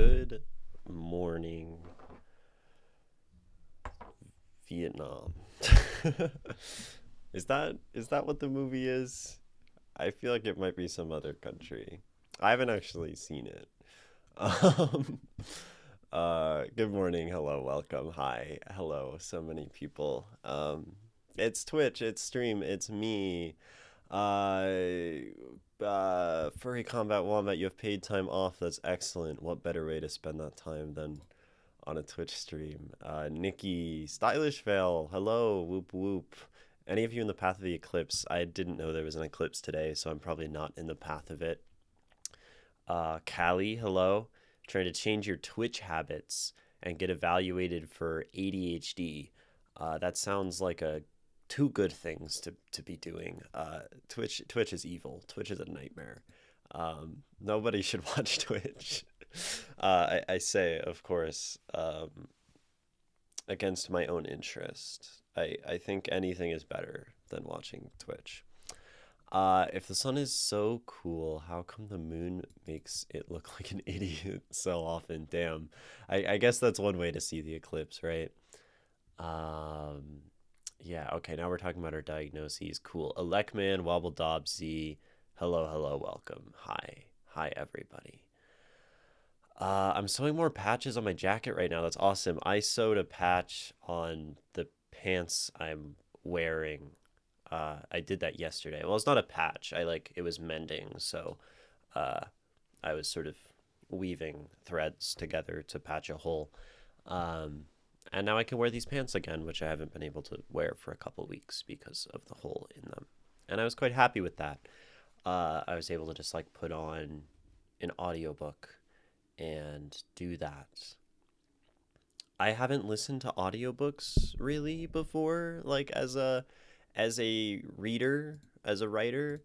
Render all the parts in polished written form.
Good morning, Vietnam. Is that what the movie is? I feel like it might be some other country. I haven't actually seen it. Um, good morning, hello, welcome, hi, hello, so many people. It's Twitch, it's stream, it's me. Uh, Furry Combat Wombat, you have paid time off. That's excellent. What better way to spend that time than on a Twitch stream? Nikki, Stylish Veil, hello, whoop whoop. Any of you in the path of the eclipse? I didn't know there was an eclipse today, so I'm probably not in the path of it. Callie, hello. Trying to change your Twitch habits and get evaluated for ADHD. That sounds like a two good things to be doing. Twitch is evil. Twitch is a nightmare. Nobody should watch Twitch. I say, of course, against my own interest. I think anything is better than watching Twitch. If the sun is so cool, how come the moon makes it look like an idiot so often? Damn. I guess that's one way to see the eclipse, right? Um, yeah, okay, now we're talking about our diagnoses. Cool. Elecman, Wobble Dobsy, hello, hello, welcome. Hi. Hi, everybody. I'm sewing more patches on my jacket right now. That's awesome. I sewed a patch on the pants I'm wearing. I did that yesterday. Well, it's not a patch. It was mending, so uh, I was sort of weaving threads together to patch a hole. Um, and now I can wear these pants again, which I haven't been able to wear for a couple weeks because of the hole in them. And I was quite happy with that. I was able to just like put on an audiobook and do that. I haven't listened to audiobooks really before, like as a reader, as a writer.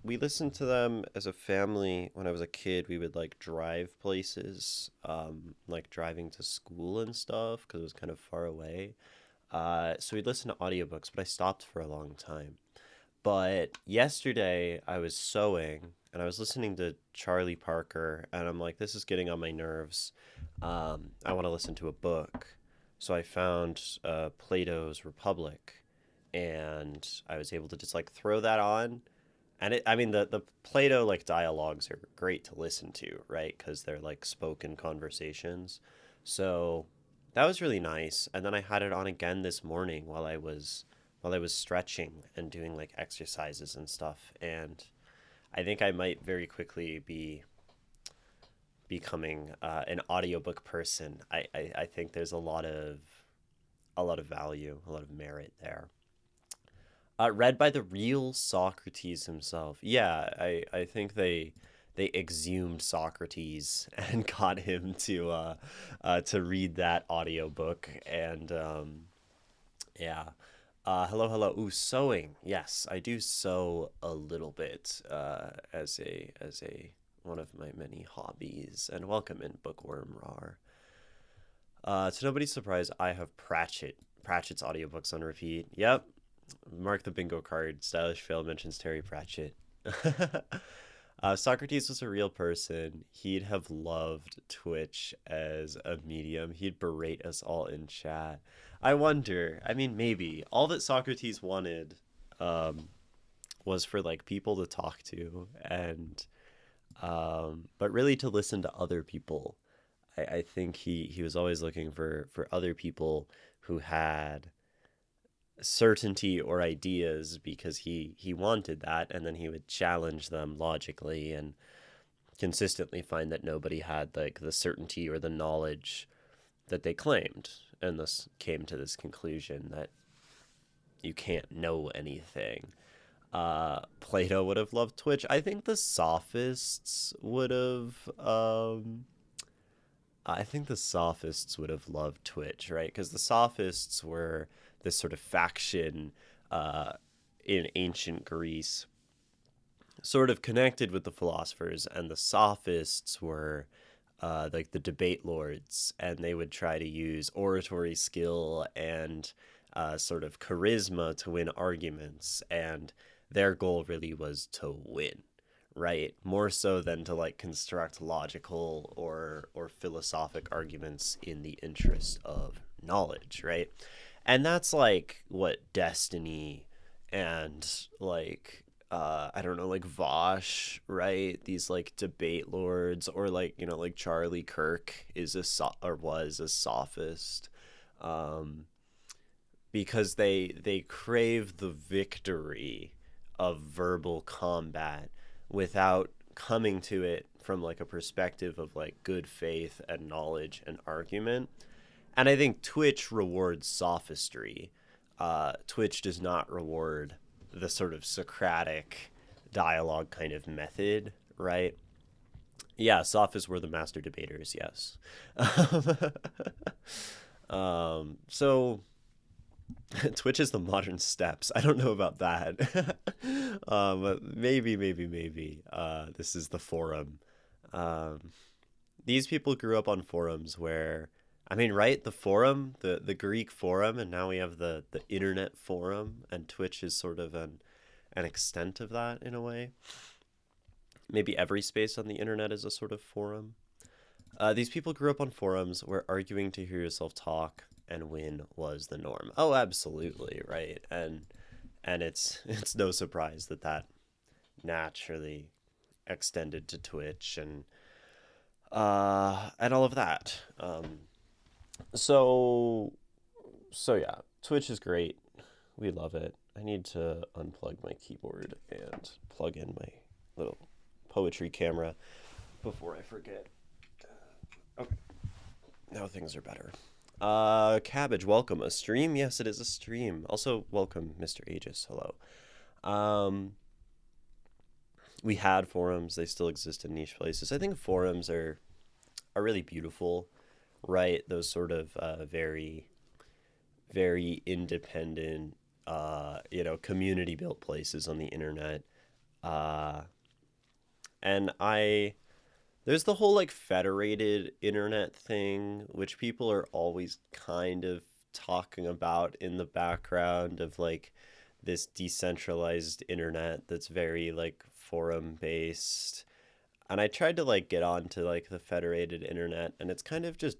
We listened to them as a family when I was a kid. We would like drive places, like driving to school and stuff because it was kind of far away. So we'd listen to audiobooks, but I stopped for a long time. But yesterday I was sewing and I was listening to Charlie Parker, and I'm like, this is getting on my nerves. I want to listen to a book. So I found Plato's Republic, and I was able to just like throw that on. And I mean, the Plato like dialogues are great to listen to, right? Because they're like spoken conversations. So that was really nice. And then I had it on again this morning while I was stretching and doing like exercises and stuff. And I think I might very quickly be becoming an audiobook person. I think there's a lot of value, a lot of merit there. Read by the real Socrates himself. Yeah, I think they exhumed Socrates and got him to read that audiobook. And yeah. Hello, hello. Ooh, sewing. Yes, I do sew a little bit as a one of my many hobbies. And welcome in, Bookworm Rar. To nobody's surprise, I have Pratchett's audiobooks on repeat. Yep, mark the bingo card. Stylish Fail mentions Terry Pratchett. Socrates was a real person. He'd have loved Twitch as a medium. He'd berate us all in chat. I wonder. I mean, maybe all that Socrates wanted um, was for like people to talk to, and but really to listen to other people. I think he was always looking for other people who had certainty or ideas because he wanted that, and then he would challenge them logically and consistently find that nobody had like the certainty or the knowledge that they claimed, and thus came to this conclusion that you can't know anything. Plato would have loved Twitch. I think the sophists would have I think the sophists would have loved Twitch, right? Because the sophists were this sort of faction uh, in ancient Greece, sort of connected with the philosophers, and the sophists were like the debate lords, and they would try to use oratory skill and sort of charisma to win arguments, and their goal really was to win, right? More so than to like construct logical or philosophic arguments in the interest of knowledge, right? And that's like what Destiny and like I don't know, like Vosh, right? These like debate lords, or like, you know, like Charlie Kirk is or was a sophist. Um, because they crave the victory of verbal combat without coming to it from like a perspective of like good faith and knowledge and argument. And I think Twitch rewards sophistry. Twitch does not reward the sort of Socratic dialogue kind of method, right? Yeah, sophists were the master debaters, yes. So Twitch is the modern steps. I don't know about that. Maybe. This is the forum. Um, these people grew up on forums where, I mean, right? The forum, the Greek forum, and now we have the internet forum, and Twitch is sort of an extent of that in a way. Maybe every space on the internet is a sort of forum. These people grew up on forums where arguing to hear yourself talk and win was the norm. Oh, absolutely, right. And it's no surprise that that naturally extended to Twitch and all of that. So so yeah, Twitch is great. We love it. I need to unplug my keyboard and plug in my little poetry camera before I forget. Okay, now things are better. Cabbage, welcome. A stream? Yes, it is a stream. Also, welcome, Mr. Aegis. Hello. Um, we had forums. They still exist in niche places. I think forums are really beautiful, right? Those sort of very, very independent, you know, community built places on the internet. Uh, and there's the whole like federated internet thing, which people are always kind of talking about in the background of like this decentralized internet that's very like forum based. And I tried to like get onto like the federated internet, and it's kind of just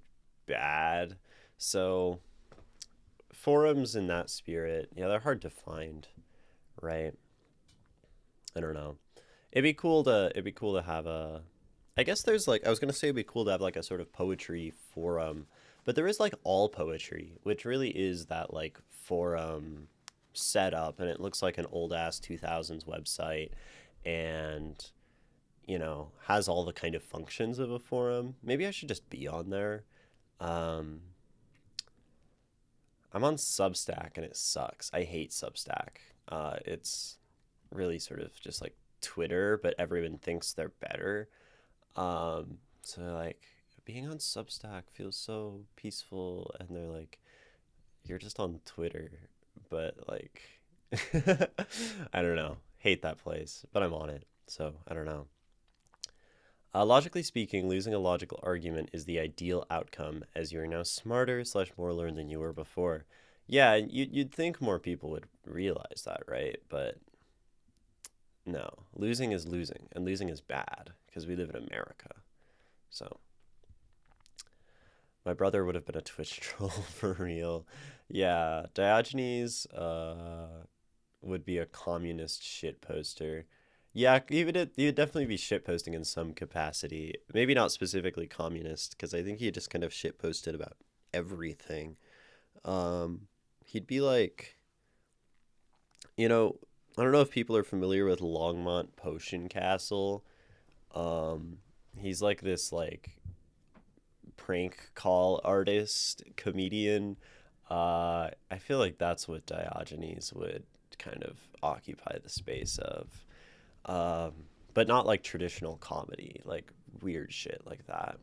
bad. So forums in that spirit, yeah, they're hard to find, right? I don't know. It'd be cool to have a, I guess there's like, I was gonna say it'd be cool to have like a sort of poetry forum, but there is like all poetry, which really is that like forum setup, and it looks like an old ass 2000s website, and you know, has all the kind of functions of a forum. Maybe I should just be on there. Um, I'm on Substack and it sucks. I hate Substack. It's really sort of just like Twitter, but everyone thinks they're better. So like being on Substack feels so peaceful, and they're like, you're just on Twitter, but like, I don't know. Hate that place, but I'm on it, so I don't know. Logically speaking, losing a logical argument is the ideal outcome, as you are now smarter slash more learned than you were before. Yeah, you'd think more people would realize that, right? But no, losing is losing, and losing is bad because we live in America. So my brother would have been a Twitch troll for real. Yeah, Diogenes would be a communist shit poster. Yeah, he would definitely be shit posting in some capacity. Maybe not specifically communist, because I think he just kind of shit posted about everything. Um, he'd be like, you know, I don't know if people are familiar with Longmont Potion Castle. Um, he's like this like prank call artist, comedian. I feel like that's what Diogenes would kind of occupy the space of. Um, but not like traditional comedy, like weird shit like that.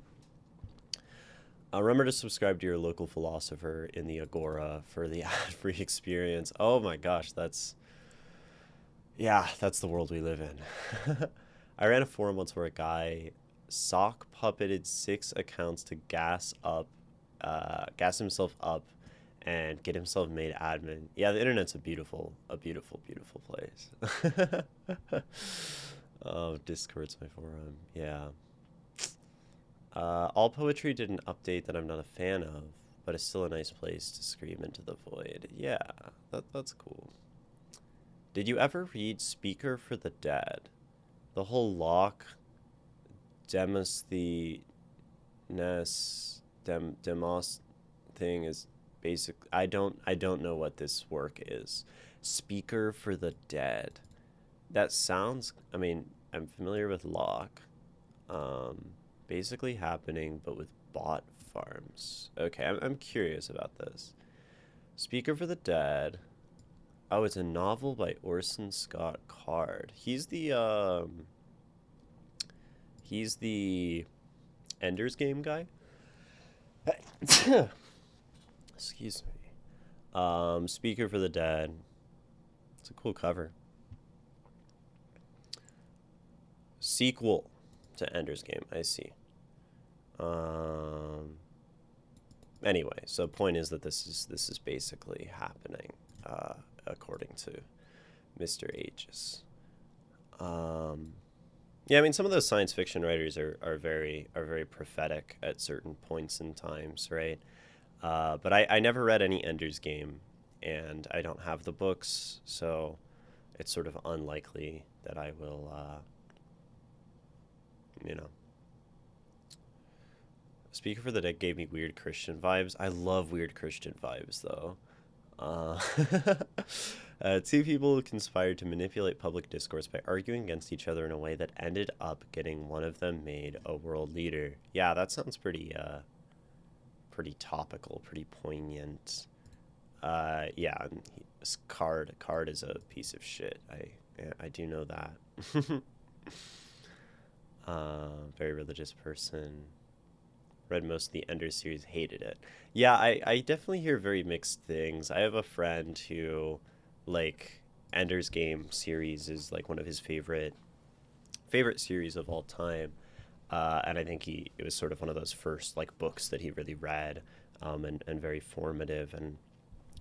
Remember to subscribe to your local philosopher in the Agora for the ad-free experience. Oh my gosh, that's the world we live in. I ran a forum once where a guy sock puppeted 6 accounts to gas himself up and get himself made admin. Yeah, the internet's a beautiful, beautiful place. Oh, Discord's my forum. Yeah. All Poetry did an update that I'm not a fan of, but it's still a nice place to scream into the void. Yeah, that's cool. Did you ever read Speaker for the Dead? The whole Locke, Demosthenes, Demos thing is basic. I don't know what this work is. Speaker for the Dead. That sounds. I mean, I'm familiar with Locke. Basically happening, but with bot farms. Okay, I'm curious about this. Speaker for the Dead. Oh, it's a novel by Orson Scott Card. He's the Ender's Game guy. Excuse me. Speaker for the Dead. It's a cool cover. Sequel to Ender's Game. I see. Anyway, so point is that this is basically happening, according to Mr. Aegis. Yeah, I mean, some of those science fiction writers are very prophetic at certain points in times, right? But I never read any Ender's Game, and I don't have the books, so it's sort of unlikely that I will, you know. Speaker for the Dead gave me weird Christian vibes. I love weird Christian vibes, though. Uh, two people conspired to manipulate public discourse by arguing against each other in a way that ended up getting one of them made a world leader. Yeah, that sounds pretty topical, pretty poignant. Yeah, Card is a piece of shit. I do know that. Very religious person. Read most of the Ender series, hated it. Yeah, I definitely hear very mixed things. I have a friend who, like, Ender's Game series is like one of his favorite series of all time. And I think it was sort of one of those first like books that he really read, and very formative. And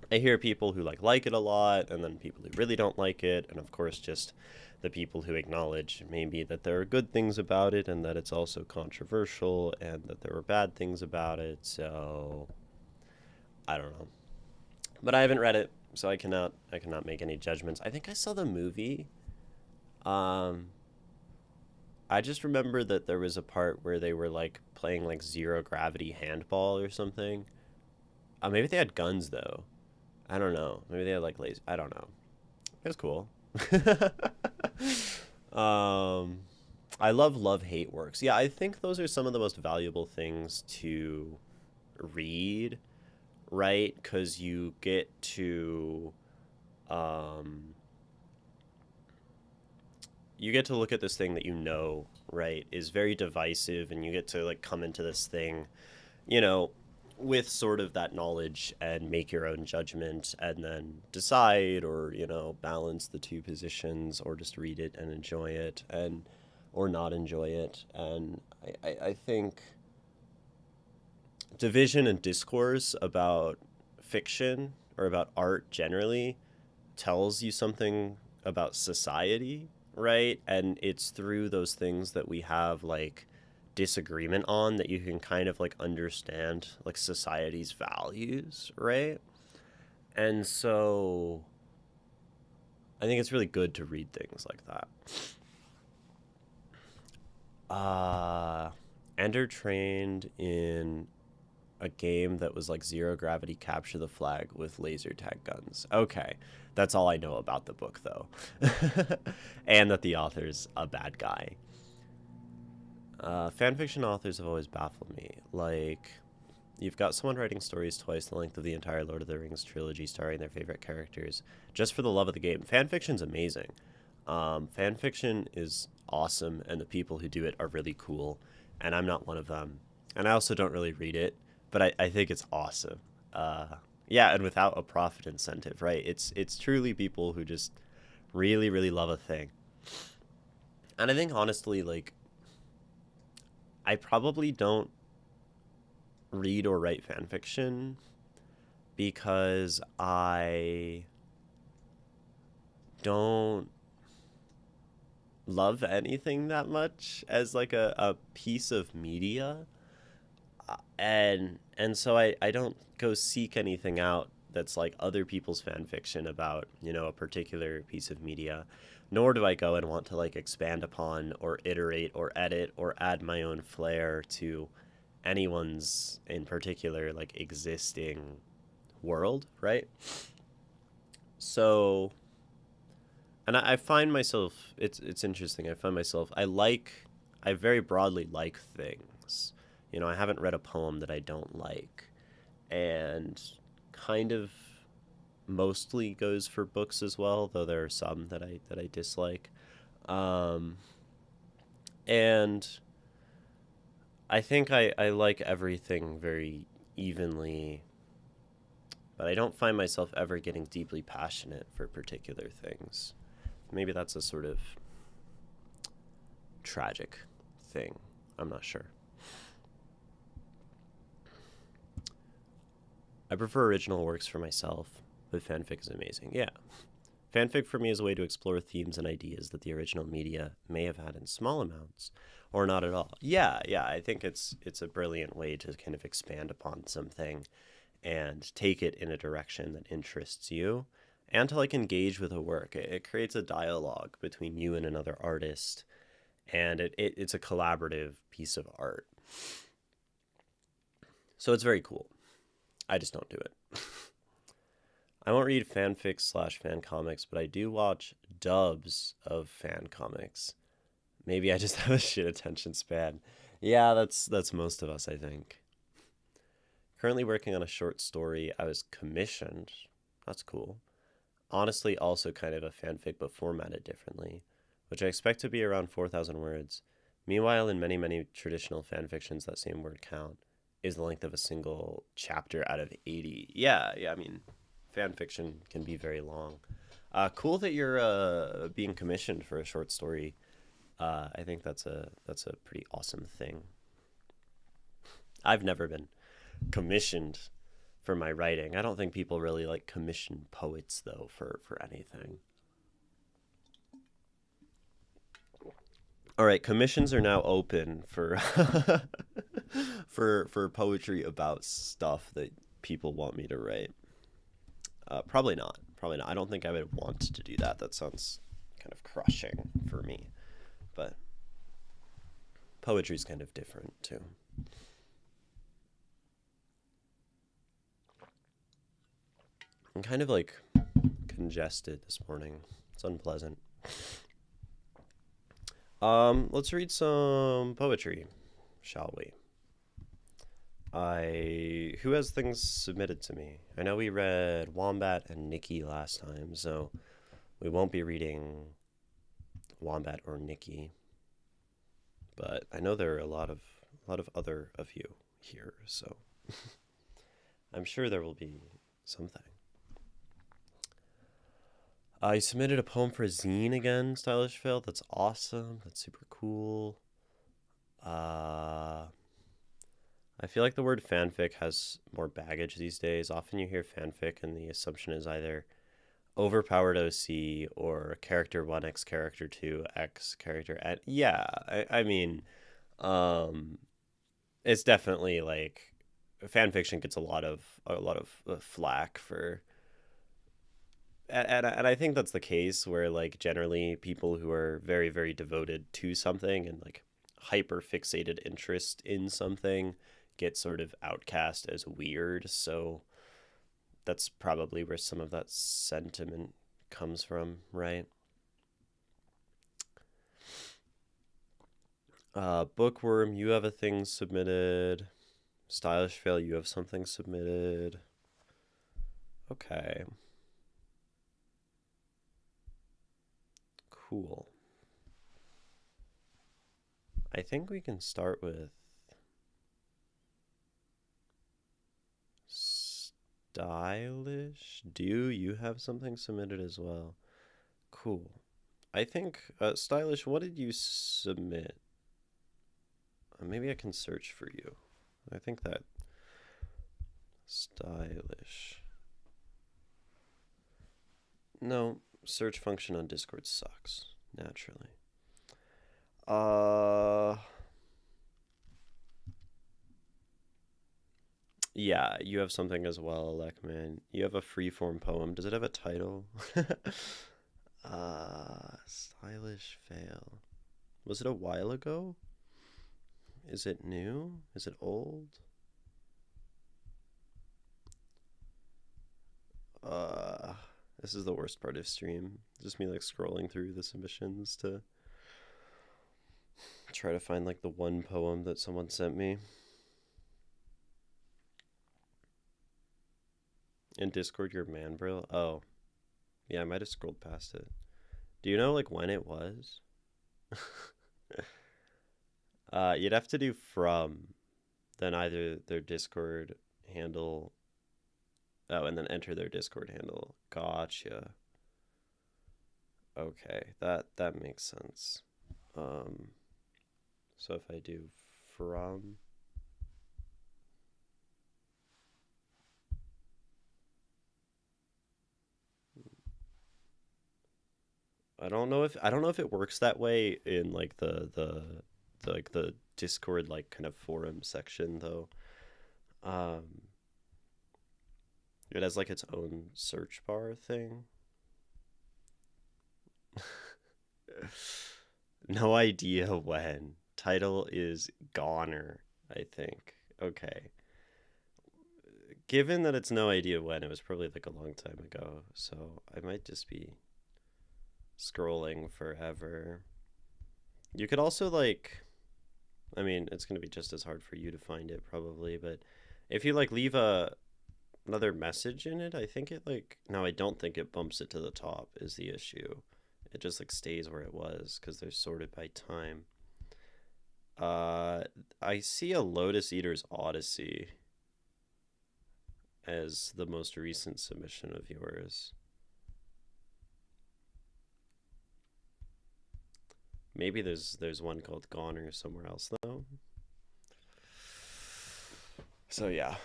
I hear people who like it a lot, and then people who really don't like it, and of course just the people who acknowledge maybe that there are good things about it and that it's also controversial and that there were bad things about it. So I don't know, but I haven't read it, so I cannot make any judgments. I think I saw the movie. Um, I just remember that there was a part where they were like playing like zero gravity handball or something. Maybe they had guns though. I don't know. Maybe they had like laser. I don't know. It was cool. um, I love hate works. Yeah, I think those are some of the most valuable things to read, right? Because um, you get to look at this thing that you know, right, is very divisive, and you get to like come into this thing, you know, with sort of that knowledge and make your own judgment and then decide, or balance the two positions, or just read it and enjoy it, and or not enjoy it. And I think division and discourse about fiction or about art generally tells you something about society, right? And it's through those things that we have like disagreement on that you can kind of like understand like society's values, right? And so I think it's really good to read things like that. Ender trained in a game that was like zero gravity capture the flag with laser tag guns. Okay, that's all I know about the book though. And that the author's a bad guy. Fanfiction authors have always baffled me. Like, you've got someone writing stories twice the length of the entire Lord of the Rings trilogy starring their favorite characters just for the love of the game. Fanfiction's amazing. Fanfiction is awesome, and the people who do it are really cool, and I'm not one of them. And I also don't really read it, but I think it's awesome. Yeah, and without a profit incentive, right? It's truly people who just really, really love a thing. And I think honestly, like, I probably don't read or write fan fiction because I don't love anything that much as like a piece of media. And so I don't go seek anything out that's like other people's fan fiction about, a particular piece of media, nor do I go and want to like expand upon or iterate or edit or add my own flair to anyone's in particular like existing world, right? So, and I find myself, it's interesting. I find myself, I very broadly like things. I haven't read a poem that I don't like, and kind of mostly goes for books as well, though there are some that I dislike. Um, and I think I like everything very evenly, but I don't find myself ever getting deeply passionate for particular things. Maybe that's a sort of tragic thing. I'm not sure. I prefer original works for myself, but fanfic is amazing. Yeah. Fanfic for me is a way to explore themes and ideas that the original media may have had in small amounts or not at all. Yeah, yeah, I think it's a brilliant way to kind of expand upon something and take it in a direction that interests you and to like engage with a work. It creates a dialogue between you and another artist, and it's a collaborative piece of art. So it's very cool. I just don't do it. I won't read fanfics slash fan comics, but I do watch dubs of fan comics. Maybe I just have a shit attention span. Yeah, that's most of us, I think. Currently working on a short story I was commissioned. That's cool. Honestly, also kind of a fanfic, but formatted differently, which I expect to be around 4,000 words. Meanwhile, in many, many traditional fan fictions, that same word count is the length of a single chapter out of 80. Yeah, yeah, I mean, fan fiction can be very long. Cool that you're being commissioned for a short story. I think that's a pretty awesome thing. I've never been commissioned for my writing. I don't think people really like commission poets though for anything. All right, commissions are now open for for poetry about stuff that people want me to write. Probably not. Probably not. I don't think I would want to do that. That sounds kind of crushing for me. But poetry's kind of different too. I'm kind of like congested this morning. It's unpleasant. Let's read some poetry, shall we? Who has things submitted to me? I know we read Wombat and Nikki last time, so we won't be reading Wombat or Nikki. But I know there are a lot of other of you here, so I'm sure there will be something. I submitted a poem for Zine again, Stylish Fail. That's awesome. That's super cool. Uh, I feel like the word fanfic has more baggage these days. Often you hear fanfic, and the assumption is either overpowered OC or character 1 X character 2 X character. And yeah, I mean, um, it's definitely like fan fiction gets a lot of flack for, and I think that's the case where like generally people who are very very devoted to something and like hyper fixated interest in something get sort of outcast as weird. So that's probably where some of that sentiment comes from, right? Bookworm, you have a thing submitted. Stylish Fail, you have something submitted. Okay. Cool. I think we can start with Stylish. Do you have something submitted as well? Cool. I think, Stylish, what did you submit? Maybe I can search for you. I think that Stylish. No, search function on Discord sucks, naturally. Uh, yeah, you have something as well, Lekman. You have a freeform poem. Does it have a title? Stylish fail. Was it a while ago? Is it new? Is it old? Uh, this is the worst part of stream. Just me like scrolling through the submissions to try to find like the one poem that someone sent me. In Discord, your man, bro. Oh, yeah, I might have scrolled past it. Do you know like when it was? You'd have to do from, then either their Discord handle. Oh, and then enter their Discord handle. Gotcha. Okay, that makes sense. Um, so if I do from, I don't know if it works that way in like the Discord like kind of forum section though. Um, it has like its own search bar thing. No idea when. Title is Goner, I think. Okay. Given that it's no idea when, it was probably like a long time ago, so I might just be scrolling forever. You could also like, I mean, it's going to be just as hard for you to find it probably, but if you like leave another message in it, I think it like, no, I don't think it bumps it to the top is the issue. It just like stays where it was because they're sorted by time. Uh, I see a Lotus Eater's Odyssey as the most recent submission of yours. Maybe there's one called Goner somewhere else though. So yeah.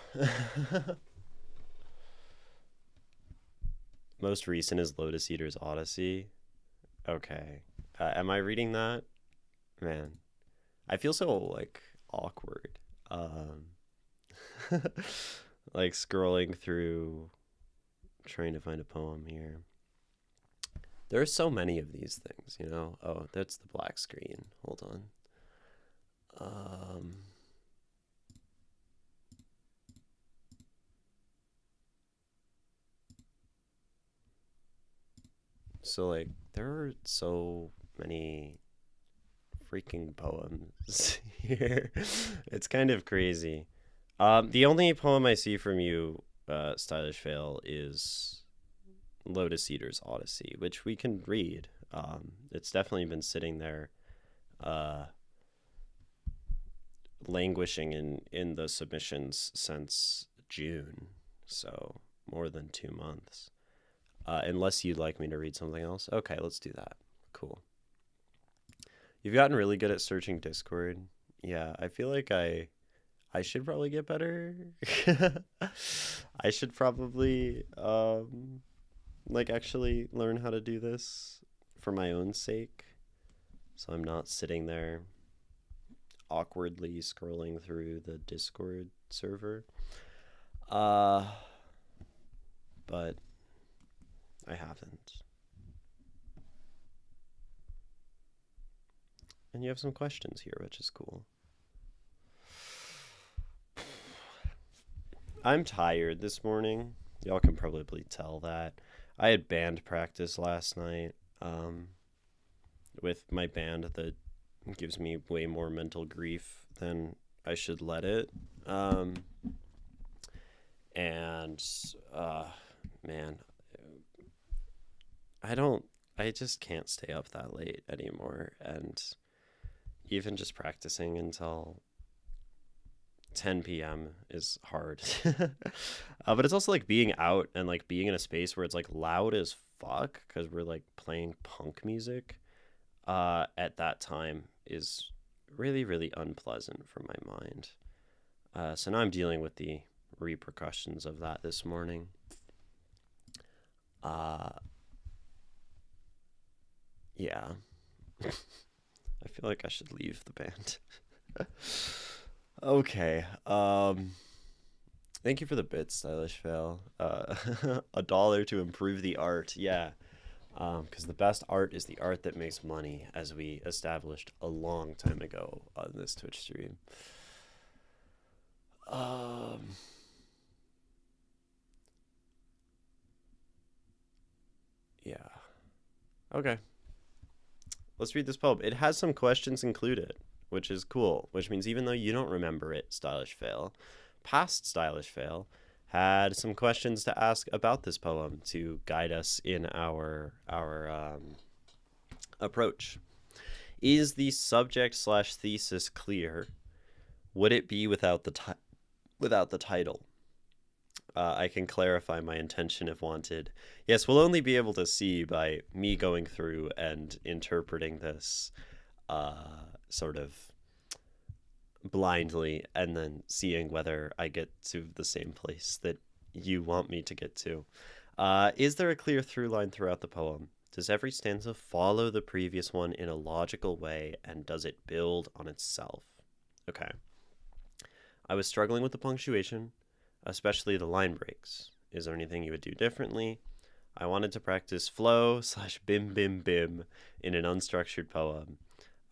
Most recent is Lotus Eater's Odyssey. Okay. Am I reading that? Man, I feel so like awkward. Um like scrolling through trying to find a poem here. There are so many of these things, you know. Oh, that's the black screen. Hold on. Um so like there are so many freaking poems here. It's kind of crazy. The only poem I see from you, Stylish Fail, is Lotus Eater's Odyssey, which we can read. It's definitely been sitting there, uh, languishing in the submissions since June, so more than 2 months. Unless you'd like me to read something else. Okay, let's do that. Cool. You've gotten really good at searching Discord. Yeah, I feel like I should probably get better. I should probably like actually learn how to do this for my own sake. So I'm not sitting there awkwardly scrolling through the Discord server. Uh but I haven't. And you have some questions here, which is cool. I'm tired this morning. Y'all can probably tell that. I had band practice last night with my band that gives me way more mental grief than I should let it. Um, and man, I don't. I just can't stay up that late anymore. And even just practicing until 10 p.m. is hard. But it's also like being out and like being in a space where it's like loud as fuck because we're like playing punk music at that time is really, really unpleasant for my mind. So now I'm dealing with the repercussions of that this morning. Uh, yeah. I feel like I should leave the band. Okay. Thank you for the bit, Stylish Fail. $1 to improve the art. Yeah. Because the best art is the art that makes money, as we established a long time ago on this Twitch stream. Um, yeah. Okay. Let's read this poem. It has some questions included, which is cool, which means even though you don't remember it, Stylish Fail, past Stylish Fail had some questions to ask about this poem to guide us in our approach. Is the subject slash thesis clear? Would it be without the title? I can clarify my intention if wanted. Yes, we'll only be able to see by me going through and interpreting this sort of blindly and then seeing whether I get to the same place that you want me to get to. Is there a clear through line throughout the poem? Does every stanza follow the previous one in a logical way, and does it build on itself? Okay. I was struggling with the punctuation, especially the line breaks. Is there anything you would do differently? I wanted to practice flow slash bim bim bim in an unstructured poem.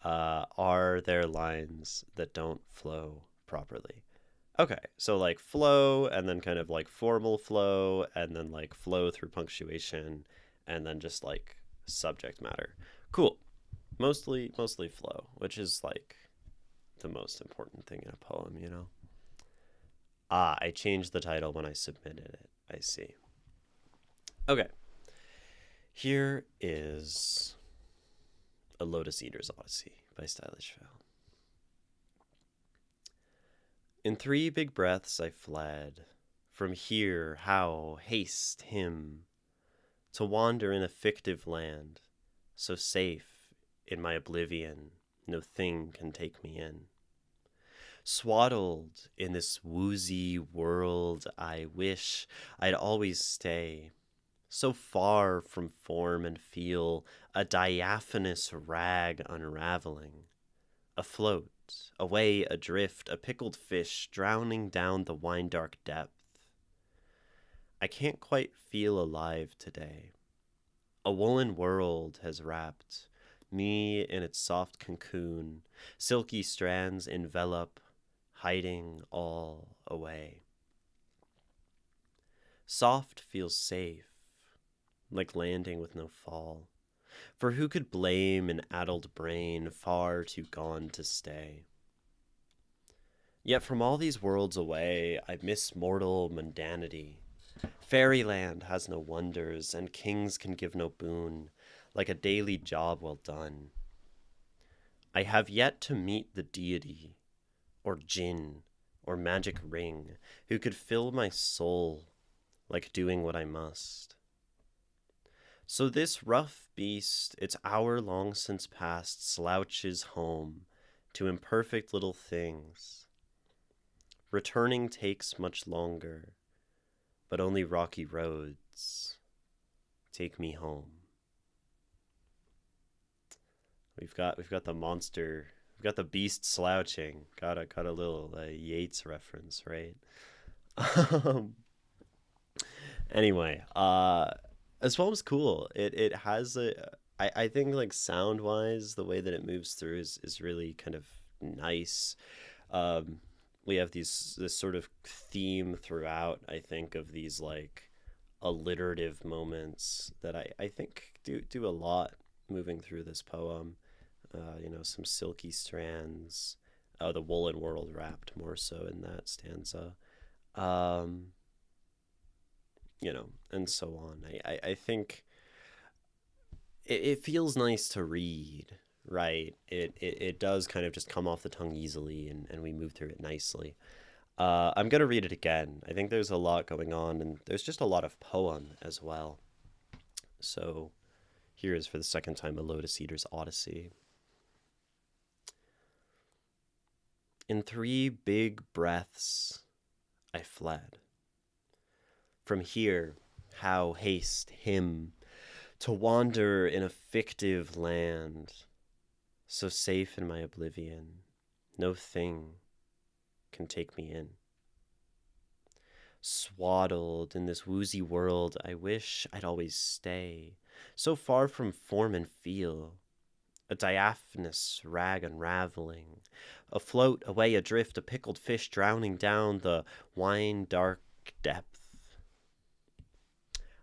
Are there lines that don't flow properly? Okay, so like flow and then kind of like formal flow and then like flow through punctuation and then just like subject matter. Cool. Mostly flow, which is like the most important thing in a poem, you know? I changed the title when I submitted it. I see. Okay. Here is A Lotus Eater's Odyssey by Stylish Fail. In 3 big breaths I fled. From here, how haste him to wander in a fictive land, so safe in my oblivion, no thing can take me in. Swaddled in this woozy world, I wish I'd always stay, so far from form and feel, a diaphanous rag unraveling, afloat, away adrift, a pickled fish drowning down the wine-dark depth. I can't quite feel alive today. A woolen world has wrapped me in its soft cocoon, silky strands envelop, hiding all away. Soft feels safe, like landing with no fall, for who could blame an addled brain far too gone to stay? Yet from all these worlds away, I miss mortal mundanity. Fairyland has no wonders, and kings can give no boon, like a daily job well done. I have yet to meet the deity, or djinn, or magic ring, who could fill my soul like doing what I must. So this rough beast, its hour long since past, slouches home to imperfect little things. Returning takes much longer, but only rocky roads take me home. We've got the monster. We've got the beast slouching. Got a little Yeats reference, right? Anyway, this poem's cool. It has I think like sound wise, the way that it moves through is really kind of nice. We have this sort of theme throughout, I think, of these like alliterative moments that I think do a lot moving through this poem. Some silky strands, the woolen world wrapped more so in that stanza, and so on. I think it feels nice to read, right? It does kind of just come off the tongue easily, and we move through it nicely. I'm going to read it again. I think there's a lot going on, and there's just a lot of poem as well. So here is for the second time A Lotus Eater's Odyssey. In 3 big breaths I fled. From here, how haste him to wander in a fictive land, So safe in my oblivion, no thing can take me in. Swaddled in this woozy world, I wish I'd always stay, so far from form and feel, a diaphanous rag unraveling, afloat, away adrift, a pickled fish drowning down the wine dark depth.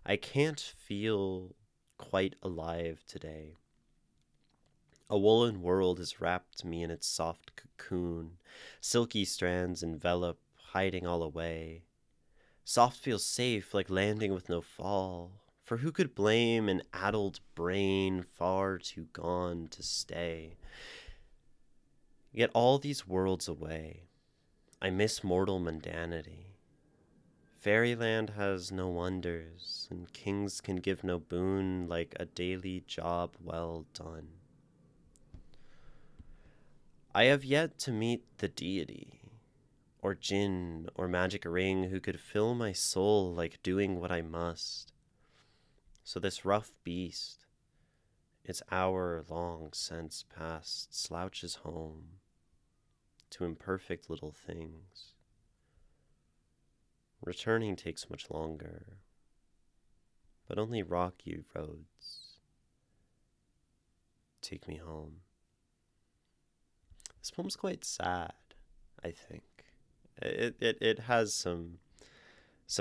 I can't feel quite alive today. A woolen world has wrapped me in its soft cocoon. Silky strands envelop, hiding all away. Soft feels safe, like landing with no fall. For who could blame an addled brain far too gone to stay? Yet all these worlds away, I miss mortal mundanity. Fairyland has no wonders, and kings can give no boon like a daily job well done. I have yet to meet the deity, or djinn, or magic ring who could fill my soul like doing what I must. So this rough beast, its hour long since past, slouches home to imperfect little things. Returning takes much longer, but only rocky roads take me home. This poem's quite sad, I think. It has some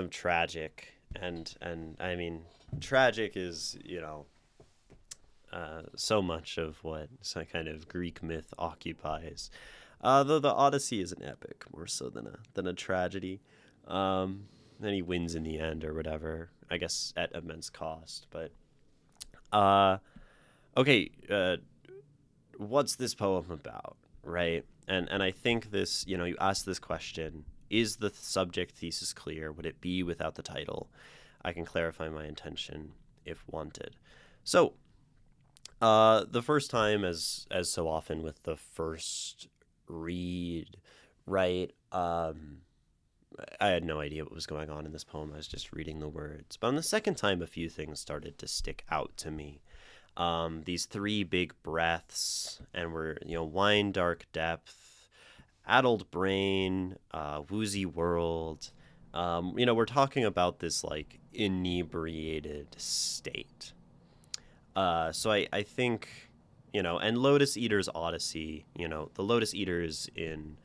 tragic and I mean tragic is, so much of what some kind of Greek myth occupies. Though the Odyssey is an epic more so than a tragedy. Then he wins in the end or whatever. I guess at immense cost. But okay, what's this poem about, right? And I think this, you asked this question: is the subject thesis clear? Would it be without the title? I can clarify my intention if wanted. So, the first time, as so often with the first read, right? I had no idea what was going on in this poem. I was just reading the words. But on the second time, a few things started to stick out to me. These three big breaths, and we're, wine dark depth, addled brain, woozy world. We're talking about this like inebriated state. So I think, and Lotus Eater's Odyssey, the Lotus Eaters in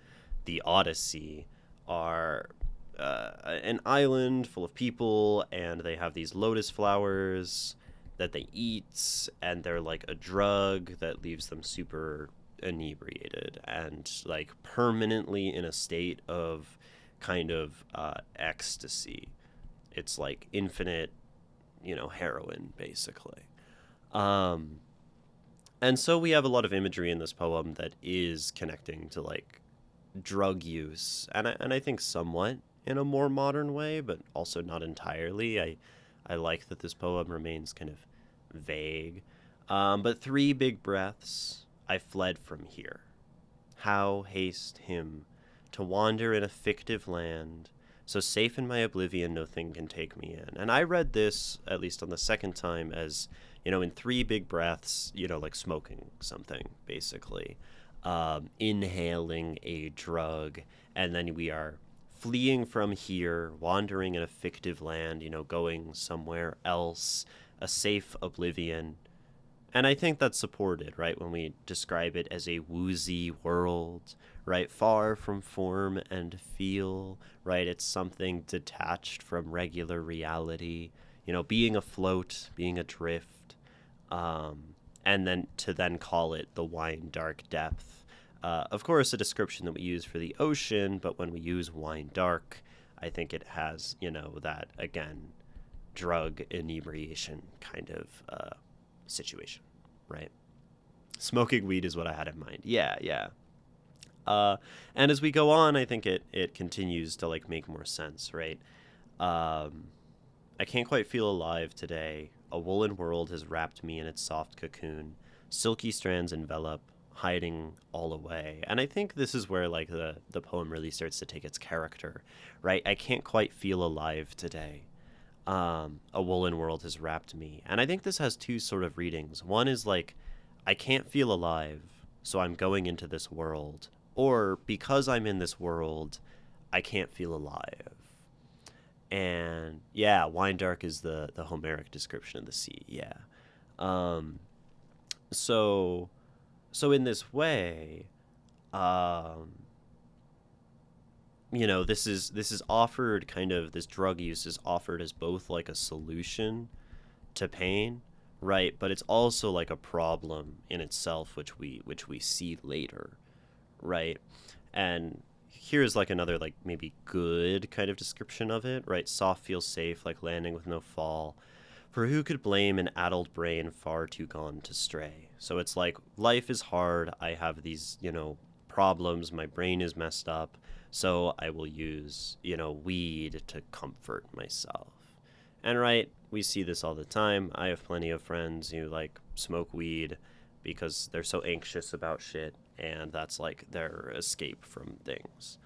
the Odyssey are an island full of people, and they have these lotus flowers that they eat, and they're like a drug that leaves them super inebriated and like permanently in a state of kind of ecstasy. It's like infinite, heroin basically. And so we have a lot of imagery in this poem that is connecting to like drug use, and I think somewhat in a more modern way, but also not entirely. I like that this poem remains kind of vague. But three big breaths, I fled from here. How haste him to wander in a fictive land, so safe in my oblivion no thing can take me in. And I read this, at least on the second time, as, in three big breaths, like smoking something, basically. Inhaling a drug, and then we are fleeing from here, wandering in a fictive land, going somewhere else, a safe oblivion. And I think that's supported, right, when we describe it as a woozy world, right, far from form and feel, right? It's something detached from regular reality, being afloat, being adrift, and then to call it the wine dark depth. Of course, a description that we use for the ocean, but when we use wine dark, I think it has, that, again, drug inebriation kind of situation, right? Smoking weed is what I had in mind. Yeah. And as we go on, I think it continues to like make more sense, right? I can't quite feel alive today. A woolen world has wrapped me in its soft cocoon. Silky strands envelop, hiding all away. And I think this is where like the poem really starts to take its character, right? I can't quite feel alive today. A woolen world has wrapped me. And I think this has two sort of readings. One is like, I can't feel alive, so I'm going into this world. Or because I'm in this world, I can't feel alive. And yeah, wine dark is the Homeric description of the sea. Yeah. Um, so so in this way, um, this is offered kind of this drug use is offered as both like a solution to pain, right? But it's also like a problem in itself, which we see later, right? And here's like another like maybe good kind of description of it, right? Soft feels safe, like landing with no fall. For who could blame an adult brain far too gone to stray? So it's like life is hard. I have these, problems. My brain is messed up. So I will use, weed to comfort myself. And right, we see this all the time. I have plenty of friends who like smoke weed because they're so anxious about shit, and that's like their escape from things.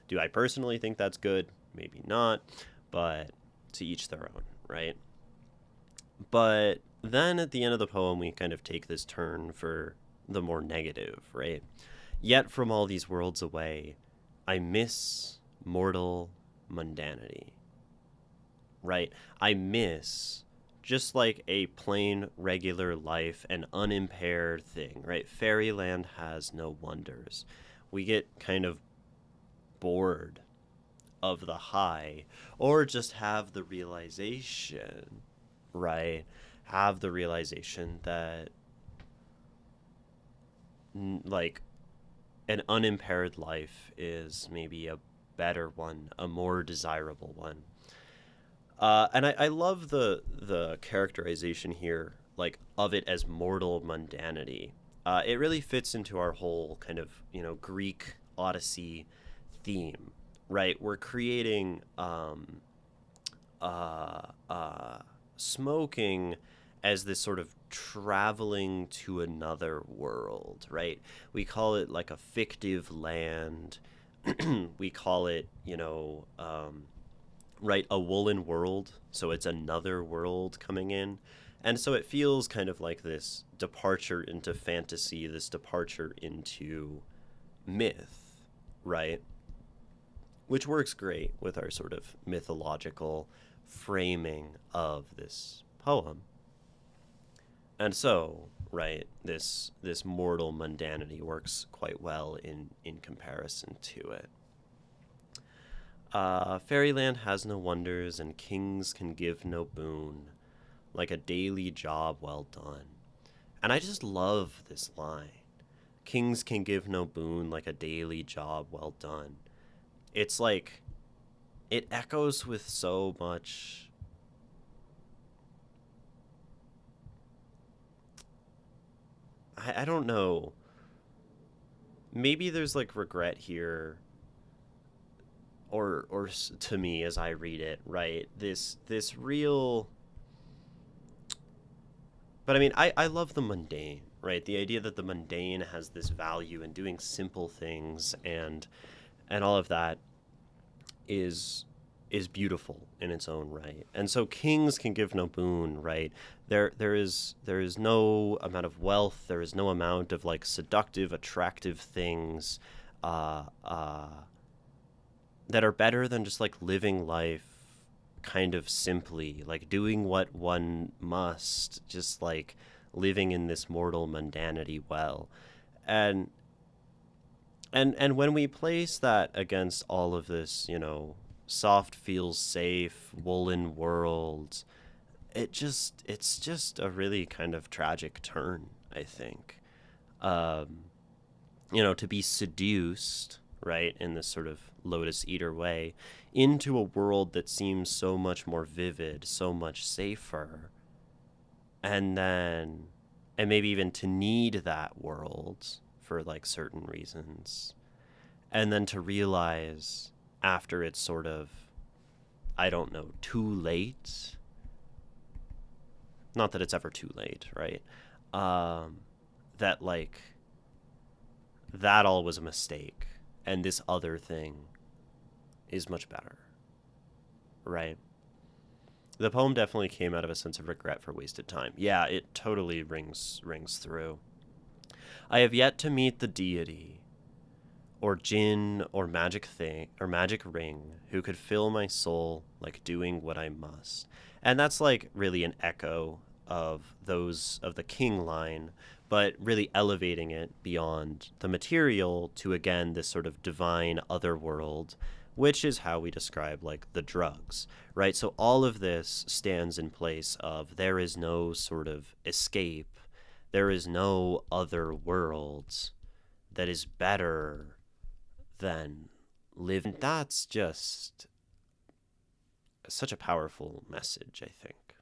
Do I personally think that's good? Maybe not, but to each their own, right? But then at the end of the poem, we kind of take this turn for the more negative, right? Yet from all these worlds away, I miss mortal mundanity, right? I miss just like a plain regular life, an unimpaired thing, right? Fairyland has no wonders. We get kind of bored of the high, or just have the realization, right? Have the realization that like an unimpaired life is maybe a better one, a more desirable one. And I love the characterization here, like of it as mortal mundanity. It really fits into our whole kind of Greek Odyssey theme, right? We're creating uh, uh, smoking as this sort of traveling to another world, right? We call it like a fictive land. We call it, right, a woolen world. So it's another world coming in. And so it feels kind of like this departure into fantasy, this departure into myth, right? Which works great with our sort of mythological framing of this poem. And so, right, this mortal mundanity works quite well in comparison to it. Fairyland has no wonders, and kings can give no boon, like a daily job well done. And I just love this line. Kings can give no boon, like a daily job well done. It's like, it echoes with so much. I don't know. Maybe there's like regret here, or to me as I read it, right? This real. But I mean, I love the mundane, right? The idea that the mundane has this value in doing simple things, and all of that is beautiful in its own right. And so kings can give no boon, right? There is no amount of wealth, there is no amount of like seductive, attractive things uh, uh, that are better than just like living life kind of simply, like doing what one must, just like living in this mortal mundanity well. And and when we place that against all of this, soft feels safe, woolen world, it's just a really kind of tragic turn, I think. Um, to be seduced, right, in this sort of Lotus Eater way, into a world that seems so much more vivid, so much safer, and then, and maybe even to need that world for like certain reasons, and then to realize after it's sort of, I don't know, too late. Not that it's ever too late, right? Um, that like that all was a mistake, and this other thing is much better, right? The poem definitely came out of a sense of regret for wasted time. Yeah, it totally rings through. I have yet to meet the deity, or jinn, or magic thing, or magic ring, who could fill my soul like doing what I must. And that's like really an echo of those of the king line, but really elevating it beyond the material to again this sort of divine other world, which is how we describe like the drugs, right? So all of this stands in place of there is no sort of escape, there is no other worlds that is better than living. That's just such a powerful message, I think.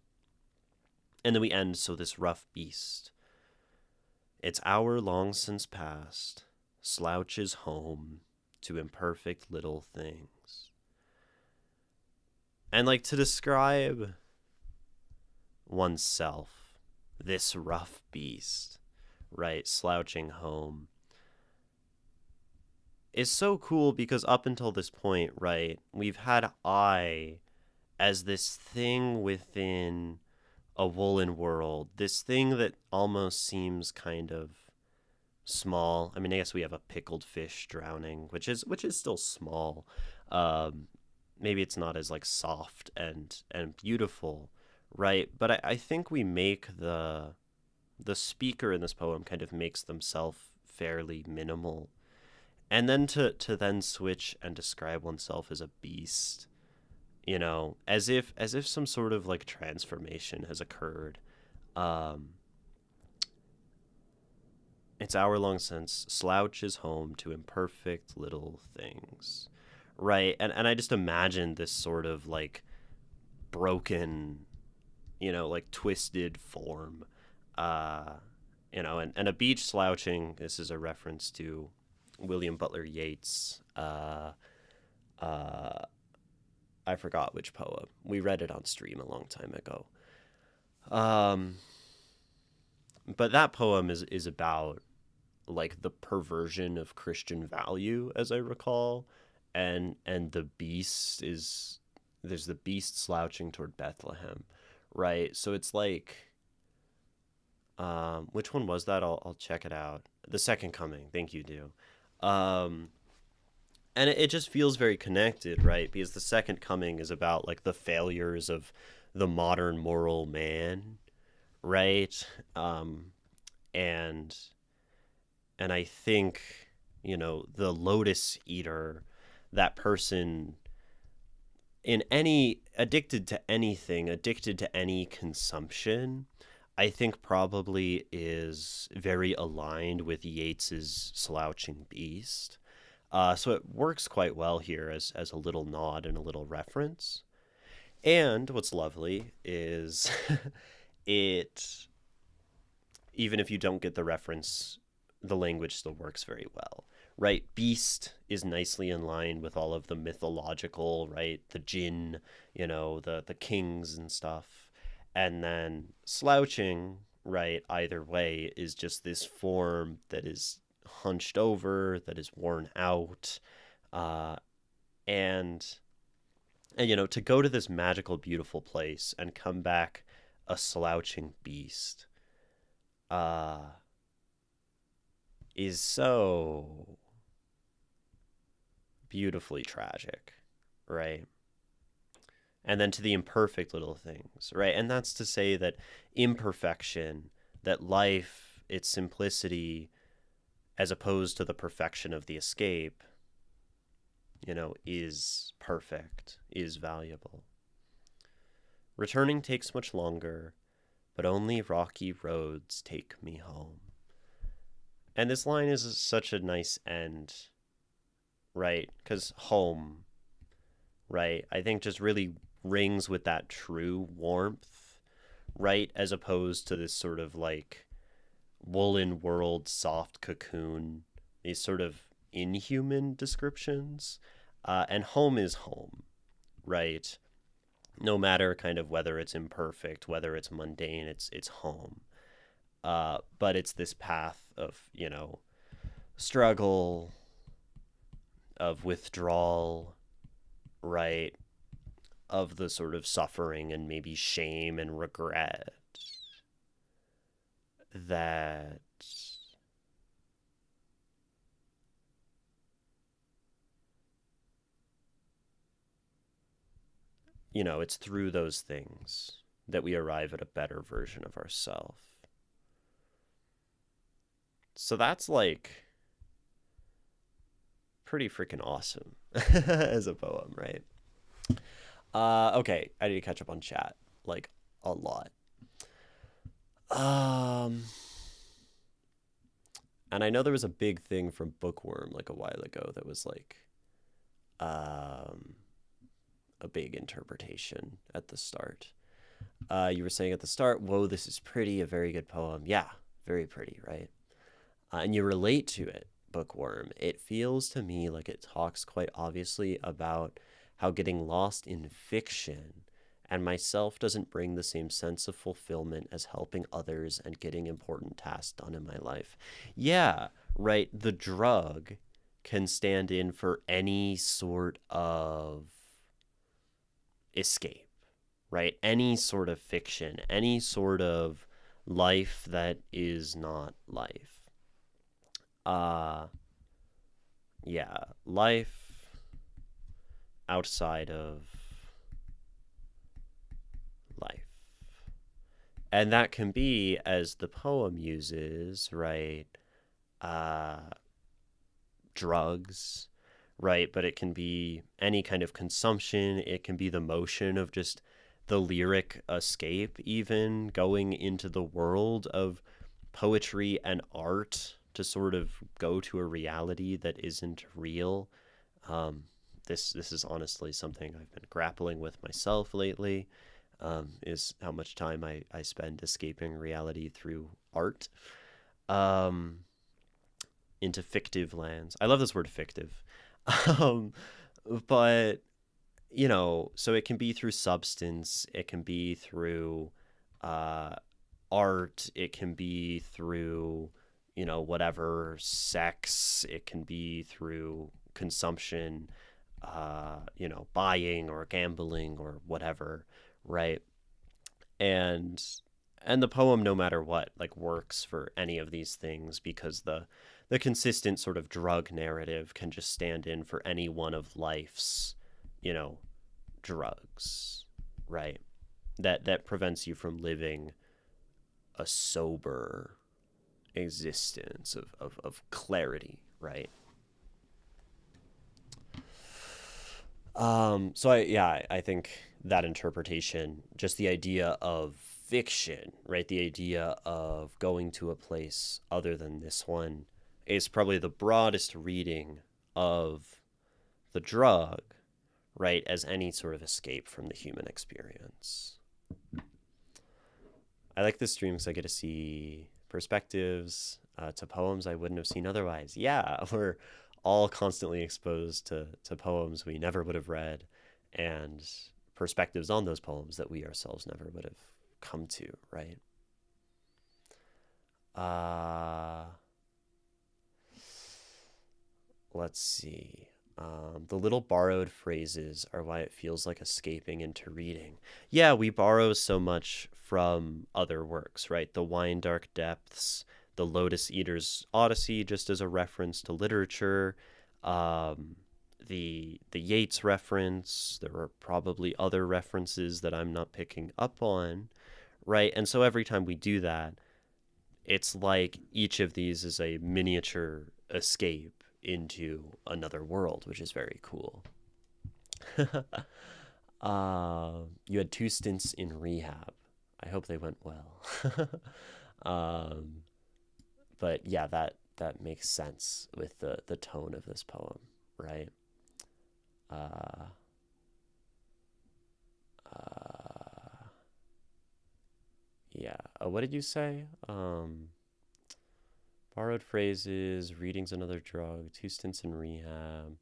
And then we end, so this rough beast, its hour long since past, slouches home to imperfect little things. And like to describe oneself, this rough beast, right, slouching home, is so cool because up until this point, right, we've had I as this thing within a woolen world, this thing that almost seems kind of small. I mean, I guess we have a pickled fish drowning, which is still small. Maybe it's not as like soft and beautiful, right? But I think we make the speaker in this poem kind of makes themselves fairly minimal. And then to then switch and describe oneself as a beast, you know, as if some sort of like transformation has occurred. Um, its hour long since slouches home to imperfect little things, right? And I just imagine this sort of like broken, you know, like twisted form, uh, you know, and a beach slouching. This is a reference to William Butler Yeats. Uh, I forgot which poem. We read it on stream a long time ago. Um, but that poem is about like the perversion of Christian value, as I recall, and the beast is there's the beast slouching toward Bethlehem, right? So it's like, which one was that? I'll check it out. The Second Coming. Thank you, Do. Um, and it just feels very connected, right? Because the Second Coming is about like the failures of the modern moral man, right? Um, and and I think, you know, the lotus eater, that person in any addicted to anything, addicted to any consumption, I think probably is very aligned with Yeats's Slouching Beast. So it works quite well here as a little nod and a little reference. And what's lovely is it, even if you don't get the reference, the language still works very well, right? Beast is nicely in line with all of the mythological, right? The jinn, you know, the kings and stuff. And then slouching, right, either way, is just this form that is hunched over, that is worn out. Uh, and, and, you know, to go to this magical, beautiful place and come back a slouching beast uh, is so beautifully tragic, right? And then to the imperfect little things, right? And that's to say that imperfection, that life, its simplicity, as opposed to the perfection of the escape, you know, is perfect, is valuable. Returning takes much longer, but only rocky roads take me home. And this line is such a nice end, right? Because home, right, I think just really rings with that true warmth, right? As opposed to this sort of like woolen world, soft cocoon, these sort of inhuman descriptions. And home is home, right? No matter kind of whether it's imperfect, whether it's mundane, it's home. But it's this path of, you know, struggle, of withdrawal, right? Of the sort of suffering and maybe shame and regret that it's through those things that we arrive at a better version of ourselves. So that's like pretty freaking awesome as a poem, right? Okay, I need to catch up on chat like a lot. Um, and I know there was a big thing from Bookworm like a while ago that was like um a big interpretation at the start. You were saying at the start, "Whoa, this is pretty, a very good poem." Yeah, very pretty, right? And you relate to it, Bookworm. It feels to me like it talks quite obviously about how getting lost in fiction and myself doesn't bring the same sense of fulfillment as helping others and getting important tasks done in my life. Yeah, right. The drug can stand in for any sort of escape, right? Any sort of fiction, any sort of life that is not life. Uh, yeah, life outside of life. And that can be, as the poem uses, right? Uh, drugs, right? But it can be any kind of consumption. It can be the motion of just the lyric escape, even going into the world of poetry and art to sort of go to a reality that isn't real. Um, this is honestly something I've been grappling with myself lately. Is how much time I spend escaping reality through art. Um, into fictive lands. I love this word fictive. um, but so it can be through substance, it can be through uh, art, it can be through whatever, sex, it can be through consumption, buying or gambling or whatever, right? And the poem, no matter what, like works for any of these things because the consistent sort of drug narrative can just stand in for any one of life's, drugs, right? That prevents you from living a sober existence of clarity, right? I think that interpretation, just the idea of fiction, right? The idea of going to a place other than this one is probably the broadest reading of the drug, right? As any sort of escape from the human experience. I like this stream because I get to see perspectives to poems I wouldn't have seen otherwise. Yeah, we're all constantly exposed to poems we never would have read and perspectives on those poems that we ourselves never would have come to, right? Let's see. The little borrowed phrases are why it feels like escaping into reading. Yeah, we borrow so much from other works, right? The Wine Dark Depths, the Lotus Eater's Odyssey, just as a reference to literature, the Yeats reference. There are probably other references that I'm not picking up on, right? And so every time we do that, it's like each of these is a miniature escape into another world, which is very cool. You had 2 stints in rehab. I hope they went well. But yeah, that makes sense with the tone of this poem, right? Uh, uh, yeah. What did you say? Borrowed phrases, reading's another drug, 2 stints in rehab.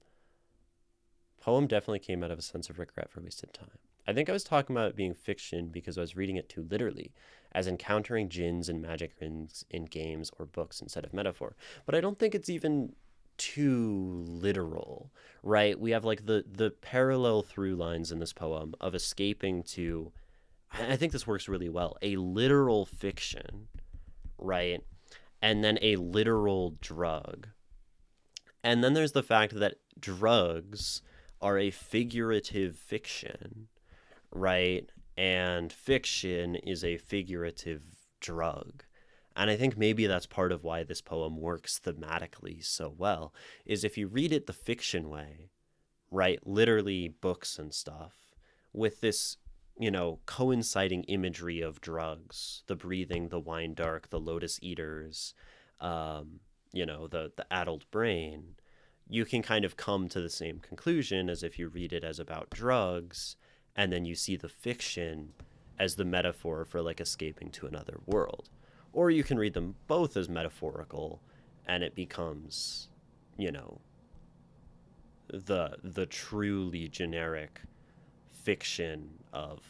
Poem definitely came out of a sense of regret for wasted time. I think I was talking about it being fiction because I was reading it too literally, as encountering jinns and magic rings in games or books instead of metaphor. But I don't think it's even too literal, right? We have like the parallel through lines in this poem of escaping to, I think this works really well, a literal fiction, right? And then a literal drug. And then there's the fact that drugs are a figurative fiction, right? And fiction is a figurative drug. And I think maybe that's part of why this poem works thematically so well, is if you read it the fiction way, right? Literally books and stuff, with this, coinciding imagery of drugs, the breathing, the wine dark, the lotus eaters, the addled brain, you can kind of come to the same conclusion as if you read it as about drugs, and then you see the fiction as the metaphor for like escaping to another world. Or you can read them both as metaphorical, and it becomes, you know, the truly generic fiction of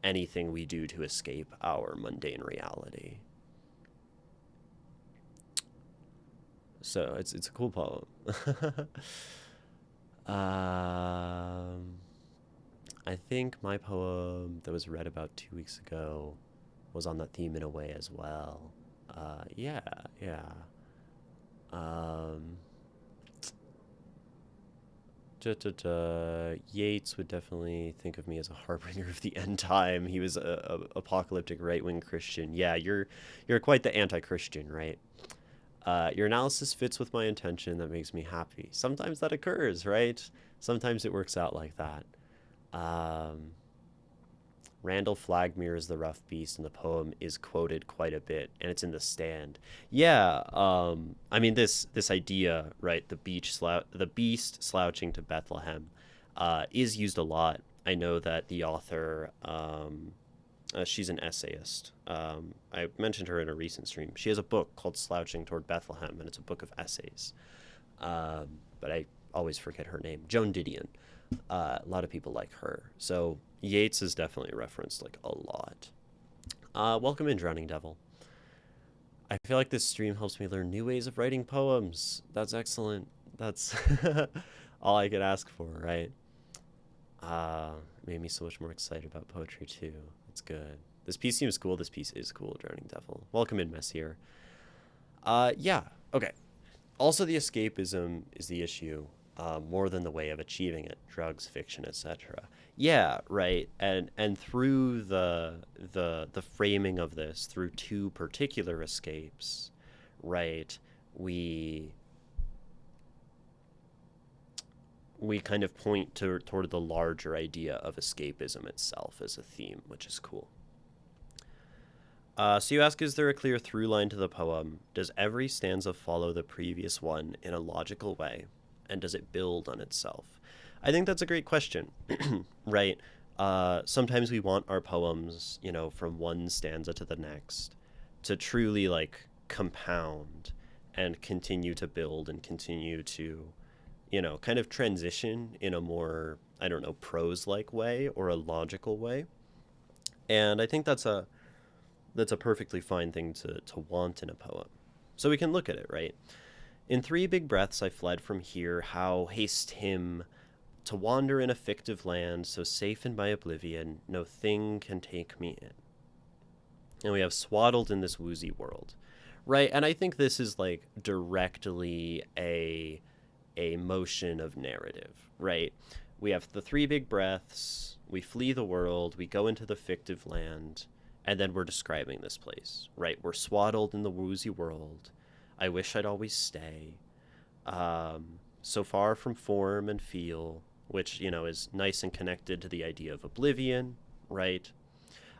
anything we do to escape our mundane reality. So it's a cool poem. um, I think my poem that was read about 2 weeks ago was on that theme in a way as well. Yeah, yeah. Um, Yeats would definitely think of me as a harbinger of the end time. He was a apocalyptic right wing Christian. Yeah, you're quite the anti-Christian, right? Your analysis fits with my intention. That makes me happy. Sometimes that occurs, right? Sometimes it works out like that. Um, Randall Flagmere is the rough beast, and the poem is quoted quite a bit, and it's in The Stand. Yeah, I mean this idea, right? The beast slouching to Bethlehem, is used a lot. I know that the author, she's an essayist. I mentioned her in a recent stream. She has a book called Slouching Toward Bethlehem, and it's a book of essays. But I always forget her name. Joan Didion. A lot of people like her. So Yeats is definitely referenced like a lot. Welcome in, Drowning Devil. I feel like this stream helps me learn new ways of writing poems. That's excellent. That's all I could ask for, right? Made me so much more excited about poetry too. It's good. This piece seems cool. This piece is cool, Drowning Devil. Welcome in, Messier. Yeah, okay. Also, the escapism is the issue, more than the way of achieving it. Drugs, fiction, etc. Yeah, right. And through the framing of this, through two particular escapes, right, we kind of point toward the larger idea of escapism itself as a theme, which is cool. So you ask, is there a clear through line to the poem? Does every stanza follow the previous one in a logical way? And does it build on itself? I think that's a great question, right? Sometimes we want our poems, from one stanza to the next to truly like compound and continue to build and continue to, kind of transition in a more, I don't know, prose-like way or a logical way. And I think that's a perfectly fine thing to want in a poem. So we can look at it, right? In 3 big breaths I fled from here, how haste him to wander in a fictive land, so safe in my oblivion, no thing can take me in. And we have swaddled in this woozy world, right? And I think this is like directly a motion of narrative, right? We have the 3 big breaths, we flee the world, we go into the fictive land, and then we're describing this place, right? We're swaddled in the woozy world. I wish I'd always stay. So far from form and feel, which, is nice and connected to the idea of oblivion, right?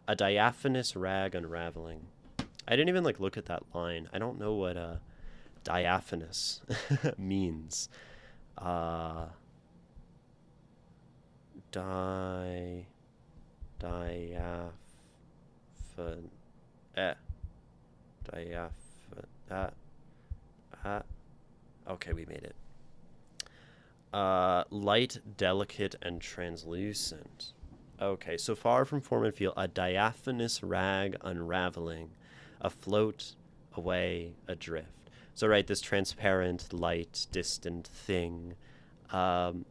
A diaphanous rag unraveling. I didn't even look at that line. I don't know what diaphanous means. Diaphan. Okay, we made it. Light, delicate, and translucent. Okay, so far from form and feel, a diaphanous rag unraveling, afloat, away, adrift. So, right, this transparent, light, distant thing.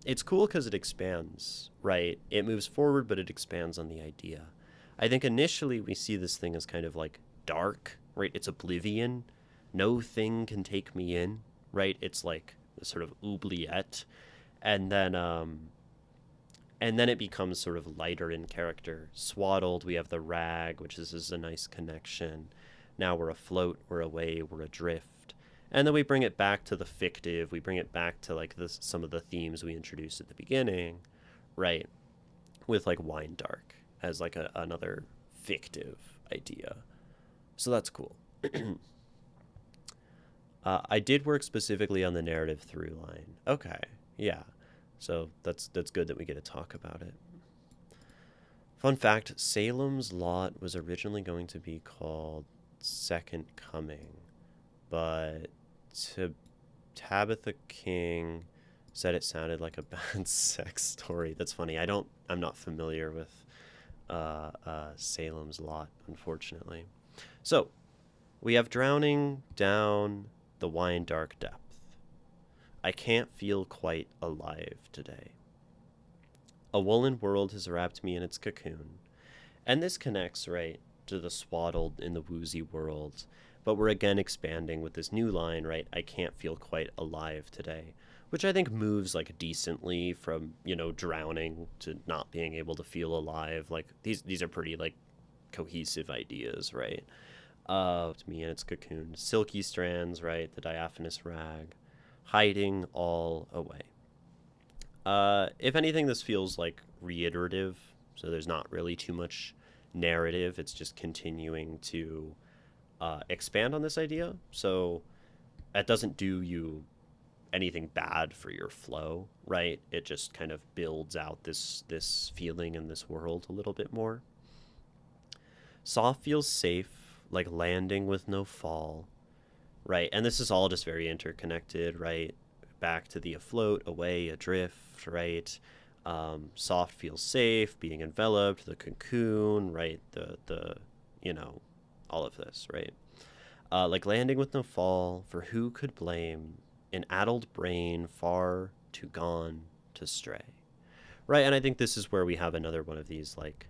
It's cool because it expands, right? It moves forward, but it expands on the idea. I think initially we see this thing as kind of like dark, right? It's oblivion. No thing can take me in, right? It's like a sort of oubliette. And then And then it becomes sort of lighter in character. Swaddled, we have the rag, which is a nice connection. Now we're afloat, we're away, we're adrift. And then we bring it back to the fictive. We bring it back to like some of the themes we introduced at the beginning, right? With like wine dark as like another fictive idea. So that's cool. I did work specifically on the narrative through line. Okay, yeah. So that's good that we get to talk about it. Fun fact, Salem's Lot was originally going to be called Second Coming, but Tabitha King said it sounded like a bad sex story. That's funny. I'm not familiar with Salem's Lot, unfortunately. So, we have drowning down the wine dark depth. I can't feel quite alive today. A woolen world has wrapped me in its cocoon. And this connects, right, to the swaddled in the woozy world. But we're again expanding with this new line, right? I can't feel quite alive today. Which I think moves like decently from, drowning to not being able to feel alive. Like these are pretty like cohesive ideas, right? Me and its cocoon. Silky strands, right? The diaphanous rag. Hiding all away. If anything, this feels like reiterative, so there's not really too much narrative. It's just continuing to expand on this idea. So that doesn't do you anything bad for your flow, right? It just kind of builds out this feeling in this world a little bit more. Soft feels safe, like landing with no fall, right? And this is all just very interconnected, right? Back to the afloat, away, adrift, right? Soft feels safe, being enveloped, the cocoon, right? The all of this, right? Like landing with no fall, for who could blame an addled brain far too gone to stray, right? And I think this is where we have another one of these like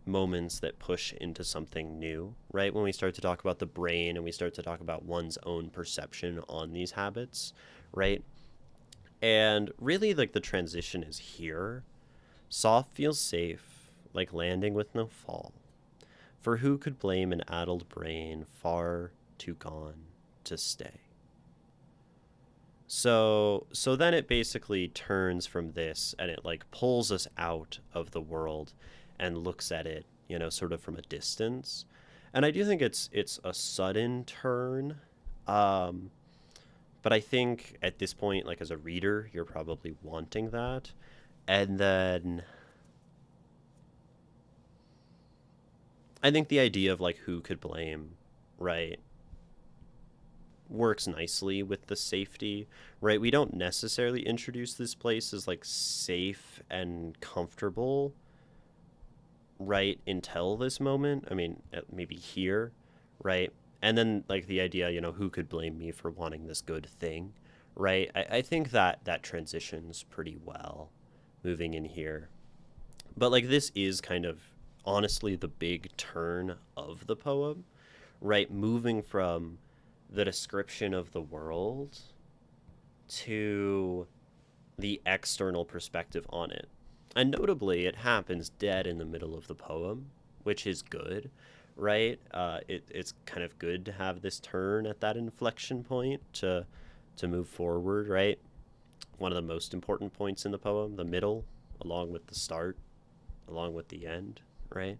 moments that push into something new, right? When we start to talk about the brain and we start to talk about one's own perception on these habits, right? And really, like, the transition is here. Soft feels safe, like landing with no fall. For who could blame an addled brain far too gone to stay? So then it basically turns from this and it like pulls us out of the world and looks at it, sort of from a distance. And I do think it's a sudden turn. But I think at this point, like as a reader, you're probably wanting that. And then I think the idea of like who could blame, right, works nicely with the safety, right? We don't necessarily introduce this place as like safe and comfortable, right, until this moment. I mean, maybe here, right? And then like the idea, who could blame me for wanting this good thing, right? I think that transitions pretty well moving in here. But like this is kind of honestly the big turn of the poem, right? Moving from the description of the world to the external perspective on it. And notably, it happens dead in the middle of the poem, which is good, right? It's kind of good to have this turn at that inflection point to move forward, right? One of the most important points in the poem, the middle, along with the start, along with the end, right?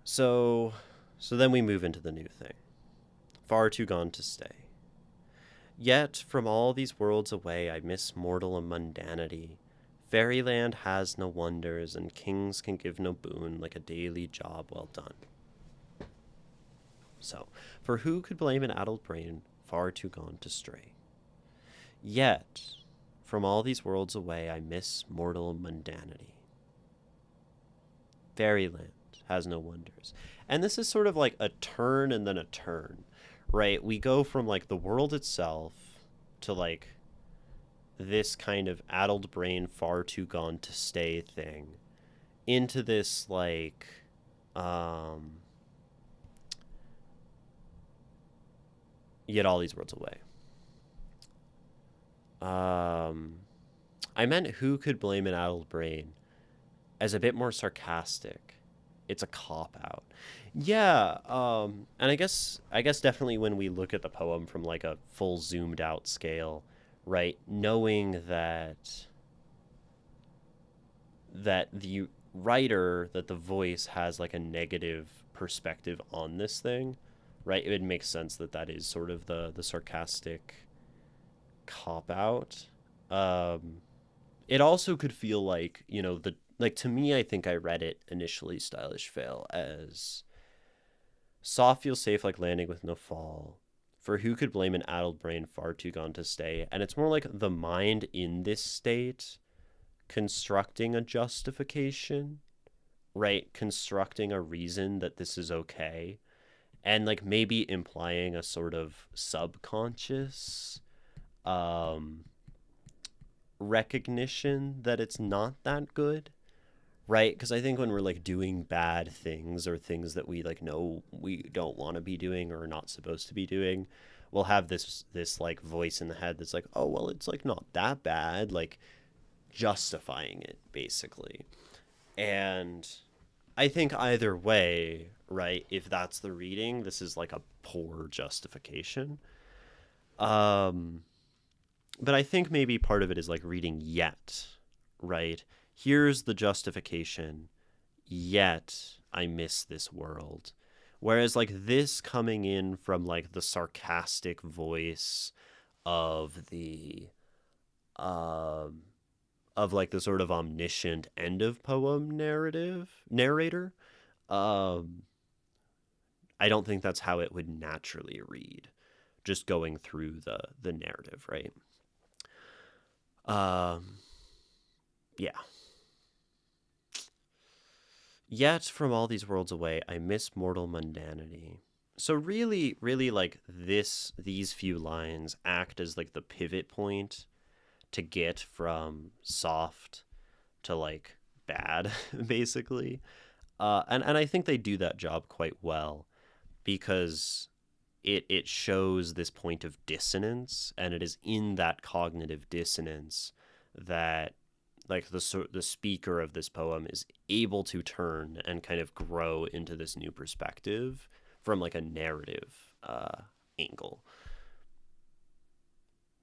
So then we move into the new thing. Far too gone to stay. Yet from all these worlds away I miss mortal and mundanity. Fairyland has no wonders, and kings can give no boon like a daily job well done. So, for who could blame an addled brain far too gone to stray? Yet, from all these worlds away I miss mortal mundanity. Fairyland has no wonders. And this is sort of like a turn and then a turn, right? We go from like the world itself to like this kind of addled brain far too gone to stay thing into this like yet all these worlds away. I meant who could blame an addled brain as a bit more sarcastic. It's a cop out. Yeah, and I guess definitely when we look at the poem from like a full zoomed out scale, right? Knowing that the writer, that the voice has like a negative perspective on this thing, right? It would make sense that that is sort of the sarcastic cop out. Um, it also could feel like, the like to me, I think I read it initially, stylish fail, as soft feels safe like landing with no fall. For who could blame an addled brain far too gone to stay? And it's more like the mind in this state constructing a justification, right? Constructing a reason that this is okay. And like maybe implying a sort of subconscious um recognition that it's not that good, right? Because I think when we're like doing bad things or things that we like know we don't want to be doing or are not supposed to be doing, we'll have this like voice in the head that's like, oh well, it's like not that bad, like justifying it basically. And I think either way, right, if that's the reading, this is like a poor justification. Um but I think maybe part of it is like reading yet, right? Here's the justification, yet I miss this world. Whereas like this coming in from like the sarcastic voice of the um of like the sort of omniscient end of poem narrator, um I don't think that's how it would naturally read, just going through the narrative, right? Um yeah. Yet from all these worlds away, I miss mortal mundanity. So really, really like these few lines act as like the pivot point to get from soft to like bad, basically. And I think they do that job quite well because it shows this point of dissonance, and it is in that cognitive dissonance that like the speaker of this poem is able to turn and kind of grow into this new perspective from like a narrative angle.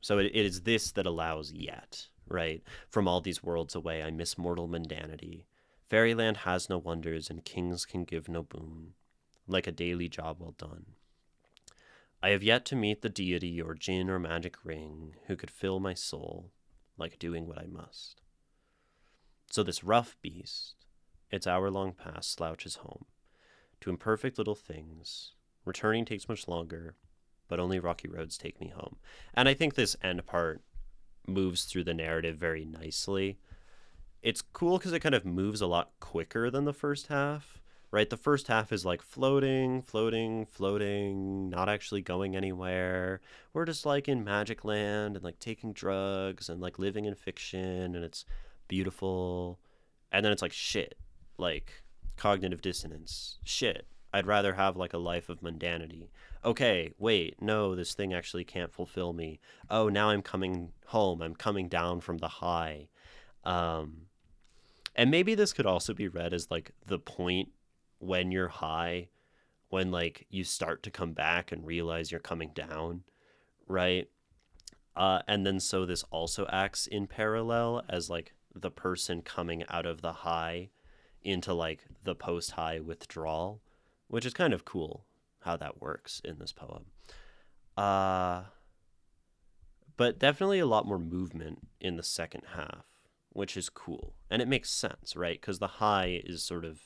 So it is this that allows yet, right? From all these worlds away, I miss mortal mundanity. Fairyland has no wonders, and kings can give no boon, like a daily job well done. I have yet to meet the deity or djinn or magic ring who could fill my soul like doing what I must. So this rough beast, its hour-long pass slouches home to imperfect little things. Returning takes much longer, but only rocky roads take me home. And I think this end part moves through the narrative very nicely. It's cool because it kind of moves a lot quicker than the first half, right? The first half is like floating, floating, floating, not actually going anywhere. We're just like in magic land and like taking drugs and like living in fiction, and it's beautiful. And then it's like shit, like cognitive dissonance. Shit. I'd rather have like a life of mundanity. Okay, wait, no, this thing actually can't fulfill me. Oh, now I'm coming home. I'm coming down from the high. Um, and maybe this could also be read as like the point when you're high, when like you start to come back and realize you're coming down, right? And then so this also acts in parallel as like the person coming out of the high into like the post high withdrawal, which is kind of cool how that works in this poem. Uh, but definitely a lot more movement in the second half, which is cool. And it makes sense, right? Because the high is sort of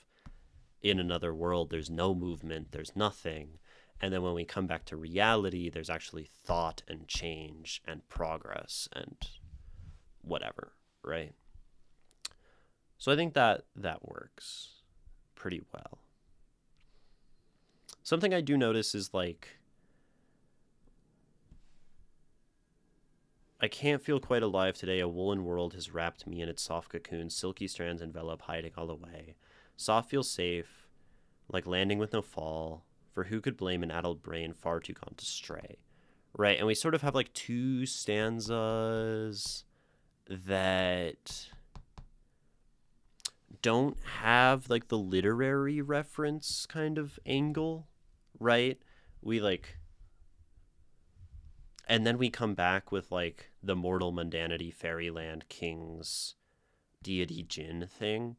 in another world. There's no movement, there's nothing. And then when we come back to reality, there's actually thought and change and progress and whatever, right? So I think that works pretty well. Something I do notice is like I can't feel quite alive today. A woolen world has wrapped me in its soft cocoon. Silky strands envelop, hiding all away. Soft feels safe, like landing with no fall. For who could blame an addled brain far too gone to stray? Right, and we sort of have like two stanzas that don't have like the literary reference kind of angle, right? We like, and then we come back with like the mortal mundanity fairyland kings deity Jin thing.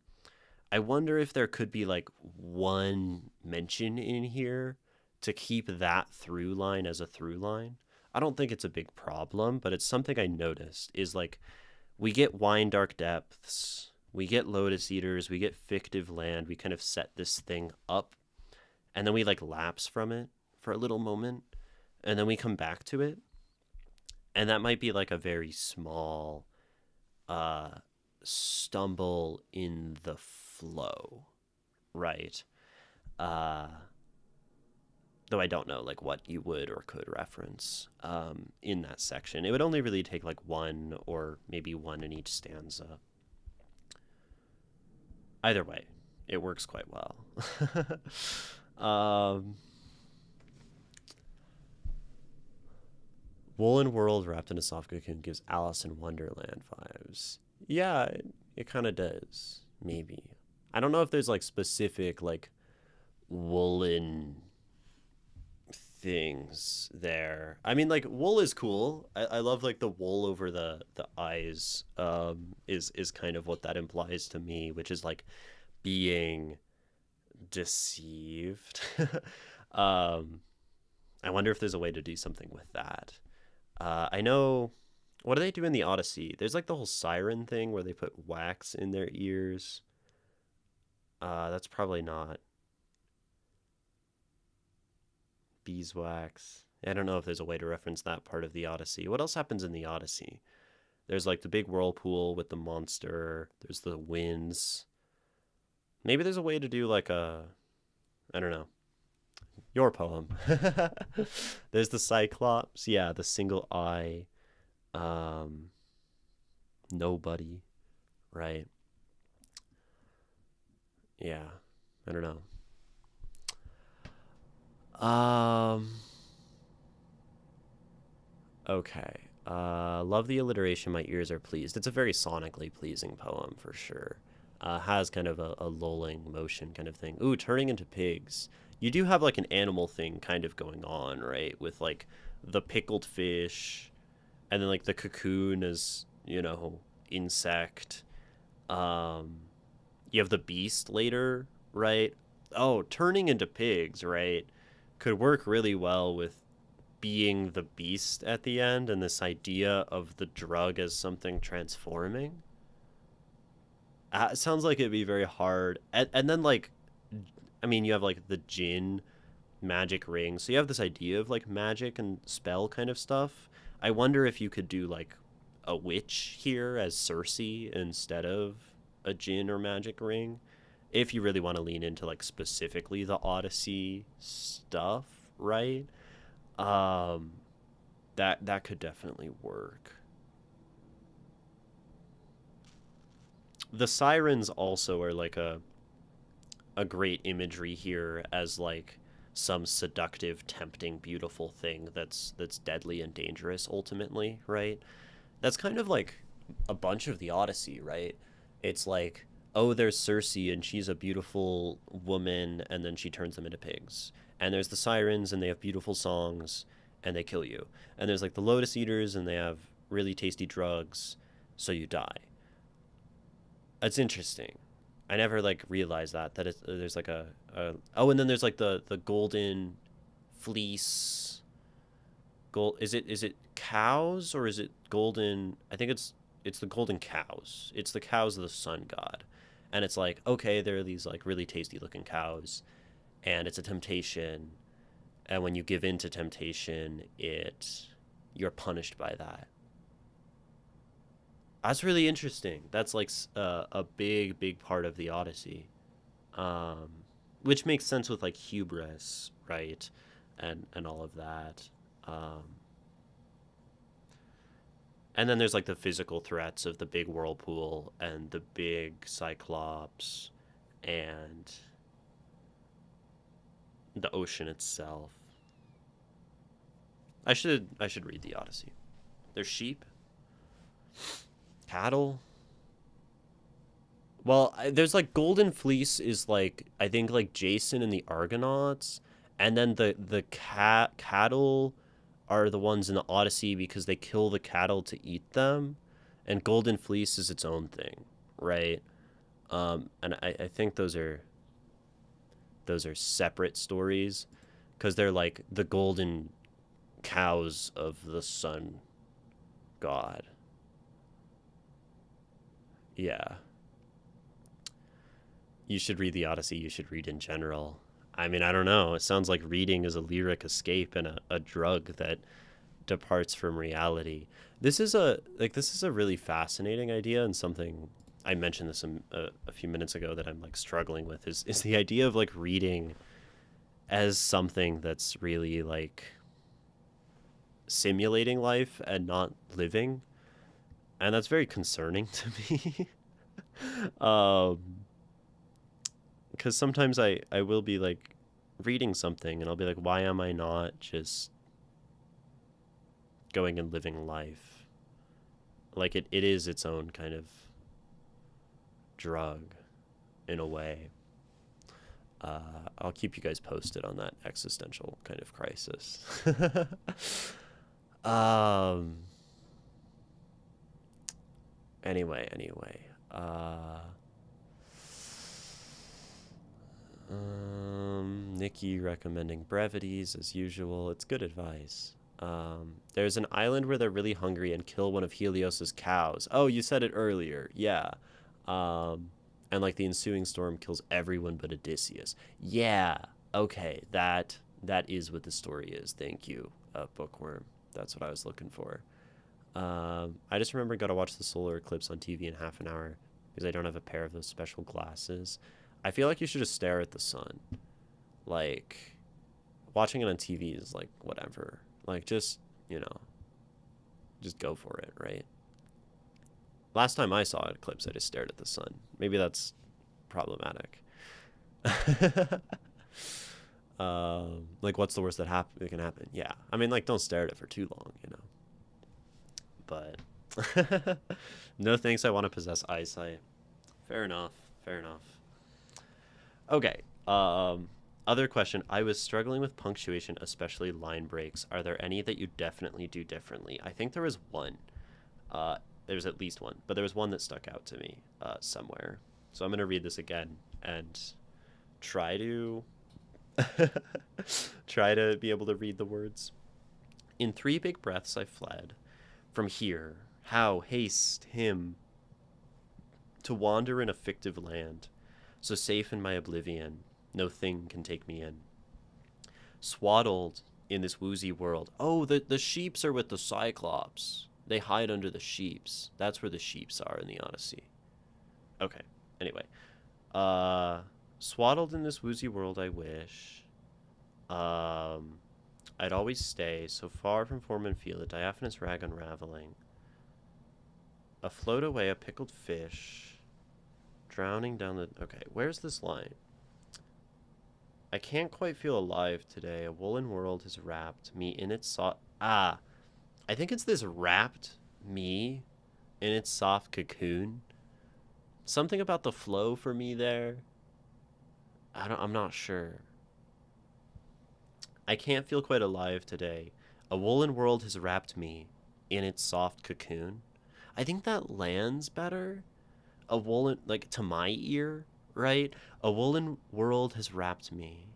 I wonder if there could be like one mention in here to keep that through line as a through line. I don't think it's a big problem, but it's something I noticed is like we get Wine Dark Depths, we get Lotus Eaters, we get fictive land, we kind of set this thing up, and then we like lapse from it for a little moment, and then we come back to it. And that might be like a very small uh stumble in the flow, right? Uh though I don't know like what you would or could reference in that section. It would only really take like one or maybe one in each stanza. Either way, it works quite well. um, Woolen World wrapped in a soft cocoon gives Alice in Wonderland vibes. Yeah, it kind of does. Maybe. I don't know if there's like specific like woolen things there. I mean, like wool is cool. I love like the wool over the eyes. Is kind of what that implies to me, which is like being deceived. um, I wonder if there's a way to do something with that. I know. What do they do in the Odyssey? There's like the whole siren thing where they put wax in their ears. That's probably not beeswax. I don't know if there's a way to reference that part of the Odyssey. What else happens in the Odyssey? There's like the big whirlpool with the monster. There's the winds. Maybe there's a way to do like a, I don't know, your poem. There's the Cyclops. Yeah, the single eye. Um, nobody. Right. Yeah. I don't know. Um. Okay. Love the alliteration. My ears are pleased. It's a very sonically pleasing poem for sure. Has kind of a lulling motion kind of thing. Ooh, turning into pigs. You do have like an animal thing kind of going on, right? With like the pickled fish, and then like the cocoon as insect. Um, you have the beast later, right? Oh, turning into pigs, right? Could work really well with being the beast at the end and this idea of the drug as something transforming. It sounds like it'd be very hard. And then, like, I mean, you have, like, the Jinn magic ring. So you have this idea of, like, magic and spell kind of stuff. I wonder if you could do, like, a witch here as Cersei instead of a Jinn or magic ring. If you really want to lean into, like, specifically the Odyssey stuff, right? Um, that could definitely work. The sirens also are like a great imagery here as like some seductive, tempting, beautiful thing that's deadly and dangerous ultimately, right? That's kind of like a bunch of the Odyssey, right? It's like, oh, there's Cersei and she's a beautiful woman and then she turns them into pigs. And there's the sirens and they have beautiful songs and they kill you. And there's like the Lotus Eaters and they have really tasty drugs, so you die. It's interesting. I never like realized that there's like a oh, and then there's like the golden fleece gold. Is it cows or is it golden? I think it's the golden cows. It's the cows of the sun god, and it's like okay, there are these like really tasty looking cows, and it's a temptation, and when you give in to temptation, you're punished by that. That's really interesting. That's like a big part of the Odyssey, um, which makes sense with like hubris, right, and all of that. Um, and then there's like the physical threats of the big whirlpool and the big cyclops, and the ocean itself. I should read the Odyssey. There's sheep. Cattle. Well, there's like Golden Fleece is like I think like Jason and the Argonauts, and then the cattle are the ones in the Odyssey because they kill the cattle to eat them, and Golden Fleece is its own thing, right? And I think those are separate stories because they're like the golden cows of the sun god. Yeah. You should read the Odyssey. You should read in general. I mean, I don't know. It sounds like reading is a lyric escape and a drug that departs from reality. This is a really fascinating idea and something I mentioned this a few minutes ago that I'm like struggling with is the idea of like reading as something that's really like simulating life and not living, and that's very concerning to me. um because sometimes I will be like reading something and I'll be like, why am I not just going and living life? Like it is its own kind of drug in a way. I'll keep you guys posted on that existential kind of crisis. um. Anyway. Nikki recommending brevities as usual. It's good advice. There's an island where they're really hungry and kill one of Helios's cows. Oh, you said it earlier. Yeah. And like the ensuing storm kills everyone but Odysseus. Yeah. Okay. That is what the story is. Thank you, Bookworm. That's what I was looking for. I just remember got to watch the solar eclipse on TV in half an hour because I don't have a pair of those special glasses. I feel like you should just stare at the sun. Like, watching it on TV is like whatever. Like, just go for it, right? Last time I saw an eclipse, I just stared at the sun. Maybe that's problematic. Like, what's the worst that can happen? Yeah, I mean, like, don't stare at it for too long, But no thanks. I want to possess eyesight. Fair enough. Okay. Other question. I was struggling with punctuation, especially line breaks. Are there any that you definitely do differently? I think there was one. There's at least one, but there was one that stuck out to me somewhere. So I'm gonna read this again and try to try to be able to read the words. In 3 big breaths I fled from here. How haste him to wander in a fictive land, so safe in my oblivion, no thing can take me in. Swaddled in this woozy world. Oh, the sheeps are with the Cyclops. They hide under the sheeps. That's where the sheeps are in the Odyssey. Okay. Anyway. Swaddled in this woozy world I wish. I'd always stay so far from form and feel, the diaphanous rag unraveling. Afloat away a pickled fish. Drowning down the... Okay, where's this line? I can't quite feel alive today. A woolen world has wrapped me in its I think it's this wrapped me in its soft cocoon. Something about the flow for me there. I'm not sure. I can't feel quite alive today. A woolen world has wrapped me in its soft cocoon. I think that lands better. A woolen, like, to my ear, right? A woolen world has wrapped me.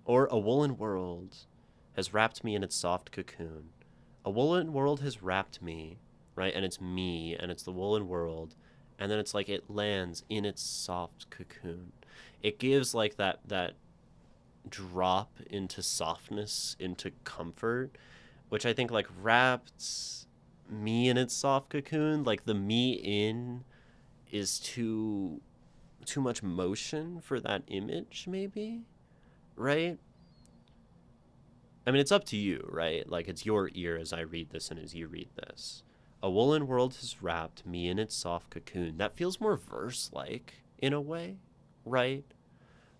Or a woolen world has wrapped me in its soft cocoon. A woolen world has wrapped me, right? And it's me, and it's the woolen world. And then it's like it lands in its soft cocoon. It gives like that drop into softness, into comfort, which I think like wrapped me in its soft cocoon. Like the me in is too much motion for that image, maybe, right? I mean, it's up to you, right? Like, it's your ear as I read this and as you read this. A woolen world has wrapped me in its soft cocoon. That feels more verse-like in a way, right?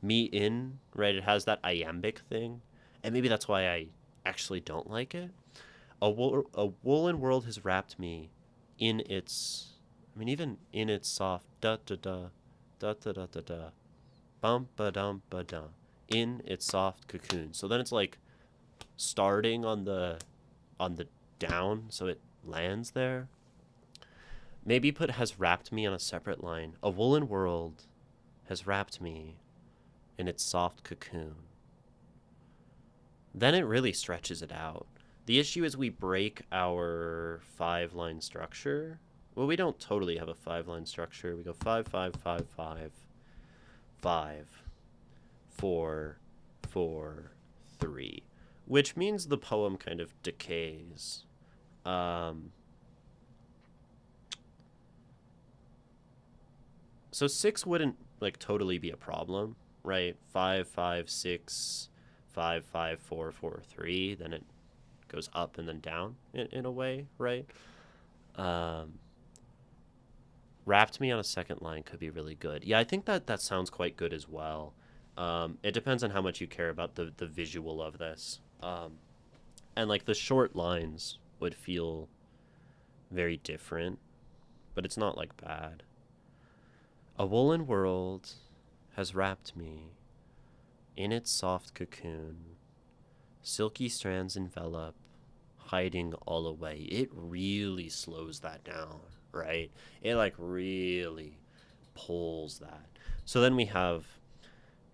Me in, right? It has that iambic thing. And maybe that's why I actually don't like it. A woolen world has wrapped me in its, I mean, even in its soft da da da, da da da da da, bum ba dum ba da, in its soft cocoon. So then it's like starting on the down, so it lands there. Maybe put has wrapped me on a separate line. A woolen world has wrapped me in its soft cocoon. Then it really stretches it out. The issue is we break our 5-line structure. Well, we don't totally have a 5-line structure. We go 5, 5, 5, 5, 5, 4, 4, 3, which means the poem kind of decays. So 6 wouldn't like totally be a problem, right? 5, 5, 6, 5, 5, 4, 4, 3. Then it goes up and then down in a way, right? Wrapped me on a second line could be really good. Yeah, I think that sounds quite good as well. It depends on how much you care about the visual of this. And like the short lines would feel very different, but it's not like bad. A woolen world has wrapped me in its soft cocoon. Silky strands envelop, hiding all away. It really slows that down, right? It like really pulls that. So then we have,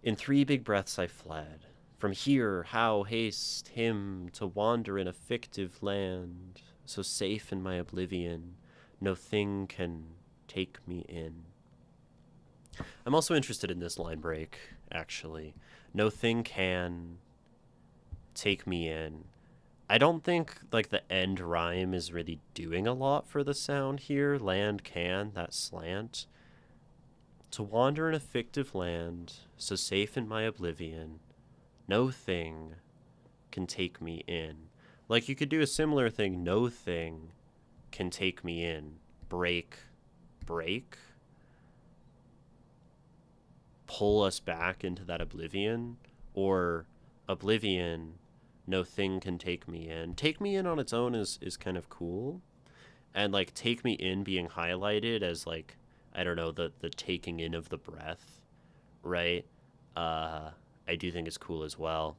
in 3 big breaths I fled. From here, how haste him to wander in a fictive land, so safe in my oblivion, no thing can take me in. I'm also interested in this line break, actually. No thing can take me in. I don't think like the end rhyme is really doing a lot for the sound here. Land can, that slant. To wander in a fictive land, so safe in my oblivion, no thing can take me in. Like you could do a similar thing, no thing can take me in. Break, break. Pull us back into that oblivion, or oblivion, no thing can take me in. Take me in on its own is kind of cool, and like take me in being highlighted as like, I don't know, the taking in of the breath, right? I do think it's cool as well.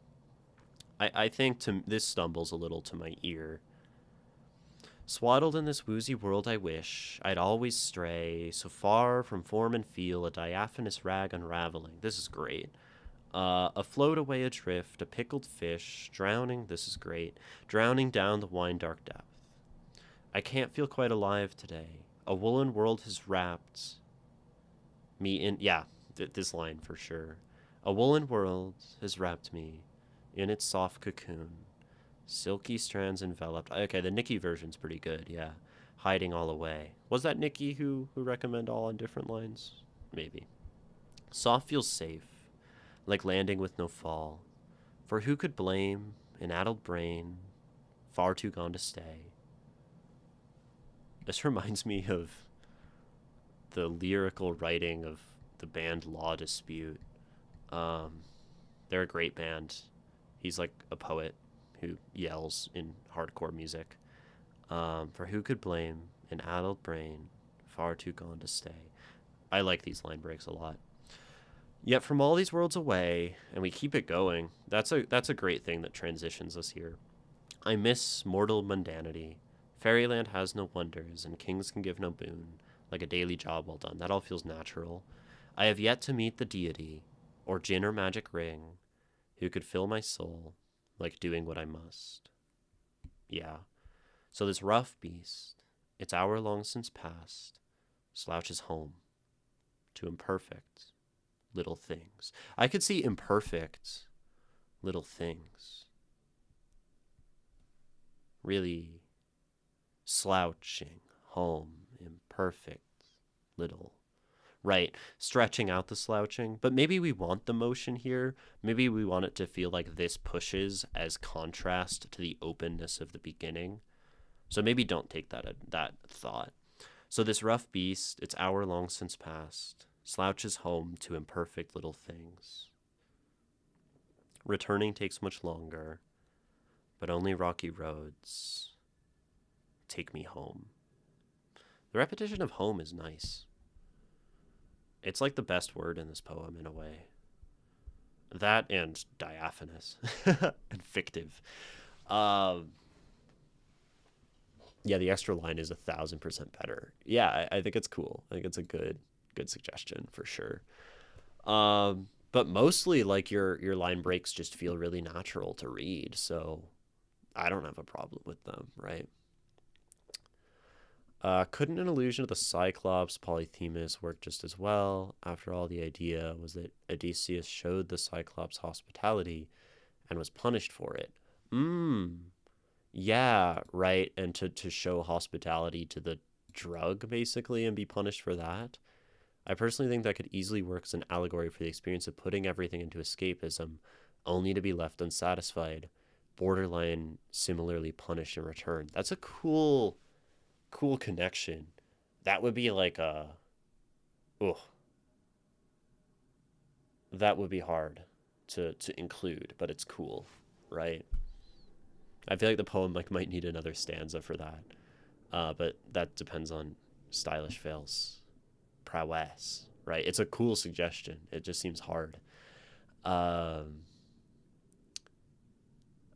I think this stumbles a little to my ear. Swaddled in this woozy world I wish I'd always stray, so far from form and feel, a diaphanous rag unraveling. This is great. Afloat away adrift, a pickled fish, drowning, this is great, drowning down the wine dark depth. I can't feel quite alive today. A woolen world has wrapped me in, yeah, this line for sure. A woolen world has wrapped me in its soft cocoon. Silky strands enveloped. Okay, the Nikki version's pretty good, yeah. Hiding all away. Was that Nikki who recommended all on different lines? Maybe. Soft feels safe, like landing with no fall. For who could blame an addled brain, far too gone to stay? This reminds me of the lyrical writing of the band Law Dispute. They're a great band. He's like a poet who yells in hardcore music. For who could blame an addled brain, far too gone to stay? I like these line breaks a lot. Yet from all these worlds away, and we keep it going. That's a great thing that transitions us here. I miss mortal mundanity. Fairyland has no wonders, and kings can give no boon, like a daily job well done. That all feels natural. I have yet to meet the deity, or djinn or magic ring, who could fill my soul, like doing what I must. Yeah. So this rough beast, its hour long since past, slouches home to imperfect little things. I could see imperfect little things really slouching home, imperfect little, right, stretching out the slouching. But maybe we want the motion here. Maybe we want it to feel like this pushes as contrast to the openness of the beginning. So maybe don't take that thought. So this rough beast, its hour long since past, slouches home to imperfect little things. Returning takes much longer, but only rocky roads take me home. The repetition of home is nice. It's like the best word in this poem in a way. That and diaphanous and fictive. Um, yeah, the extra line is 1,000% better. Yeah, I think it's cool. I think it's a good suggestion for sure. But mostly like your line breaks just feel really natural to read, so I don't have a problem with them, right? Couldn't an allusion to the Cyclops Polyphemus work just as well? After all, the idea was that Odysseus showed the Cyclops hospitality and was punished for it. Mmm. Yeah, right. And to show hospitality to the drug, basically, and be punished for that. I personally think that could easily work as an allegory for the experience of putting everything into escapism, only to be left unsatisfied, borderline similarly punished in return. That's a cool connection. That would be like a, oh, that would be hard to include, but it's cool, right? I feel like the poem like might need another stanza for that. But that depends on stylish fails prowess, right? It's a cool suggestion. It just seems hard. Um,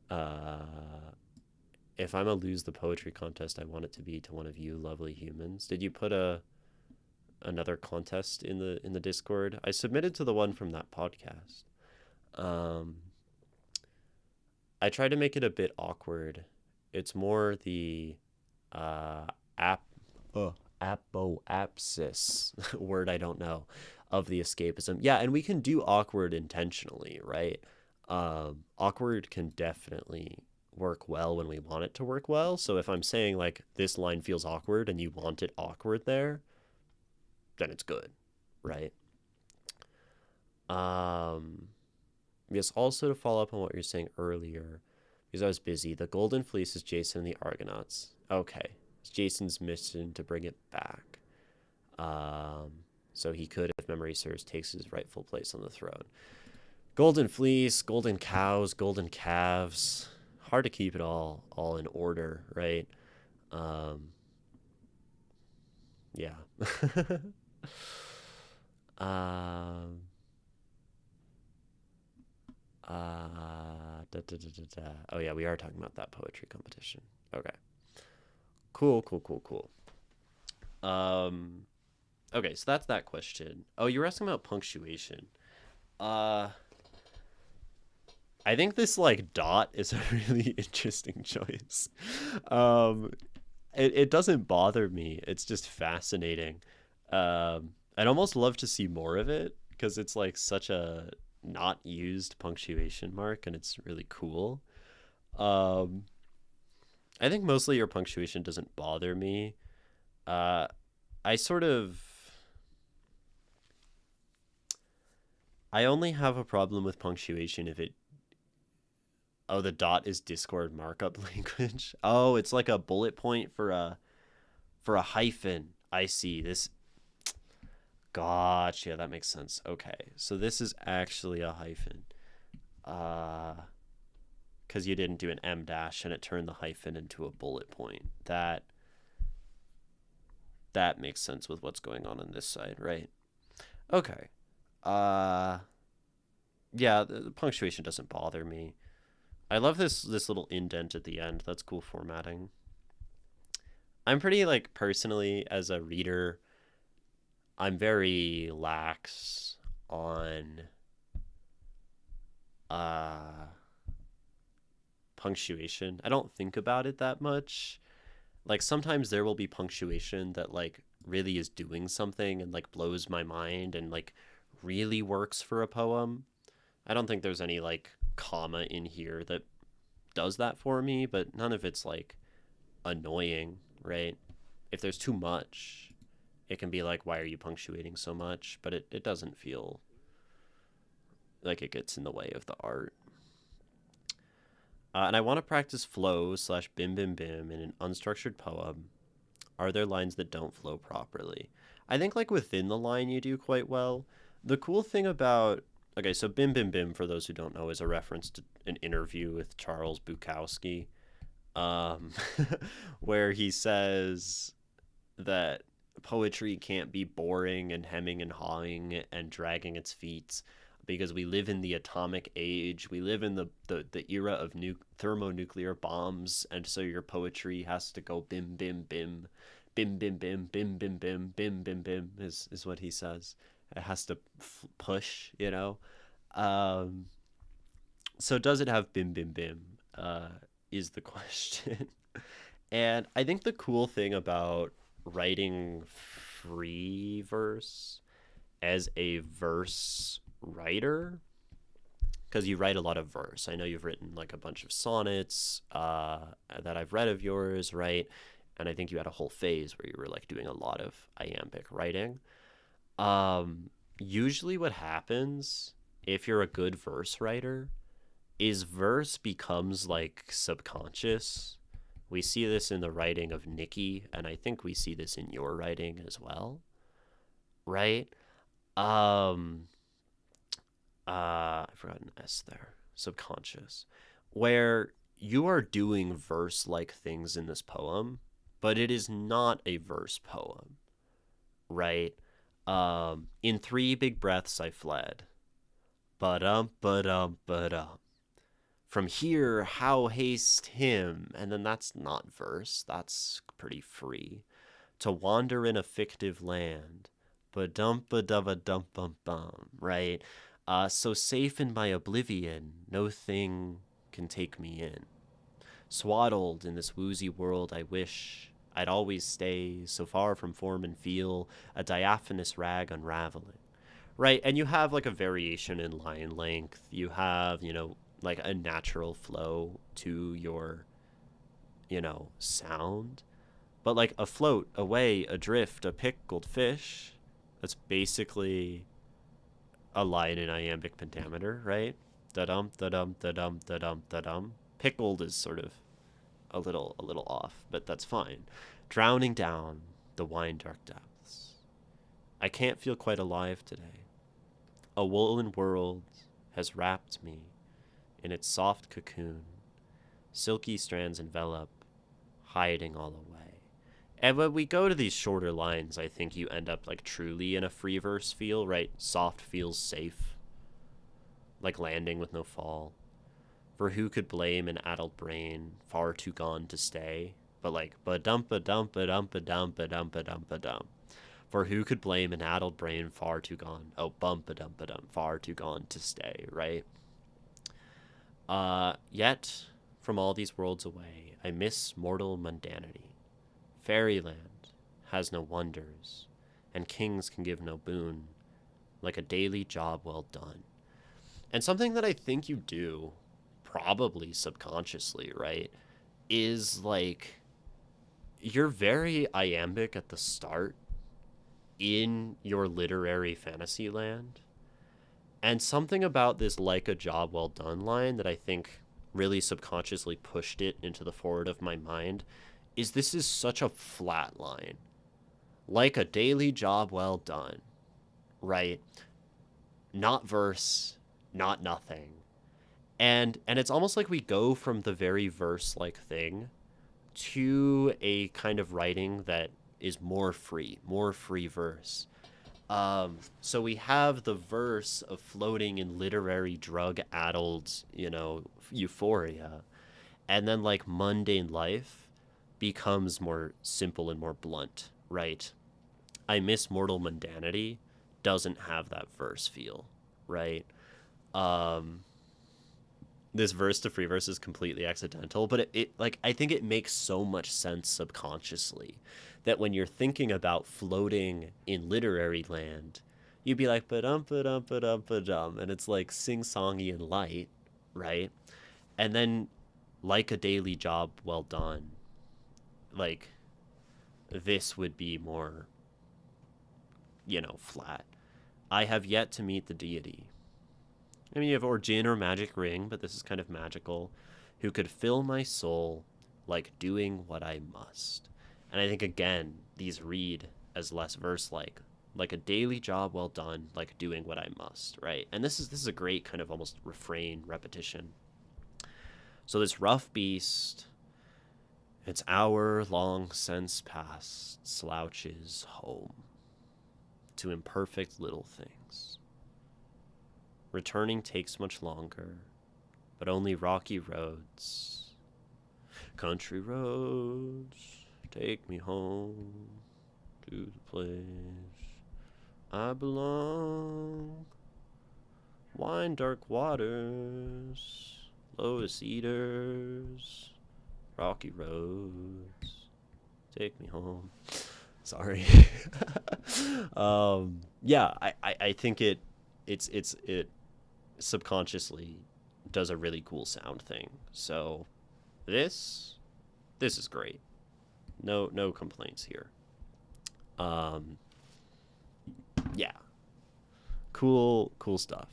uh, if I'm gonna lose the poetry contest, I want it to be to one of you lovely humans. Did you put another contest in the Discord? I submitted to the one from that podcast. Um, I tried to make it a bit awkward. It's more the uh, ap apoapsis word I don't know of the escapism. Yeah, and we can do awkward intentionally, right? Awkward can definitely work well when we want it to work well. So if I'm saying like this line feels awkward and you want it awkward there, then it's good, right? Um, yes, also to follow up on what you're saying earlier, because I was busy, the Golden Fleece is Jason and the Argonauts. Okay. It's Jason's mission to bring it back. Um, so he could, if memory serves, takes his rightful place on the throne. Golden Fleece, golden cows, golden calves. Hard to keep it all in order, right? Um, yeah. um, Oh yeah, we are talking about that poetry competition. Okay. Cool. Um, okay, so that's that question. Oh, you were asking about punctuation. Uh, I think this like dot is a really interesting choice. Um, it doesn't bother me. It's just fascinating. I'd almost love to see more of it because it's like such a not used punctuation mark and it's really cool. Um, I think mostly your punctuation doesn't bother me. Uh, I sort of I only have a problem with punctuation if it oh the dot is Discord markup language. Oh, it's like a bullet point for a hyphen. I see. This gotcha, that makes sense. Okay. So this is actually a hyphen. Uh because you didn't do an M dash and it turned the hyphen into a bullet point. That makes sense with what's going on this side, right? Okay. Uh yeah, the punctuation doesn't bother me. I love this little indent at the end. That's cool formatting. I'm pretty like personally as a reader, I'm very lax on uh punctuation. I don't think about it that much. Like sometimes there will be punctuation that like really is doing something and like blows my mind and like really works for a poem. I don't think there's any like comma in here that does that for me, but none of it's like annoying, right? If there's too much, it can be like, why are you punctuating so much? But it doesn't feel like it gets in the way of the art. And I want to practice flow slash bim bim bim in an unstructured poem. Are there lines that don't flow properly? I think like within the line you do quite well. The cool thing about okay, so bim bim bim for those who don't know is a reference to an interview with Charles Bukowski, um, where he says that poetry can't be boring and hemming and hawing and dragging its feet because we live in the atomic age. We live in the era of thermonuclear bombs, and so your poetry has to go bim bim bim, bim bim bim, bim bim bim, bim bim bim is what he says. It has to push, you know. Um, so does it have bim bim bim? Is the question. And I think the cool thing about writing free verse as a verse writer, because you write a lot of verse. I know you've written like a bunch of sonnets that I've read of yours, right? And I think you had a whole phase where you were like doing a lot of iambic writing. Usually what happens if you're a good verse writer is verse becomes like subconscious. We see this in the writing of Nikki, and I think we see this in your writing as well, right? Um, I forgot an S there. Subconscious, where you are doing verse-like things in this poem, but it is not a verse poem, right? In 3 big breaths I fled. Ba-dum, ba-dum, ba-dum. From here, how haste him? And then that's not verse. That's pretty free. To wander in a fictive land. Ba-dum, ba-dum, bum bum, right? So safe in my oblivion, no thing can take me in. Swaddled in this woozy world, I wish I'd always stay so far from form and feel, a diaphanous rag unraveling. Right, and you have like a variation in line length. You have, like a natural flow to your, sound. But like afloat, away, adrift, a pickled fish, that's basically a line in iambic pentameter, right? Da-dum, da-dum, da-dum, da-dum, da-dum. Pickled is sort of a little off, but that's fine. Drowning down the wine dark depths. I can't feel quite alive today. A woolen world has wrapped me in its soft cocoon. Silky strands envelop, hiding all away. And when we go to these shorter lines, I think you end up like truly in a free verse feel, right? Soft feels safe, like landing with no fall. For who could blame an adult brain far too gone to stay? But like ba-dum, ba-dum, ba-dum, ba-dum, ba-dum, ba-dum, ba-dum. For who could blame an addled brain far too gone? Oh, bum-ba-dum-ba-dum, far too gone to stay, right? Yet, from all these worlds away, I miss mortal mundanity. Fairyland has no wonders, and kings can give no boon, like a daily job well done. And something that I think you do, probably subconsciously, right, is like, you're very iambic at the start in your literary fantasy land. And something about this like a job well done line that I think really subconsciously pushed it into the forward of my mind is this is such a flat line. Like a daily job well done, right? Not verse, not nothing. And it's almost like we go from the very verse like thing to a kind of writing that is more free verse. So we have the verse of floating in literary drug-addled, euphoria, and then like mundane life becomes more simple and more blunt, right? I miss mortal mundanity doesn't have that verse feel, right? Um, this verse to free verse is completely accidental, but it like I think it makes so much sense subconsciously that when you're thinking about floating in literary land, you'd be like ba-dum ba-dum ba-dum ba-dum, and it's like sing-songy and light, right? And then like a daily job well done, like this would be more, flat. I have yet to meet the deity. I mean, you have Origin or Magic Ring, but this is kind of magical, who could fill my soul like doing what I must. And I think, again, these read as less verse-like a daily job well done, like doing what I must, right? And this is a great kind of almost refrain repetition. So this rough beast Its hour long since past slouches home to imperfect little things. Returning takes much longer, but only rocky roads. Country roads, take me home to the place I belong. Wine dark waters, Lotus eaters, rocky roads, take me home. Sorry. Yeah, I think it subconsciously does a really cool sound thing. So this is great. No complaints here. Um, yeah, cool stuff.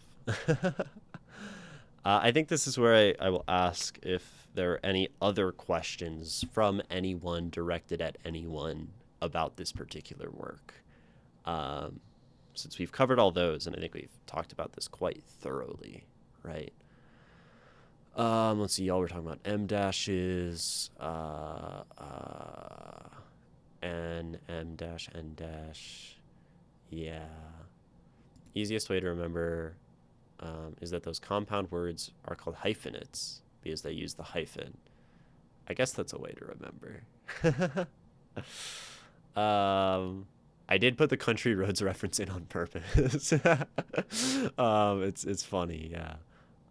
I think this is where I will ask if there are any other questions from anyone directed at anyone about this particular work. Um, since we've covered all those, and I think we've talked about this quite thoroughly, right? Let's see, y'all were talking about M dashes, N, M dash, N dash. Yeah. Easiest way to remember is that those compound words are called hyphenates because they use the hyphen. I guess that's a way to remember. I did put the country roads reference in on purpose. It's funny, yeah.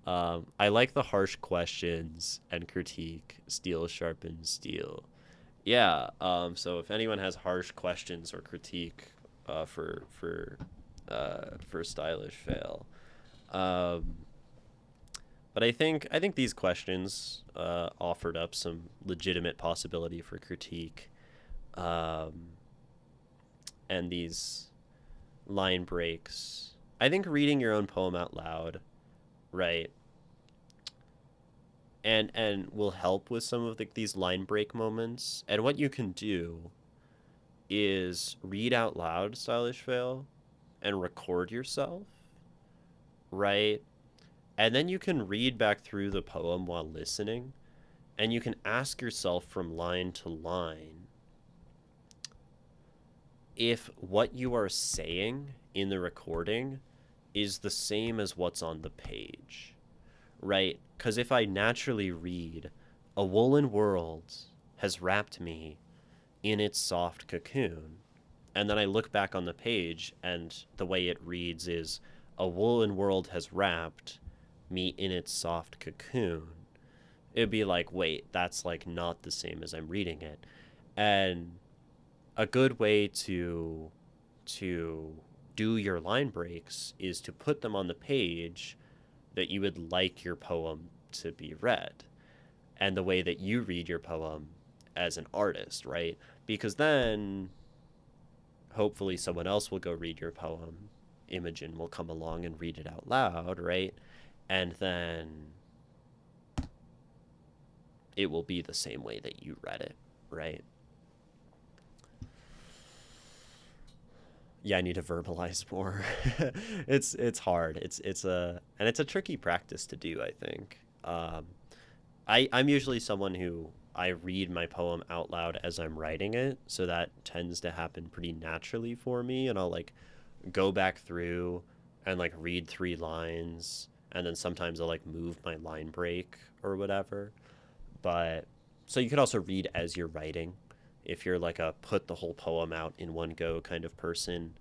I like the harsh questions and critique. Steel sharpens steel. Yeah. So if anyone has harsh questions or critique, for stylish fail, um, but I think these questions offered up some legitimate possibility for critique, um, and these line breaks. I think reading your own poem out loud, right, and will help with some of these line break moments. And what you can do is read out loud stylish fail and record yourself, right? And then you can read back through the poem while listening, and you can ask yourself from line to line if what you are saying in the recording is the same as what's on the page, right? Because if I naturally read, a woolen world has wrapped me in its soft cocoon, and then I look back on the page and the way it reads is, a woolen world has wrapped me in its soft cocoon, it'd be like, wait, that's like not the same as I'm reading it. And a good way to do your line breaks is to put them on the page that you would like your poem to be read, and the way that you read your poem as an artist, right? Because then hopefully someone else will go read your poem. Imogen will come along and read it out loud, right? And then it will be the same way that you read it, right? Yeah, I need to verbalize more. It's hard. It's a tricky practice to do, I think. I'm usually someone who I read my poem out loud as I'm writing it, so that tends to happen pretty naturally for me, and I'll like go back through and like read 3 lines, and then sometimes I'll like move my line break or whatever. But so you could also read as you're writing if you're like a put the whole poem out in one go kind of person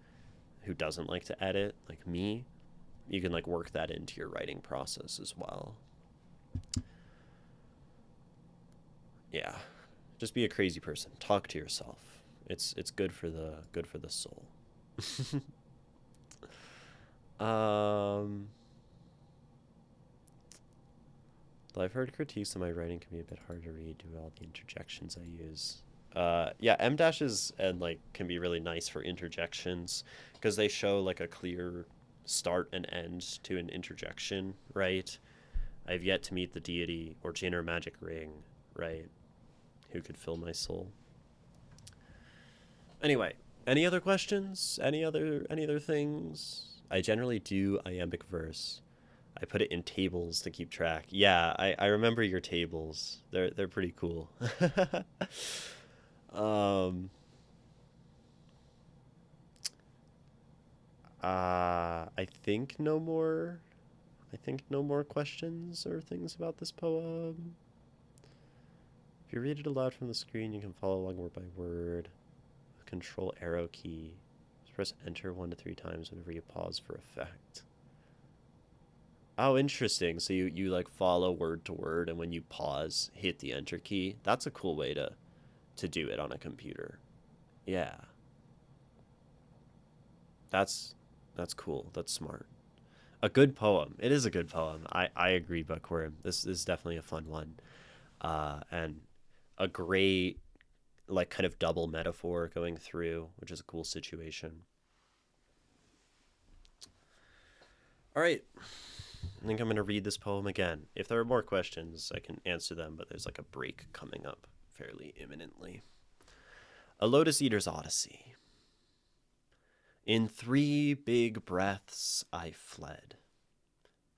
who doesn't like to edit like me. You can like work that into your writing process as well. Yeah, just be a crazy person, talk to yourself. It's good for the soul. um Though I've heard critiques that my writing can be a bit hard to read due to all the interjections I use. Yeah, M dashes and like can be really nice for interjections because they show like a clear start and end to an interjection, right? I've yet to meet the deity or Jinn or magic ring, right? Who could fill my soul? Anyway, any other questions? Any other things? I generally do iambic verse. I put it in tables to keep track. Yeah, I remember your tables. They're pretty cool. um I think no more. I think no more questions or things about this poem. If you read it aloud from the screen, you can follow along word by word. Control arrow key. Just press enter 1 to 3 times whenever you pause for effect. Oh, interesting. So you like follow word to word, and when you pause, hit the enter key. That's a cool way to do it on a computer. Yeah. That's cool. That's smart. A good poem. It is a good poem. I agree, Bookworm. This is definitely a fun one. And a great like kind of double metaphor going through, which is a cool situation. All right. I think I'm going to read this poem again. If there are more questions, I can answer them, but there's like a break coming up fairly imminently. A Lotus Eater's Odyssey. In 3 big breaths I fled.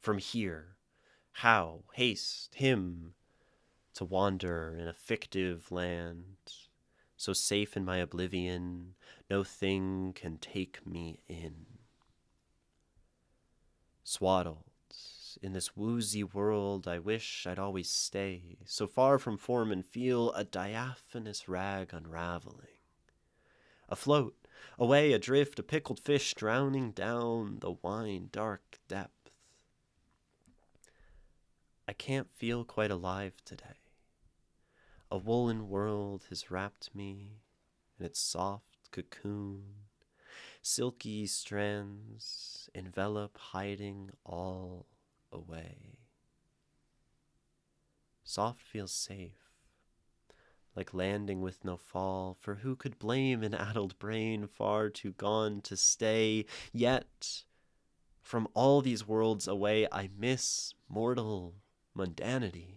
From here, how haste him to wander in a fictive land, so safe in my oblivion, no thing can take me in. Swaddled in this woozy world, I wish I'd always stay, so far from form and feel, a diaphanous rag unraveling. Afloat, away adrift, a pickled fish drowning down the wine-dark depth. I can't feel quite alive today. A woolen world has wrapped me in its soft cocoon. Silky strands envelop, hiding all away. Soft feels safe, like landing with no fall, for who could blame an addled brain far too gone to stay? Yet, from all these worlds away, I miss mortal mundanity.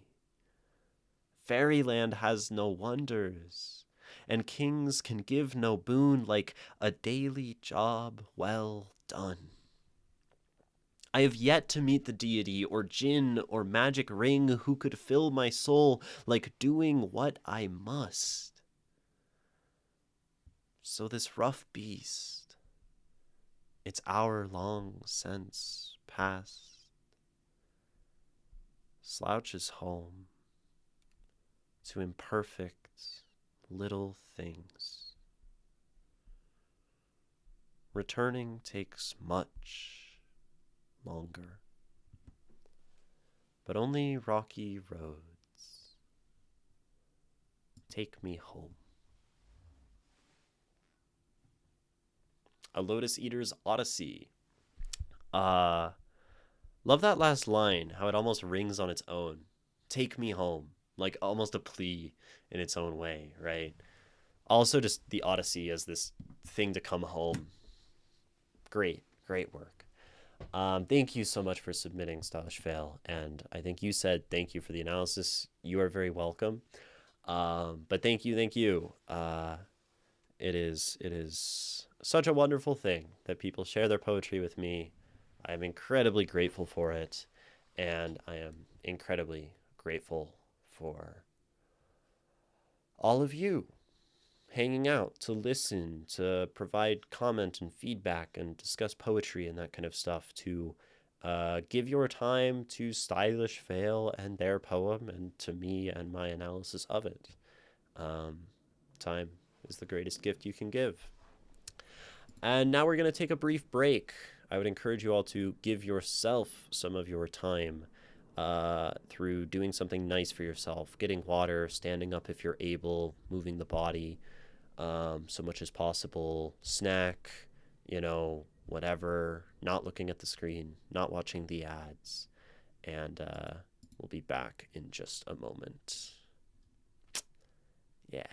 Fairyland has no wonders, and kings can give no boon like a daily job well done. I have yet to meet the deity or djinn or magic ring who could fill my soul like doing what I must. So this rough beast, its hour long since past, slouches home to imperfect little things. Returning takes much longer, but only rocky roads take me home. A Lotus Eater's Odyssey. Love that last line, how it almost rings on its own. Take me home. Like almost a plea in its own way, right? Also just the Odyssey as this thing to come home. Great work. Thank you so much for submitting, Stylish Fail, and I think you said thank you for the analysis. You are very welcome. But thank you. It is such a wonderful thing that people share their poetry with me. I am incredibly grateful for it, and I am incredibly grateful for all of you hanging out to listen, to provide comment and feedback and discuss poetry and that kind of stuff, to give your time to Stylish Fail and their poem and to me and my analysis of it. Time is the greatest gift you can give. And now we're going to take a brief break. I would encourage you all to give yourself some of your time through doing something nice for yourself, getting water, standing up if you're able, moving the body so much as possible, snack, whatever, not looking at the screen, not watching the ads, and we'll be back in just a moment. Yeah.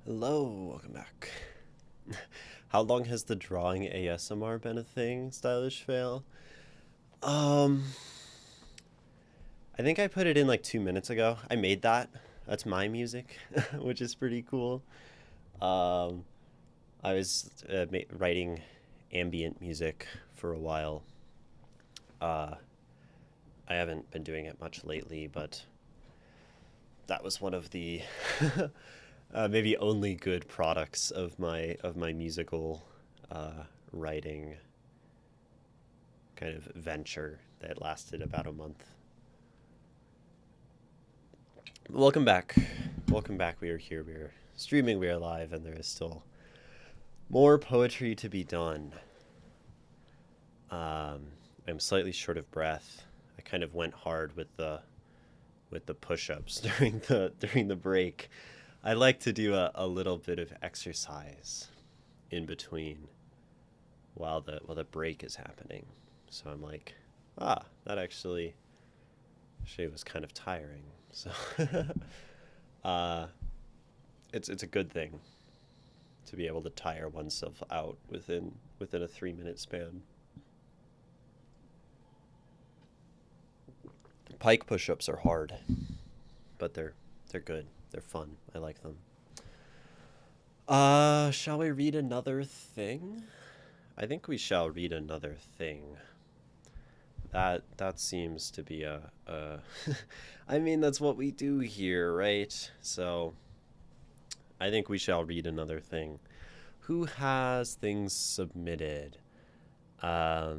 Hello, welcome back. How long has the drawing ASMR been a thing, Stylish Fail? Um, I think I put it in like 2 minutes ago. I made that. That's my music, which is pretty cool. Um, I was writing ambient music for a while. Uh, I haven't been doing it much lately, but that was one of the maybe only good products of my musical writing kind of venture that lasted about a month. Welcome back. Welcome back. We are here. We are streaming. We are live, and there is still more poetry to be done. I'm slightly short of breath. I kind of went hard with the push-ups during the break. I like to do a little bit of exercise in between while the break is happening. So I'm like, that actually was kind of tiring. So it's a good thing to be able to tire oneself out within a 3-minute span. Pike push-ups are hard, but they're good. They're fun. I like them. Shall we read another thing? I think we shall read another thing. That seems to be a I mean, that's what we do here, right? So I think we shall read another thing. Who has things submitted? I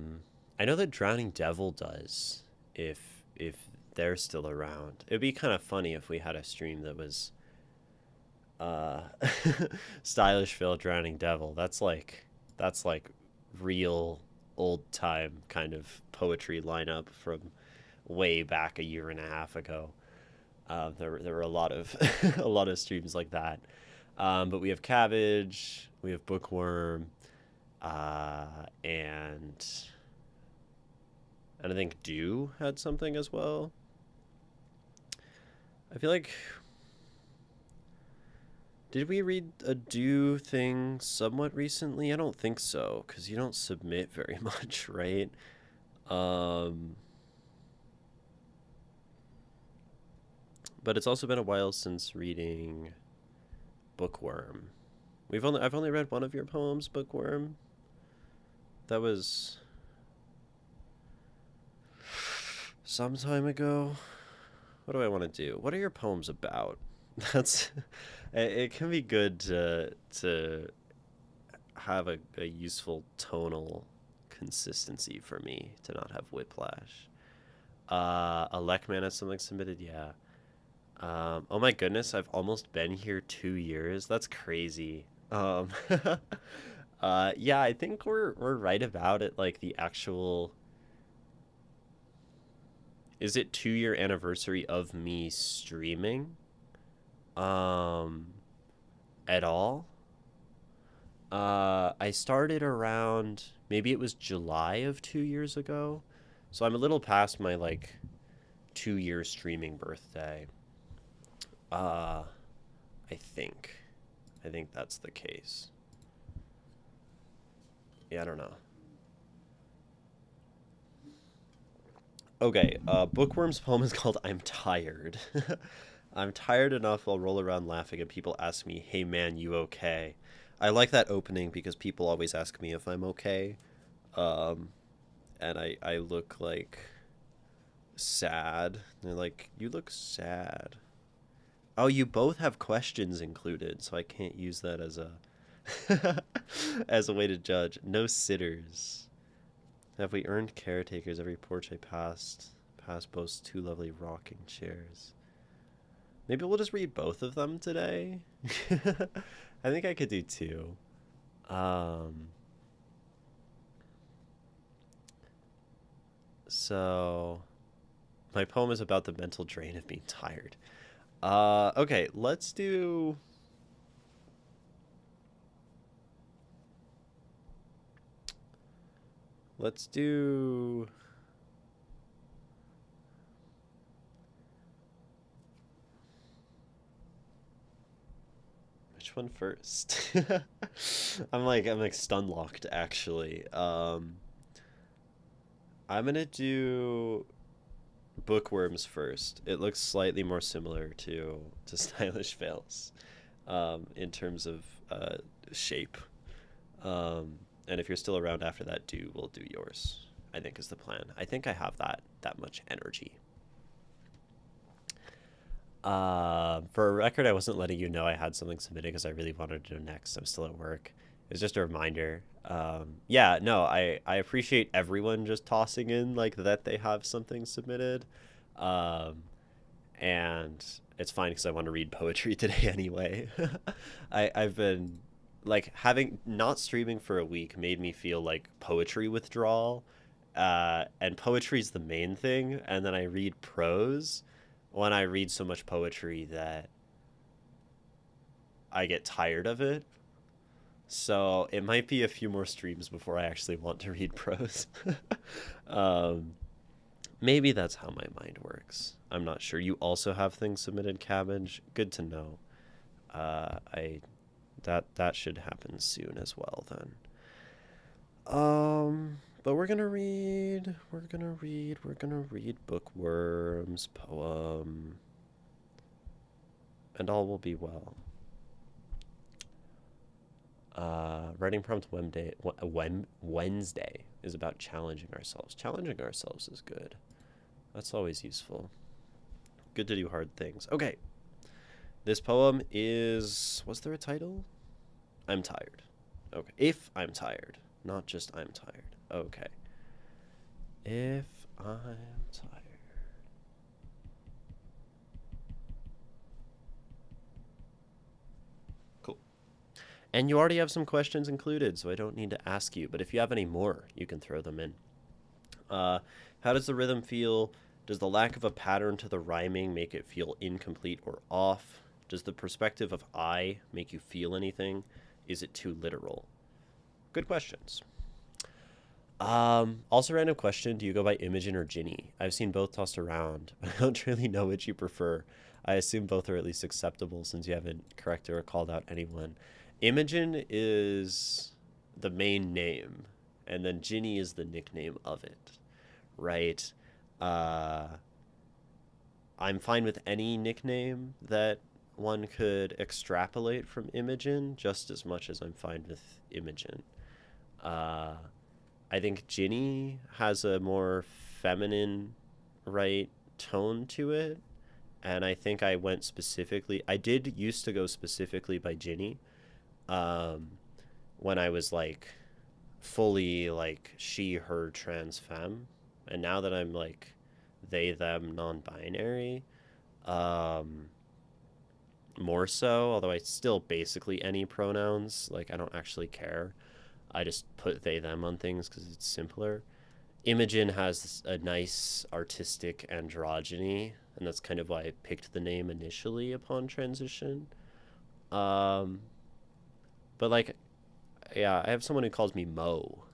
know that Drowning Devil does, if they're still around. It'd be kind of funny if we had a stream that was Stylish Phil Drowning Devil. That's like real old time kind of poetry lineup from way back a year and a half ago. There were a lot of a lot of streams like that. But we have Cabbage, we have Bookworm, and I think Dew had something as well. I feel like, did we read a Dew thing somewhat recently? I don't think so, because you don't submit very much, right? But it's also been a while since reading Bookworm. I've only read one of your poems, Bookworm. That was some time ago. What do I want to do? What are your poems about? That's it can be good to have a useful tonal consistency for me to not have whiplash. Alekman has something submitted, yeah. Oh my goodness, I've almost been here 2 years. That's crazy. Yeah, I think we're right about it. Like the actual, is it 2-year anniversary of me streaming? At all? I started around, maybe it was July of 2 years ago. So I'm a little past my like 2-year streaming birthday. I think. I think that's the case. Yeah, I don't know. Okay, Bookworm's poem is called I'm Tired. I'm tired enough I'll roll around laughing and people ask me, hey man, you okay? I like that opening because people always ask me if I'm okay. And I look like sad. They're like, you look sad. Oh, you both have questions included, so I can't use that as a as a way to judge. No sitters. Have we earned caretakers? Every porch I passed boasts two lovely rocking chairs. Maybe we'll just read both of them today. I think I could do two. Um, so my poem is about the mental drain of being tired. Okay, let's do which one first? I'm like stun locked actually. I'm gonna do Bookworms first. It looks slightly more similar to Stylish Fails, in terms of shape. And if you're still around after that, we'll do yours. I think is the plan. I think I have that much energy. For a record, I wasn't letting you know I had something submitted because I really wanted to do next. I'm still at work. It's just a reminder. Yeah, no, I appreciate everyone just tossing in like that they have something submitted. Um, and it's fine because I want to read poetry today anyway. I've been like having not streaming for a week made me feel like poetry withdrawal. And poetry's the main thing, and then I read prose when I read so much poetry that I get tired of it. So it might be a few more streams before I actually want to read prose. um, Maybe that's how my mind works. I'm not sure. You also have things submitted, Cabbage. Good to know. I that should happen soon as well then. But we're gonna read Bookworms poem, and all will be well. Writing prompt Wednesday is about challenging ourselves. Challenging ourselves is good. That's always useful. Good to do hard things. Okay. This poem is. Was there a title? I'm tired. Okay. If I'm tired. Not just I'm tired. Okay. If I'm tired. Cool. And you already have some questions included, so I don't need to ask you. But if you have any more, you can throw them in. How does the rhythm feel? Does the lack of a pattern to the rhyming make it feel incomplete or off? Does the perspective of I make you feel anything? Is it too literal? Good questions. Also, random question: do you go by Imogen or Ginny? I've seen both tossed around. I don't really know which you prefer. I assume both are at least acceptable since you haven't corrected or called out anyone. Imogen is the main name, and then Ginny is the nickname of it, right? Uh, I'm fine with any nickname that one could extrapolate from Imogen, just as much as I'm fine with Imogen. Uh, I think Ginny has a more feminine, right, tone to it. And I think I did used to go specifically by Ginny, um, when I was like fully like she, her, trans femme. And now that I'm like they, them, non binary, um, more so, although I still basically any pronouns, like I don't actually care. I just put they, them on things because it's simpler. Imogen has a nice artistic androgyny, and that's kind of why I picked the name initially upon transition. Um, but like, yeah, I have someone who calls me Mo,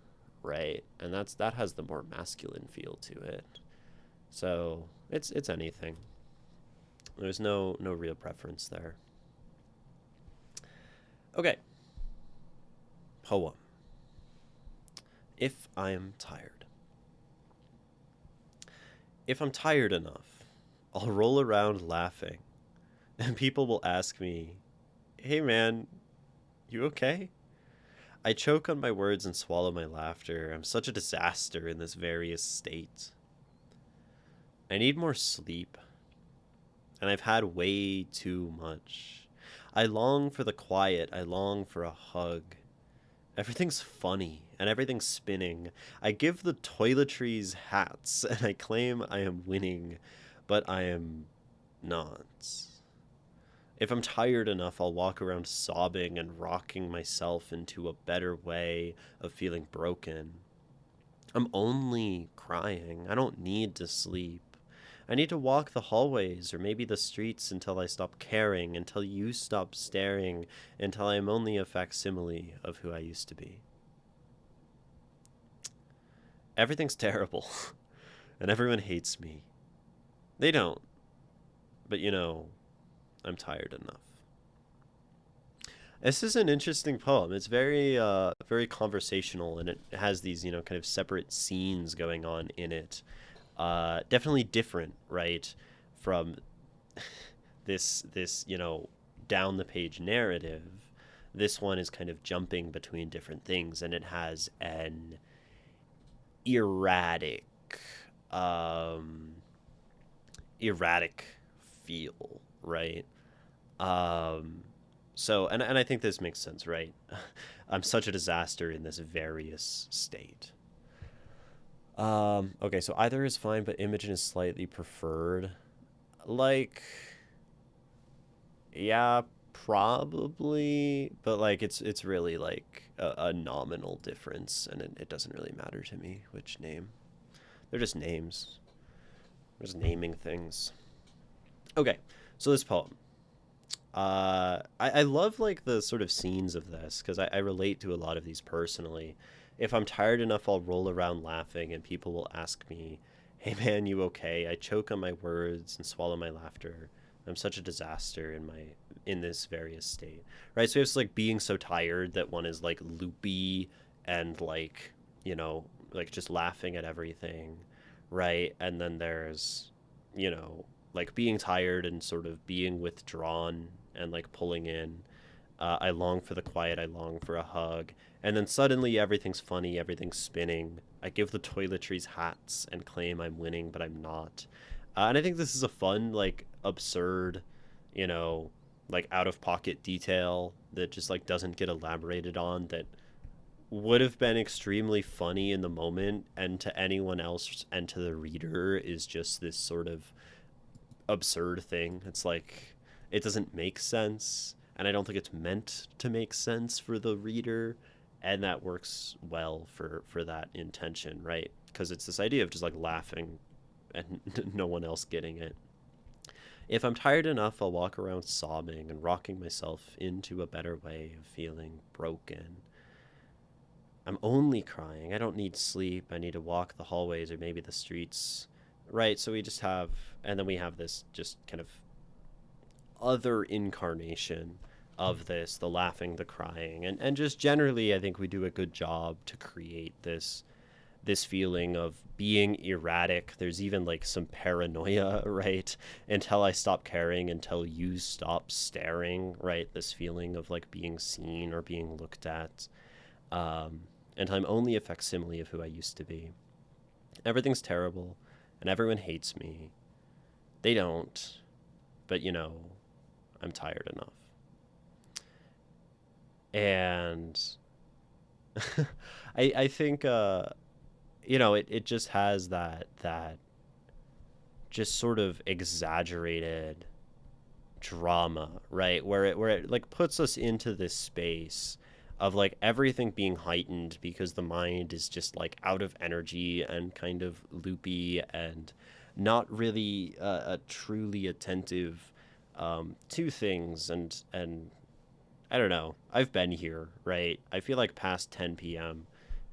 right? And that has the more masculine feel to it. So it's anything. There's no real preference there. Okay. Poem. If I'm tired. If I'm tired enough, I'll roll around laughing, and people will ask me, "Hey man, you okay?" I choke on my words and swallow my laughter. I'm such a disaster in this various state. I need more sleep, and I've had way too much. I long for the quiet. I long for a hug. Everything's funny and everything's spinning. I give the toiletries hats and I claim I am winning, but I am not. If I'm tired enough, I'll walk around sobbing and rocking myself into a better way of feeling broken. I'm only crying. I don't need to sleep. I need to walk the hallways or maybe the streets until I stop caring, until you stop staring, until I am only a facsimile of who I used to be. Everything's terrible, and everyone hates me. They don't, but I'm tired enough. This is an interesting poem. It's very conversational, and it has these, kind of separate scenes going on in it. Definitely different, right, from this down the page narrative. This one is kind of jumping between different things, and it has an erratic, um, erratic feel, right? So, and I think this makes sense, right? I'm such a disaster in this various state. Okay, so either is fine, but Imogen is slightly preferred. Like, yeah, probably, but like it's really like a nominal difference, and it doesn't really matter to me which name. They're just names. They're just naming things. Okay, so this poem. I love like the sort of scenes of this because I relate to a lot of these personally. If I'm tired enough, I'll roll around laughing, and people will ask me, "Hey man, you okay?" I choke on my words and swallow my laughter. I'm such a disaster in this various state, right? So it's like being so tired that one is like loopy and like like just laughing at everything, right? And then there's like being tired and sort of being withdrawn and like pulling in. I long for the quiet. I long for a hug. And then suddenly everything's funny. Everything's spinning. I give the toiletries hats and claim I'm winning, but I'm not. And I think this is a fun, like, absurd, you know, like out of pocket detail that just like doesn't get elaborated on that would have been extremely funny in the moment, and to anyone else and to the reader is just this sort of absurd thing. It's like it doesn't make sense, and I don't think it's meant to make sense for the reader, and that works well for that intention, right? Because it's this idea of just like laughing and no one else getting it. If I'm tired enough, I'll walk around sobbing and rocking myself into a better way of feeling broken. I'm only crying. I don't need sleep. I need to walk the hallways or maybe the streets. Right, so we just have, and then we have this just kind of other incarnation of this, the laughing, the crying, and just generally I think we do a good job to create this feeling of being erratic. There's even like some paranoia, right? Until I stop caring, until you stop staring, right? This feeling of like being seen or being looked at. And I'm only a facsimile of who I used to be. Everything's terrible, and everyone hates me. They don't, but I'm tired enough. And I think it just has that just sort of exaggerated drama, right? Where it like puts us into this space of like everything being heightened because the mind is just like out of energy and kind of loopy and not really truly attentive to things, and I don't know. I've been here, right? I feel like past 10 p.m.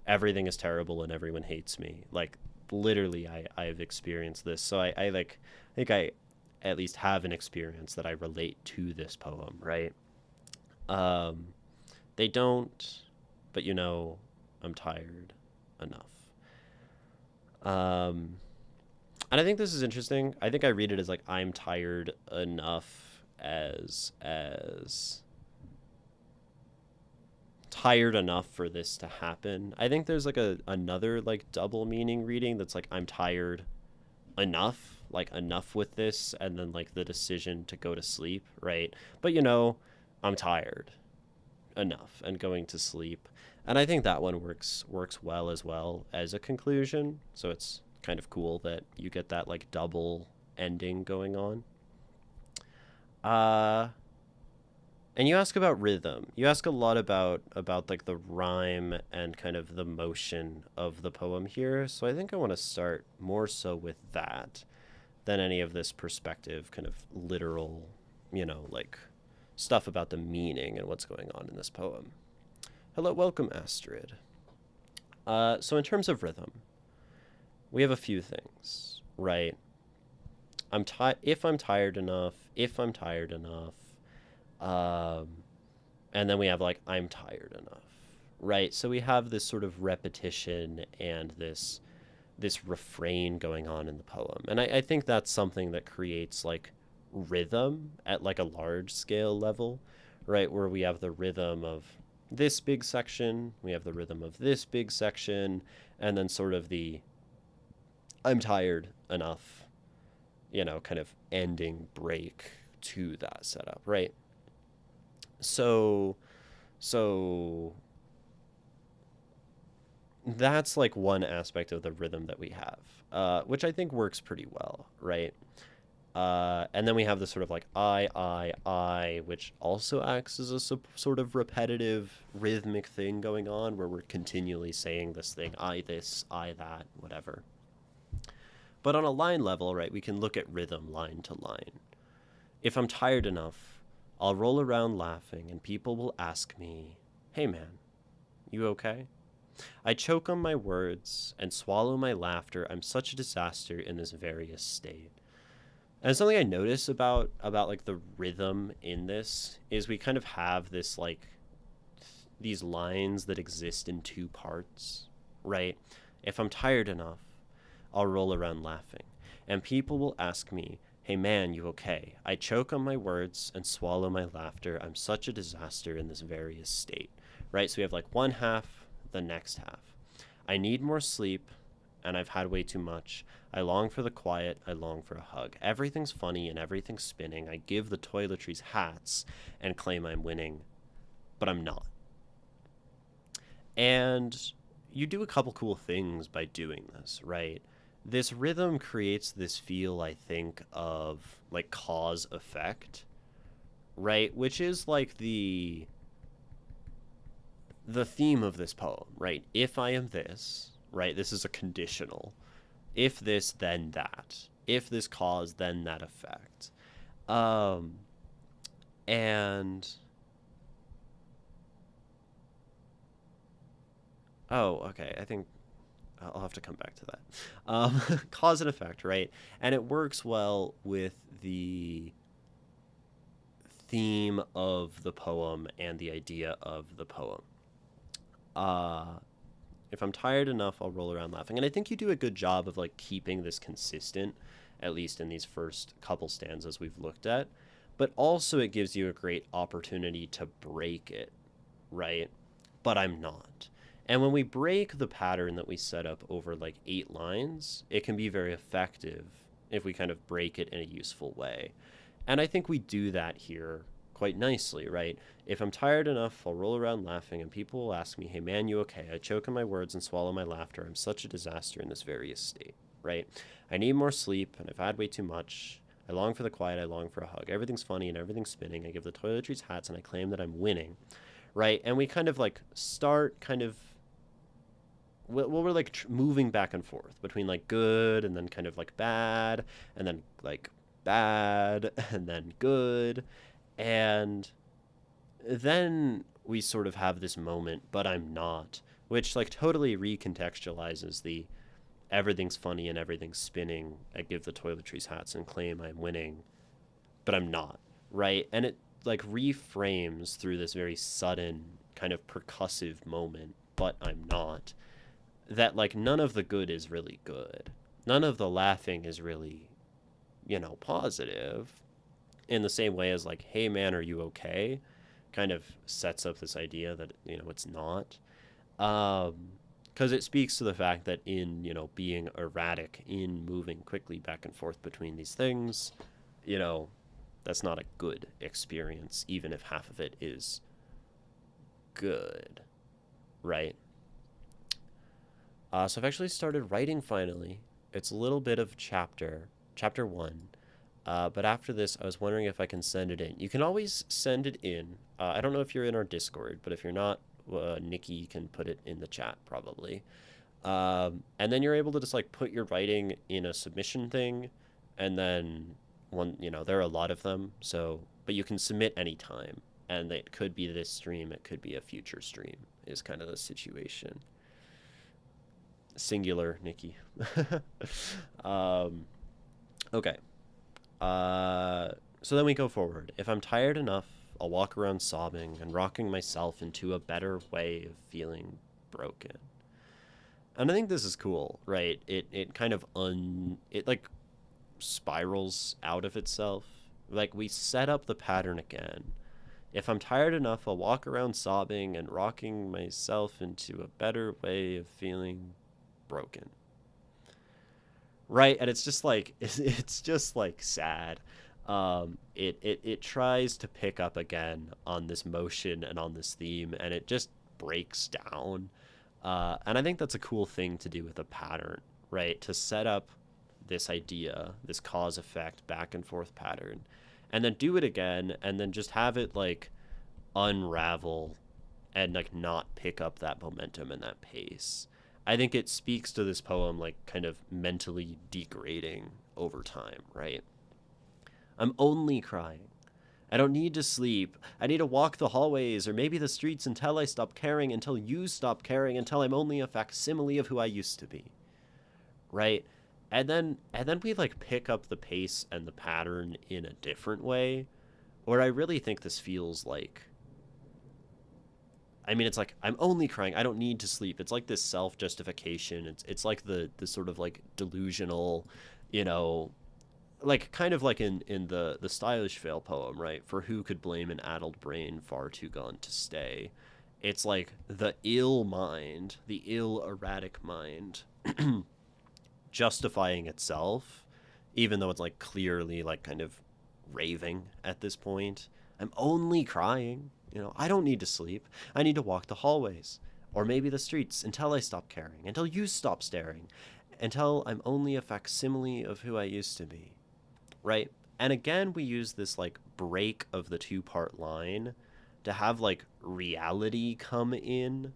everything is terrible and everyone hates me. Like literally I've experienced this. So I like I think I at least have an experience that I relate to this poem, right? Um they don't, but I'm tired enough. Um and I think this is interesting. I think I read it as like I'm tired enough as tired enough for this to happen. I think there's like another like double meaning reading that's like I'm tired enough, like enough with this, and then like the decision to go to sleep, right? But I'm tired enough and going to sleep. And I think that one works well as a conclusion. So it's kind of cool that you get that like double ending going on. Uh and you ask about rhythm. You ask a lot about like the rhyme and kind of the motion of the poem here. So I think I want to start more so with that than any of this perspective kind of literal, like stuff about the meaning and what's going on in this poem. Hello, welcome, Astrid. So in terms of rhythm, we have a few things, right? If I'm tired enough, and then we have like I'm tired enough, right? So we have this sort of repetition and this refrain going on in the poem, and I think that's something that creates like rhythm at like a large scale level, right? Where we have the rhythm of this big section, we have the rhythm of this big section, and then sort of the I'm tired enough, kind of ending break to that setup, right? So that's like one aspect of the rhythm that we have, which I think works pretty well, right? And then we have this sort of like I, which also acts as a sort of repetitive rhythmic thing going on where we're continually saying this thing, I this, I that, whatever. But on a line level, right, we can look at rhythm line to line. If I'm tired enough, I'll roll around laughing and people will ask me, hey man, you okay? I choke on my words and swallow my laughter. I'm such a disaster in this various state. And something I notice about like the rhythm in this is we kind of have this like these lines that exist in two parts, right? If I'm tired enough, I'll roll around laughing, and people will ask me, hey man, you okay? I choke on my words and swallow my laughter. I'm such a disaster in this various state, right? So we have like one half, the next half. I need more sleep, and I've had way too much. I long for the quiet, I long for a hug. Everything's funny and everything's spinning. I give the toiletries hats and claim I'm winning, but I'm not. And you do a couple cool things by doing this, right? This rhythm creates this feel, I think, of like cause effect, right? Which is like the theme of this poem, right? If I am this, right? This is a conditional. If this, then that. If this cause, then that effect. And oh, okay. I think I'll have to come back to that. Cause and effect, right? And it works well with the theme of the poem and the idea of the poem. If I'm tired enough, I'll roll around laughing. And I think you do a good job of like keeping this consistent, at least in these first couple stanzas we've looked at. But also it gives you a great opportunity to break it, right? But I'm not. And when we break the pattern that we set up over like 8 lines, it can be very effective if we kind of break it in a useful way. And I think we do that here quite nicely, right? If I'm tired enough, I'll roll around laughing and people will ask me, hey man, you okay? I choke on my words and swallow my laughter. I'm such a disaster in this various state, right? I need more sleep and I've had way too much. I long for the quiet, I long for a hug. Everything's funny and everything's spinning. I give the toiletries hats and I claim that I'm winning, right? And we kind of like start kind of, well, we're like moving back and forth between like good and then kind of like bad and then like bad and then good. And then we sort of have this moment, but I'm not, which like totally recontextualizes the everything's funny and everything's spinning. I give the toiletries hats and claim I'm winning, but I'm not, right? And it like reframes through this very sudden kind of percussive moment, but I'm not, that like none of the good is really good. None of the laughing is really, positive in the same way as like, hey man, are you okay? Kind of sets up this idea that, it's not. Because because it speaks to the fact that in, being erratic, in moving quickly back and forth between these things, you know, that's not a good experience, even if half of it is good, right? So I've actually started writing finally. It's a little bit of chapter one. But after this, I was wondering if I can send it in. You can always send it in. I don't know if you're in our Discord, but if you're not, Nikki can put it in the chat probably. And then you're able to just like put your writing in a submission thing, and then there are a lot of them. So, but you can submit anytime, and it could be this stream, it could be a future stream. Is kind of the situation. Singular, Nikki. Okay. So then we go forward. If I'm tired enough, I'll walk around sobbing and rocking myself into a better way of feeling broken. And I think this is cool, right? It kind of it like spirals out of itself. Like we set up the pattern again. If I'm tired enough, I'll walk around sobbing and rocking myself into a better way of feeling broken. Right? And it's just like sad. It tries to pick up again on this motion and on this theme, and it just breaks down. And I think that's a cool thing to do with a pattern, right? To set up this idea, this cause effect back and forth pattern, and then do it again, and then just have it like unravel and like not pick up that momentum and that pace. I think it speaks to this poem like kind of mentally degrading over time, right? I'm only crying. I don't need to sleep. I need to walk the hallways or maybe the streets until I stop caring, until you stop caring, until I'm only a facsimile of who I used to be. Right? And then we like pick up the pace and the pattern in a different way, where I really think this feels like, I mean, it's like, I'm only crying. I don't need to sleep. It's like this self-justification. It's like the sort of like delusional, like kind of like in the Stylish Veil poem, right? For who could blame an addled brain far too gone to stay? It's like the ill mind, the ill erratic mind justifying itself, even though it's like clearly like kind of raving at this point. I'm only crying. I don't need to sleep. I need to walk the hallways or maybe the streets until I stop caring, until you stop staring, until I'm only a facsimile of who I used to be. Right? And again, we use this like break of the two-part line to have like reality come in,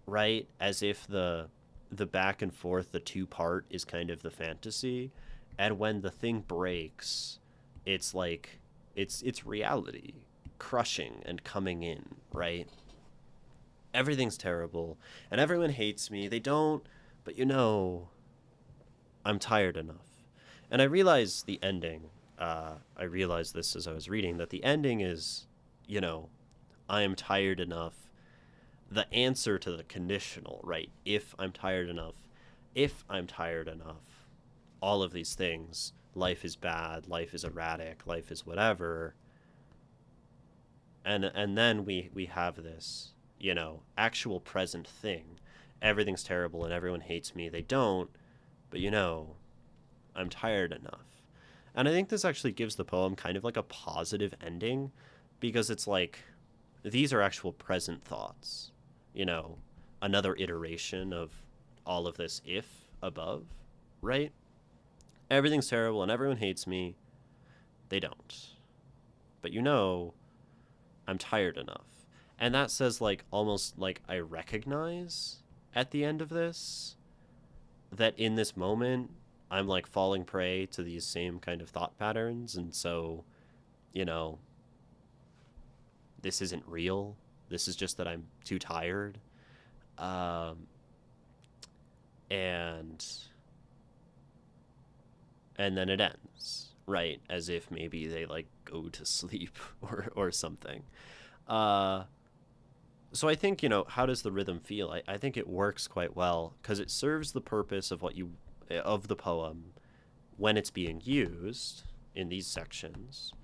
right? As if the back and forth, the two-part is kind of the fantasy, and when the thing breaks, it's like it's reality crushing and coming in, right? Everything's terrible and everyone hates me. They don't, but I'm tired enough. And I realized the ending. I realized this as I was reading, that the ending is, I am tired enough. The answer to the conditional, right? If I'm tired enough, all of these things, life is bad, life is erratic, life is whatever. And then we have this, actual present thing. Everything's terrible and everyone hates me. They don't, but I'm tired enough. And I think this actually gives the poem kind of like a positive ending, because it's like, these are actual present thoughts, another iteration of all of this if above, right? Everything's terrible and everyone hates me. They don't. But I'm tired enough. And that says like almost like I recognize at the end of this that in this moment I'm like falling prey to these same kind of thought patterns, and so this isn't real. This is just that I'm too tired. And then it ends, right? As if maybe they like go to sleep or something. So I think, how does the rhythm feel? I think it works quite well because it serves the purpose of of the poem when it's being used in these sections.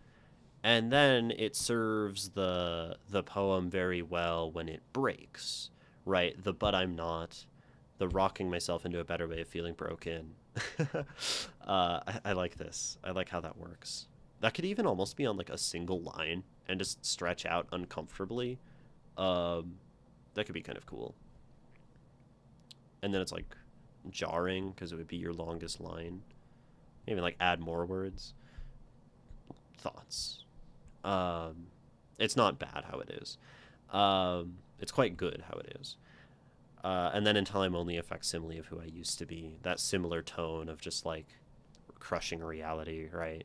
And then it serves the poem very well when it breaks, right? The but I'm not, the rocking myself into a better way of feeling broken. I like this. I like how that works. That could even almost be on like a single line and just stretch out uncomfortably. That could be kind of cool. And then it's like jarring because it would be your longest line. Maybe like add more words. Thoughts. It's not bad how it is. It's quite good how it is. And then until I'm only a facsimile of who I used to be. That similar tone of just like crushing reality, right?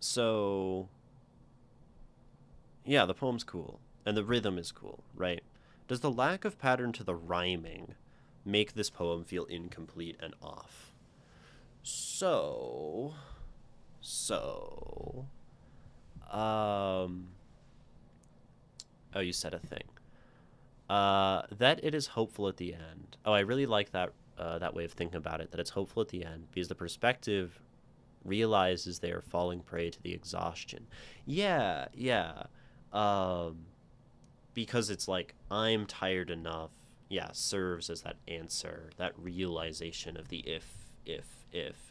So yeah, the poem's cool. And the rhythm is cool, right? Does the lack of pattern to the rhyming make this poem feel incomplete and off? So, so, oh, you said a thing. That it is hopeful at the end. Oh, I really like that way of thinking about it. That it's hopeful at the end because the perspective realizes they are falling prey to the exhaustion. Yeah, yeah. Because it's like I'm tired enough. Yeah, serves as that answer, that realization of the if,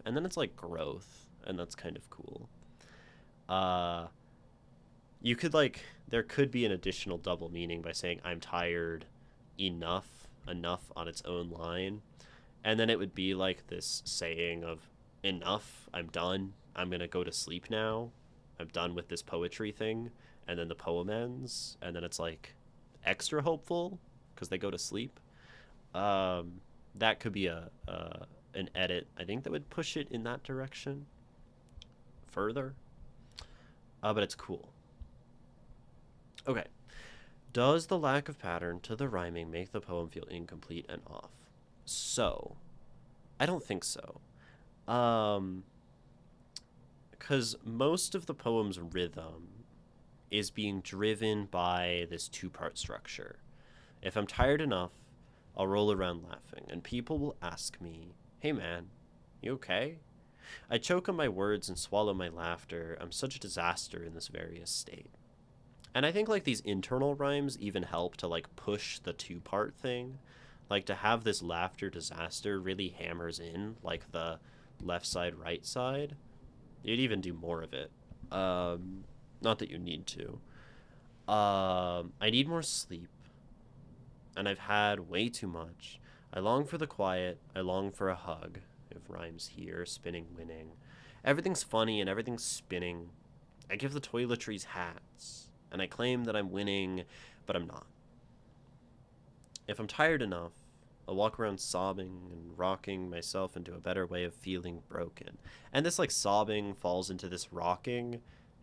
and then it's like growth, and that's kind of cool. Uh, you could like there could be an additional double meaning by saying I'm tired enough on its own line, and then it would be like this saying of enough, I'm done, I'm gonna go to sleep now, I'm done with this poetry thing, and then the poem ends, and then it's like extra hopeful because they go to sleep. That could be a an edit I think that would push it in that direction further. But it's cool. Okay. Does the lack of pattern to the rhyming make the poem feel incomplete and off? So, I don't think so. Because most of the poem's rhythm is being driven by this two-part structure. If I'm tired enough, I'll roll around laughing, and people will ask me, hey man, you okay? I choke on my words and swallow my laughter. I'm such a disaster in this various state. And I think like these internal rhymes even help to like push the two-part thing. Like to have this laughter disaster really hammers in like the left side, right side. You'd even do more of it. Not that you need to. I need more sleep. And I've had way too much. I long for the quiet. I long for a hug. If rhymes here, spinning, winning. Everything's funny and everything's spinning. I give the toiletries hats. And I claim that I'm winning, but I'm not. If I'm tired enough, I'll walk around sobbing and rocking myself into a better way of feeling broken. And this like sobbing falls into this rocking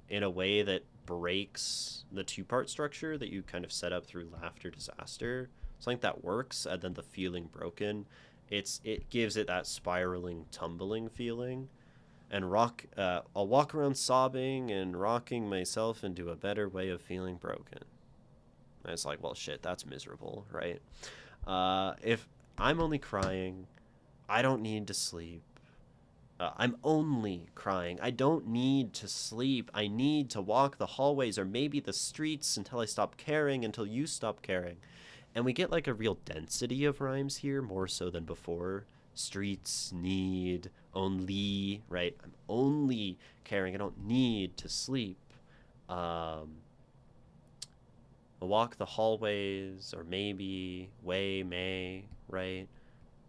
in a way that breaks the two-part structure that you kind of set up through laughter disaster. So I think that works, and then the feeling broken, it gives it that spiraling, tumbling feeling. And I'll walk around sobbing and rocking myself into a better way of feeling broken. And it's like, well, shit, that's miserable, right? If I'm only crying, I don't need to sleep. I'm only crying. I don't need to sleep. I need to walk the hallways or maybe the streets until I stop caring, until you stop caring. And we get like a real density of rhymes here, more so than before. Streets, need, only, right? I'm only caring. I don't need to sleep. I'll walk the hallways, or maybe way, may, right?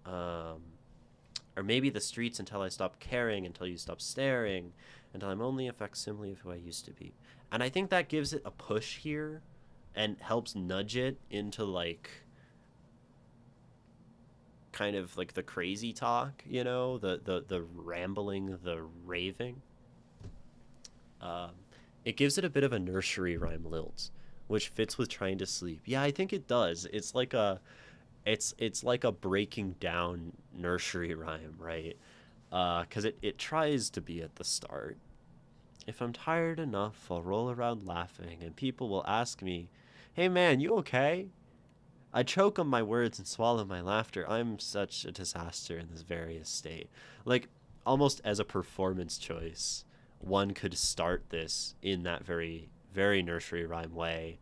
Or maybe the streets until I stop caring, until you stop staring, until I'm only a facsimile of who I used to be. And I think that gives it a push here and helps nudge it into like kind of like the crazy talk, you know, the rambling, the raving. It gives it a bit of a nursery rhyme lilt, which fits with trying to sleep. Yeah, I think it does. It's like a breaking down nursery rhyme, right? Because it tries to be at the start. If I'm tired enough, I'll roll around laughing, and people will ask me, hey man, you okay? I choke on my words and swallow my laughter. I'm such a disaster in this various state. Like, almost as a performance choice, one could start this in that very, very nursery rhyme way,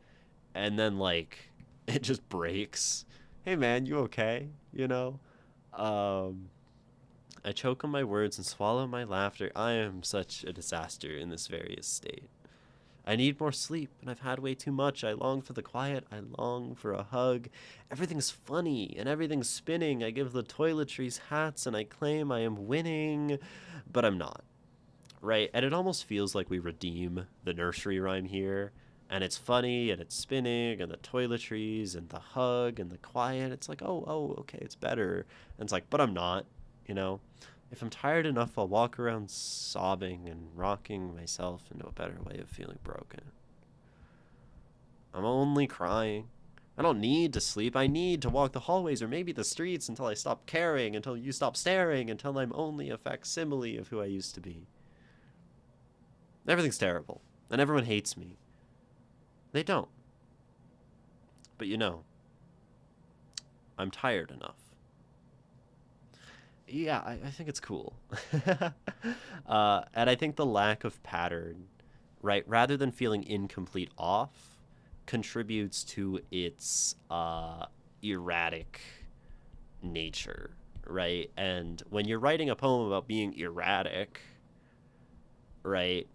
and then, like, it just breaks. Hey man, you okay? You know? Um, I choke on my words and swallow my laughter. I am such a disaster in this various state. I need more sleep, and I've had way too much. I long for the quiet. I long for a hug. Everything's funny, and everything's spinning. I give the toiletries hats, and I claim I am winning, but I'm not, right? And it almost feels like we redeem the nursery rhyme here. And it's funny, and it's spinning, and the toiletries, and the hug, and the quiet. It's like, oh, okay, it's better. And it's like, but I'm not, you know? If I'm tired enough, I'll walk around sobbing and rocking myself into a better way of feeling broken. I'm only crying. I don't need to sleep. I need to walk the hallways or maybe the streets until I stop caring, until you stop staring, until I'm only a facsimile of who I used to be. Everything's terrible, and everyone hates me. They don't. But you know, I'm tired enough. Yeah, I think it's cool. And I think the lack of pattern, right, rather than feeling incomplete off, contributes to its erratic nature, right? And when you're writing a poem about being erratic, right,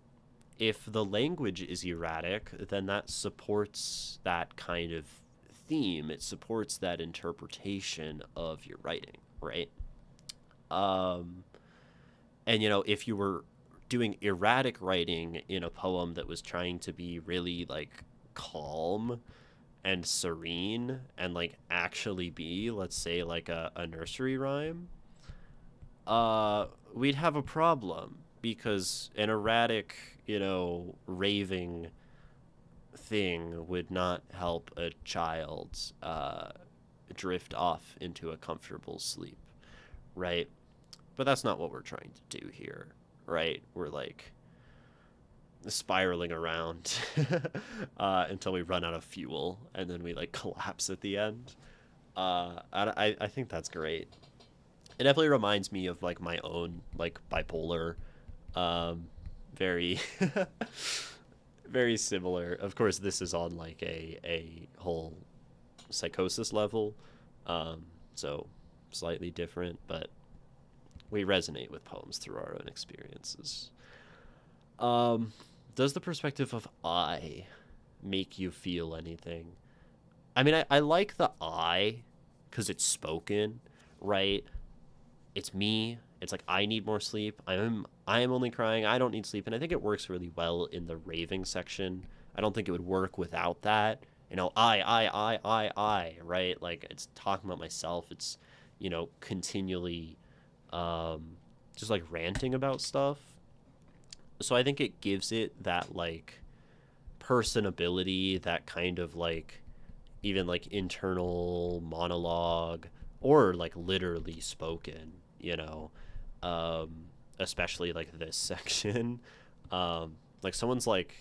if the language is erratic, then that supports that kind of theme. It supports that interpretation of your writing, right? Um, and if you were doing erratic writing in a poem that was trying to be really like calm and serene and like actually be, let's say, like a nursery rhyme, we'd have a problem because an erratic, raving thing would not help a child drift off into a comfortable sleep, right? But that's not what we're trying to do here, right? We're like spiraling around until we run out of fuel and then we like collapse at the end. I think that's great. It definitely reminds me of like my own like bipolar, um, very very similar. Of course, this is on like a whole psychosis level, so slightly different, but we resonate with poems through our own experiences. Um, does the perspective of I make you feel anything? I mean, I like the I because it's spoken, right? It's me. It's like I need more sleep. I am only crying. I don't need sleep, and I think it works really well in the raving section. I don't think it would work without that. Right? Like it's talking about myself. It's continually um, just like ranting about stuff. So I think it gives it that like personability, that kind of like even like internal monologue or like literally spoken, um, especially like this section. Like someone's like,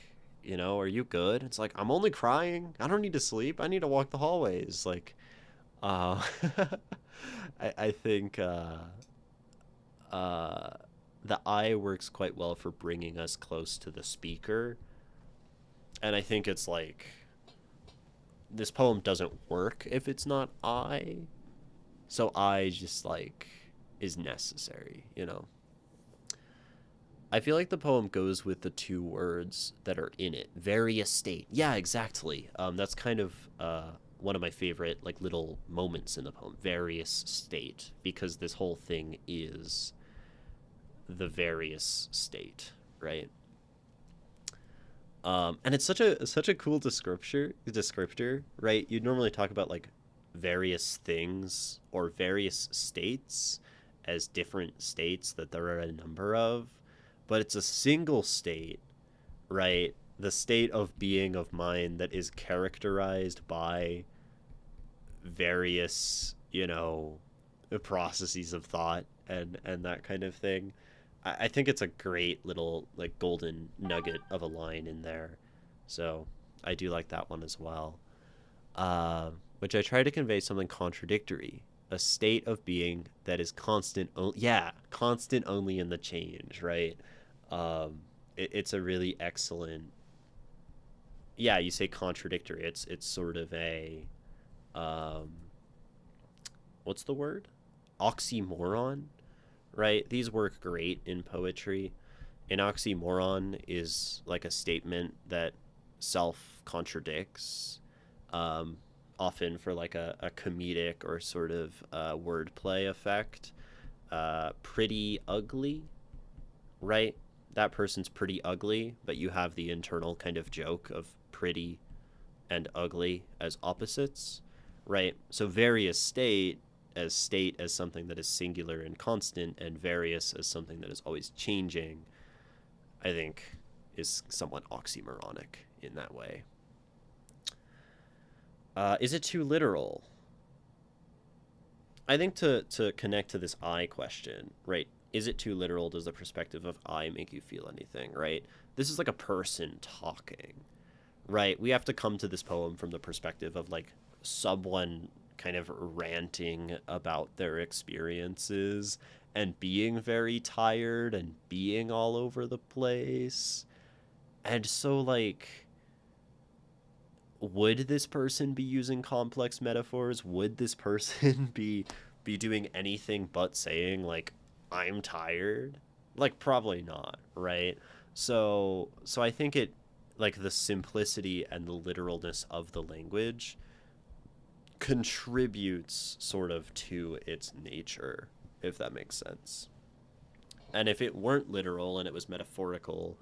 are you good? It's like, I'm only crying. I don't need to sleep. I need to walk the hallways. Like, uh, I think uh, the I works quite well for bringing us close to the speaker. And I think it's like, this poem doesn't work if it's not I. So I just like is necessary. I feel like the poem goes with the two words that are in it. Various state. Yeah, exactly. That's kind of one of my favorite like little moments in the poem. Various state, because this whole thing is the various state, right? And it's such a cool descriptor, right? You'd normally talk about like various things or various states as different states that there are a number of, but it's a single state, right? The state of being of mind that is characterized by various, processes of thought and that kind of thing. I think it's a great little like golden nugget of a line in there. So I do like that one as well. Which I try to convey something contradictory, a state of being that is constant. Yeah, constant only in the change, right? It's a really excellent. Yeah, you say contradictory. It's sort of a um, what's the word? Oxymoron, right? These work great in poetry. An oxymoron is like a statement that self contradicts, um, often for like a comedic or sort of wordplay effect. Pretty ugly, right? That person's pretty ugly, but you have the internal kind of joke of pretty and ugly as opposites, right? So various state as something that is singular and constant, and various as something that is always changing, I think is somewhat oxymoronic in that way. Is it too literal? I think to connect to this I question, right? Is it too literal? Does the perspective of I make you feel anything, right? This is like a person talking, right? We have to come to this poem from the perspective of like someone kind of ranting about their experiences and being very tired and being all over the place. And so, like, would this person be using complex metaphors? Would this person be doing anything but saying like I'm tired? Like probably not, right? So I think it like the simplicity and the literalness of the language contributes sort of to its nature, if that makes sense. And if it weren't literal and it was metaphorical,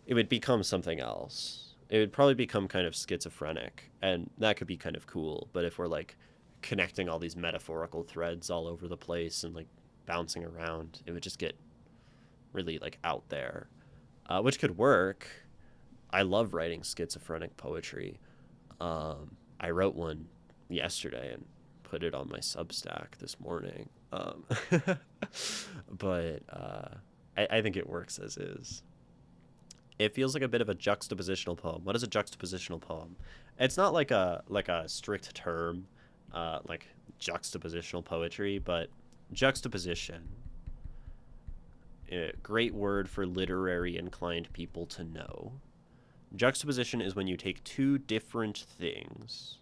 it would become something else. It would probably become kind of schizophrenic, and that could be kind of cool. But if we're like connecting all these metaphorical threads all over the place and like bouncing around, it would just get really like out there, which could work. I love writing schizophrenic poetry. I wrote one yesterday and put it on my Substack this morning. But I think it works as is. It feels like a bit of a juxtapositional poem. What is a juxtapositional poem? It's not like a strict term, like juxtapositional poetry, but juxtaposition. A great word for literary inclined people to know. Juxtaposition is when you take two different things,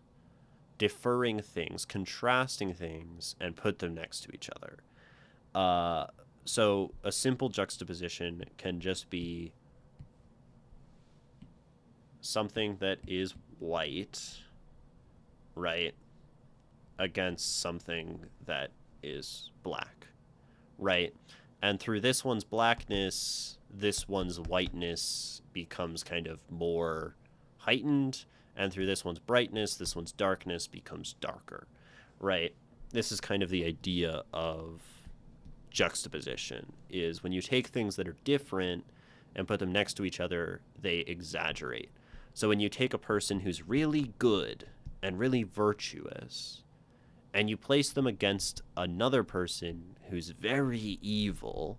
differing things, contrasting things, and put them next to each other. So a simple juxtaposition can just be something that is white, right, against something that is black, right? And through this one's blackness, this one's whiteness becomes kind of more heightened. And through this one's brightness, this one's darkness becomes darker, right? This is kind of the idea of juxtaposition, is when you take things that are different and put them next to each other, they exaggerate. So when you take a person who's really good and really virtuous and you place them against another person who's very evil,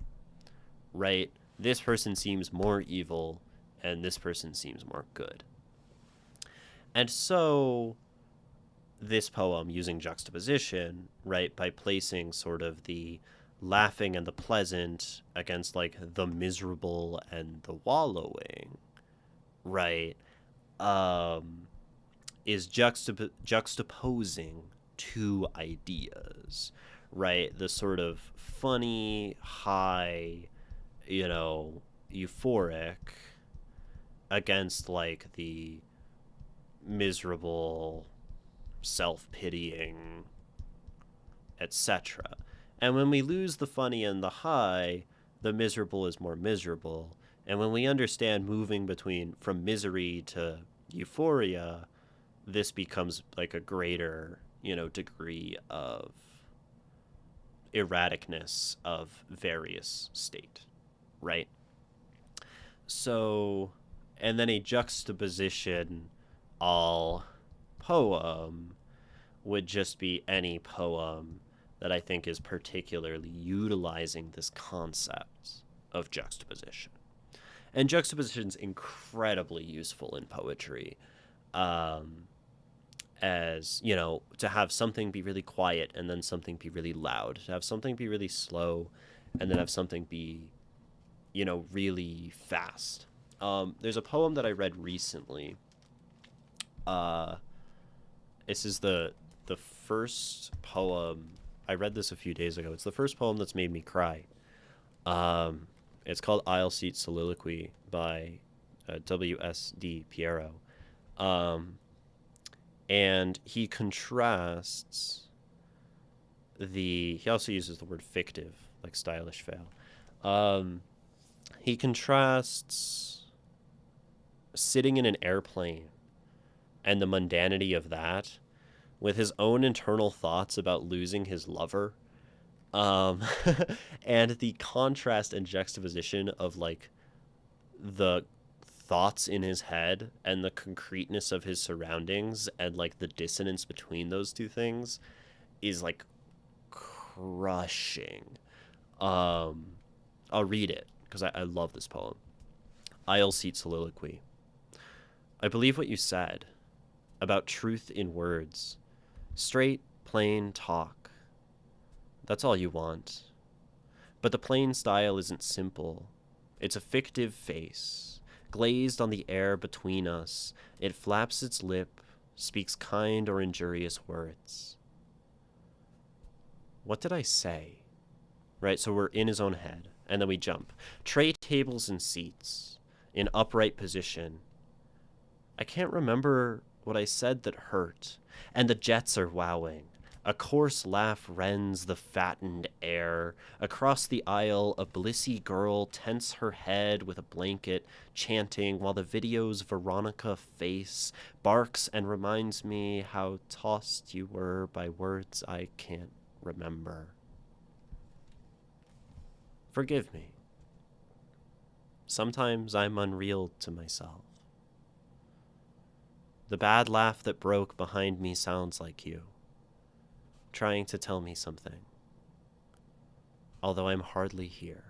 right? This person seems more evil and this person seems more good. And so this poem, using juxtaposition, right, by placing sort of the laughing and the pleasant against like the miserable and the wallowing, right, is juxtaposing two ideas, right? The sort of funny, high, euphoric against like the miserable, self-pitying, etc. And when we lose the funny and the high, the miserable is more miserable. And when we understand moving from misery to euphoria, this becomes like a greater, degree of erraticness of various state, right? So, and then a juxtaposition all poem would just be any poem that I think is particularly utilizing this concept of juxtaposition. And juxtaposition is incredibly useful in poetry. As, to have something be really quiet and then something be really loud, to have something be really slow and then have something be, really fast. There's a poem that I read recently. This is the first poem. I read this a few days ago. It's the first poem that's made me cry. Um, it's called Aisle Seat Soliloquy by W.S.D. Piero. Um, and he contrasts he also uses the word fictive, like stylish fail. Um, he contrasts sitting in an airplane and the mundanity of that with his own internal thoughts about losing his lover. Um, and the contrast and juxtaposition of like the thoughts in his head and the concreteness of his surroundings and like the dissonance between those two things is like crushing. Um, I'll read it because I love this poem. Aisle Seat Soliloquy. I believe what you said about truth in words. Straight, plain talk. That's all you want. But the plain style isn't simple. It's a fictive face. Glazed on the air between us, it flaps its lip, speaks kind or injurious words. What did I say? Right, so we're in his own head, and then we jump. Tray tables and seats, in upright position. I can't remember what I said that hurt, and the jets are wowing. A coarse laugh rends the fattened air. Across the aisle, a blissy girl tense her head with a blanket, chanting while the video's Veronica face barks and reminds me how tossed you were by words I can't remember. Forgive me. Sometimes I'm unreal to myself. The bad laugh that broke behind me sounds like you, trying to tell me something, although I'm hardly here.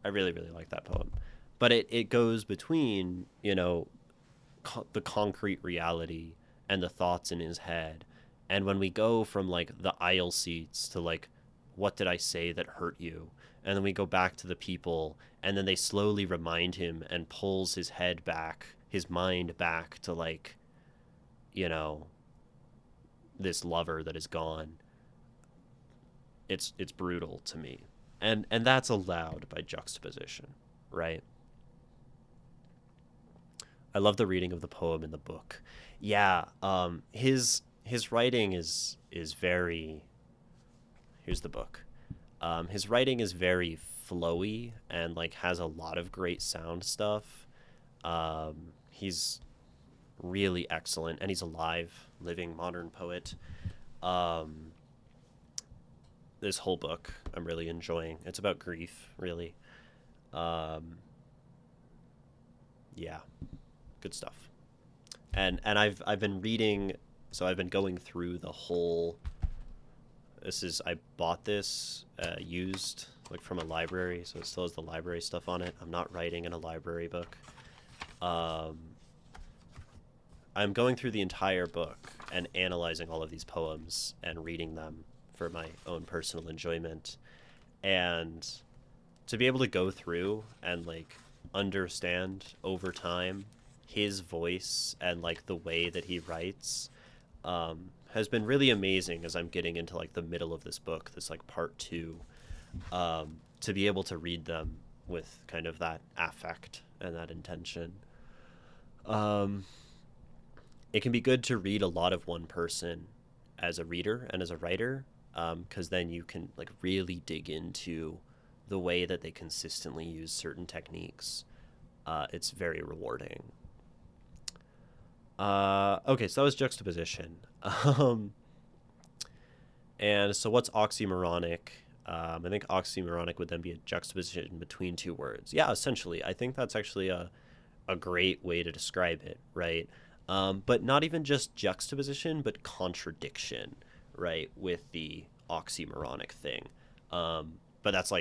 I really, really like that poem. But it goes between, the concrete reality and the thoughts in his head. And when we go from, like, the aisle seats to, like, what did I say that hurt you? And then we go back to the people, and then they slowly remind him and pulls his head back, his mind back to, like, this lover that is gone. It's brutal to me. And that's allowed by juxtaposition, right? I love the reading of the poem in the book. Yeah, his writing is very. Here's the book. His writing is very flowy and like has a lot of great sound stuff. He's really excellent, and he's a living modern poet. This whole book I'm really enjoying. It's about grief, really. Yeah, good stuff. And I've been reading, so I've been going through the whole. I bought this used, like from a library, so it still has the library stuff on it. I'm not writing in a library book. I'm going through the entire book and analyzing all of these poems and reading them for my own personal enjoyment. And to be able to go through and like understand over time his voice and like the way that he writes has been really amazing as I'm getting into like the middle of this book, this like part 2, to be able to read them with kind of that affect and that intention. It can be good to read a lot of one person as a reader and as a writer, because then you can like really dig into the way that they consistently use certain techniques. It's very rewarding. Okay, so that was juxtaposition. And so what's oxymoronic? I think oxymoronic would then be a juxtaposition between two words. Yeah, essentially. I think that's actually a great way to describe it, right? But not even just juxtaposition, but contradiction, right, with the oxymoronic thing. But that's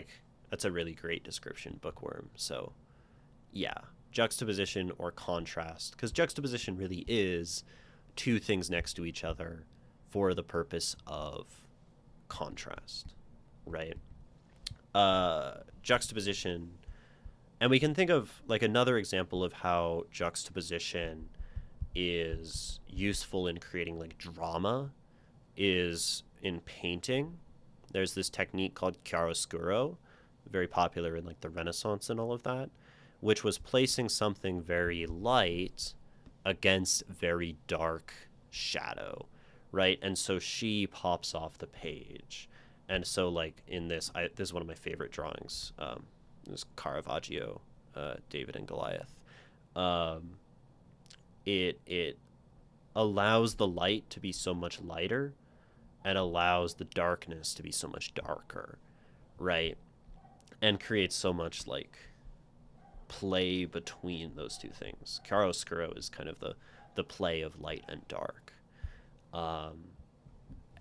a really great description, Bookworm. So, yeah, juxtaposition or contrast, because juxtaposition really is two things next to each other for the purpose of contrast, right? Juxtaposition, and we can think of like another example of how juxtaposition is useful in creating like drama is in painting. There's this technique called chiaroscuro, very popular in like the Renaissance and all of that, which was placing something very light against very dark shadow, right? And so she pops off the page. And so like in this, this is one of my favorite drawings. This Caravaggio, David and Goliath. Um, it allows the light to be so much lighter and allows the darkness to be so much darker, right? And creates so much like play between those two things. Chiaroscuro is kind of the play of light and dark.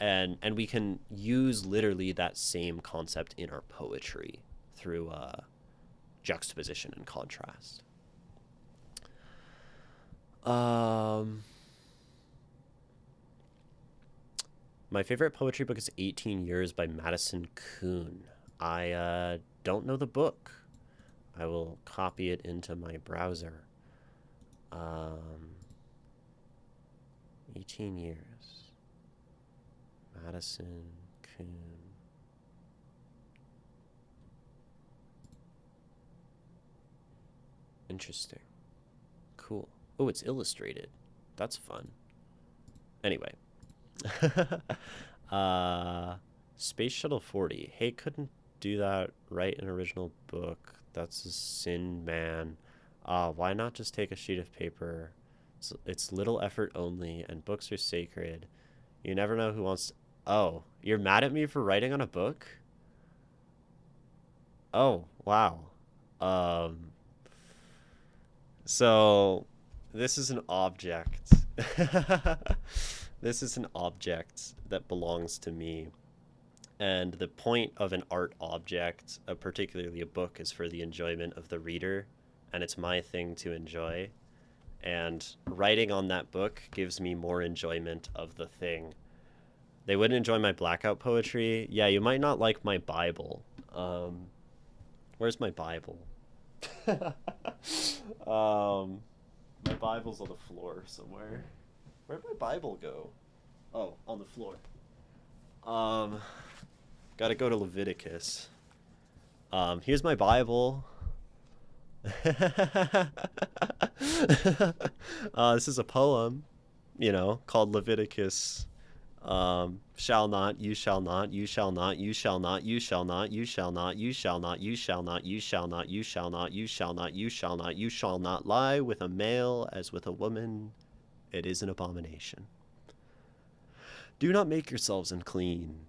And we can use literally that same concept in our poetry through juxtaposition and contrast. My favorite poetry book is 18 Years by Madison Kuhn. I don't know the book. I will copy it into my browser. 18 Years. Madison Kuhn. Interesting. Cool. Oh, it's illustrated. That's fun. Anyway. Space Shuttle 40. Hey, couldn't do that. Write an original book. That's a sin, man. Why not just take a sheet of paper? It's little effort only, and books are sacred. You never know who wants... Oh, you're mad at me for writing on a book? Oh, wow. So, this is an object. This is an object that belongs to me. And the point of an art object, particularly a book, is for the enjoyment of the reader. And it's my thing to enjoy. And writing on that book gives me more enjoyment of the thing. They wouldn't enjoy my blackout poetry. Yeah, you might not like my Bible. Where's my Bible? My Bible's on the floor somewhere. Where'd my Bible go? Oh, on the floor. Gotta go to Leviticus. Here's my Bible. This is a poem, called Leviticus. Shall not, you shall not, you shall not, you shall not, you shall not, you shall not, you shall not, you shall not, you shall not, you shall not, you shall not, you shall not, you shall not lie with a male as with a woman. It is an abomination. Do not make yourselves unclean.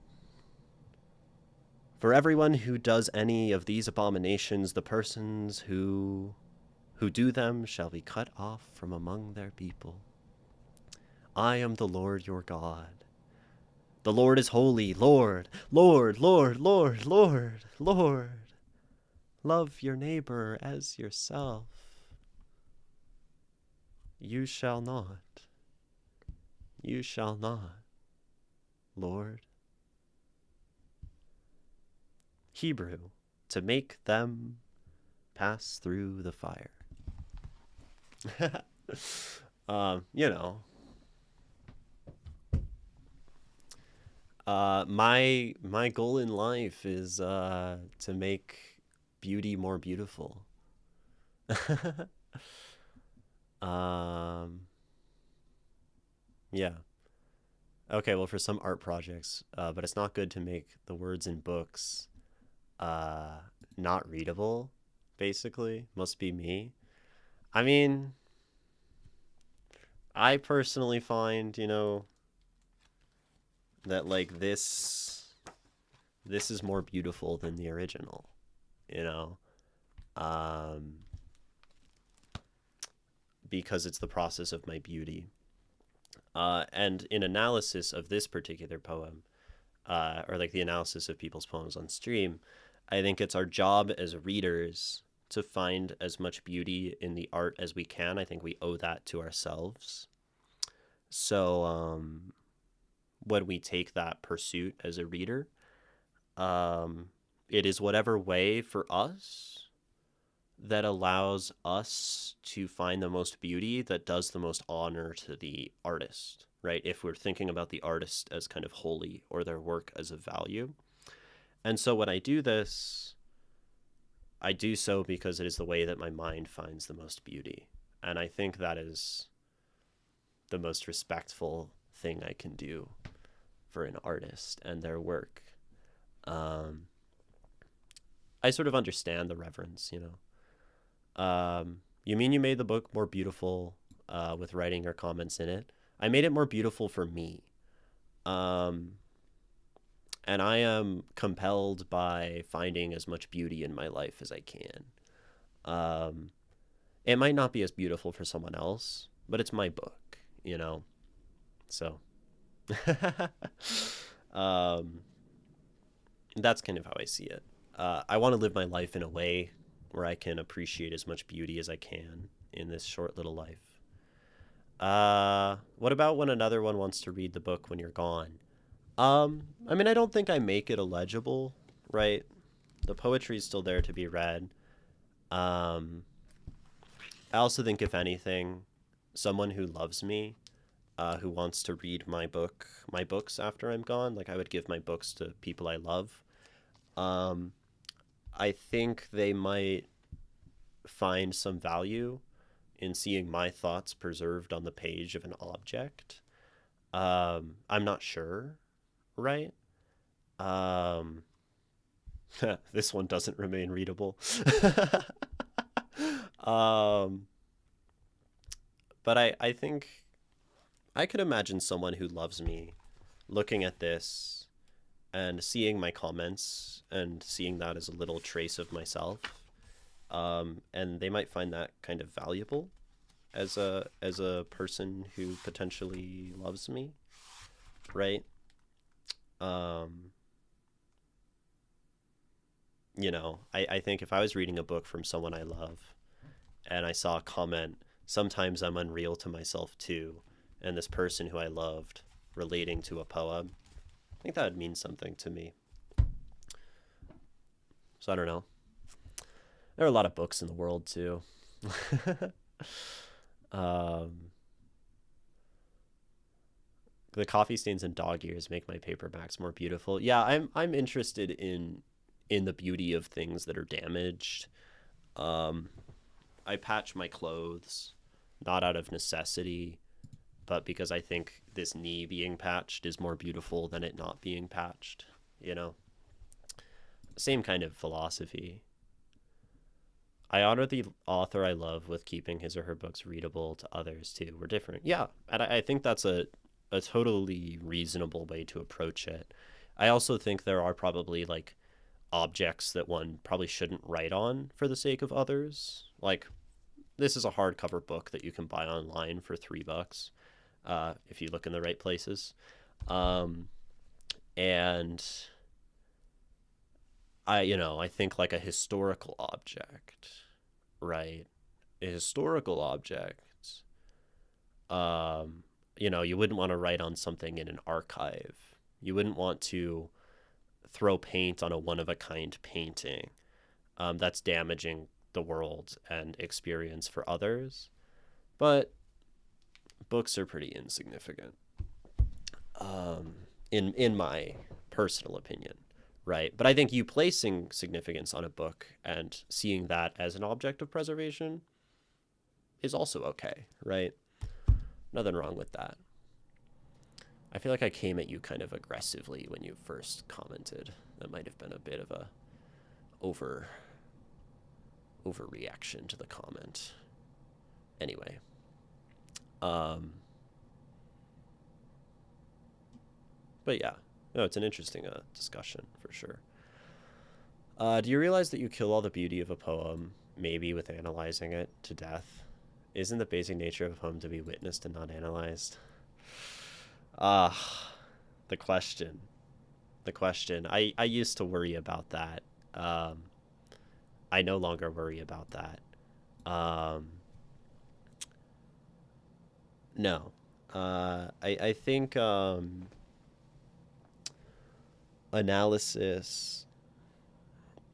For everyone who does any of these abominations, the persons who do them shall be cut off from among their people. I am the Lord your God. The Lord is holy. Lord, Lord, Lord, Lord, Lord, Lord. Love your neighbor as yourself. You shall not. You shall not. Lord. Hebrew, to make them pass through the fire. My goal in life is to make beauty more beautiful. Yeah. Okay, well, for some art projects, but it's not good to make the words in books not readable, basically. Must be me. I mean, I personally find, that like this is more beautiful than the original, because it's the process of my beauty. And in analysis of this particular poem, or like the analysis of people's poems on stream, I think it's our job as readers to find as much beauty in the art as we can. I think we owe that to ourselves. So when we take that pursuit as a reader, it is whatever way for us that allows us to find the most beauty that does the most honor to the artist, right? If we're thinking about the artist as kind of holy or their work as a value. And so when I do this, I do so because it is the way that my mind finds the most beauty. And I think that is the most respectful thing I can do for an artist and their work. I sort of understand the reverence, you know. You mean you made the book more beautiful with writing your comments in it? I made it more beautiful for me. Um, and I am compelled by finding as much beauty in my life as I can. Um, it might not be as beautiful for someone else, but it's my book, you know? So, um, that's kind of how I see it. I want to live my life in a way where I can appreciate as much beauty as I can in this short little life. What about when another one wants to read the book when you're gone? I mean, I don't think I make it illegible, right? The poetry is still there to be read. Um, I also think, if anything, someone who loves me, who wants to read my books after I'm gone, like I would give my books to people I love. Um, I think they might find some value in seeing my thoughts preserved on the page of an object. I'm not sure, right? Um, this one doesn't remain readable. um, but I think I could imagine someone who loves me looking at this and seeing my comments and seeing that as a little trace of myself. And they might find that kind of valuable as a person who potentially loves me, right? Um, you know, I think if I was reading a book from someone I love and I saw a comment, sometimes I'm unreal to myself too, and this person who I loved relating to a poem, I think that would mean something to me. So I don't know. There are a lot of books in the world too. um, the coffee stains and dog ears make my paperbacks more beautiful. Yeah, I'm interested in the beauty of things that are damaged. Um, I patch my clothes not out of necessity, but because I think this knee being patched is more beautiful than it not being patched, you know? Same kind of philosophy. I honor the author I love with keeping his or her books readable to others too. We're different. Yeah, and I think that's a totally reasonable way to approach it. I also think there are probably like objects that one probably shouldn't write on for the sake of others. Like, this is a hardcover book that you can buy online for $3 if you look in the right places. Um, and I think like a historical object, right? A historical object, um, you wouldn't want to write on something in an archive. You wouldn't want to throw paint on a one of a kind painting. That's damaging the world and experience for others. But books are pretty insignificant, in my personal opinion, right? But I think you placing significance on a book and seeing that as an object of preservation is also okay, right? Nothing wrong with that. I feel like I came at you kind of aggressively when you first commented. That might have been a bit of a over overreaction to the comment. Anyway, um, but yeah, no, it's an interesting discussion for sure. Do you realize that you kill all the beauty of a poem, maybe with analyzing it to death? Isn't the basic nature of a poem to be witnessed and not analyzed? Ah, the question. The question. I used to worry about that. Um, I no longer worry about that. Um, no. I think analysis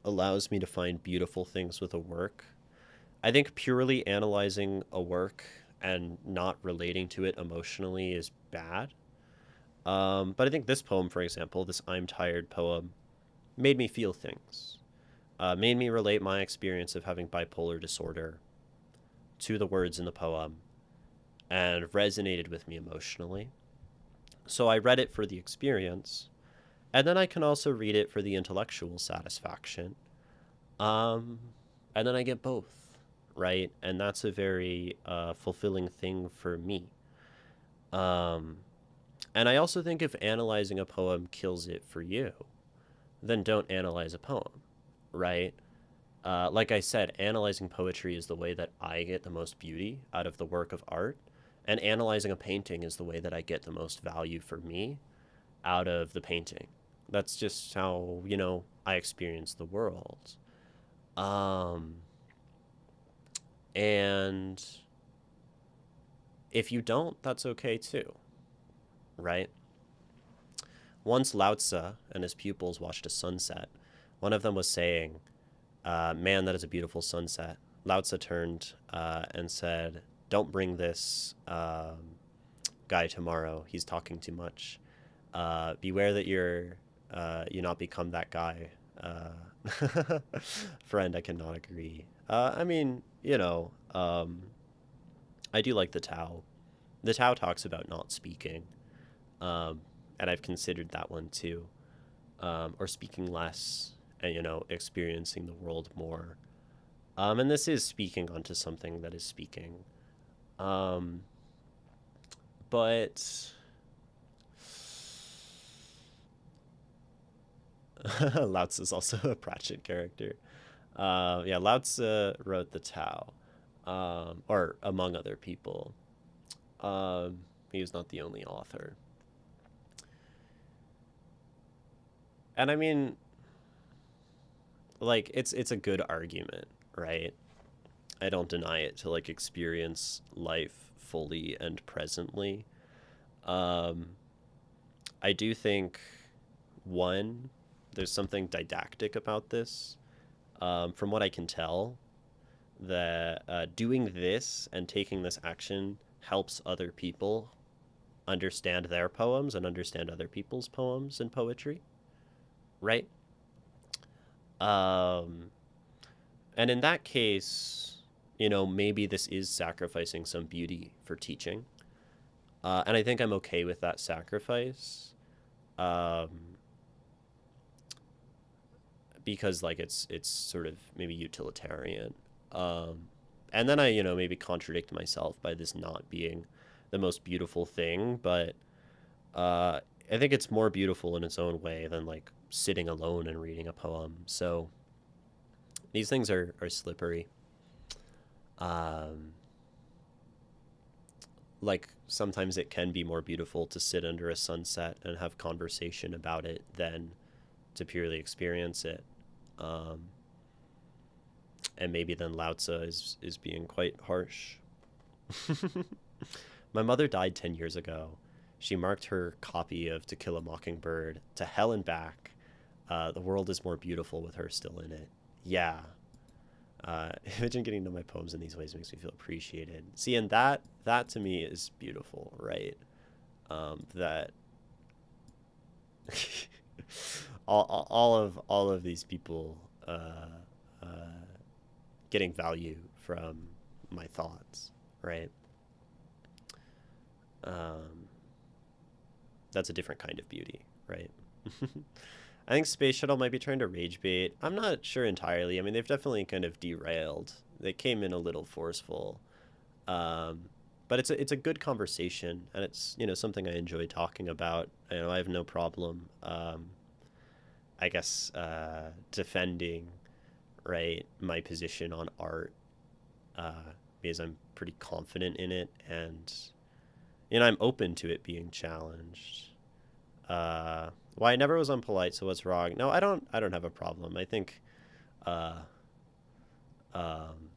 allows me to find beautiful things with a work I think purely analyzing a work and not relating to it emotionally is bad. But I think this poem, for example, this I'm Tired poem, made me feel things, made me relate my experience of having bipolar disorder to the words in the poem and resonated with me emotionally. So I read it for the experience, and then I can also read it for the intellectual satisfaction. Um, and then I get both, right? And that's a very fulfilling thing for me. Um, and I also think if analyzing a poem kills it for you, then don't analyze a poem, right? Like I said, analyzing poetry is the way that I get the most beauty out of the work of art. And analyzing a painting is the way that I get the most value for me out of the painting. That's just how, I experience the world. Um, and if you don't, that's okay too, right? Once Lao Tzu and his pupils watched a sunset. One of them was saying, man, that is a beautiful sunset. Lao Tzu turned and said, don't bring this guy tomorrow. He's talking too much. Beware that you not become that guy. Friend, I cannot agree. I mean, I do like the Tao. The Tao talks about not speaking, um, and I've considered that one too, or speaking less, and experiencing the world more. And this is speaking onto something that is speaking. Um, but Lao Tzu is also a Pratchett character. Yeah, Lao Tzu wrote the Tao, or among other people. He was not the only author. And I mean, like, it's a good argument, right? I don't deny it, to like experience life fully and presently. Um, I do think, one, there's something didactic about this. From what I can tell, that doing this and taking this action helps other people understand their poems and understand other people's poems and poetry, right? Um, and in that case, maybe this is sacrificing some beauty for teaching. And I think I'm okay with that sacrifice. Um, because like it's sort of maybe utilitarian. And then I, maybe contradict myself by this not being the most beautiful thing, but I think it's more beautiful in its own way than like sitting alone and reading a poem. So these things are slippery. Um, like sometimes it can be more beautiful to sit under a sunset and have conversation about it than to purely experience it. Um, and maybe then Lao Tzu is being quite harsh. My mother died 10 years ago. She marked her copy of To Kill a Mockingbird to hell and back. The world is more beautiful with her still in it. Yeah. Imagine getting to know my poems in these ways makes me feel appreciated. See, and that to me is beautiful, right? That all of these people uh, getting value from my thoughts, right? Um, that's a different kind of beauty, right? I think Space Shuttle might be trying to rage bait. I'm not sure entirely. I mean, they've definitely kind of derailed. They came in a little forceful, um, but it's a good conversation, and it's something I enjoy talking about. I have no problem. I guess defending right my position on art because I'm pretty confident in it, and I'm open to it being challenged. Well, I never was unpolite, so what's wrong? No, I don't have a problem. I think uh, um,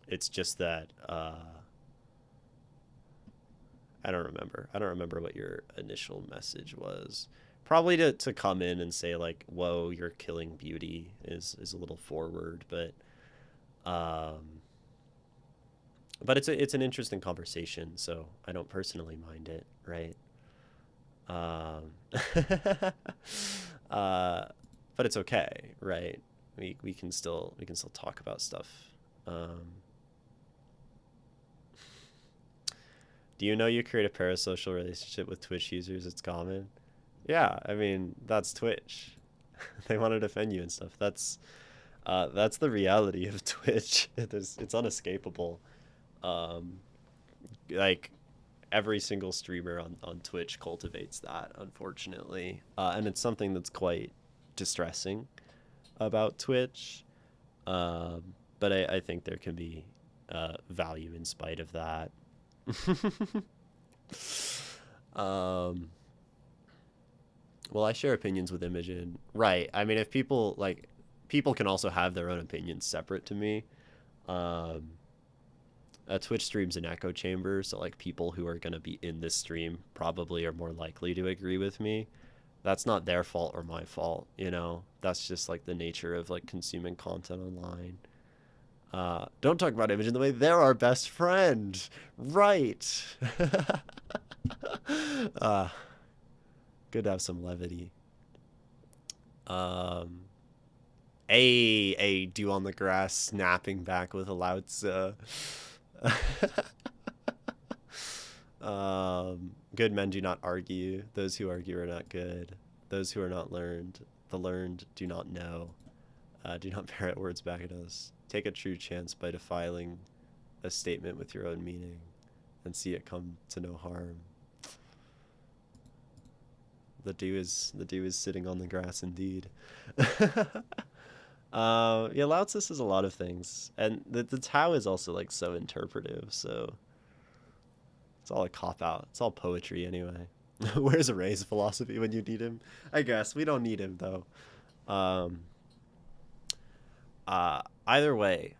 it's just that I don't remember. I don't remember what your initial message was. Probably to come in and say like, "Whoa, you're killing beauty," is a little forward, but But it's an interesting conversation, so I don't personally mind it, right? Um, uh, but it's okay, right? We can still talk about stuff. Um, do you know you create a parasocial relationship with Twitch users? It's common. Yeah, I mean that's Twitch. They want to defend you and stuff. That's the reality of Twitch. It's unescapable. Um, like every single streamer on Twitch cultivates that, unfortunately, and it's something that's quite distressing about Twitch. Um, but I think there can be value in spite of that. um, well, I share opinions with Imogen, right? I mean, if people can also have their own opinions separate to me. Um, Twitch stream's an echo chamber, so like people who are gonna be in this stream probably are more likely to agree with me. That's not their fault or my fault, you know. That's just like the nature of like consuming content online. Don't talk about Imogen the way they're our best friend, right? uh, Good to have some levity. Um, a dew on the grass, snapping back with a loud. Good men do not argue. Those who argue are not good. Those who are not learned, the learned do not know. Do not parrot words back at us. Take a true chance by defiling a statement with your own meaning, and see it come to no harm. The dew is sitting on the grass indeed. Yeah, Lao Tzu says a lot of things, and the Tao is also like so interpretive. So it's all a cop out. It's all poetry anyway. Where's Ray's philosophy when you need him? I guess we don't need him though. Um, Either way,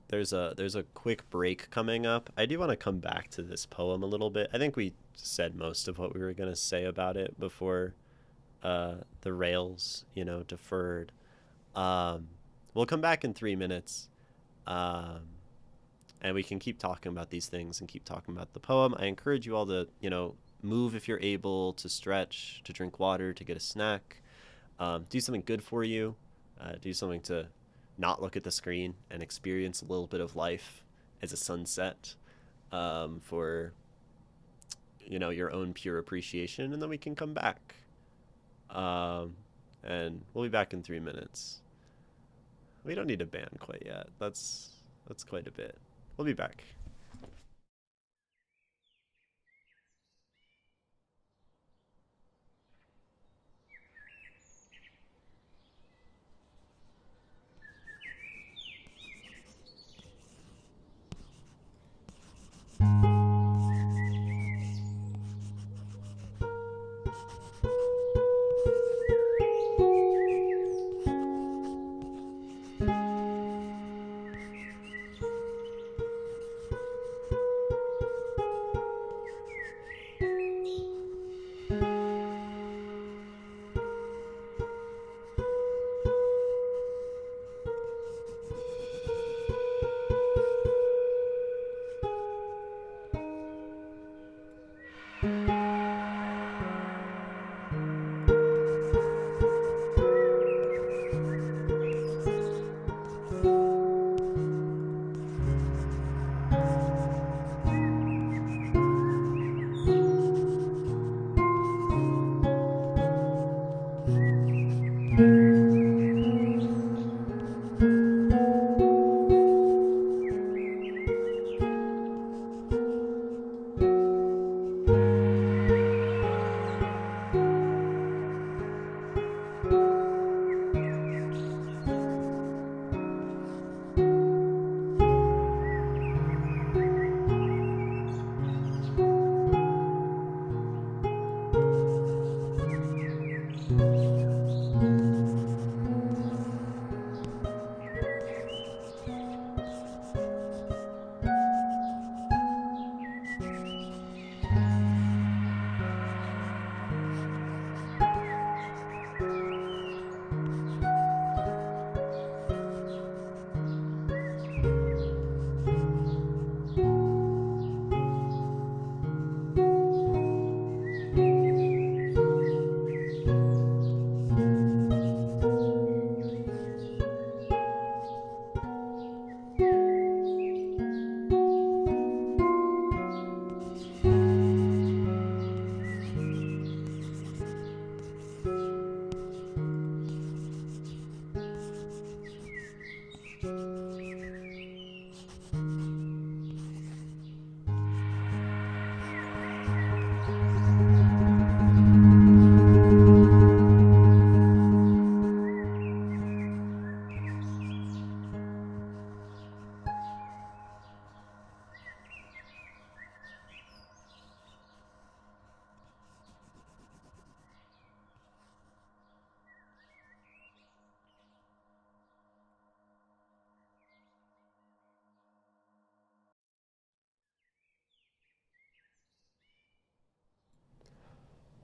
there's a quick break coming up. I do want to come back to this poem a little bit. I think we said most of what we were gonna say about it before the rails, deferred. Um, we'll come back in 3 minutes, um, and we can keep talking about these things and keep talking about the poem. I encourage you all to, move if you're able, to stretch, to drink water, to get a snack, do something good for you, do something to not look at the screen and experience a little bit of life as a sunset, for your own pure appreciation, and then we can come back. And we'll be back in 3 minutes. We don't need a band quite yet. That's quite a bit. We'll be back.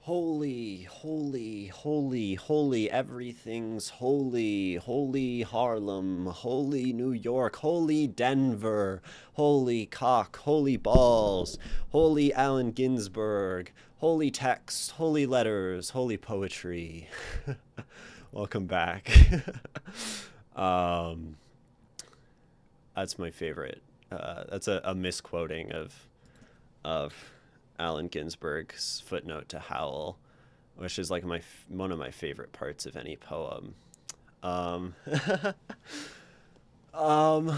Holy, holy, holy, holy, everything's holy. Holy Harlem, holy New York, holy Denver, holy cock, holy balls, holy Allen Ginsberg, holy text, holy letters, holy poetry. Welcome back. um, that's my favorite. That's a misquoting of Allen Ginsberg's footnote to Howl, which is like one of my favorite parts of any poem. Um, um,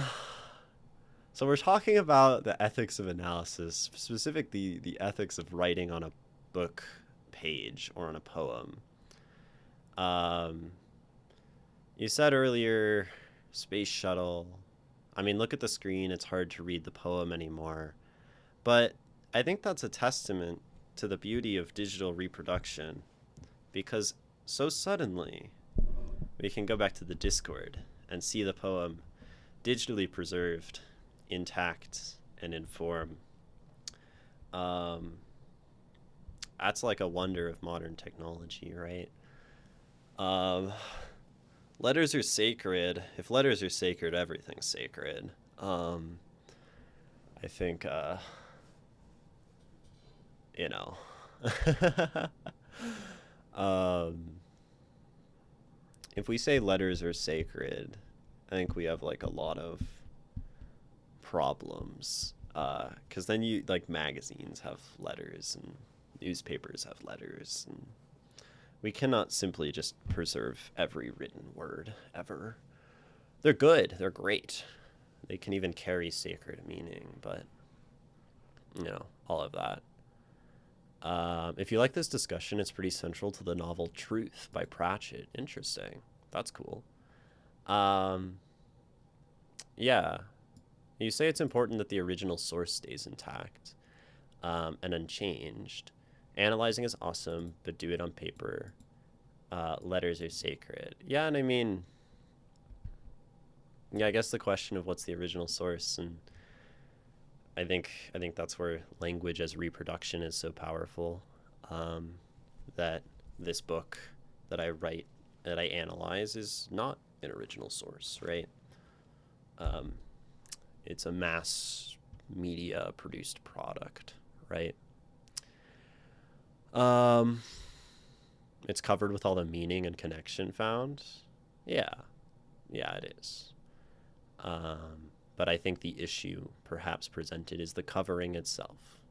so we're talking about the ethics of analysis, specifically the ethics of writing on a book page or on a poem. Um, you said earlier, space shuttle. I mean, look at the screen. It's hard to read the poem anymore. But I think that's a testament to the beauty of digital reproduction, because so suddenly we can go back to the Discord and see the poem digitally preserved, intact, and in form. That's like a wonder of modern technology, right? Um, Letters are sacred. If letters are sacred, everything's sacred. I think, you know. um, if we say letters are sacred, I think we have like a lot of problems. Because then you, like, magazines have letters and newspapers have letters, and we cannot simply just preserve every written word ever. They're good, they're great. They can even carry sacred meaning, but, all of that. If you like this discussion, it's pretty central to the novel Truth by Pratchett. Interesting. That's cool. Yeah. You say it's important that the original source stays intact and unchanged. Analyzing is awesome, but do it on paper. Letters are sacred. Yeah, and I mean, yeah, I guess the question of what's the original source, and I think that's where language as reproduction is so powerful. That this book that I write, that I analyze, is not an original source, right? It's a mass media produced product, right? It's covered with all the meaning and connection found. Yeah, it is. But I think the issue perhaps presented is the covering itself.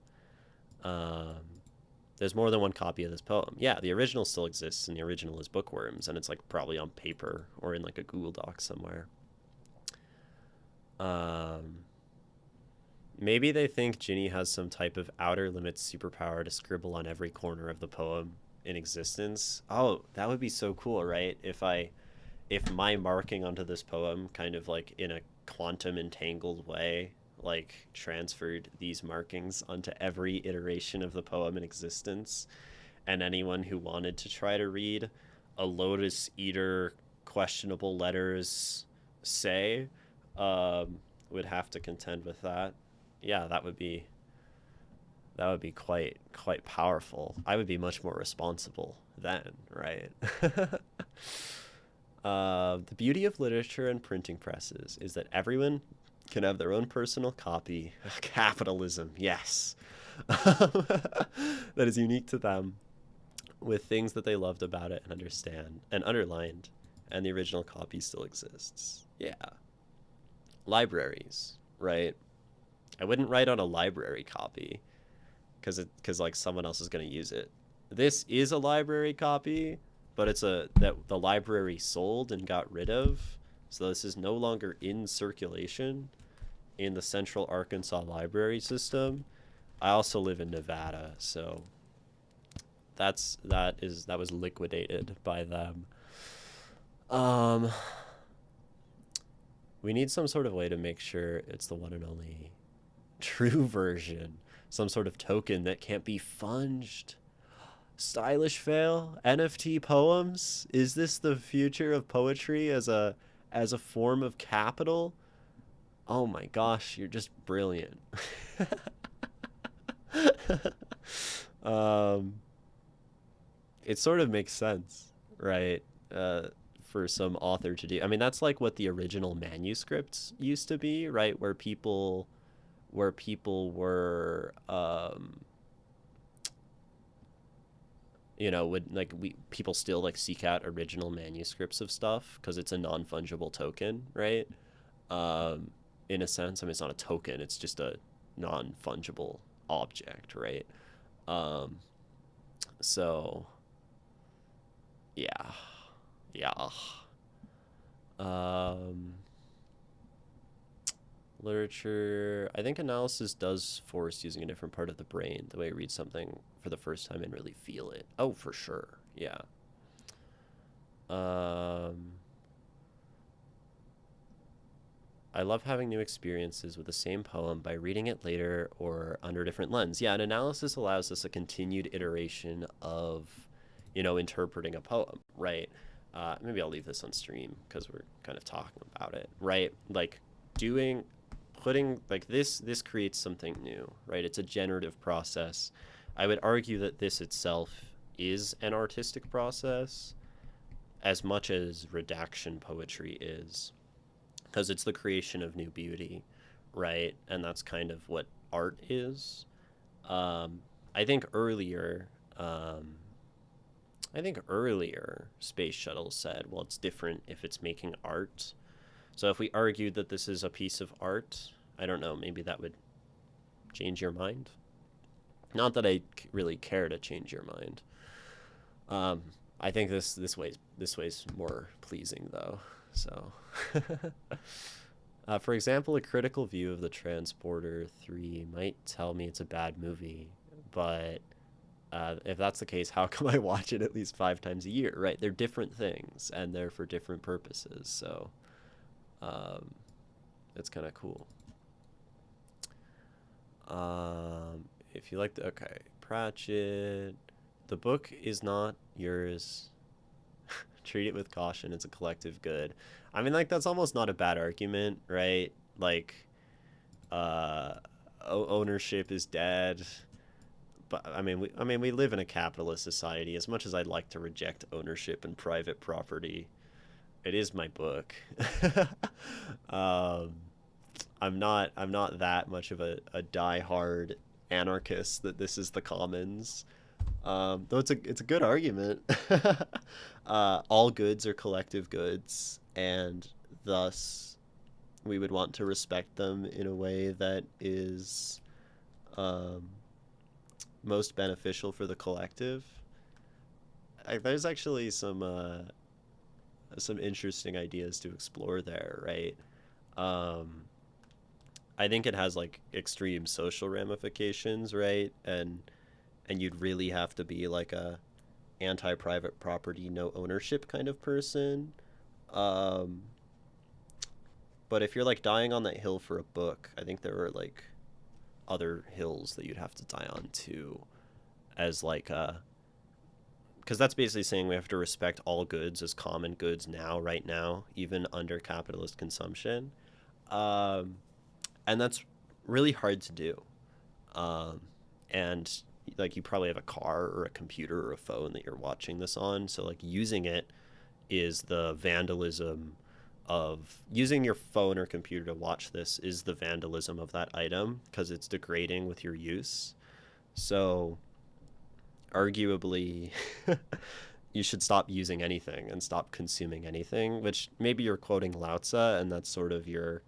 There's more than one copy of this poem. Yeah, the original still exists, and the original is Bookworms, and it's like probably on paper or in like a Google Doc somewhere. Maybe they think Ginny has some type of outer limits superpower to scribble on every corner of the poem in existence. Oh, that would be so cool, right? If my marking onto this poem kind of like in a quantum entangled way, like transferred these markings onto every iteration of the poem in existence, and anyone who wanted to try to read a Lotus Eater questionable letters say would have to contend with that. Yeah, that would be quite powerful. I would be much more responsible then, right? The beauty of literature and printing presses is that everyone can have their own personal copy. Capitalism, yes. That is unique to them, with things that they loved about it and understand and underlined, and the original copy still exists. Yeah. Libraries, right? I wouldn't write on a library copy because like someone else is going to use it. This is a library copy, but it's that the library sold and got rid of. So this is no longer in circulation in the Central Arkansas library system. I also live in Nevada, so that was liquidated by them. We need some sort of way to make sure it's the one and only true version. Some sort of token that can't be funged. Stylish fail. NFT poems. Is this the future of poetry as a form of capital? Oh my gosh, you're just brilliant. it sort of makes sense, right? For some author to do. I mean, that's like what the original manuscripts used to be, right? Where people were would like we people still like seek out original manuscripts of stuff because it's a non-fungible token, right? um in a sense. I mean, it's not a token, it's just a non-fungible object, right? um so yeah, yeah. um Literature, I think analysis does force using a different part of the brain, the way you read something for the first time and really feel it. Oh, for sure. Yeah. Um, I love having new experiences with the same poem by reading it later or under a different lens. Yeah, an analysis allows us a continued iteration of, interpreting a poem, right? Maybe I'll leave this on stream because we're kind of talking about it, right? Like doing putting like this creates something new, right? It's a generative process. I would argue that this itself is an artistic process as much as redaction poetry is, because it's the creation of new beauty, right? And that's kind of what art is. um i think earlier um I think earlier Space Shuttle said, well, it's different if it's making art. So if we argued that this is a piece of art, I don't know, maybe that would change your mind. Not that I really care to change your mind. Um, I think this way's more pleasing though. So, for example, a critical view of the Transporter 3 might tell me it's a bad movie, but if that's the case, how come I watch it at least 5 times a year? Right? They're different things, and they're for different purposes. So, um, it's kind of cool. If you like the okay, Pratchett, the book is not yours. Treat it with caution. It's a collective good. I mean, like that's almost not a bad argument, right? Like, uh, ownership is dead. But I mean, we live in a capitalist society. As much as I'd like to reject ownership and private property, it is my book. um, I'm not that much of a diehard anarchist that this is the commons. Though it's a good argument. All goods are collective goods, and thus we would want to respect them in a way that is um, most beneficial for the collective. There's actually some interesting ideas to explore there, right? Um, I think it has like extreme social ramifications, right? And you'd really have to be like a anti-private property, no ownership kind of person. Um, but if you're like dying on that hill for a book, I think there are like other hills that you'd have to die on too, as like because that's basically saying we have to respect all goods as common goods now, right now, even under capitalist consumption. Um, and that's really hard to do. Um, and like you probably have a car or a computer or a phone that you're watching this on, so like using it is the vandalism of using your phone or computer to watch this is the vandalism of that item because it's degrading with your use. So arguably you should stop using anything and stop consuming anything, which maybe you're quoting Lao Tzu and that's sort of your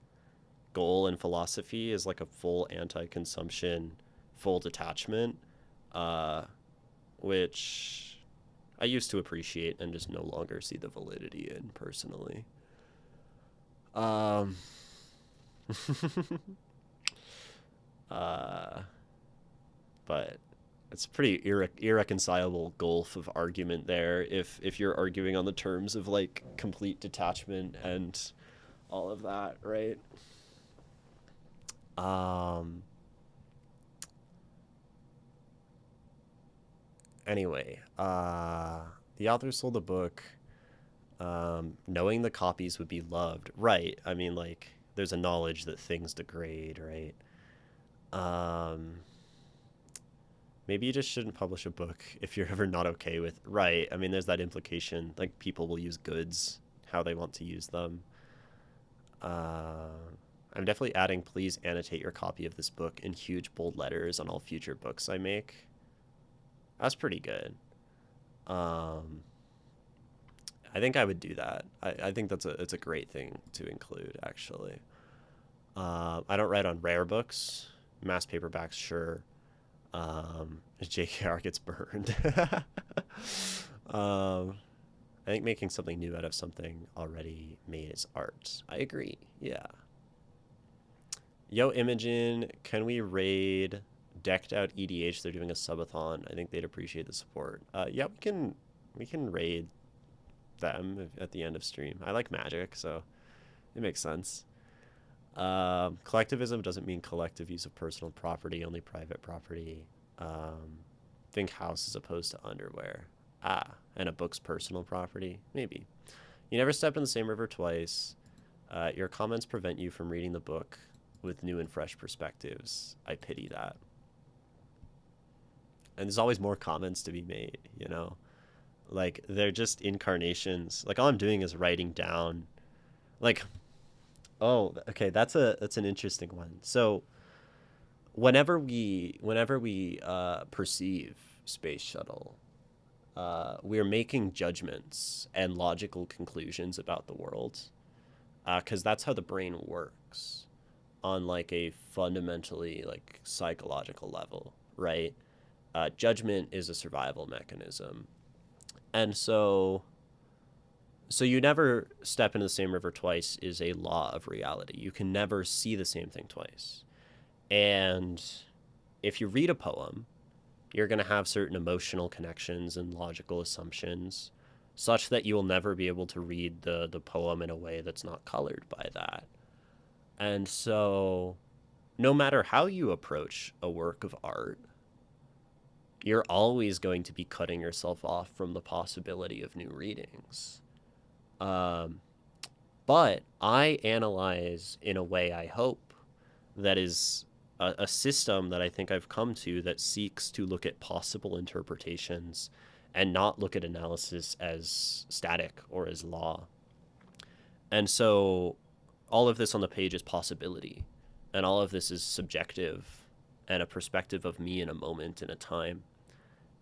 goal and philosophy is like a full anti-consumption, full detachment, uh, which I used to appreciate and just no longer see the validity in personally. Um, uh, but it's a pretty irreconcilable gulf of argument there if you're arguing on the terms of like complete detachment and all of that, right? Um, anyway, the author sold the book knowing the copies would be loved. Right. I mean, like, there's a knowledge that things degrade, right? Um, Maybe you just shouldn't publish a book if you're ever not okay with. Right. I mean, there's that implication. Like, people will use goods how they want to use them. Uh, I'm definitely adding, please annotate your copy of this book in huge bold letters on all future books I make. That's pretty good. Um, I think I would do that. I think it's a great thing to include, actually. I don't write on rare books. Mass paperbacks, sure. JKR gets burned. um, I think making something new out of something already made is art. I agree. Yeah. Yo, Imogen, can we raid Decked Out EDH? They're doing a subathon. I think they'd appreciate the support. Yeah, we can raid them at the end of stream. I like Magic, so it makes sense. Collectivism doesn't mean collective use of personal property, only private property. Think house as opposed to underwear. And a book's personal property? Maybe. You never stepped in the same river twice. Your comments prevent you from reading the book with new and fresh perspectives. I pity that. And there's always more comments to be made, you know? Like, they're just incarnations. Like, all I'm doing is writing down, like, oh, okay, that's an interesting one. So whenever we perceive space shuttle, we're making judgments and logical conclusions about the world, because that's how the brain works on like a fundamentally like psychological level, right? Judgment is a survival mechanism, and so you never step into the same river twice is a law of reality. You can never see the same thing twice. And if you read a poem, you're going to have certain emotional connections and logical assumptions such that you will never be able to read the poem in a way that's not colored by that. And so no matter how you approach a work of art, you're always going to be cutting yourself off from the possibility of new readings. But I analyze in a way, I hope, that is a system that I think I've come to that seeks to look at possible interpretations and not look at analysis as static or as law. And so all of this on the page is possibility, and all of this is subjective and a perspective of me in a moment in a time.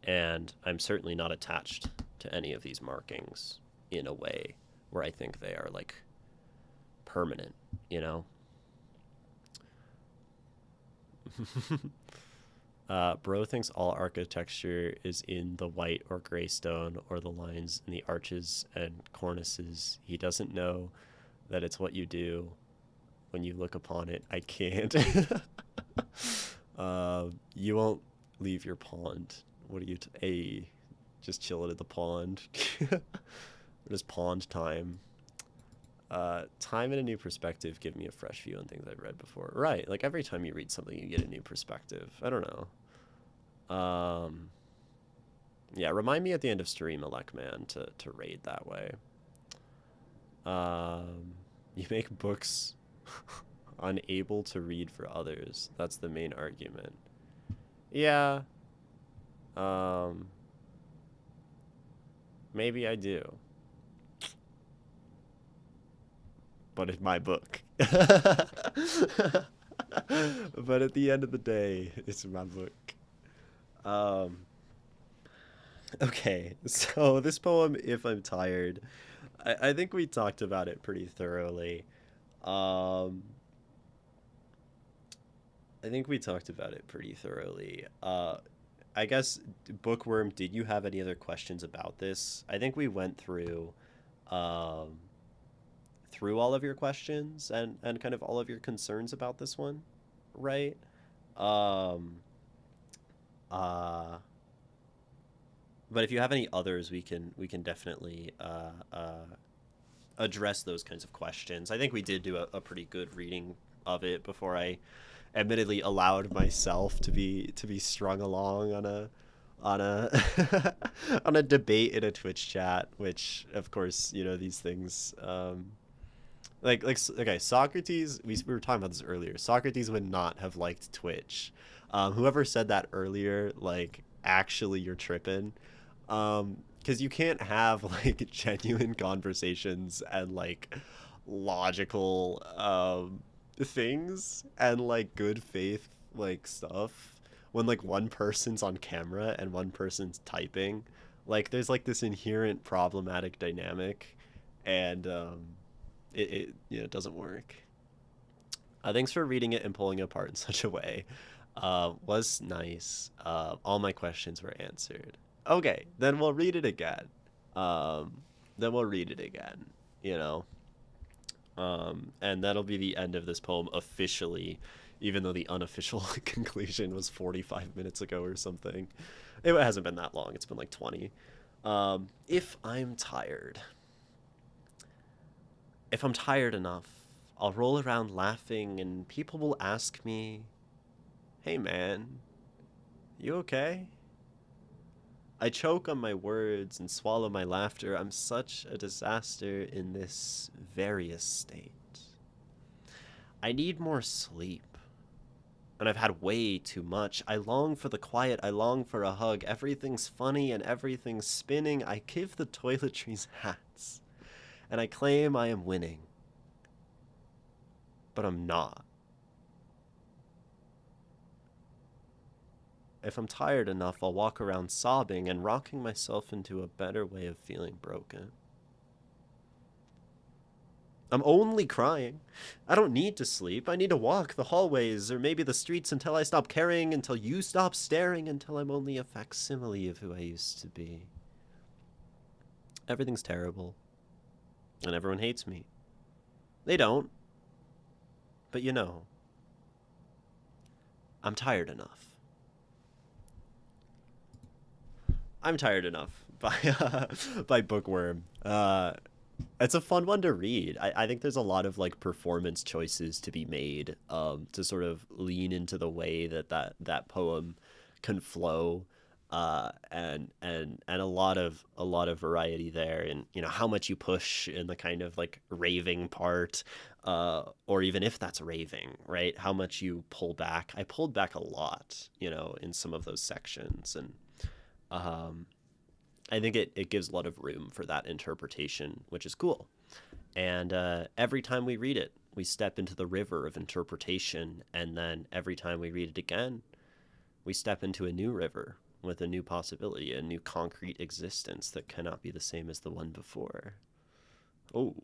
And I'm certainly not attached to any of these markings in a way where I think they are like permanent, you know? Bro thinks all architecture is in the white or gray stone or the lines in the arches and cornices. He doesn't know that it's what you do when you look upon it. I can't. You won't leave your pond. What are you just chilling at the pond? It is pond time. Time and a new perspective give me a fresh view on things I've read before. Right, like every time you read something, you get a new perspective. I don't know. Yeah, remind me at the end of stream, Alekman, to raid that way. You make books unable to read for others. That's the main argument. Yeah. Maybe I do. But it's my book. But at the end of the day, it's my book. Okay, so this poem, If I'm Tired, I think we talked about it pretty thoroughly. I think we talked about it pretty thoroughly. I guess, Bookworm, did you have any other questions about this? I think we went through all of your questions and kind of all of your concerns about this one, right? But if you have any others, we can definitely address those kinds of questions. I think we did do a pretty good reading of it before I admittedly allowed myself to be strung along on a on a debate in a Twitch chat, which of course, you know, these things Okay, Socrates, we were talking about this earlier. Socrates would not have liked Twitch. Whoever said that earlier, like, actually you're tripping. Because you can't have like genuine conversations and like logical things and like good faith like stuff when like one person's on camera and one person's typing. Like there's like this inherent problematic dynamic, and it it doesn't work. Thanks for reading it and pulling it apart in such a way. Was nice. All my questions were answered. Okay, then we'll read it again. Um, then we'll read it again. You know, and that'll be the end of this poem officially, even though the unofficial conclusion was 45 minutes ago or something. It hasn't been that long. It's been like 20. If I'm tired, if I'm tired enough, I'll roll around laughing and people will ask me, "Hey man, you okay?" I choke on my words and swallow my laughter. I'm such a disaster in this various state. I need more sleep, and I've had way too much. I long for the quiet, I long for a hug. Everything's funny and everything's spinning. I give the toiletries hats, and I claim I am winning, but I'm not. If I'm tired enough, I'll walk around sobbing and rocking myself into a better way of feeling broken. I'm only crying. I don't need to sleep. I need to walk the hallways or maybe the streets until I stop caring, until you stop staring, until I'm only a facsimile of who I used to be. Everything's terrible, and everyone hates me. They don't, but you know, I'm tired enough. I'm tired enough by by Bookworm. It's a fun one to read. I think there's a lot of like performance choices to be made to sort of lean into the way that poem can flow, and a lot of variety there, and you know how much you push in the kind of like raving part, or even if that's raving, right? How much you pull back. I pulled back a lot, you know, in some of those sections, and um, I think it gives a lot of room for that interpretation, which is cool. And every time we read it, we step into the river of interpretation. And then every time we read it again, we step into a new river with a new possibility, a new concrete existence that cannot be the same as the one before. Oh.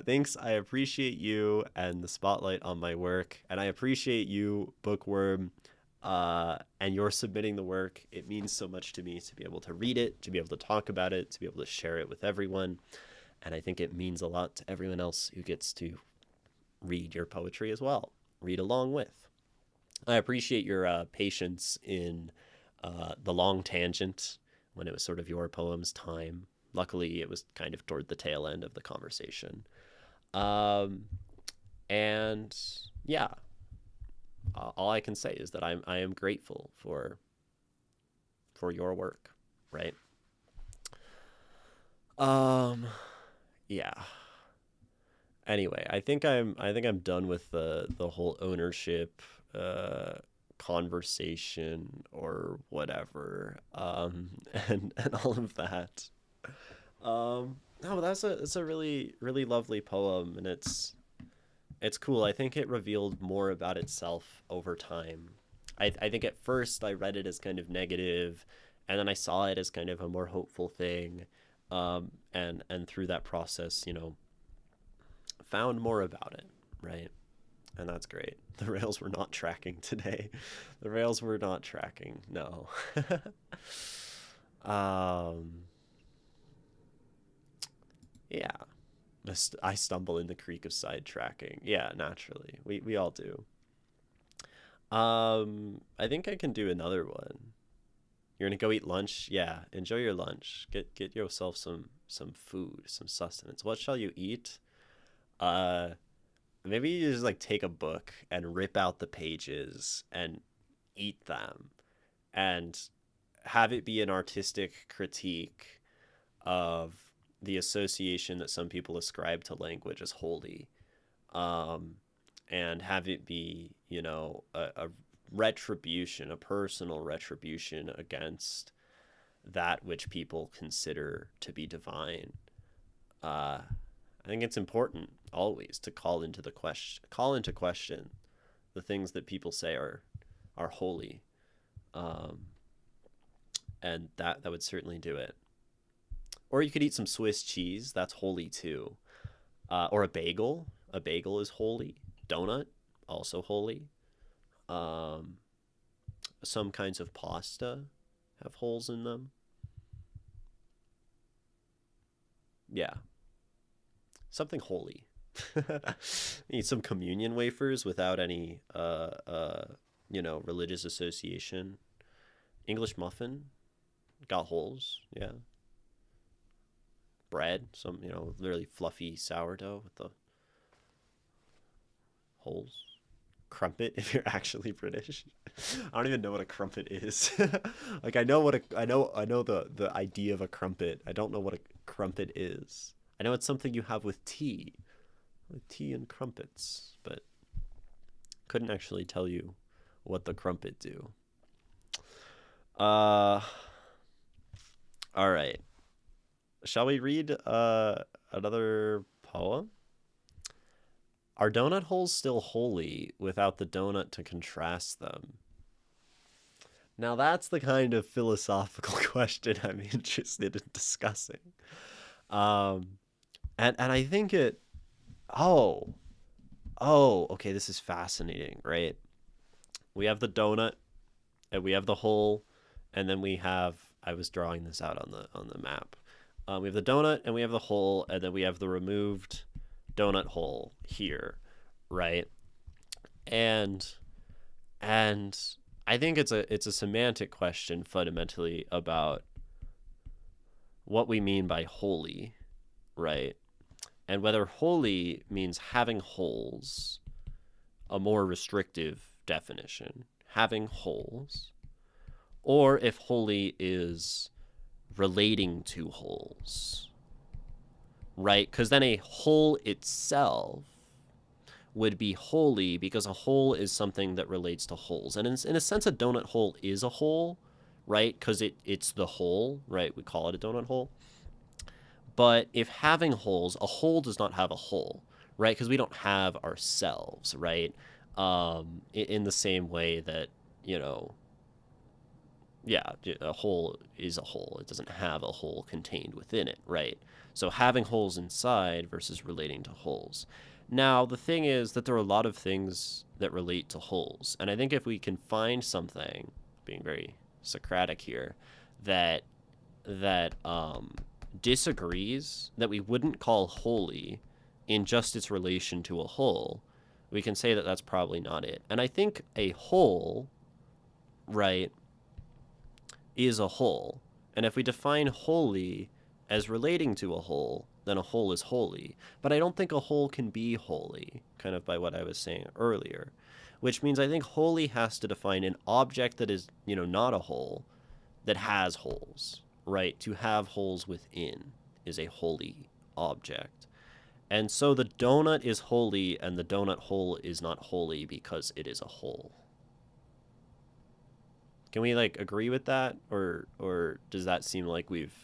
Thanks. I appreciate you and the spotlight on my work. And I appreciate you, Bookworm, and you're submitting the work. It means so much to me to be able to read it, to be able to talk about it, to be able to share it with everyone. And I think it means a lot to everyone else who gets to read your poetry as well, read along with. I appreciate your patience in the long tangent when it was sort of your poem's time. Luckily, it was kind of toward the tail end of the conversation. Um, and yeah, all I can say is that I am grateful for your work, right? Um, yeah. Anyway, I think I'm done with the whole ownership uh conversation or whatever. And all of that. No, but that's a really really lovely poem, and it's cool. I think it revealed more about itself over time. I think at first I read it as kind of negative, and then I saw it as kind of a more hopeful thing. And through that process, you know, found more about it, right? And that's great. The rails were not tracking today. The rails were not tracking. No. um, yeah. I stumble in the creek of sidetracking. Yeah, naturally. We all do. I think I can do another one. You're gonna go eat lunch? Yeah, enjoy your lunch. Get yourself some food, some sustenance. What shall you eat? Uh, Maybe you just like take a book and rip out the pages and eat them, and have it be an artistic critique of the association that some people ascribe to language as holy, um, and have it be, a retribution, a personal retribution against that which people consider to be divine. I think it's important always to call into question the things that people say are holy, um, and that would certainly do it. Or you could eat some Swiss cheese. That's holy too. Or a bagel. A bagel is holy. Donut, also holy. Um, some kinds of pasta have holes in them. Yeah, something holy. Eat some communion wafers without any, religious association. English muffin got holes. Yeah. Bread, some, really fluffy sourdough with the holes. Crumpet, if you're actually British. I don't even know what a crumpet is. Like, I know the idea of a crumpet. I don't know what a crumpet is. I know it's something you have with tea, and crumpets, but couldn't actually tell you what the crumpet do. All right. Shall we read another poem? Are donut holes still holy without the donut to contrast them? Now that's the kind of philosophical question I'm interested in discussing. Um, and I think oh, okay, this is fascinating, right? We have the donut, and we have the hole, and then I was drawing this out on the map. We have the donut, and we have the hole, and then we have the removed donut hole here, right? And I think it's a semantic question fundamentally about what we mean by holy, right? And whether holy means having holes, a more restrictive definition, having holes, or if holy is relating to holes, right? Because then a hole itself would be holy because a hole is something that relates to holes. And in a sense, a donut hole is a hole, right? Because it's the hole, right? We call it a donut hole. But if having holes, a hole does not have a hole, right? Because we don't have ourselves, right? In the same way that, yeah, a hole is a hole. It doesn't have a hole contained within it, right? So having holes inside versus relating to holes. Now, the thing is that there are a lot of things that relate to holes. And I think if we can find something, being very Socratic here, that disagrees, that we wouldn't call holy in just its relation to a hole, we can say that that's probably not it. And I think a hole, right, is a hole. And if we define holy as relating to a hole, then a hole is holy. But I don't think a hole can be holy, kind of by what I was saying earlier, which means I think holy has to define an object that is, not a hole, that has holes, right? To have holes within is a holy object. And so the donut is holy and the donut hole is not holy because it is a hole. Can we agree with that, or does that seem like we've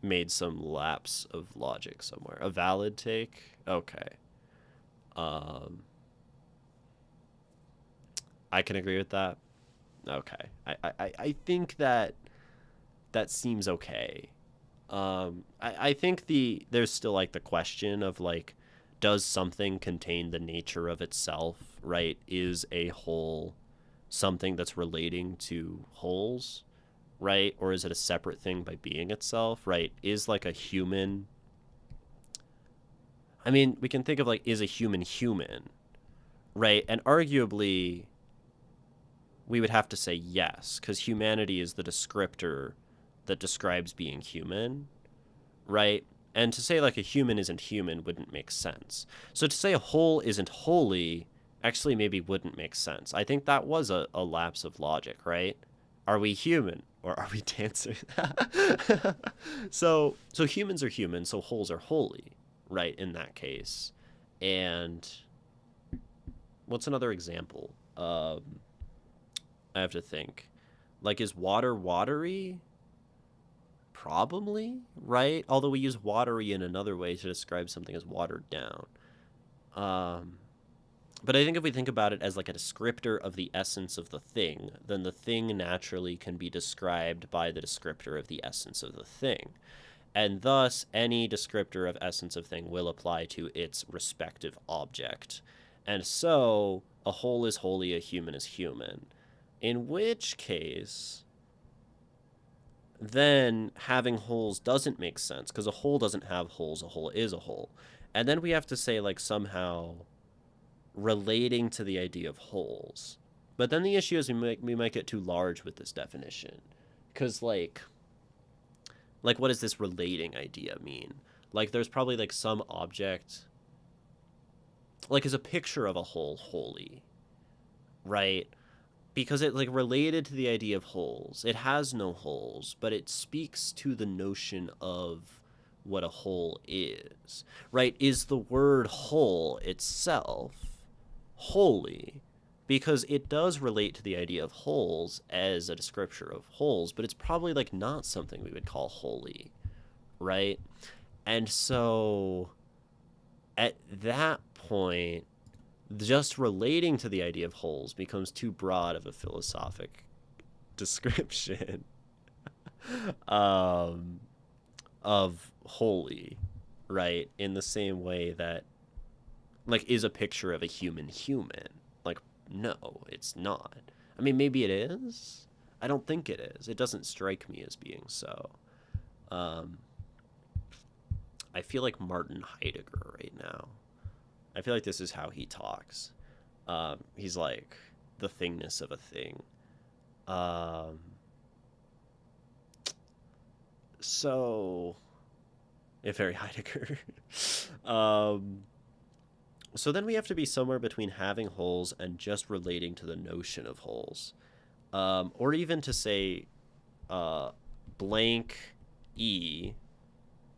made some lapse of logic somewhere? A valid take? Okay. I can agree with that. Okay. I think that seems okay. I think there's still the question of does something contain the nature of itself, right? Is a whole something that's relating to wholes, right? Or is it a separate thing by being itself, right? Is a human, I mean, we can think of is a human human, right? And arguably we would have to say yes, because humanity is the descriptor that describes being human, right? And to say a human isn't human wouldn't make sense. So to say a whole isn't holy actually maybe wouldn't make sense. I think that was a lapse of logic, right? Are we human or are we dancing? So humans are humans, so holes are holy, right? In that case, and what's another example? I have to think. Like, is water watery? Probably, right? Although we use watery in another way to describe something as watered down. Um, but I think if we think about it as like a descriptor of the essence of the thing, then the thing naturally can be described by the descriptor of the essence of the thing. And thus, any descriptor of essence of thing will apply to its respective object. And so, a whole is holy, a human is human. In which case, then having holes doesn't make sense, because a whole doesn't have holes, a whole is a whole. And then we have to say, like, somehow relating to the idea of holes. But then the issue is we might get too large with this definition. Because, like, what does this relating idea mean? Like, there's probably, like, some object. Like, is a picture of a whole holy? Right? Because it, like, related to the idea of holes. It has no holes, but it speaks to the notion of what a whole is. Right? Is the word whole itself holy? Because it does relate to the idea of holes as a descriptor of holes, but it's probably, like, not something we would call holy, right? And so at that point, just relating to the idea of holes becomes too broad of a philosophic description of holy, right? In the same way that, like, is a picture of a human human? Like, no, it's not. I mean, maybe it is. I don't think it is. It doesn't strike me as being so. I feel like Martin Heidegger right now. I feel like this is how he talks. He's like the thingness of a thing. So, if very Heidegger. So then we have to be somewhere between having holes and just relating to the notion of holes. Or even to say blank E,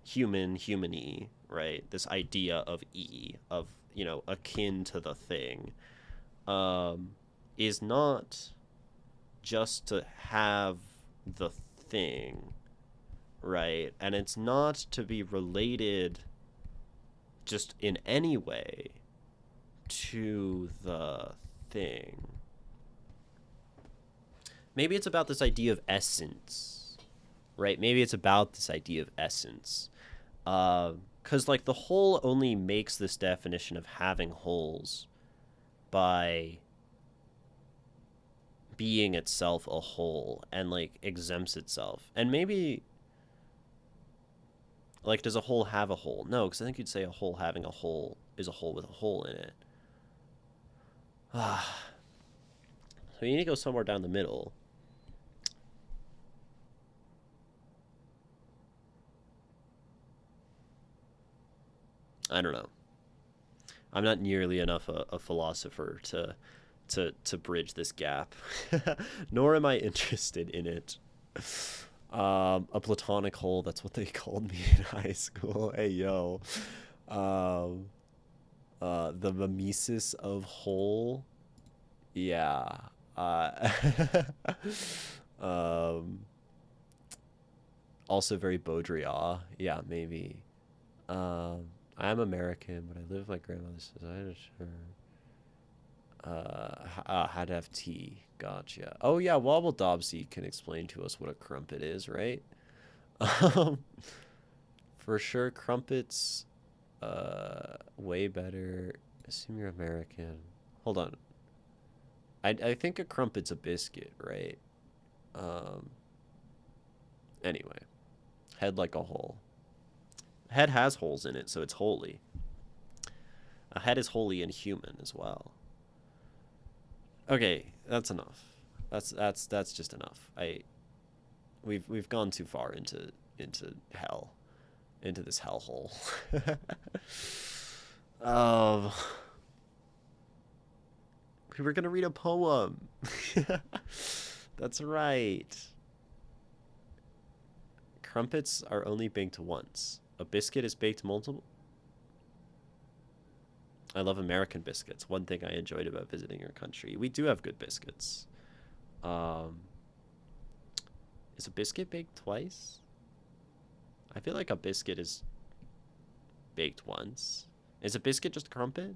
human, human-y, right? This idea of E, of, you know, akin to the thing, is not just to have the thing, right? And it's not to be related just in any way to the thing. Maybe it's about this idea of essence, right? Maybe it's about this idea of essence. Because, like, the whole only makes this definition of having holes by being itself a whole and, like, exempts itself. And maybe, like, does a whole have a hole? No, because I think you'd say a whole having a hole is a hole with a hole in it. So you need to go somewhere down the middle. I don't know. I'm not nearly enough a philosopher to bridge this gap, nor am I interested in it. A platonic hole, that's what they called me in high school. Hey, yo. The mimesis of hole. Yeah. Also very Baudrillard. Yeah, maybe. I'm American, but I live with my grandmother's side. Had to have tea. Gotcha. Oh yeah, Wobble Dobsy can explain to us what a crumpet is, right? For sure, crumpets, way better. Assume you're American. Hold on. I think a crumpet's a biscuit, right? Anyway, head like a hole. Head has holes in it, so it's holy. A head is holy and human as well. Okay, that's enough. That's just enough. We've gone too far into hell, into this hellhole. We were gonna read a poem. That's right. Crumpets are only baked once. A biscuit is baked multiple. I love American biscuits. One thing I enjoyed about visiting your country. We do have good biscuits. Is a biscuit baked twice? I feel like a biscuit is baked once. Is a biscuit just a crumpet?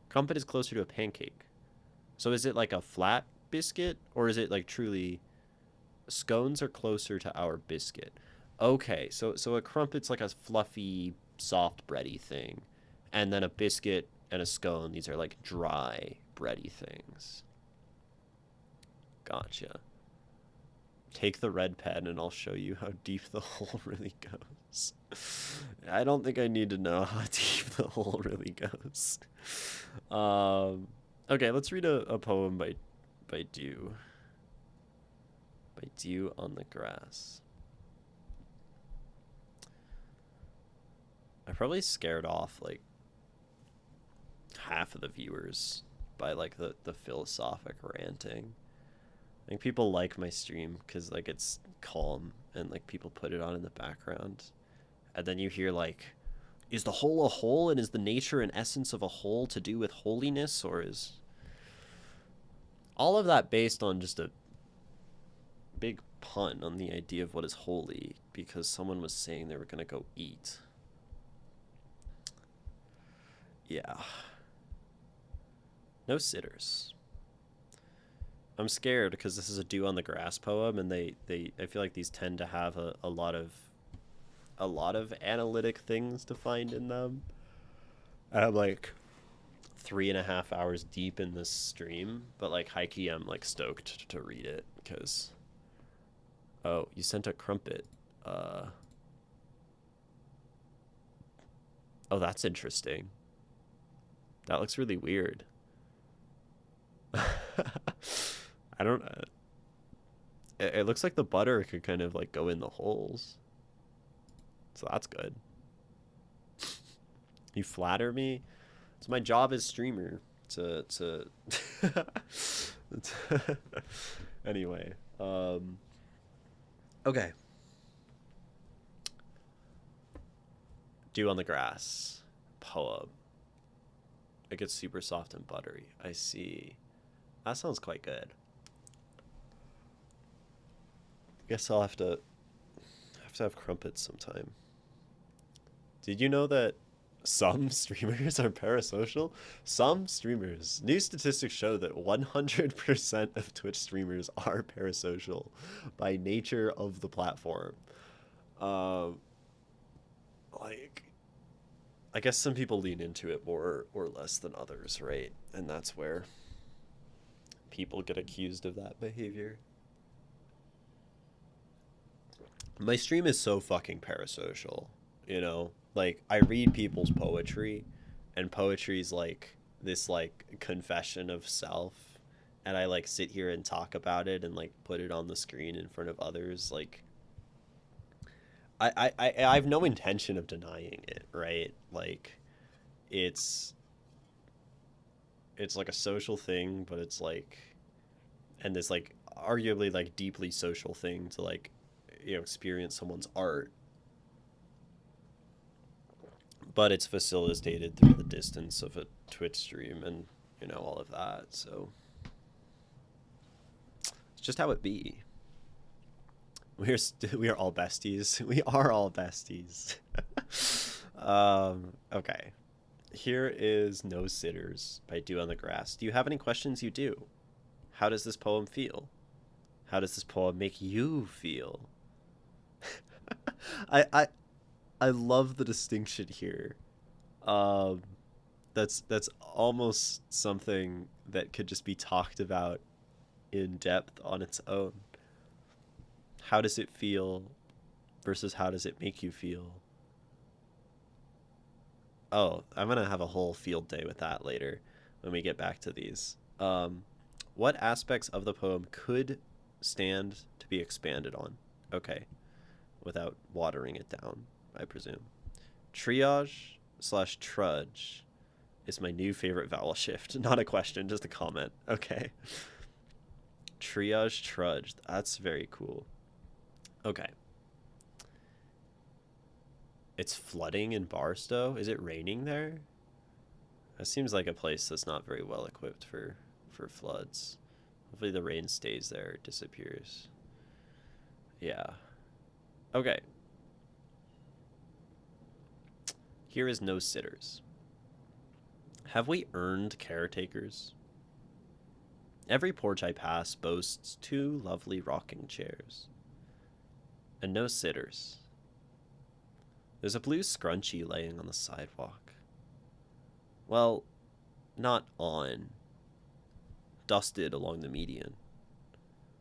Crumpet is closer to a pancake. So is it like a flat biscuit, or is it like truly scones are closer to our biscuit? Okay, so a crumpet's like a fluffy, soft bready thing. And then a biscuit and a scone, these are like dry, bready things. Gotcha. Take the red pen and I'll show you how deep the hole really goes. I don't think I need to know how deep the hole really goes. Okay, let's read a poem by Dew. By Dew on the Grass. I probably scared off like half of the viewers by like the philosophic ranting. I think people like my stream because like it's calm and like people put it on in the background, and then you hear like, is the whole a whole, and is the nature and essence of a whole to do with holiness, or is all of that based on just a big pun on the idea of what is holy because someone was saying they were gonna go eat. Yeah. No sitters. I'm scared because this is a Dew on the Grass poem, and I feel like these tend to have a lot of analytic things to find in them. I'm like 3.5 hours deep in this stream, but like high-key I'm like stoked to read it because oh, you sent a crumpet. Oh, that's interesting. That looks really weird. I don't it looks like the butter could kind of like go in the holes, so that's good. You flatter me. It's my job as streamer to anyway. Okay. Dew on the Grass poem. It gets super soft and buttery. I see. That sounds quite good. Guess I'll have to have crumpets sometime. Did you know that some streamers are parasocial? Some streamers. New statistics show that 100% of Twitch streamers are parasocial by nature of the platform. Like, I guess some people lean into it more or less than others, right? And that's where people get accused of that behavior. My stream is so fucking parasocial, you know? Like, I read people's poetry, and poetry's like this like confession of self, and I like sit here and talk about it and like put it on the screen in front of others. Like, I have no intention of denying it, right? Like, it's like a social thing, but it's like, and this like arguably like deeply social thing to like, you know, experience someone's art, but it's facilitated through the distance of a Twitch stream and, you know, all of that. So it's just how it be. We are all besties. We are all besties. Okay. Here is No Sitters by Dew on the Grass. Do you have any questions? You do. How does this poem feel? How does this poem make you feel? I love the distinction here. That's almost something that could just be talked about in depth on its own. How does it feel versus how does it make you feel? Oh, I'm gonna have a whole field day with that later when we get back to these. What aspects of the poem could stand to be expanded on? Okay, without watering it down, I presume. Triage / trudge is my new favorite vowel shift. Not a question, just a comment. Okay. Triage trudge. That's very cool. Okay. It's flooding in Barstow. Is it raining there? That seems like a place that's not very well equipped for floods. Hopefully the rain stays there, it disappears. Yeah. Okay. Here is no sitters. Have we earned caretakers? Every porch I pass boasts 2 lovely rocking chairs. And no sitters. There's a blue scrunchie laying on the sidewalk. Well, not on. Dusted along the median.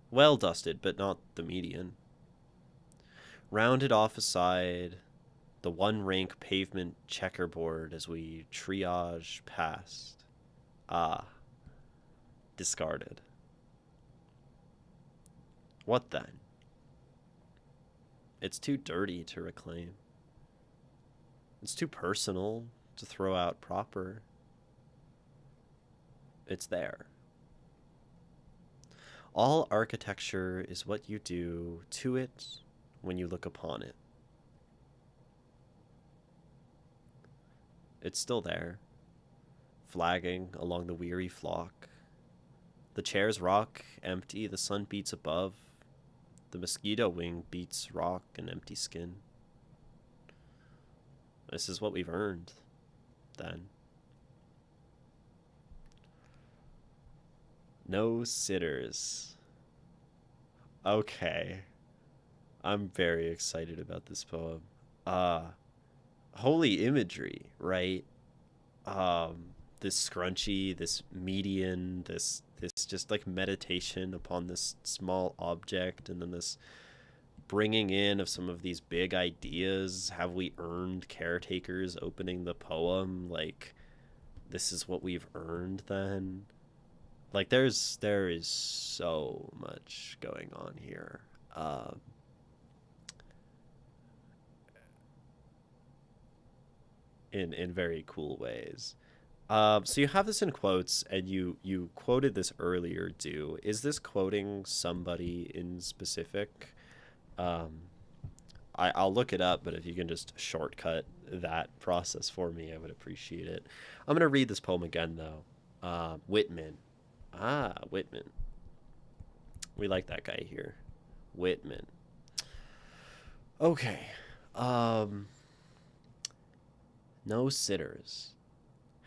Well dusted, but not the median. Rounded off aside, the one rank pavement checkerboard as we triage past. Ah. Discarded. What then? It's too dirty to reclaim. It's too personal to throw out proper. It's there. All architecture is what you do to it when you look upon it. It's still there, flagging along the weary flock. The chairs rock empty, the sun beats above. The mosquito wing beats rock and empty skin. This is what we've earned, then. No sitters. Okay. I'm very excited about this poem. Holy imagery, right? This scrunchy, this median, this just like meditation upon this small object, and then this bringing in of some of these big ideas. Have we earned caretakers? Opening the poem, like, this is what we've earned then. Like, there is so much going on here. In very cool ways. So you have this in quotes, and you quoted this earlier, Do. Is this quoting somebody in specific? I'll look it up, but if you can just shortcut that process for me, I would appreciate it. I'm going to read this poem again, though. Whitman. Whitman. We like that guy here. Whitman. Okay. No sitters.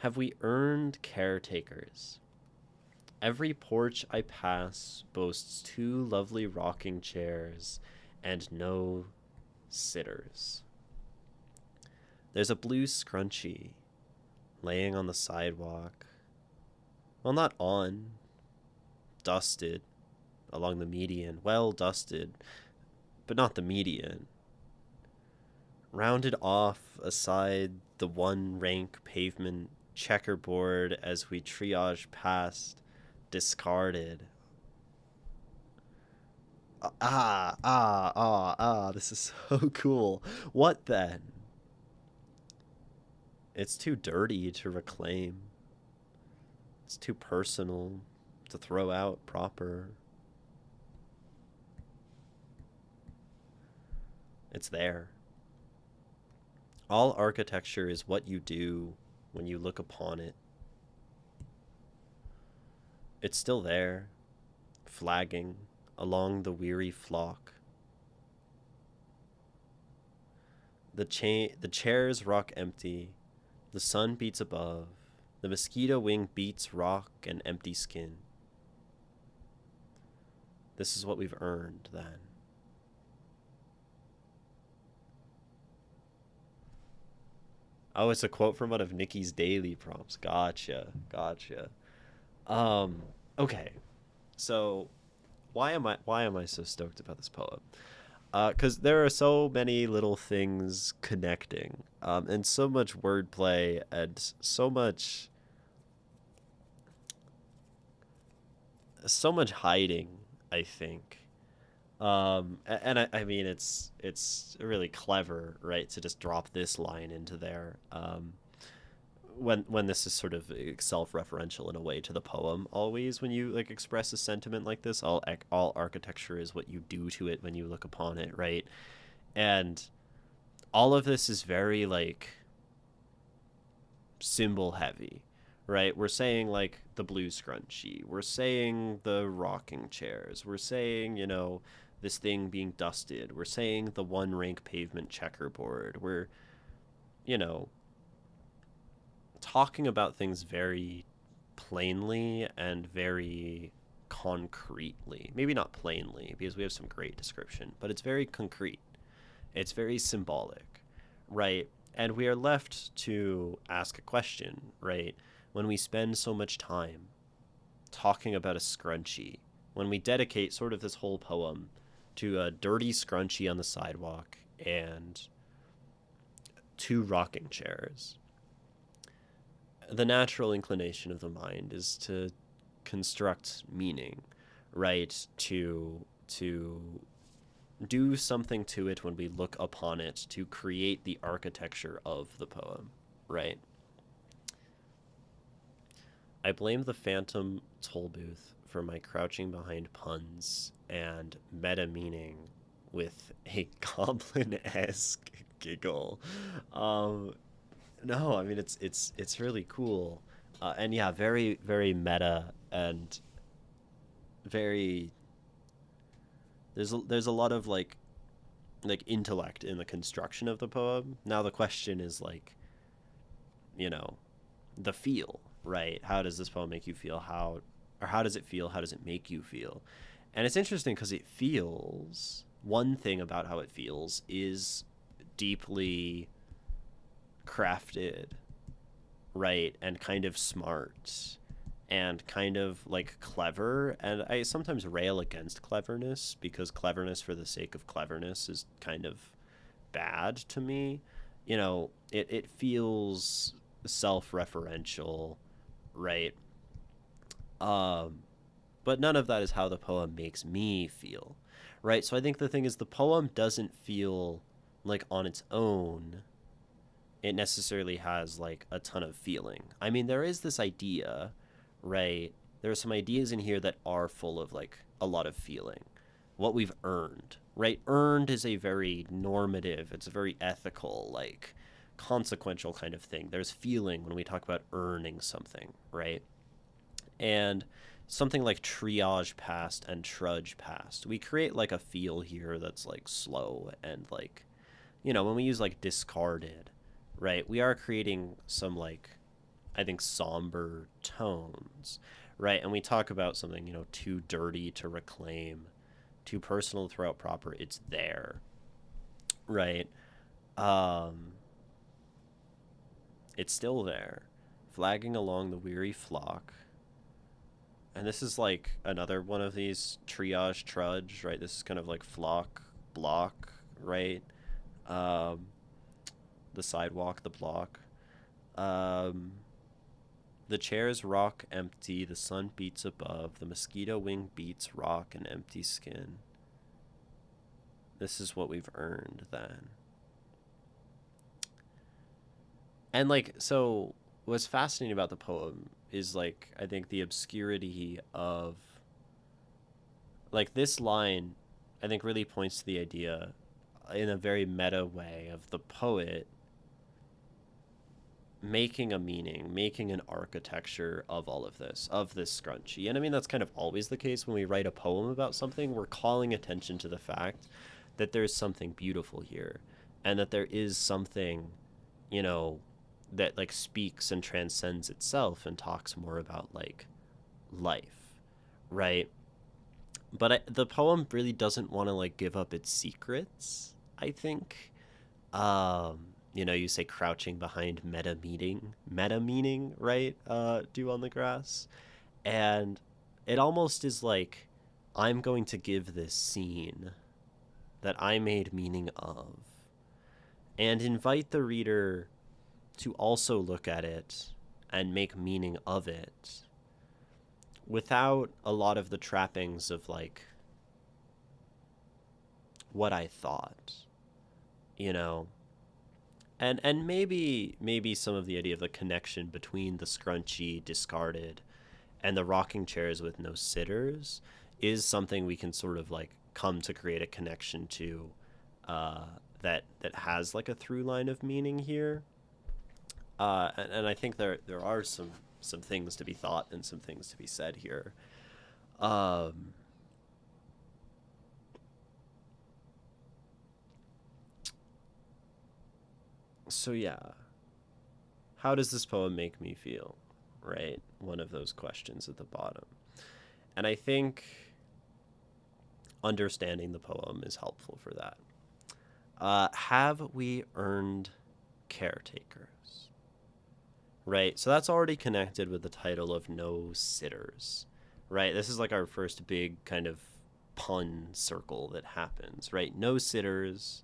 Have we earned caretakers? Every porch I pass boasts 2 lovely rocking chairs and no sitters. There's a blue scrunchie laying on the sidewalk. Well, not on. Dusted along the median. Well dusted, but not the median. Rounded off aside the one rank pavement checkerboard as we triage past. Discarded. This is so cool. What then? It's too dirty to reclaim. It's too personal to throw out proper. It's there. All architecture is what you do when you look upon it. It's still there, flagging along the weary flock. The chairs rock empty, the sun beats above, the mosquito wing beats rock and empty skin. This is what we've earned, then. Oh, it's a quote from one of Nikki's daily prompts. Gotcha. Okay. So why am I so stoked about this poem? Because there are so many little things connecting, and so much wordplay, and so much hiding, I think. And I mean, it's really clever, right, to just drop this line into there. When this is sort of self-referential in a way to the poem. Always when you like express a sentiment like this, all architecture is what you do to it when you look upon it, right? And all of this is very like symbol heavy, right? We're saying like the blue scrunchie, we're saying the rocking chairs, we're saying, you know, this thing being dusted, we're saying the one rank pavement checkerboard, we're, you know, talking about things very plainly and very concretely. Maybe not plainly, because we have some great description, but it's very concrete. It's very symbolic, right? And we are left to ask a question, right? When we spend so much time talking about a scrunchie, when we dedicate sort of this whole poem to a dirty scrunchie on the sidewalk and two rocking chairs, the natural inclination of the mind is to construct meaning, right? To do something to it when we look upon it, to create the architecture of the poem, right? I blame the phantom toll booth for my crouching behind puns and meta meaning with a goblin-esque giggle. No, I mean it's really cool, and yeah, very very meta and very. There's a lot of like intellect in the construction of the poem. Now the question is like, you know, the feel, right? How does this poem make you feel? How does it feel? How does it make you feel? And it's interesting because it feels, one thing about how it feels is deeply crafted, right? And kind of smart and kind of like clever. And I sometimes rail against cleverness because cleverness for the sake of cleverness is kind of bad to me. You know, it feels self-referential, right? Um, but none of that is how the poem makes me feel, right? So I think the thing is the poem doesn't feel like on its own it necessarily has like a ton of feeling. I mean, there is this idea, right? There are some ideas in here that are full of like a lot of feeling. What we've earned, right? Earned is a very normative, it's a very ethical, like consequential kind of thing. There's feeling when we talk about earning something, right? And something like triage past and trudge past. We create like a feel here that's like slow and like, you know, when we use like discarded, right? We are creating some like, I think, somber tones, right? And we talk about something, you know, too dirty to reclaim, too personal to throw out proper. It's there, right? Um, it's still there, flagging along the weary flock. And this is like another one of these triage trudge, right? This is kind of like flock block, right? Um, the sidewalk, the block. Um, the chairs rock empty, the sun beats above, the mosquito wing beats rock and empty skin. This is what we've earned then. And like, so what's fascinating about the poem is like, I think the obscurity of like this line, I think really points to the idea in a very meta way of the poet making a meaning, making an architecture of all of this scrunchie. And I mean, that's kind of always the case when we write a poem about something. We're calling attention to the fact that there's something beautiful here and that there is something, you know, that like speaks and transcends itself and talks more about like life, right? But the poem really doesn't want to like give up its secrets, I think. You know, you say crouching behind meta meaning, right? Dew on the grass. And it almost is like, I'm going to give this scene that I made meaning of and invite the reader to also look at it and make meaning of it without a lot of the trappings of like what I thought, you know. And maybe some of the idea of the connection between the scrunchy discarded and the rocking chairs with no sitters is something we can sort of like come to create a connection to that has like a through line of meaning here. And I think there are some things to be thought and some things to be said here. Um, so yeah, how does this poem make me feel? Right, one of those questions at the bottom. And I think understanding the poem is helpful for that. Have we earned caretakers? Right, so that's already connected with the title of No Sitters. Right, this is like our first big kind of pun circle that happens. Right, no sitters.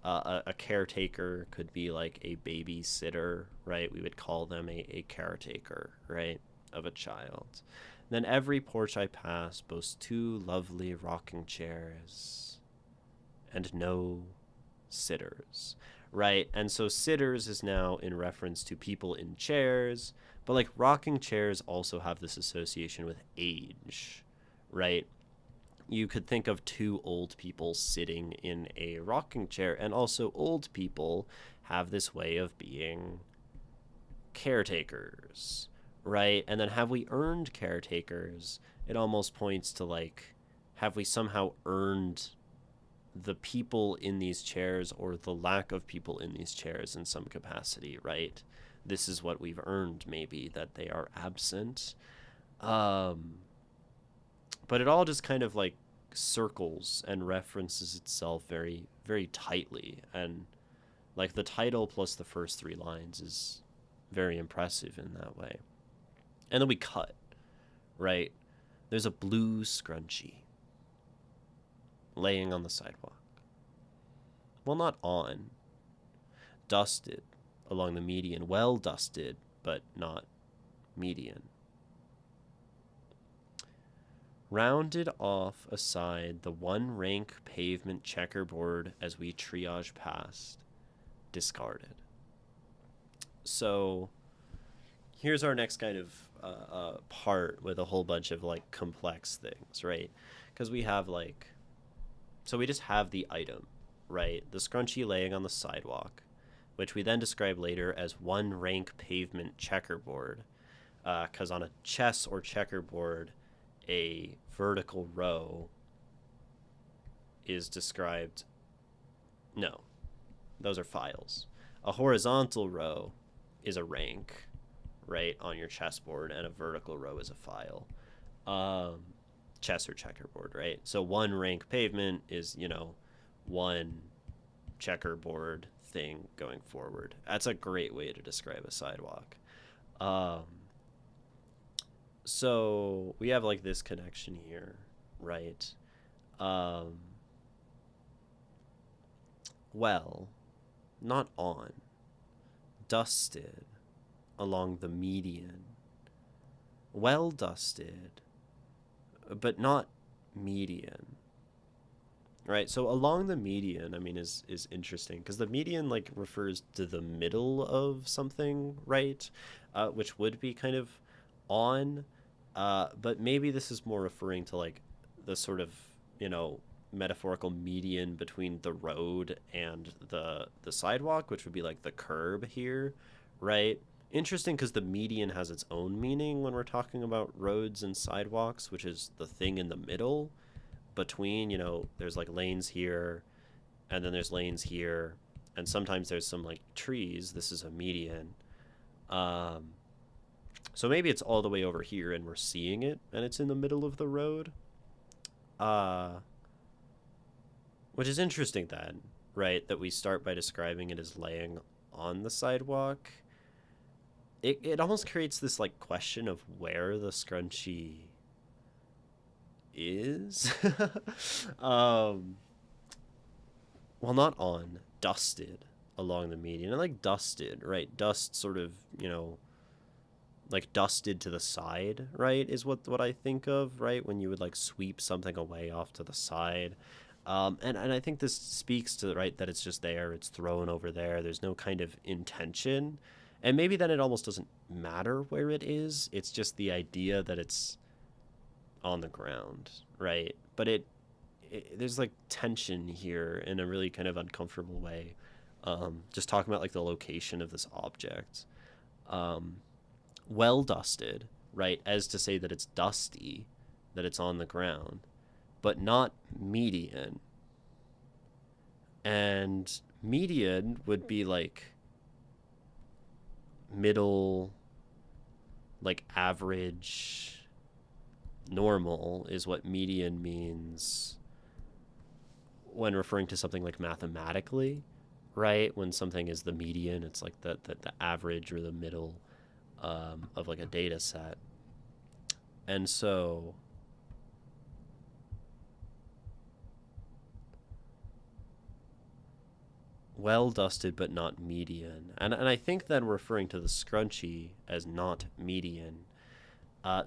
A caretaker could be like a babysitter, right? We would call them a caretaker, right, of a child. Then every porch I pass boasts two lovely rocking chairs and no sitters, right? And so sitters is now in reference to people in chairs, but like rocking chairs also have this association with age, right? You could think of two old people sitting in a rocking chair, and also old people have this way of being caretakers, right? And then have we earned caretakers? It almost points to like, have we somehow earned the people in these chairs or the lack of people in these chairs in some capacity, right? This is what we've earned, maybe, that they are absent. But it all just kind of like circles and references itself very, very tightly. And like the title plus the first three lines is very impressive in that way. And then we cut, right? There's a blue scrunchie laying on the sidewalk. Well, not on. Dusted along the median. Well dusted, but not median. Rounded off aside the one rank pavement checkerboard as we triage past. Discarded. So here's our next kind of part with a whole bunch of like complex things, right? Because we have like, so we just have the item, right? The scrunchie laying on the sidewalk, which we then describe later as one rank pavement checkerboard. Because on a chess or checkerboard, a vertical row is described. No, those are files. A horizontal row is a rank, right, on your chessboard, and a vertical row is a file. Chess or checkerboard, right? So one rank pavement is, one checkerboard thing going forward. That's a great way to describe a sidewalk. So we have like this connection here, right? Well, not on. Dusted along the median. Well dusted, but not median. Right, so along the median, I mean, is interesting because the median like refers to the middle of something, right? Which would be kind of on, but maybe this is more referring to like the sort of metaphorical median between the road and the sidewalk, which would be like the curb here, right? Interesting because the median has its own meaning when we're talking about roads and sidewalks, which is the thing in the middle between, there's like lanes here and then there's lanes here and sometimes there's some like trees. This is a median. So maybe it's all the way over here and we're seeing it and it's in the middle of the road. Which is interesting then, right? That we start by describing it as laying on the sidewalk. It almost creates this like question of where the scrunchie is. Well, not on, dusted along the median. And like dusted, right? Dust sort of, like dusted to the side, right, is what I think of, right, when you would like sweep something away off to the side. And I think this speaks to, right, that it's just there, it's thrown over there, there's no kind of intention. And maybe then it almost doesn't matter where it is. It's just the idea that it's on the ground, right? But it there's like tension here in a really kind of uncomfortable way. Just talking about like the location of this object. Um, well dusted, right? As to say that it's dusty, that it's on the ground, but not median. And median would be like middle, like average, normal is what median means when referring to something like mathematically, right? When something is the median, it's like the average or the middle of like a data set. And so well dusted but not median. And I think then referring to the scrunchie as not median.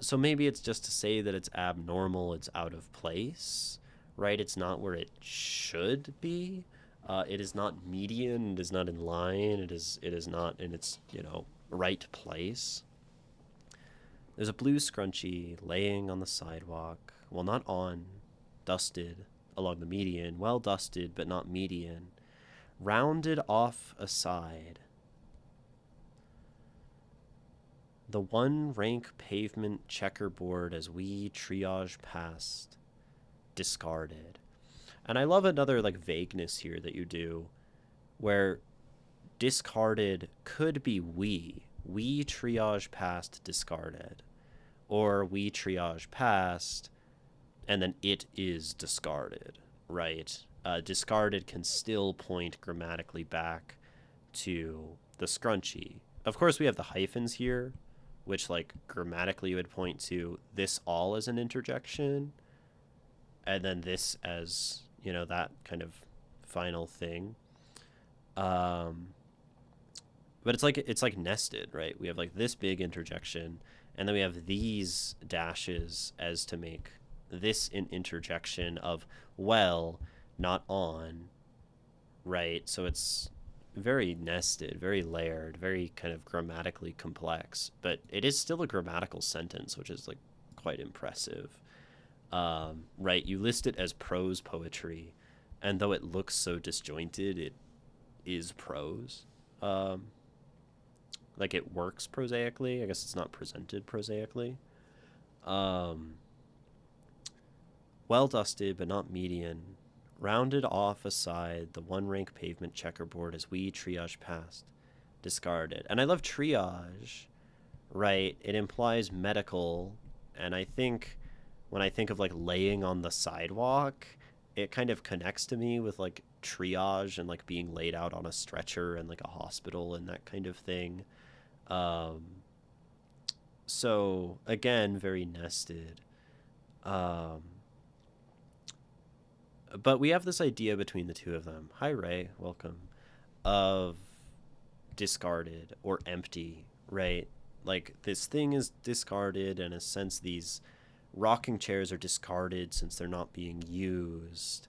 So maybe it's just to say that it's abnormal, it's out of place, right? It's not where it should be. It is not median. It is not in line. It is not in its right place. There's a blue scrunchie laying on the sidewalk. Well, not on, dusted along the median. Well dusted, but not median. Rounded off aside. The one rank pavement checkerboard as we triage past. Discarded. And I love another like vagueness here that you do where discarded could be we. We triage past discarded. Or we triage past and then it is discarded, right? Discarded can still point grammatically back to the scrunchie. Of course, we have the hyphens here, which like grammatically would point to this all as an interjection, and then this as, that kind of final thing. But it's like nested, right? We have like this big interjection, and then we have these dashes as to make this an interjection of well, not on, right? So it's very nested, very layered, very kind of grammatically complex, but it is still a grammatical sentence, which is like quite impressive. Right? You list it as prose poetry, and though it looks so disjointed, it is prose. Like it works prosaically. I guess it's not presented prosaically. Well dusted, but not median. Rounded off aside the one rank pavement checkerboard as we triage past. Discarded. And I love triage, right? It implies medical, and I think when I think of like laying on the sidewalk, it kind of connects to me with like triage and like being laid out on a stretcher and like a hospital and that kind of thing. Um, so again, very nested. Um, but we have this idea between the two of them. Hi, Ray. Welcome. Of discarded or empty, right? Like this thing is discarded, and in a sense, these rocking chairs are discarded since they're not being used.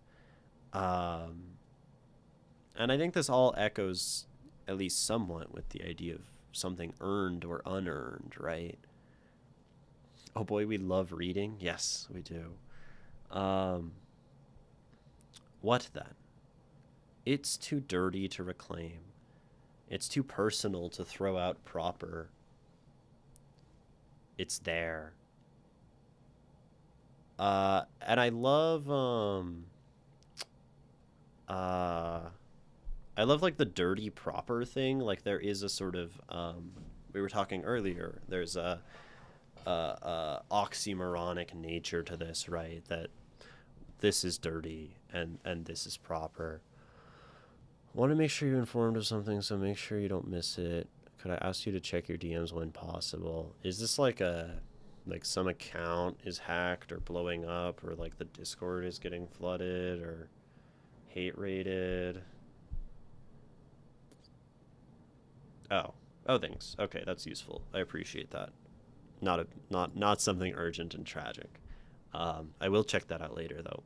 Um, and I think this all echoes, at least somewhat, with the idea of something earned or unearned, right? Oh boy, we love reading. Yes, we do. Um, what then? It's too dirty to reclaim. It's too personal to throw out proper. It's there. And uh, I love like the dirty proper thing. Like there is a sort of, we were talking earlier, there's a oxymoronic nature to this, right? That this is dirty and this is proper. Want to make sure you're informed of something, so make sure you don't miss it. Could I ask you to check your DMs when possible? Is this like some account is hacked or blowing up, or like the Discord is getting flooded or hate rated? Oh, thanks. Okay, that's useful. I appreciate that. Not something urgent and tragic. I will check that out later though.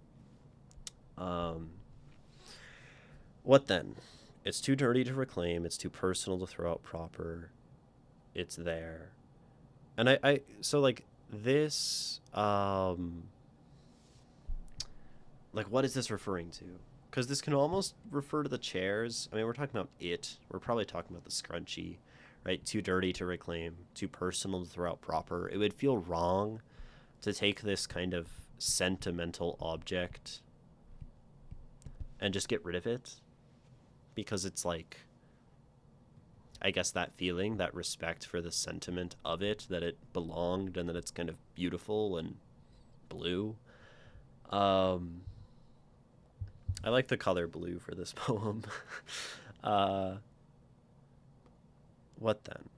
What then? It's too dirty to reclaim. It's too personal to throw out proper. It's there. And so like this, like, what is this referring to? Because this can almost refer to the chairs. I mean, we're talking about it. We're probably talking about the scrunchie, right? Too dirty to reclaim, too personal to throw out proper. It would feel wrong to take this kind of sentimental object and just get rid of it, because it's like, I guess that feeling, that respect for the sentiment of it, that it belonged and that it's kind of beautiful and blue. I like the color blue for this poem. uh, what then?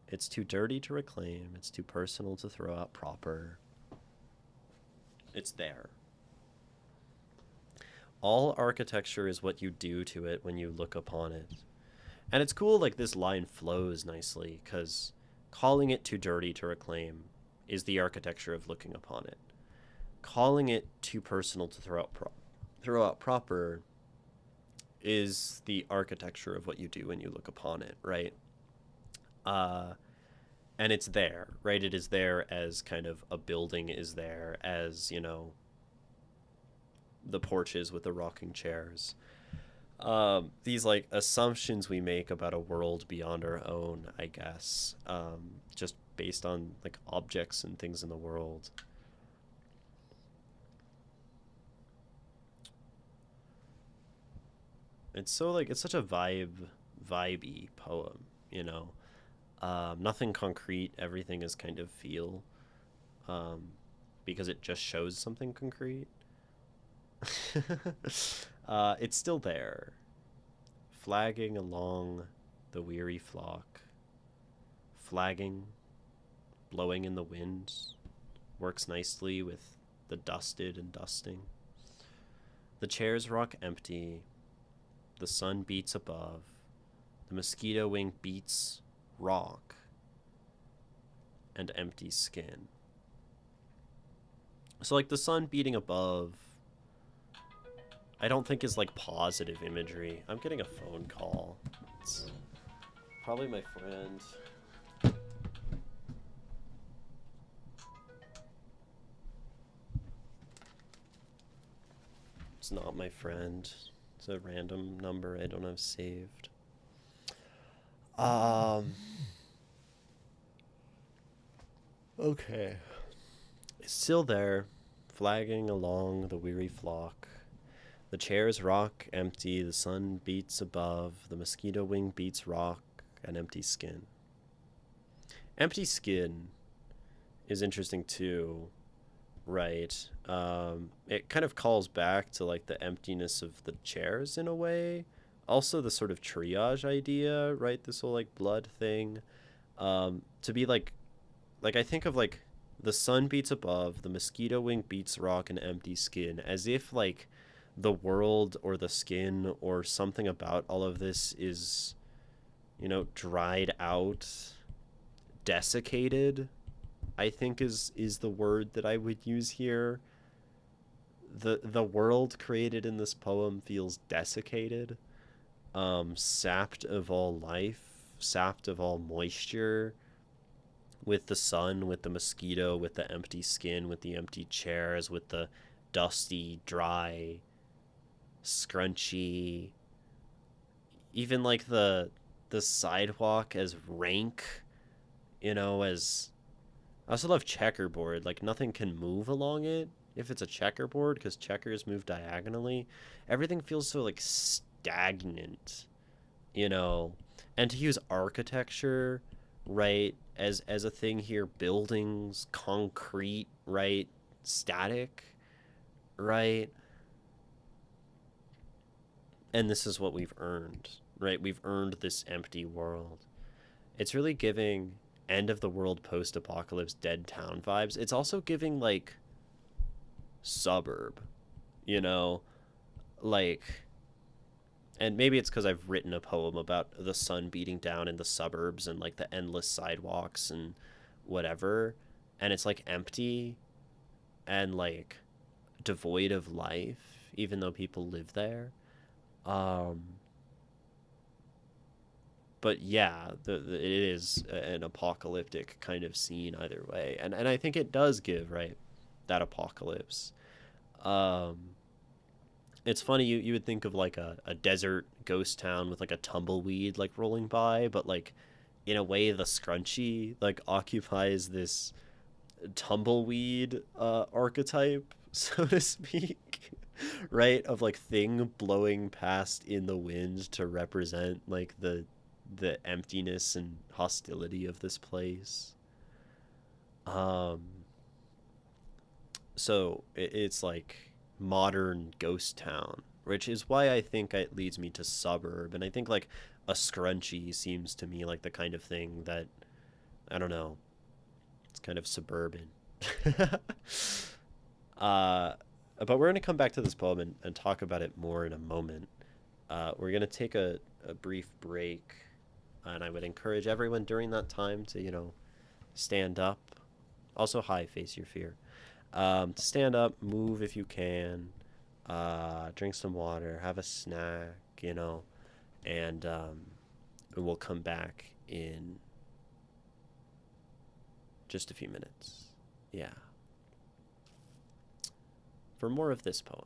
It's too dirty to reclaim. It's too personal to throw out proper. It's there. All architecture is what you do to it when you look upon it. And it's cool, like, this line flows nicely, because calling it too dirty to reclaim is the architecture of looking upon it. Calling it too personal to throw out proper is the architecture of what you do when you look upon it, right? And it's there, right? It is there as kind of a building is there, as, you know, the porches with the rocking chairs. These, like, assumptions we make about a world beyond our own, I guess, just based on, like, objects and things in the world. It's so, like, it's such a vibey poem, you know. Nothing concrete, everything is kind of feel, because it just shows something concrete. It's still there, flagging along the weary flock, flagging, blowing in the wind, works nicely with the dusted and dusting. The chairs rock empty, the sun beats above, the mosquito wing beats rock and empty skin. So, like, the sun beating above, I don't think is, like, positive imagery. I'm getting a phone call. It's probably my friend. It's not my friend. It's a random number I don't have saved. Okay. It's still there, flagging along the weary flock. The chairs rock empty, the sun beats above, the mosquito wing beats rock, and empty skin. Empty skin is interesting too, right? It kind of calls back to, like, the emptiness of the chairs in a way. Also the sort of triage idea, right? This whole, like, blood thing. To be like I think of, like, the sun beats above, the mosquito wing beats rock, and empty skin, as if, like, the world or the skin or something about all of this is, you know, dried out, desiccated, I think is the word that I would use here. The world created in this poem feels desiccated, sapped of all life, sapped of all moisture, with the sun, with the mosquito, with the empty skin, with the empty chairs, with the dusty, dry, scrunchy, even, like, the sidewalk as rank, you know, as... I also love checkerboard. Like, nothing can move along it if it's a checkerboard, because checkers move diagonally. Everything feels so, like, stagnant, you know. And to use architecture, right, as a thing here, buildings, concrete, right, static, right. And this is what we've earned, right? We've earned this empty world. It's really giving end of the world post-apocalypse dead town vibes. It's also giving, like, suburb, you know, like, and maybe it's because I've written a poem about the sun beating down in the suburbs and, like, the endless sidewalks and whatever, and it's, like, empty and, like, devoid of life, even though people live there. But yeah, it is an apocalyptic kind of scene either way, and I think it does give, right, that apocalypse. Um, it's funny, you would think of like a desert ghost town with like a tumbleweed like rolling by, but like in a way the scrunchie like occupies this tumbleweed archetype, so to speak, right? Of like thing blowing past in the wind to represent like the emptiness and hostility of this place. Um, so it's like modern ghost town, which is why I think it leads me to suburb, and I think like a scrunchie seems to me like the kind of thing that I don't know. It's kind of suburban. uh, but we're going to come back to this poem and talk about it more in a moment. We're going to take a brief break, and I would encourage everyone during that time to, stand up. Also, hi, face your fear. To stand up, move if you can, drink some water, have a snack, and we'll come back in just a few minutes. Yeah. For more of this poem.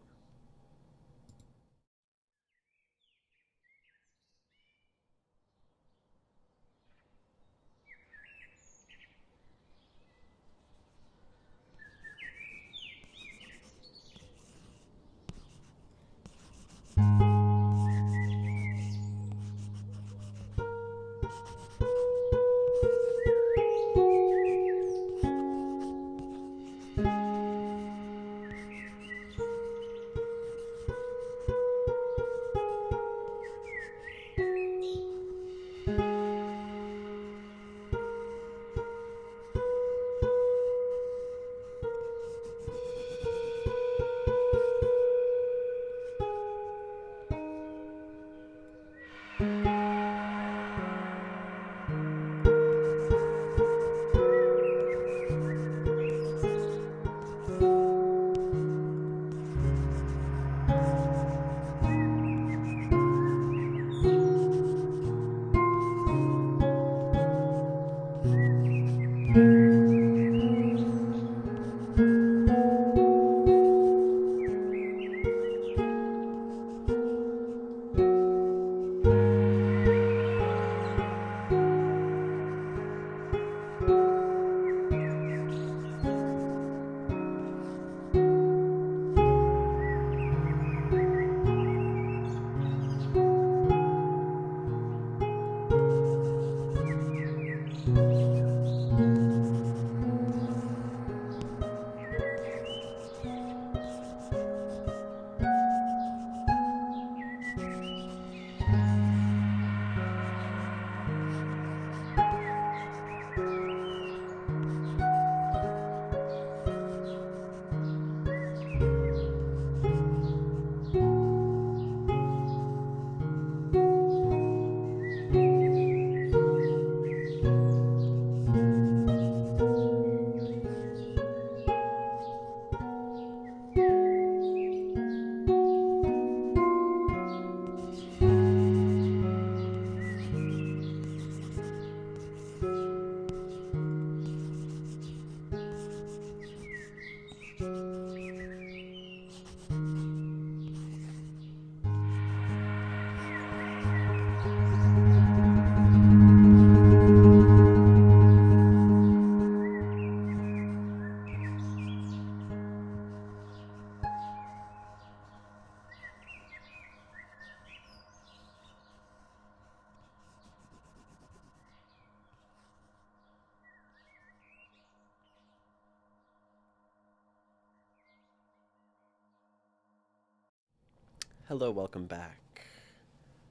Hello, welcome back.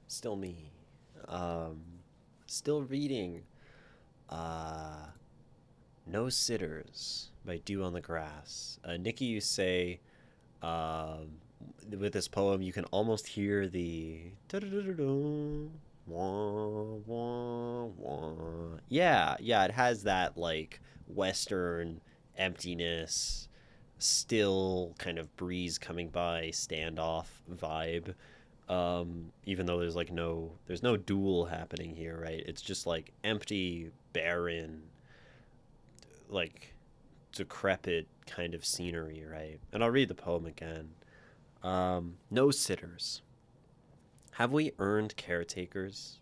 Still me. Um, Still reading uh, No Sitters by Dew on the Grass. Nikki, you say um, with this poem, you can almost hear the wah, wah, wah. Yeah, yeah, it has that like Western emptiness, still kind of breeze coming by, standoff vibe. Even though there's no duel happening here, right? It's just like empty, barren, like decrepit kind of scenery, right? And I'll read the poem again. No sitters. Have we earned caretakers?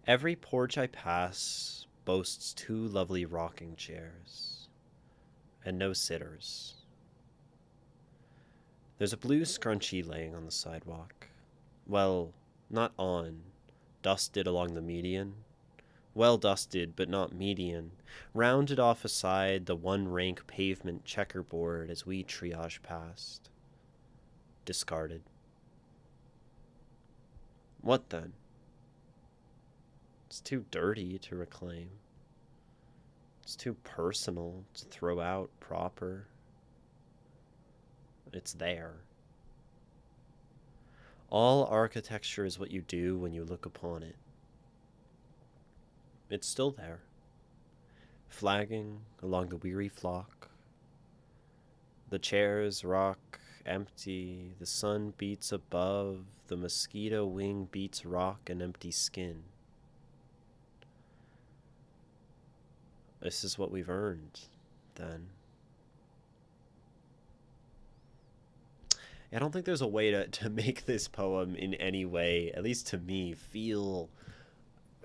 Every porch I pass boasts two lovely rocking chairs, and no sitters. There's a blue scrunchie laying on the sidewalk. Well, not on, dusted along the median. Well dusted, but not median, rounded off aside the one rank pavement checkerboard as we triage past. Discarded. What then? It's too dirty to reclaim. It's too personal to throw out proper. It's there. All architecture is what you do when you look upon it. It's still there, flagging along the weary flock. The chairs rock empty, the sun beats above, the mosquito wing beats rock and empty skin. This is what we've earned, then. I don't think there's a way to make this poem in any way, at least to me, feel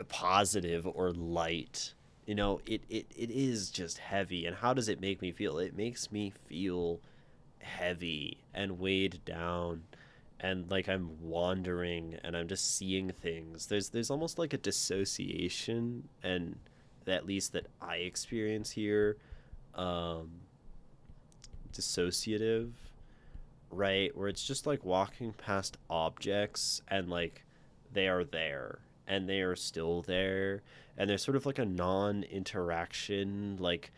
positive or light. You know, it is just heavy. And how does it make me feel? It makes me feel heavy and weighed down, and like I'm wandering and I'm just seeing things. There's almost like a dissociation, and at least that I experience here, dissociative, right? Where it's just like walking past objects and like they are there and they are still there, and there's sort of like a non-interaction, like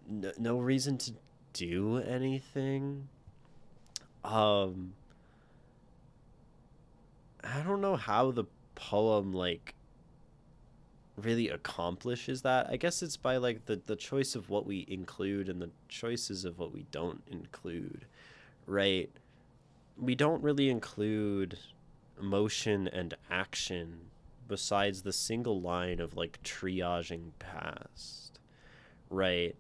no reason to do anything. I don't know how the poem like really accomplishes that. I guess it's by like the choice of what we include and the choices of what we don't include, right? We don't really include motion and action besides the single line of like triaging past, right?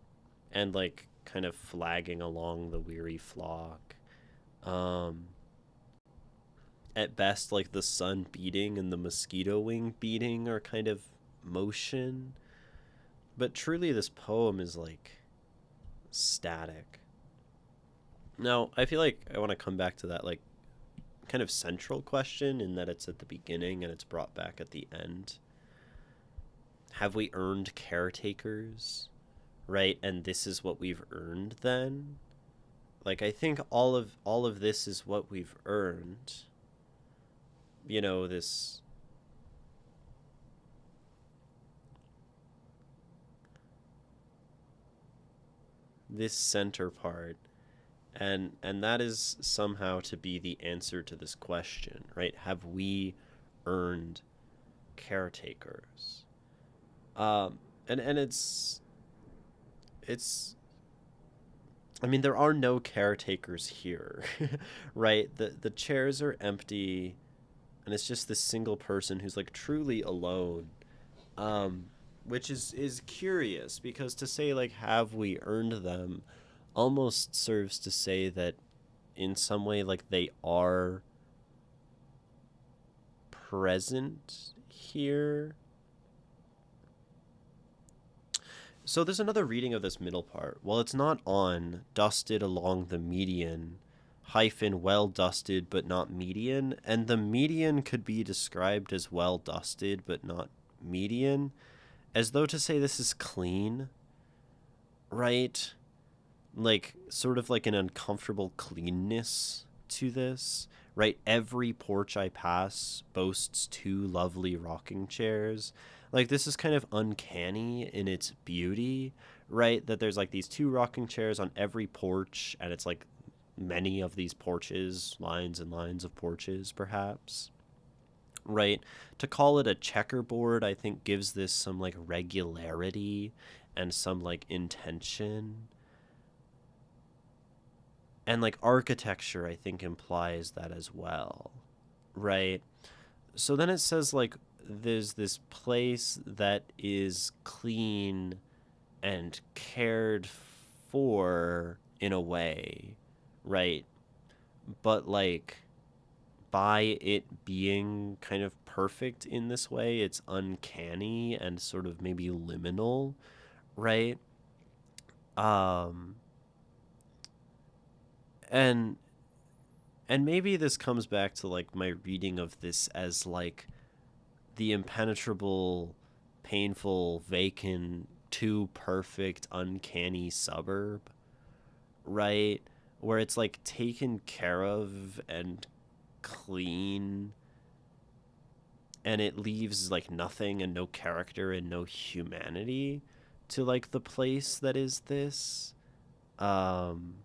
And like kind of flagging along the weary flock. At best, like the sun beating and the mosquito wing beating are kind of motion, but truly this poem is like static. Now, I feel like I want to come back to that like kind of central question, in that it's at the beginning and it's brought back at the end. Have we earned caretakers? Right? And this is what we've earned then? Like, I think all of this is what we've earned. You know, this center part, and that is somehow to be the answer to this question, right? Have we earned caretakers? And it's I mean, there are no caretakers here. Right? The chairs are empty, and it's just this single person who's like truly alone. Which is curious, because to say like have we earned them almost serves to say that in some way like they are present here. So there's another reading of this middle part. Well, it's not on, dusted along the median, hyphen well dusted but not median, and the median could be described as well dusted but not median, as though to say this is clean, right? Like, sort of like an uncomfortable cleanness to this, right? Every porch I pass boasts two lovely rocking chairs. Like, this is kind of uncanny in its beauty, right? That there's like these two rocking chairs on every porch, and it's like many of these porches, lines and lines of porches, perhaps. Right? To call it a checkerboard, I think gives this some like regularity and some like intention. And like architecture, I think implies that as well. Right? So then it says like there's this place that is clean and cared before in a way, right? But like by it being kind of perfect in this way, it's uncanny and sort of maybe liminal, right? Um and and maybe this comes back to like my reading of this as like the impenetrable, painful, vacant, too perfect, uncanny suburb, right? Where it's like taken care of and clean, and it leaves like nothing and no character and no humanity to like the place that is this. Um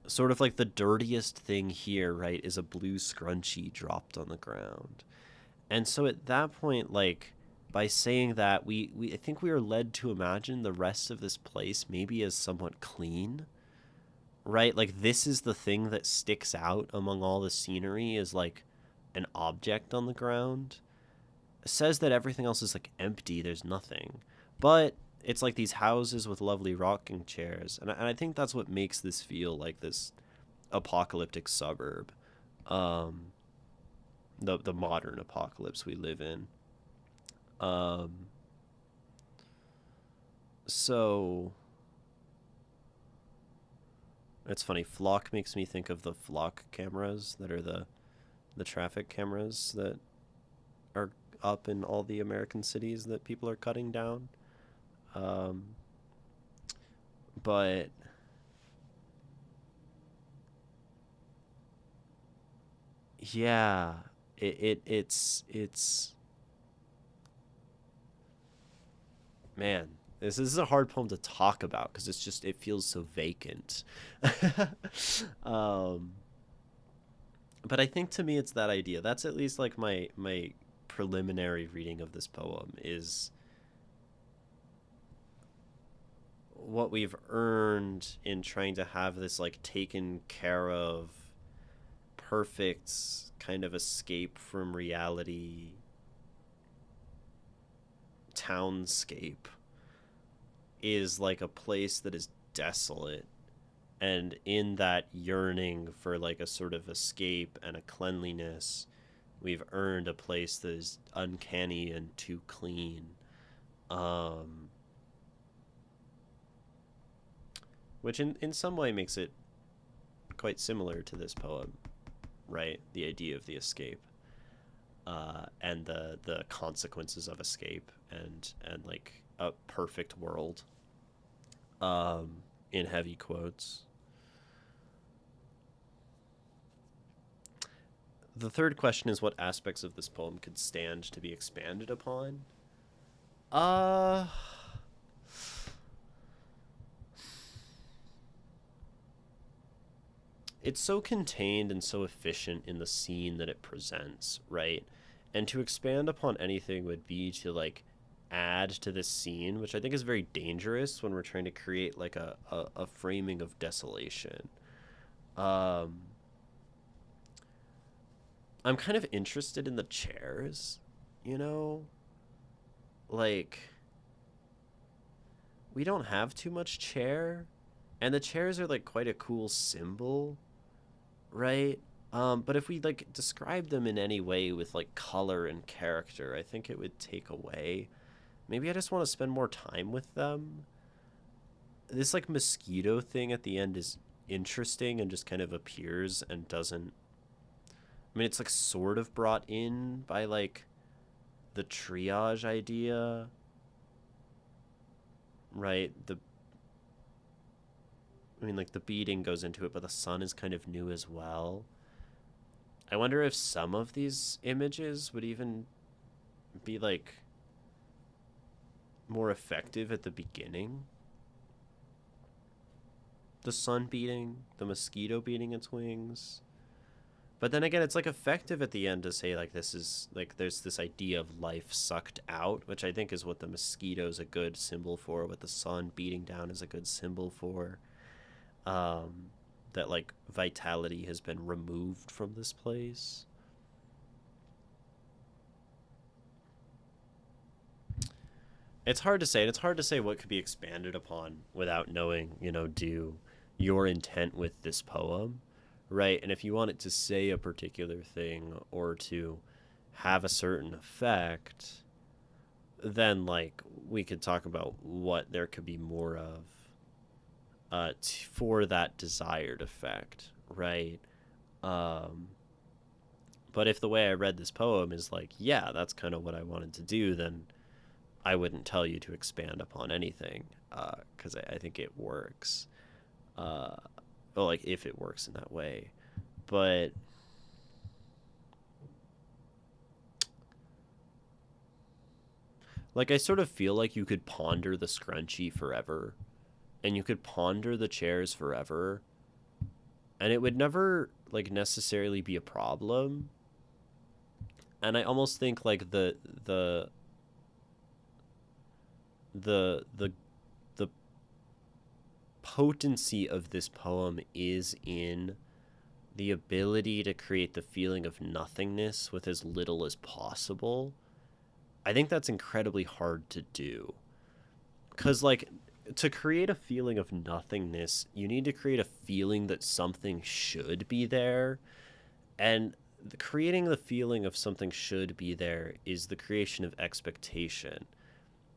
Sort of like the dirtiest thing here, right, is a blue scrunchie dropped on the ground. And so at that point, like by saying that, we I think we are led to imagine the rest of this place maybe as somewhat clean, right? Like this is the thing that sticks out among all the scenery is like an object on the ground. It says that everything else is like empty, there's nothing. But it's like these houses with lovely rocking chairs. And I think that's what makes this feel like this apocalyptic suburb. Um, the modern apocalypse we live in. Um, so it's funny. Flock makes me think of the flock cameras that are the traffic cameras that are up in all the American cities that people are cutting down. Um, but yeah, it's man. This is a hard poem to talk about because it's just it feels so vacant. um, but I think to me it's that idea. That's at least like my preliminary reading of this poem is what we've earned in trying to have this like taken care of perfect kind of escape from reality townscape is like a place that is desolate, and in that yearning for like a sort of escape and a cleanliness, we've earned a place that is uncanny and too clean. um which in some way makes it quite similar to this poem, right? The idea of the escape, and the consequences of escape, and like a perfect world, um, in heavy quotes. The third question is what aspects of this poem could stand to be expanded upon. Uh, it's so contained and so efficient in the scene that it presents, right? And to expand upon anything would be to like add to this scene, which I think is very dangerous when we're trying to create like a framing of desolation. Um, I'm kind of interested in the chairs, you know? Like, we don't have too much chair, and the chairs are like quite a cool symbol, right? But if we like describe them in any way with like color and character, I think it would take away. Maybe I just want to spend more time with them. This like mosquito thing at the end is interesting and just kind of appears and doesn't. I mean, it's like sort of brought in by like the triage idea, right? I mean, like the beating goes into it, but the sun is kind of new as well. I wonder if some of these images would even be like more effective at the beginning. The sun beating, the mosquito beating its wings. But then again, it's like effective at the end to say like this is like there's this idea of life sucked out, which I think is what the mosquito is a good symbol for, what the sun beating down is a good symbol for. Um, that like vitality has been removed from this place. It's hard to say, and it's hard to say what could be expanded upon without knowing, do your intent with this poem, right? And if you want it to say a particular thing or to have a certain effect, then like we could talk about what there could be more of for that desired effect, right? Um, but if the way I read this poem is like, yeah, that's kind of what I wanted to do, then I wouldn't tell you to expand upon anything because I think it works. Uh, well, like if it works in that way, but like I sort of feel like you could ponder the scrunchie forever, and you could ponder the chairs forever, and it would never like necessarily be a problem. And I almost think like the the potency of this poem is in the ability to create the feeling of nothingness with as little as possible. I think that's incredibly hard to do. Because, like, to create a feeling of nothingness, you need to create a feeling that something should be there. And creating the feeling of something should be there is the creation of expectation.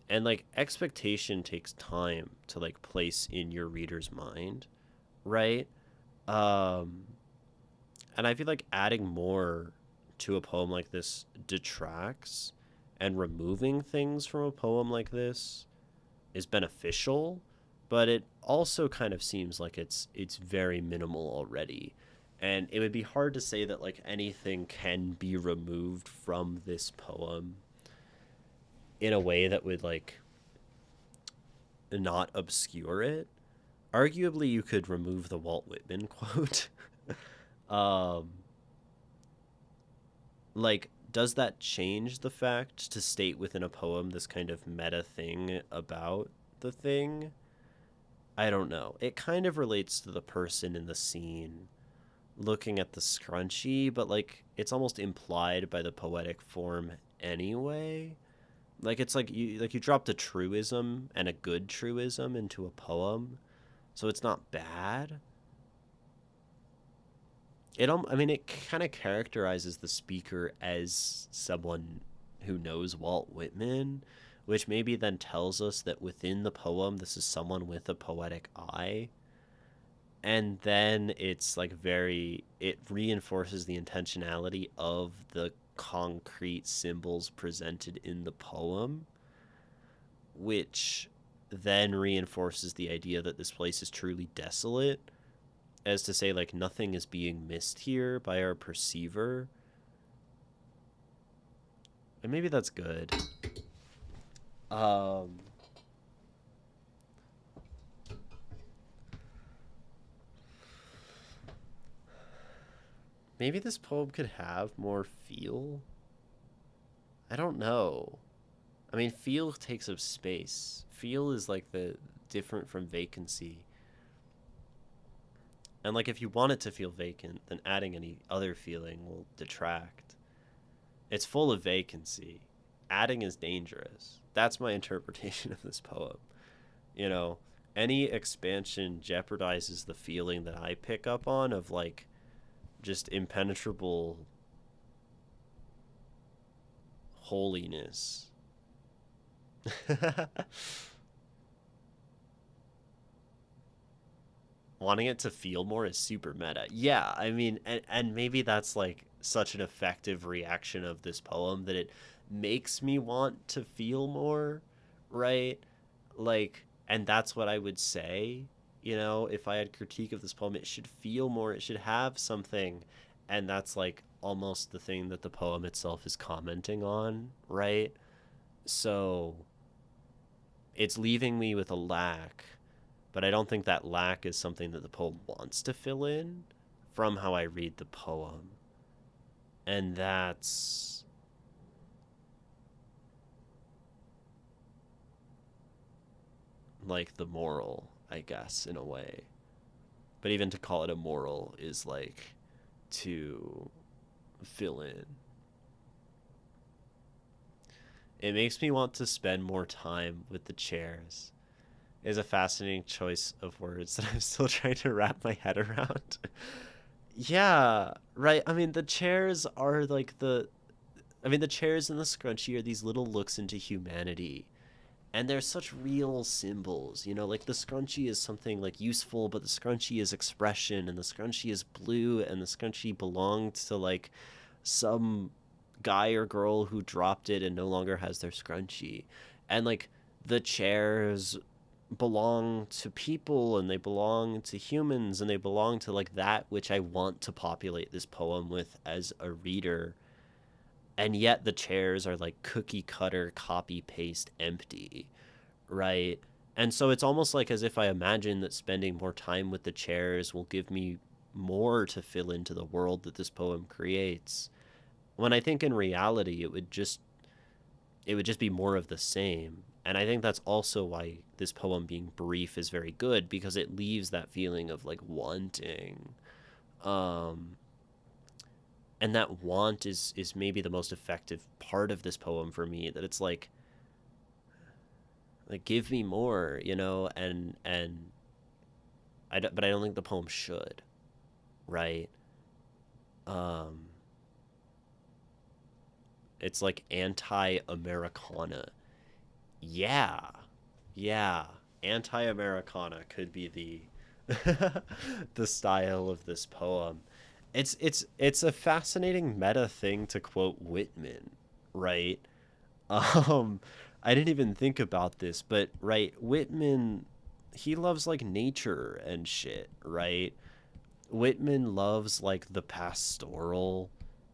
And, like, expectation takes time to, like, place in your reader's mind, right? Um, and I feel like adding more to a poem like this detracts, and removing things from a poem like this is beneficial, but it also kind of seems like it's very minimal already. And it would be hard to say that like anything can be removed from this poem in a way that would like not obscure it. Arguably you could remove the Walt Whitman quote. um like does that change the fact to state within a poem this kind of meta thing about the thing? I don't know. It kind of relates to the person in the scene looking at the scrunchie, but like it's almost implied by the poetic form anyway. Like it's like you dropped a truism and a good truism into a poem, so it's not bad. I mean it kind of characterizes the speaker as someone who knows Walt Whitman, which maybe then tells us that within the poem this is someone with a poetic eye. And then it's like it reinforces the intentionality of the concrete symbols presented in the poem, which then reinforces the idea that this place is truly desolate, as to say like nothing is being missed here by our perceiver. And maybe that's good. um Maybe this poem could have more feel. I don't know. I mean, feel takes up space. Feel is like the different from vacancy. And like if you want it to feel vacant, then adding any other feeling will detract. It's full of vacancy. Adding is dangerous. That's my interpretation of this poem. You know, any expansion jeopardizes the feeling that I pick up on of like just impenetrable holiness. Wanting it to feel more is super meta. Yeah, I mean, and maybe that's like such an effective reaction of this poem that it makes me want to feel more, right? Like, and that's what I would say, if I had critique of this poem, it should feel more, it should have something. And that's like almost the thing that the poem itself is commenting on, right? So it's leaving me with a lack, but I don't think that lack is something that the poem wants to fill in from how I read the poem. And that's like the moral, I guess, in a way. But even to call it a moral is like to fill in. It makes me want to spend more time with the chairs. Is a fascinating choice of words that I'm still trying to wrap my head around. Yeah, right. I mean, the chairs are like the chairs and the scrunchie are these little looks into humanity. And they're such real symbols, like the scrunchie is something like useful, but the scrunchie is expression, and the scrunchie is blue, and the scrunchie belonged to like some guy or girl who dropped it and no longer has their scrunchie. And like the chairs belong to people, and they belong to humans, and they belong to like that which I want to populate this poem with as a reader. And yet the chairs are like cookie cutter, copy paste empty, right? And so it's almost like as if I imagine that spending more time with the chairs will give me more to fill into the world that this poem creates. When I think in reality it would just be more of the same. And I think that's also why this poem being brief is very good, because it leaves that feeling of like wanting. Um and that want is maybe the most effective part of this poem for me, that it's like give me more, and but I don't think the poem should, right? Um it's like anti-Americana. Yeah. Yeah. Anti-Americana could be the the style of this poem. It's a fascinating meta thing to quote Whitman, right? Um I didn't even think about this, but right, Whitman, he loves like nature and shit, right? Whitman loves like the pastoral,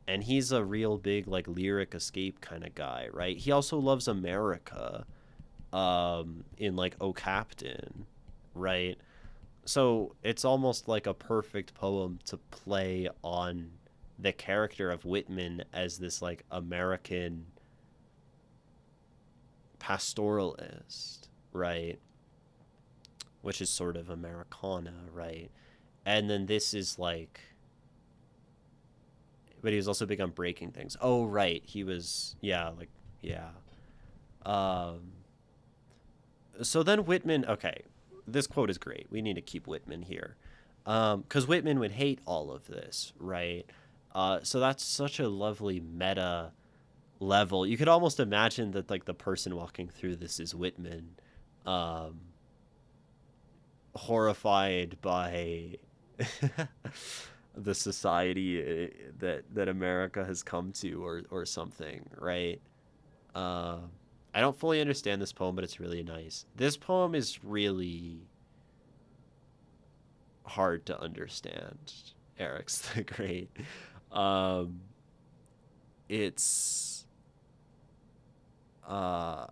and he's a real big like lyric escape kind of guy, right? He also loves America in like O Captain, right? So it's almost like a perfect poem to play on the character of Whitman as this like American pastoralist, right? Which is sort of Americana, right? And then this is like, but he was also big on breaking things. Oh, right. He was, yeah, like, yeah. Um, so then Whitman, okay, this quote is great. We need to keep Whitman here. Because Whitman would hate all of this, right? So that's such a lovely meta level. You could almost imagine that like the person walking through this is Whitman, um, horrified by the society that America has come to, or something, right? Uh, I don't fully understand this poem, but it's really nice. This poem is really hard to understand. Eric's the Great. Um, it's uh,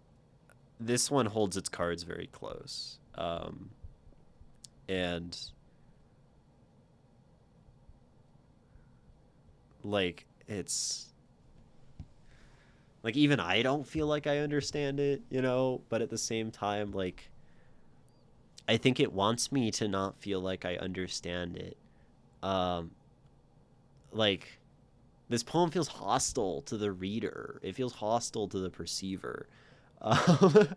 this one holds its cards very close, and like it's like even I don't feel like I understand it, but at the same time, like I think it wants me to not feel like I understand it. Um, like this poem feels hostile to the reader. It feels hostile to the perceiver, um,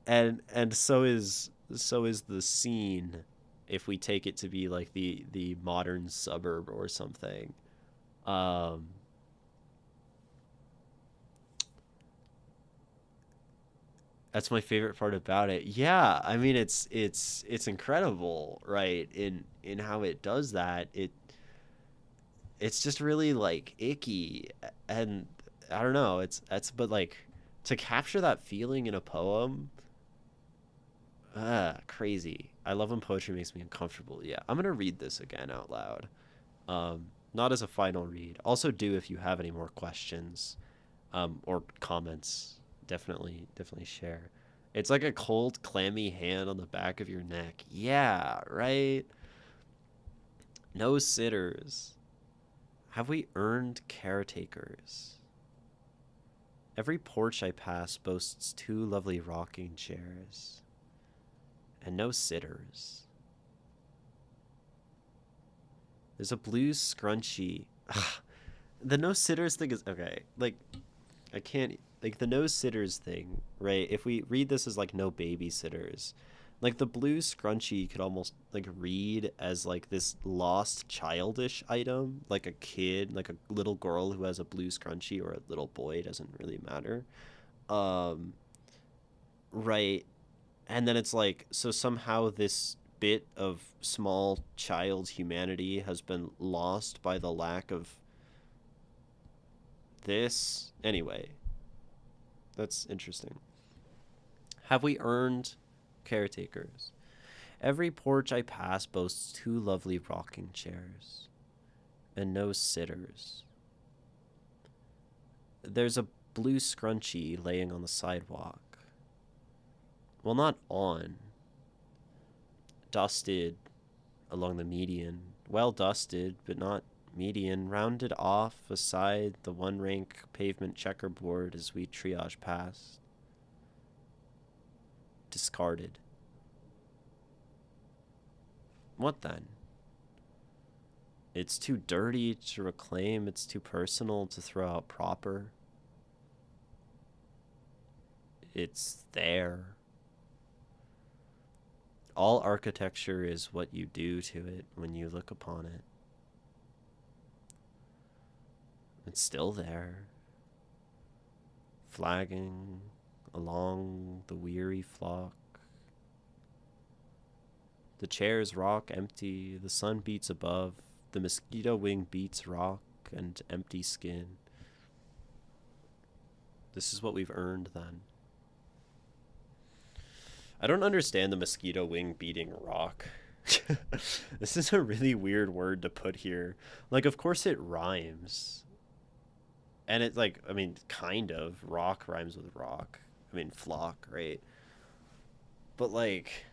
and so is the scene. If we take it to be like the modern suburb or something, um, that's my favorite part about it. Yeah, I mean it's incredible, right? In how it does that. It's just really like icky, and I don't know. It's but like to capture that feeling in a poem, crazy. I love when poetry makes me uncomfortable. Yeah, I'm gonna read this again out loud. Not as a final read. Also, do if you have any more questions, or comments, definitely share. It's like a cold, clammy hand on the back of your neck. Yeah, right. No sitters. Have we earned caretakers? Every porch I pass boasts two lovely rocking chairs, and no sitters. There's a blue scrunchie. The no sitters thing is okay. Like, I can't. like the no sitters thing, right? If we read this as like no babysitters, like the blue scrunchie could almost like read as like this lost childish item, like a kid, like a little girl who has a blue scrunchie, or a little boy, doesn't really matter. Um, right. And then it's like, so somehow this bit of small child humanity has been lost by the lack of this. Anyway, that's interesting. Have we earned caretakers? Every porch I pass boasts two lovely rocking chairs and no sitters. There's a blue scrunchie laying on the sidewalk. Well, not on. Dusted along the median. Well dusted, but not median. Rounded off aside the one rank pavement checkerboard as we triage past. Discarded. What then? It's too dirty to reclaim. It's too personal to throw out proper. It's there. All architecture is what you do to it when you look upon it. It's still there, flagging along the weary flock. The chairs rock empty, the sun beats above, the mosquito wing beats rock and empty skin. This is what we've earned then. I don't understand the mosquito wing beating rock. This is a really weird word to put here. Like, of course it rhymes. And it's like, I mean, kind of. Rock rhymes with rock. I mean, flock, right? But like,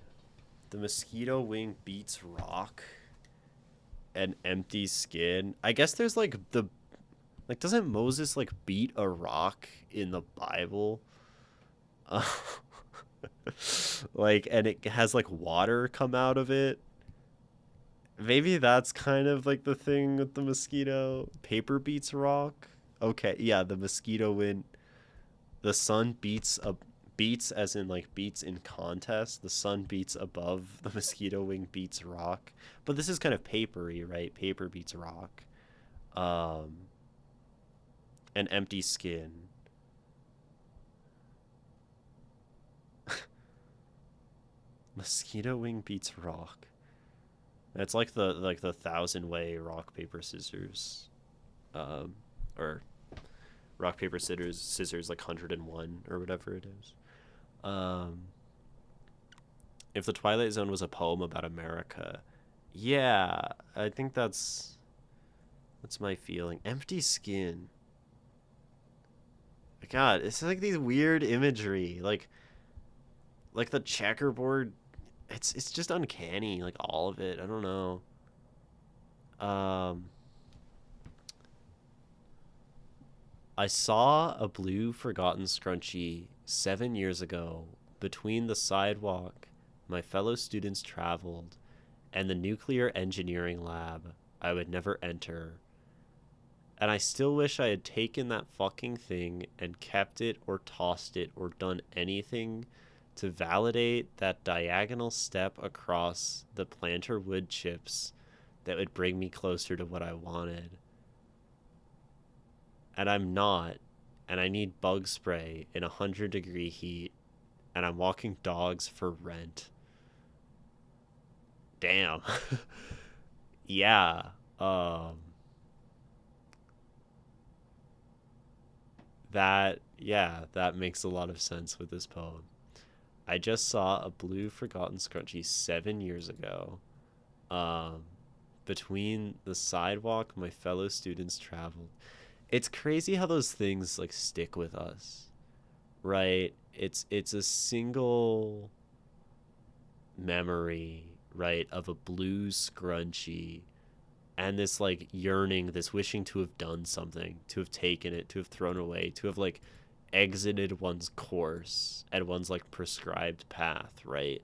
the mosquito wing beats rock and empty skin. I guess there's like like, doesn't Moses like beat a rock in the Bible? Like, and it has like water come out of it. Maybe that's kind of like the thing with the mosquito. Paper beats rock. Okay, yeah, the mosquito win. The sun beats as in like beats in contest. The sun beats above, the mosquito wing beats rock. But this is kind of papery, right? Paper beats rock. An empty skin. Mosquito wing beats rock. It's like the 1,000-way rock paper scissors, or rock paper scissors like 101 or whatever it is. If the Twilight Zone was a poem about America, yeah, I think that's my feeling. Empty skin. God, it's like these weird imagery, like the checkerboard. It's just uncanny, like all of it. I don't know. I saw a blue forgotten scrunchie 7 years ago between the sidewalk my fellow students traveled and the nuclear engineering lab I would never enter. And I still wish I had taken that fucking thing and kept it or tossed it or done anything to validate that diagonal step across the planter wood chips that would bring me closer to what I wanted. And I'm not, and I need bug spray in 100-degree heat, and I'm walking dogs for rent. Damn. Yeah. That makes a lot of sense with this poem. I just saw a blue forgotten scrunchie 7 years ago. Between the sidewalk my fellow students traveled. It's crazy how those things like stick with us, right? It's a single memory, right, of a blue scrunchie and this like yearning, this wishing to have done something, to have taken it, to have thrown away, to have like exited one's course and one's like prescribed path, right?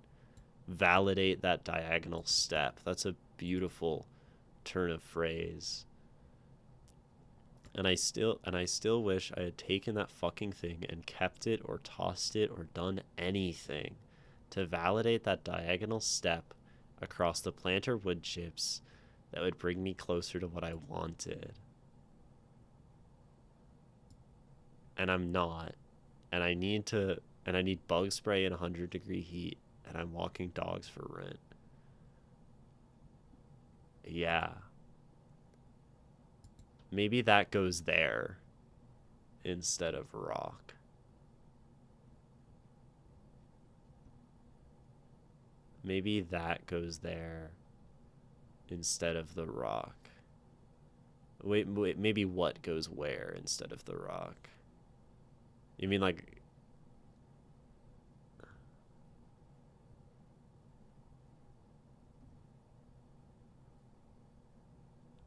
Validate that diagonal step. That's a beautiful turn of phrase. And I still wish I had taken that fucking thing and kept it or tossed it or done anything to validate that diagonal step across the planter wood chips that would bring me closer to what I wanted. And I'm not. And I need bug spray in 100-degree heat, and I'm walking dogs for rent. Yeah. Maybe that goes there instead of rock. Maybe that goes there instead of the rock. Wait, maybe what goes where instead of the rock? You mean like,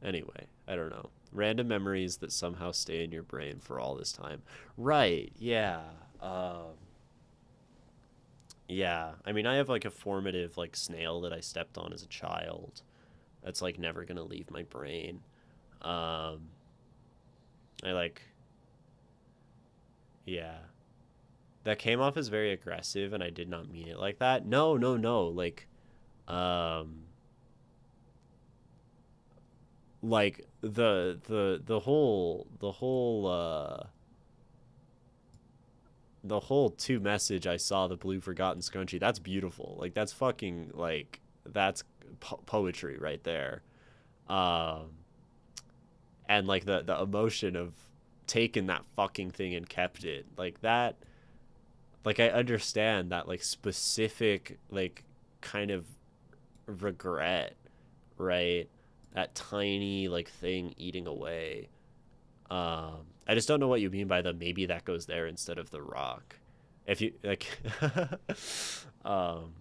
anyway, I don't know. Random memories that somehow stay in your brain for all this time. Right, yeah. Yeah. I mean, I have like a formative like snail that I stepped on as a child. That's like never gonna leave my brain. Um, I like, yeah. That came off as very aggressive, and I did not mean it like that. No, no, no. Um, like the whole two message I saw the blue forgotten scrunchie. That's beautiful. Like that's fucking like that's poetry right there. Um, and like the emotion of taking that fucking thing and kept it like that. Like I understand that like specific like kind of regret, right? That tiny like thing eating away. I just don't know what you mean by the maybe that goes there instead of the rock. If you like, um,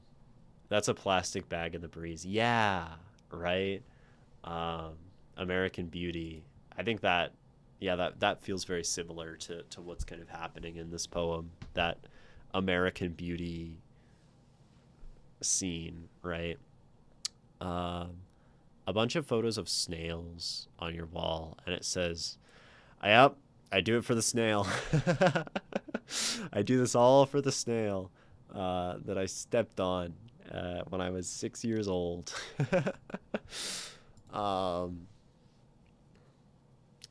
that's a plastic bag in the breeze. Yeah, right. Um, American Beauty. I think that, yeah, that feels very similar to what's kind of happening in this poem. That American Beauty scene, right? Um, a bunch of photos of snails on your wall, and it says, "Yep, I do it for the snail. I do this all for the snail that I stepped on when I was 6 years old." um,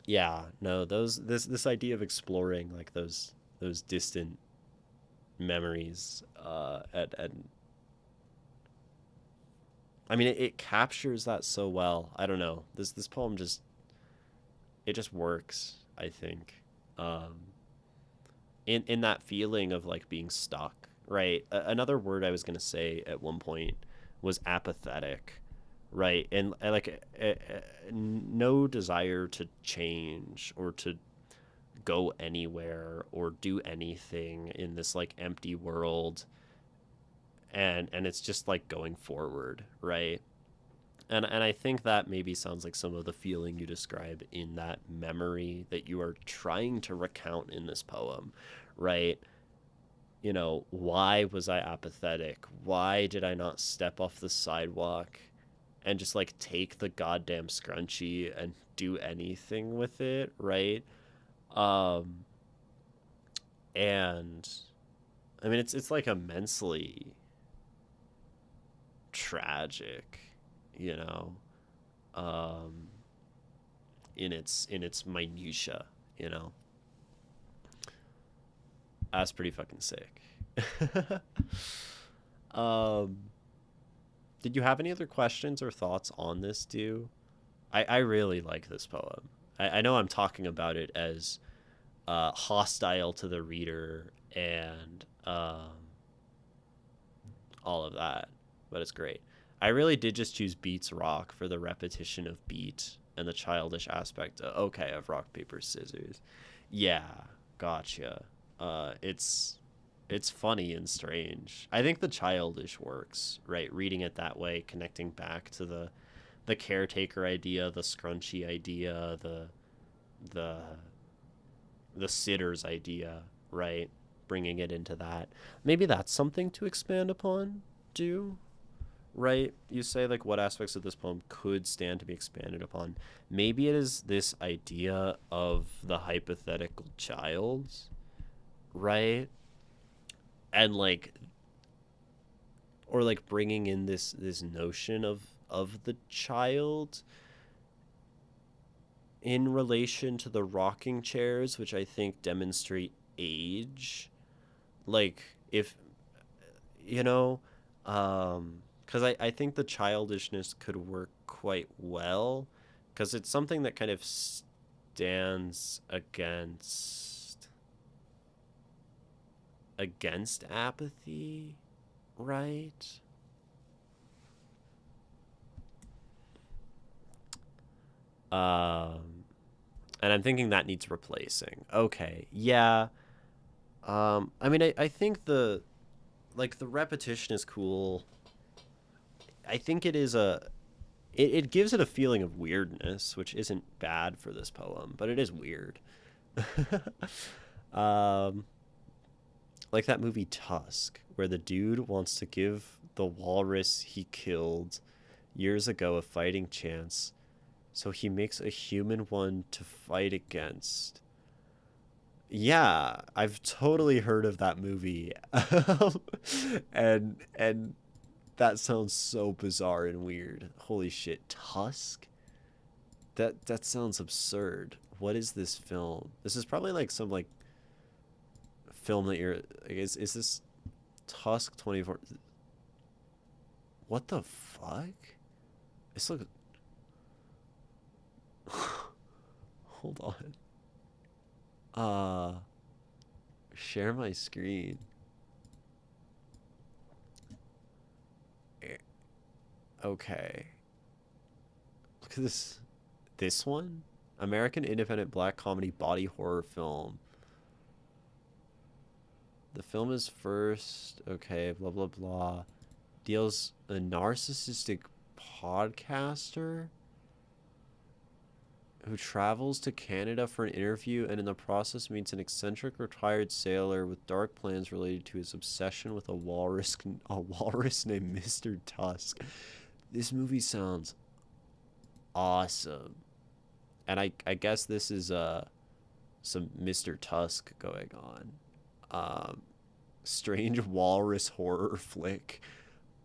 yeah, no, this idea of exploring like those distant memories at I mean it captures that so well. I don't know. This poem just it just works, I think. Um in that feeling of like being stuck, right? Another word I was going to say at one point was apathetic, right? And like no desire to change or to go anywhere or do anything in this like empty world, and it's just like going forward, right? And I think that maybe sounds like some of the feeling you describe in that memory that you are trying to recount in this poem, right? You know, why was I apathetic? Why did I not step off the sidewalk and just like take the goddamn scrunchie and do anything with it, right? Um and I mean it's like immensely tragic, you know, um in its minutia, you know. That's pretty fucking sick. um did you have any other questions or thoughts on this, do I really like this poem. I know I'm talking about it as hostile to the reader and all of that, but it's great. I really did just choose beats rock for the repetition of beat and the childish aspect okay of rock paper scissors. Yeah, gotcha. It's funny and strange. I think the childish works, right? Reading it that way, connecting back to the caretaker idea, the scrunchy idea, the the sitters idea, right? Bringing it into that. Maybe that's something to expand upon, do, right? You say like what aspects of this poem could stand to be expanded upon. Maybe it is this idea of the hypothetical child, right? And like, or like bringing in this notion of the child in relation to the rocking chairs, which I think demonstrate age. Like if you know, because I think the childishness could work quite well, because it's something that kind of stands against apathy, right? Um, and I'm thinking that needs replacing. Okay, yeah. I mean, I think the repetition is cool. I think it is it gives it a feeling of weirdness, which isn't bad for this poem, but it is weird. um, like that movie Tusk, where the dude wants to give the walrus he killed years ago a fighting chance, so he makes a human one to fight against. Yeah, I've totally heard of that movie. And that sounds so bizarre and weird. Holy shit, Tusk? That sounds absurd. What is this film? This is probably like some like film that you're like, is this Tusk 24? What the fuck? It's like hold on. Uh share my screen. Okay. Look at this one? American independent black comedy body horror film. The film is first, okay, blah blah blah. Deals a narcissistic podcaster who travels to Canada for an interview and in the process meets an eccentric retired sailor with dark plans related to his obsession with a walrus named Mr. Tusk. This movie sounds awesome. And I guess this is some Mr. Tusk going on. Strange walrus horror flick.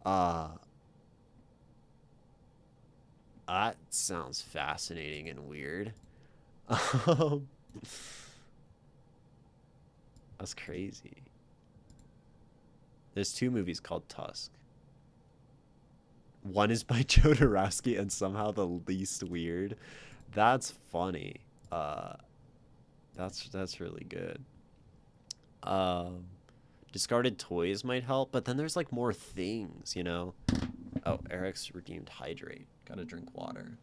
Uh that sounds fascinating and weird. Um, that's crazy. There's two movies called Tusk. One is by Jodorowsky and somehow the least weird. That's funny. Uh, that's really good. Um, discarded toys might help, but then there's like more things, you know. Oh, Eric's redeemed hydrate. Gotta drink water.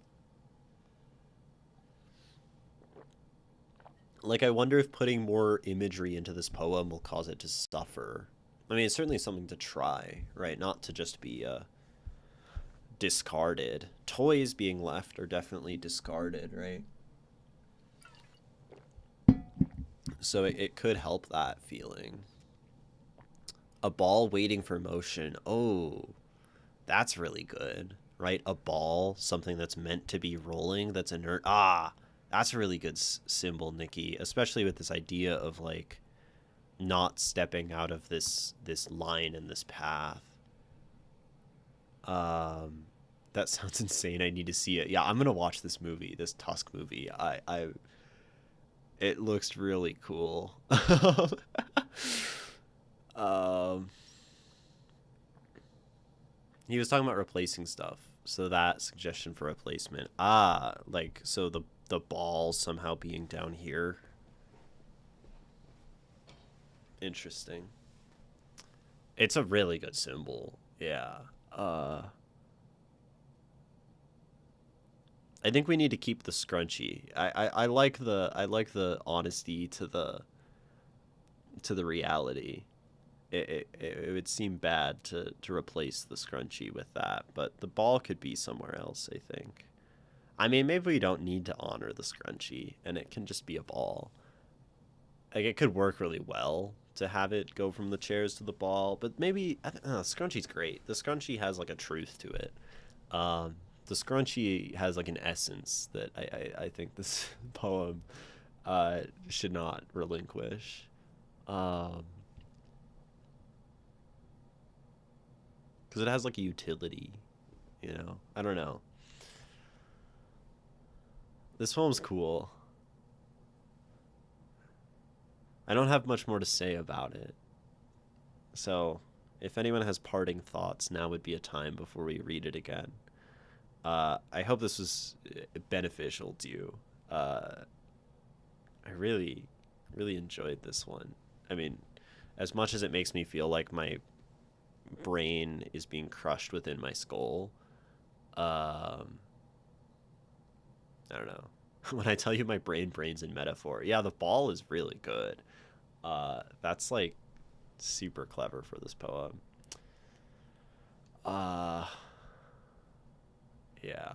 Like, I wonder if putting more imagery into this poem will cause it to suffer. I mean, it's certainly something to try, right? Not to just be discarded. Toys being left are definitely discarded, right? So it could help that feeling. A ball waiting for motion. Oh, that's really good, right? A ball, something that's meant to be rolling, that's inert. Ah, that's a really good symbol, Nikki, especially with this idea of like not stepping out of this line and this path. Um, that sounds insane. I need to see it. Yeah, I'm gonna watch this movie, this Tusk movie. It looks really cool. um, he was talking about replacing stuff. So that suggestion for replacement. Ah, like so the ball somehow being down here. Interesting. It's a really good symbol. Yeah. Uh I think we need to keep the scrunchie. I like the honesty to the reality. It would seem bad to replace the scrunchie with that, but the ball could be somewhere else, I think. I mean, maybe we don't need to honor the scrunchie and it can just be a ball. Like it could work really well to have it go from the chairs to the ball, but maybe scrunchie's great. The scrunchie has like a truth to it. Um, the scrunchie has like an essence that I think this poem should not relinquish. Um, because it has like a utility, you know. I don't know. This poem's cool. I don't have much more to say about it. So, if anyone has parting thoughts, now would be a time before we read it again. I hope this was beneficial to you. I really, really enjoyed this one. I mean, as much as it makes me feel like my brain is being crushed within my skull, um, I don't know. When I tell you my brain's in metaphor, yeah, the ball is really good. That's like super clever for this poem. Uh, yeah.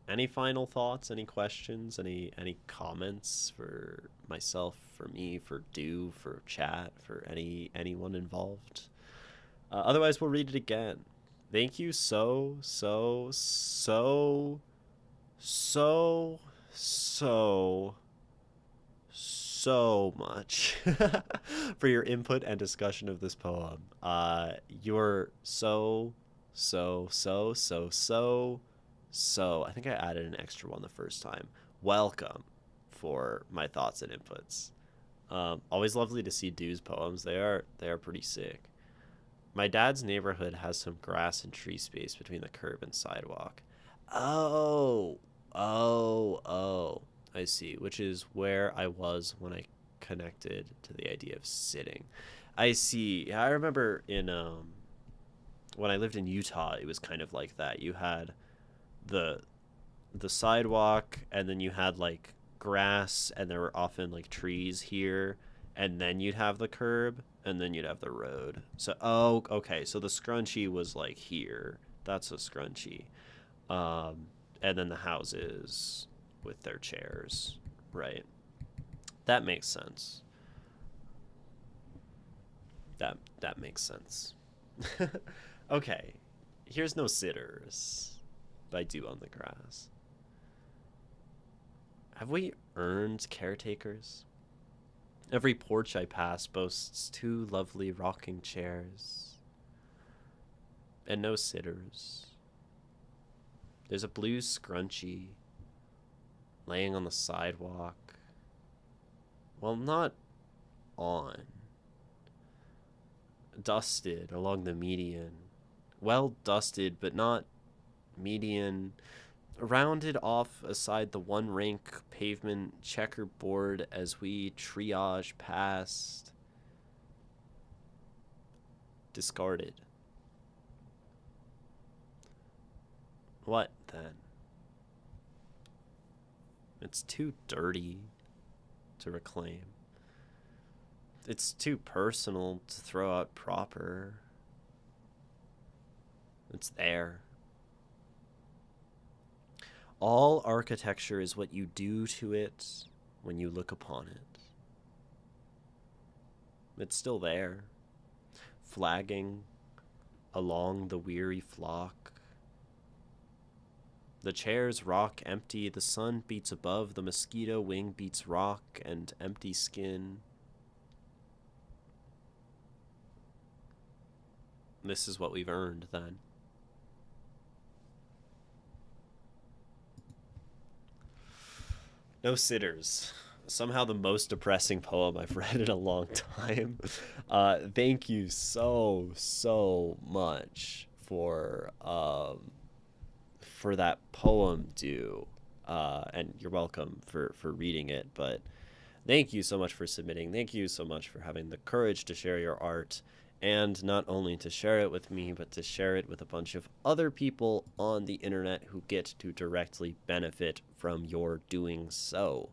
Any final thoughts? Any questions? Any comments for myself, for me, for Do, for chat, for anyone involved? Otherwise, we'll read it again. Thank you so so so so much for your input and discussion of this poem. You're so I think I added an extra one the first time. Welcome for my thoughts and inputs. Always lovely to see Dude's poems. They are pretty sick. My dad's neighborhood has some grass and tree space between the curb and sidewalk. Oh, oh, I see. Which is where I was when I connected to the idea of sitting. I see. I remember in when I lived in Utah, it was kind of like that. You had the sidewalk, and then you had like grass, and there were often like trees here, and then you'd have the curb, and then you'd have the road. So okay, so the scrunchie was like here. That's a scrunchie. And then the houses with their chairs, right? That makes sense. That makes sense. Okay, here's No Sitters by Dew on the Grass. Have we earned caretakers? Every porch I pass boasts two lovely rocking chairs and no sitters. There's a blue scrunchie laying on the sidewalk. Well, not on. Dusted along the median. Well dusted, but not median. Rounded off aside the one rank pavement checkerboard as we triage past. Discarded. What then? It's too dirty to reclaim. It's too personal to throw out proper. It's there. All architecture is what you do to it when you look upon it. It's still there, flagging along the weary flock. The chairs rock empty, the sun beats above, the mosquito wing beats rock and empty skin. This is what we've earned, then. No Sitters. Somehow the most depressing poem I've read in a long time. Thank you so much for that poem, Dew. And you're welcome for reading it, but thank you so much for submitting. Thank you so much for having the courage to share your art, and not only to share it with me, but to share it with a bunch of other people on the internet who get to directly benefit from your doing so.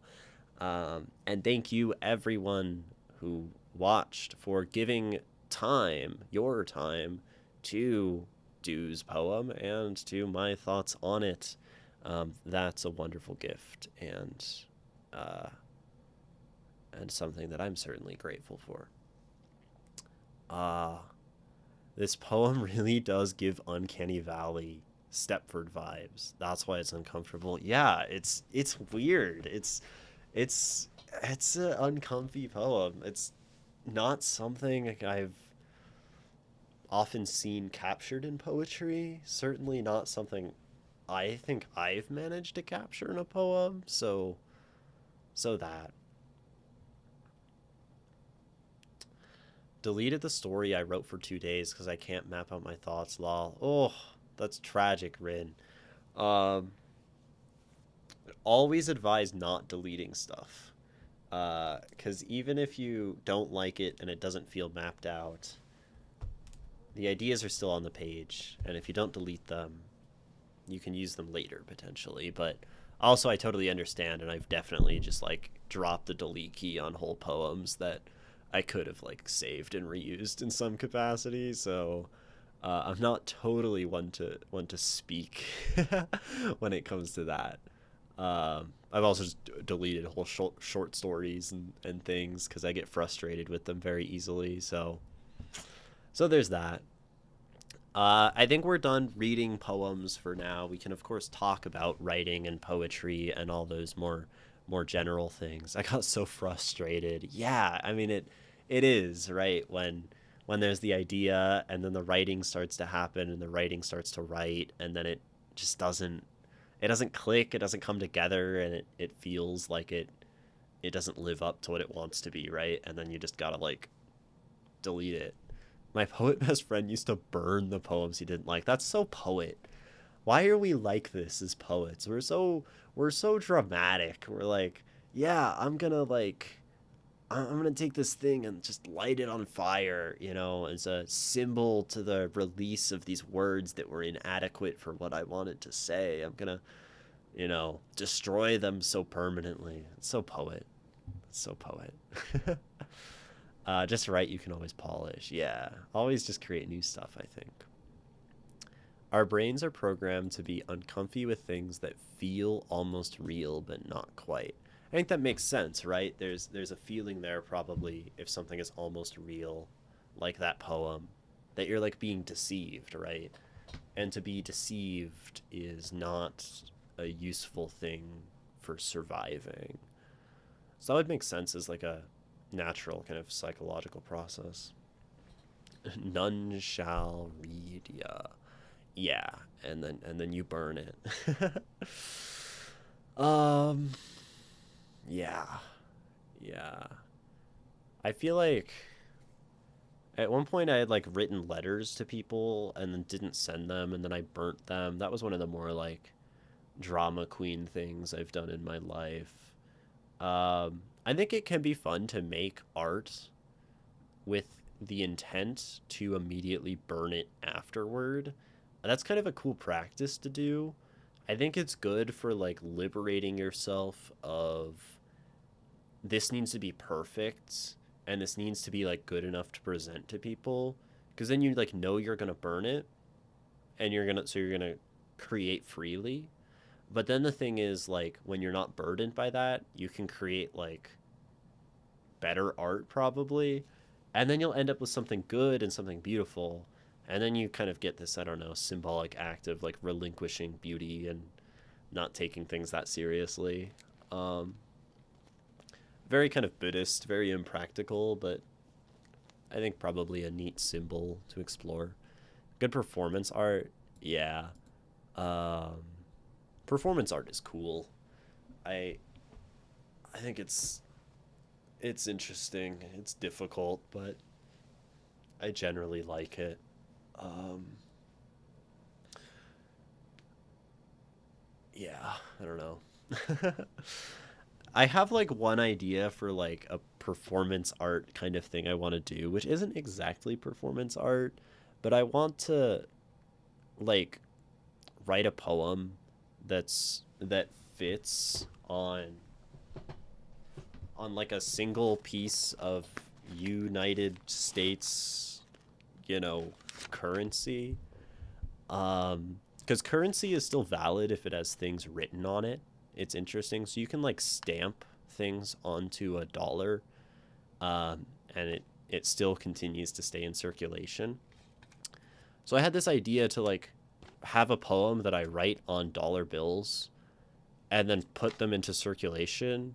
And thank you, everyone who watched, for giving time, your time, to Dew's poem and to my thoughts on it. That's a wonderful gift, and and something that I'm certainly grateful for. Uh, this poem really does give Uncanny Valley Stepford vibes. That's why it's uncomfortable. Yeah, it's weird. It's it's an uncomfy poem. It's not something like I've often seen captured in poetry. Certainly not something I think I've managed to capture in a poem. So that deleted the story I wrote for 2 days because I can't map out my thoughts. Lol. Oh, that's tragic, Rin. Um, Always advise not deleting stuff. Because even if you don't like it and it doesn't feel mapped out, the ideas are still on the page, and if you don't delete them, you can use them later potentially. But also, I totally understand, and I've definitely just like dropped the delete key on whole poems that I could have like saved and reused in some capacity. So I'm not totally one to speak when it comes to that. I've also just deleted whole short stories and things because I get frustrated with them very easily. So there's that. I think we're done reading poems for now. We can of course talk about writing and poetry and all those more general things. I got so frustrated. Yeah, I mean it is, right? When there's the idea and then the writing starts to happen and the writing starts to write and then just doesn't click, it doesn't come together, and it feels like it doesn't live up to what it wants to be, right? And then you just gotta like delete it. My poet best friend used to burn the poems he didn't like. That's so poet. Why are we like this as poets? We're so dramatic. We're like, yeah, I'm gonna take this thing and just light it on fire, as a symbol to the release of these words that were inadequate for what I wanted to say. I'm gonna, destroy them so permanently. It's so poet. It's so poet. Just right, you can always polish. Yeah, always just create new stuff, I think. Our brains are programmed to be uncomfy with things that feel almost real but not quite. I think that makes sense, right? There's a feeling there probably if something is almost real, like that poem, that you're like being deceived, right? And to be deceived is not a useful thing for surviving. So that would make sense as like a natural kind of psychological process. None shall read ya. Yeah, and then you burn it. um yeah. Yeah. I feel like at one point I had like written letters to people and then didn't send them and then I burnt them. That was one of the more like drama queen things I've done in my life. I think it can be fun to make art with the intent to immediately burn it afterward. That's kind of a cool practice to do. I think it's good for like liberating yourself of this needs to be perfect and this needs to be like good enough to present to people because then you like know you're going to burn it and you're going to create freely. But then the thing is like when you're not burdened by that, you can create like better art probably, and then you'll end up with something good and something beautiful, and then you kind of get this, I don't know, symbolic act of like relinquishing beauty and not taking things that seriously. um Very kind of Buddhist, very impractical, but I think probably a neat symbol to explore. Good performance art. Yeah. um Performance art is cool. I i think it's interesting. It's difficult, but I generally like it. Um, yeah, I don't know. I have like one idea for like a performance art kind of thing I want to do, which isn't exactly performance art, but I want to like write a poem that fits on like a single piece of United States, you know, currency. Because currency is still valid if it has things written on it. It's interesting. So you can like stamp things onto a dollar, and it still continues to stay in circulation. So I had this idea to like have a poem that I write on dollar bills and then put them into circulation,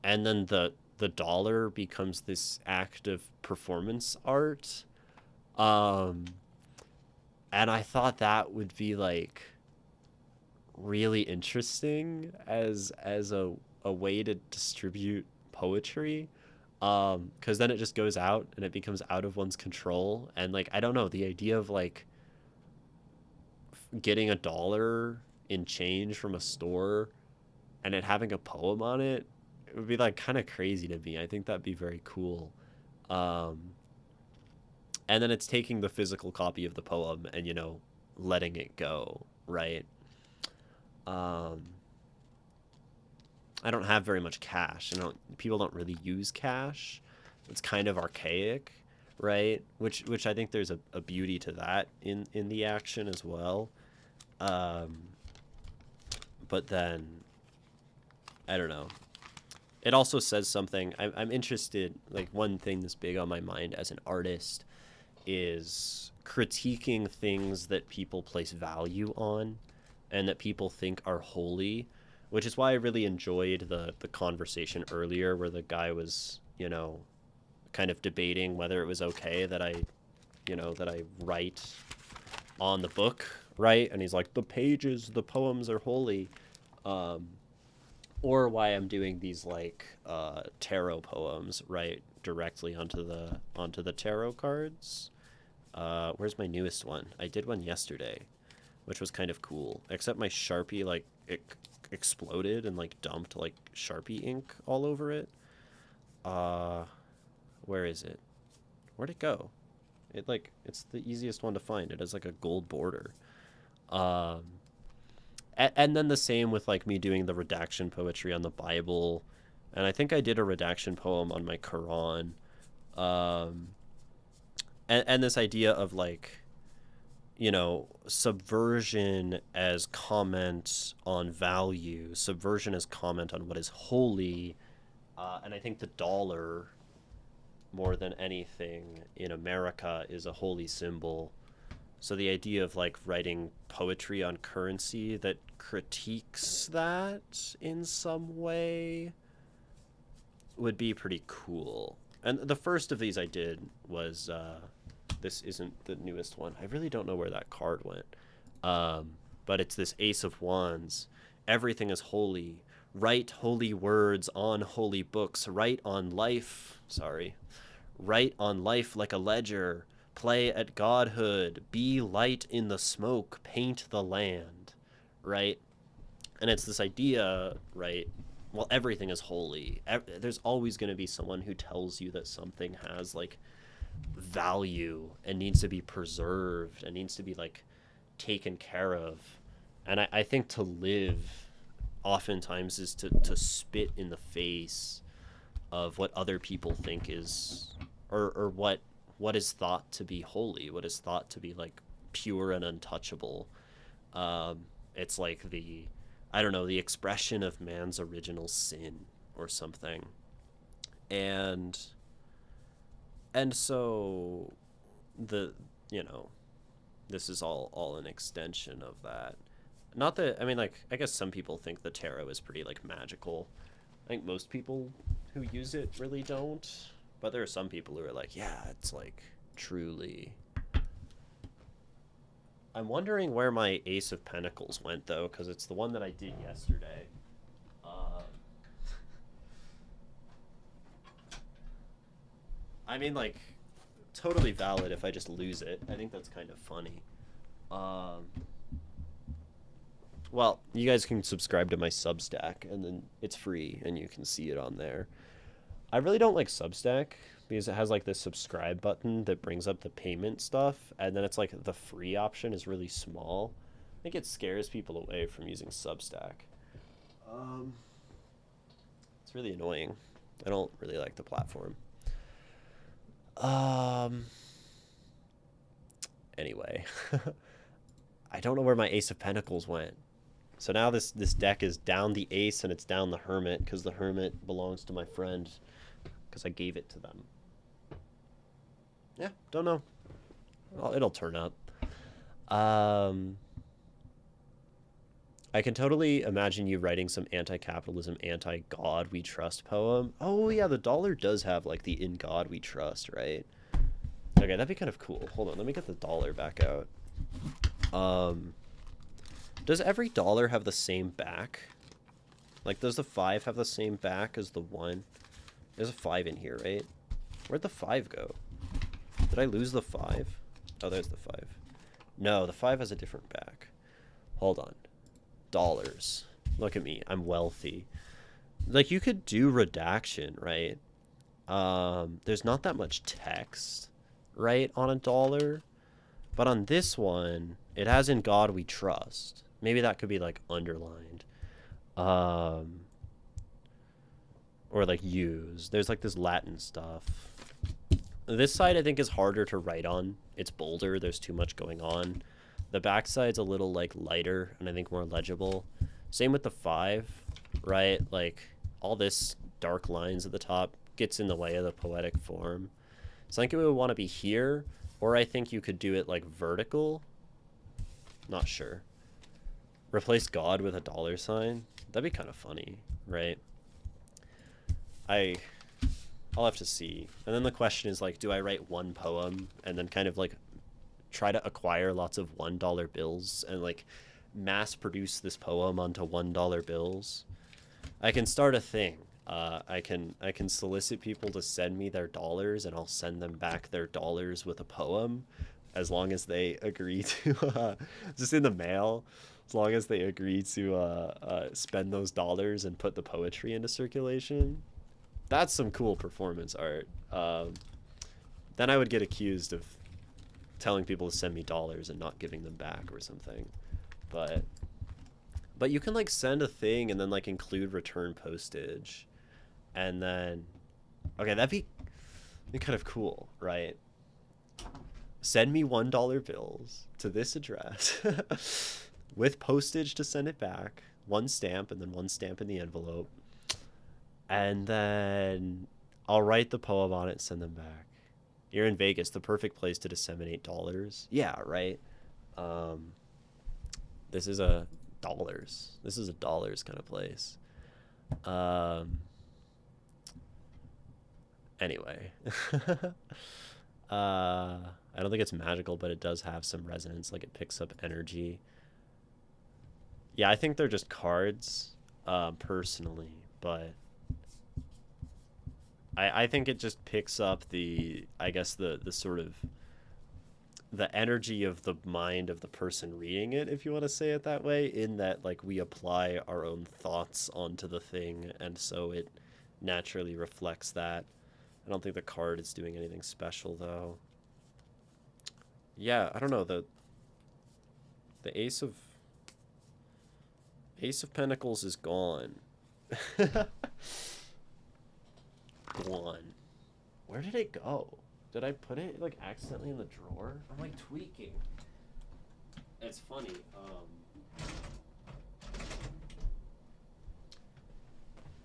and then the dollar becomes this act of performance art. Um, and I thought that would be like really interesting as a way to distribute poetry, because then it just goes out and it becomes out of one's control. And like, I don't know, the idea of like getting $1 in change from a store and it having a poem on it, it would be like kind of crazy to me. I think that'd be very cool. um and then it's taking the physical copy of the poem and letting it go, right? um I don't have very much cash. People don't really use cash. It's kind of archaic, right? Which I think there's a beauty to that in the action as well. Um, but then I don't know. It also says something. I'm interested. Like, one thing that's big on my mind as an artist is critiquing things that people place value on and that people think are holy, which is why I really enjoyed the conversation earlier where the guy was, kind of debating whether it was okay that I write on the book, right? And he's like, the poems are holy. Or why I'm doing these like tarot poems, right, directly onto the tarot cards. Where's my newest one? I did one yesterday, which was kind of cool. Except my Sharpie like it exploded and like dumped like Sharpie ink all over it. Where is it? Where'd it go? It's the easiest one to find. It has like a gold border. Um, and then the same with like me doing the redaction poetry on the Bible, and I think I did a redaction poem on my Quran. Um, and this idea of like, subversion as comment on value, subversion as comment on what is holy, and I think the dollar, more than anything in America, is a holy symbol. So the idea of like writing poetry on currency that critiques that in some way would be pretty cool. And the first of these I did was this isn't the newest one. I really don't know where that card went. But it's this Ace of Wands. Everything is holy. Write holy words on holy books. Write on life. Sorry. Write on life like a ledger. Play at godhood. Be light in the smoke. Paint the land. Right? And it's this idea, right? Well, everything is holy. There's always going to be someone who tells you that something has like value and needs to be preserved and needs to be like taken care of. And I think to live oftentimes is to spit in the face of what other people think is, or what is thought to be holy, what is thought to be like pure and untouchable. It's like I don't know, the expression of man's original sin or something. And so the this is all an extension of that. Not that, I mean, like, I guess some people think the tarot is pretty like magical. I think most people who use it really don't, but there are some people who are like, yeah, it's like truly. I'm wondering where my Ace of Pentacles went though, because it's the one that I did yesterday. I mean, like, totally valid if I just lose it. I think that's kind of funny. Well, you guys can subscribe to my Substack, and then it's free, and you can see it on there. I really don't like Substack because it has like this subscribe button that brings up the payment stuff, and then it's like the free option is really small. I think it scares people away from using Substack. It's really annoying. I don't really like the platform. Anyway, I don't know where my Ace of Pentacles went. So now this deck is down the Ace and it's down the Hermit, because the Hermit belongs to my friend because I gave it to them. Yeah, don't know. Well, it'll turn up. I can totally imagine you writing some anti-capitalism, anti-God we trust poem. Oh yeah, the dollar does have like the in God we trust, right? Okay, that'd be kind of cool. Hold on, let me get the dollar back out. Does every dollar have the same back? Like, does the 5 have the same back as the 1? There's a 5 in here, right? Where'd the 5 go? Did I lose the 5? Oh, there's the 5. No, the 5 has a different back. Hold on. Dollars. Look at me. I'm wealthy. Like, you could do redaction, right? There's not that much text, right, on a dollar. But on this one, it has in God we trust. Maybe that could be, like, underlined. Or, like, used. There's, like, this Latin stuff. This side, I think, is harder to write on. It's bolder. There's too much going on. The back side's a little, like, lighter and I think more legible. Same with the 5, right? Like, all this dark lines at the top gets in the way of the poetic form. So I think it would want to be here, or I think you could do it, like, vertical. Not sure. Replace God with a dollar sign. That'd be kind of funny, right? I'll have to see. And then the question is, like, do I write one poem and then kind of, like, try to acquire lots of $1 bills and, like, mass produce this poem onto $1 bills? I can start a thing. I can solicit people to send me their dollars, and I'll send them back their dollars with a poem, as long as they agree to just in the mail, as long as they agree to spend those dollars and put the poetry into circulation. That's some cool performance art. Then I would get accused of telling people to send me dollars and not giving them back or something. But you can, like, send a thing and then, like, include return postage. And then, okay, that'd be kind of cool, right? Send me $1 bills to this address with postage to send it back, 1 stamp, and then 1 stamp in the envelope. And then I'll write the poem on it and send them back. You're in Vegas, the perfect place to disseminate dollars. Yeah, right. This is a dollars. This is a dollars kind of place. Anyway. I don't think it's magical, but it does have some resonance. Like, it picks up energy. Yeah, I think they're just cards, personally, but I think it just picks up the, I guess, the sort of the energy of the mind of the person reading it, if you want to say it that way, in that, like, we apply our own thoughts onto the thing, and so it naturally reflects that. I don't think the card is doing anything special, though. Yeah, I don't know, the Ace of Pentacles is gone. Gone. Where did it go? Did I put it, like, accidentally in the drawer? I'm, like, tweaking. It's funny.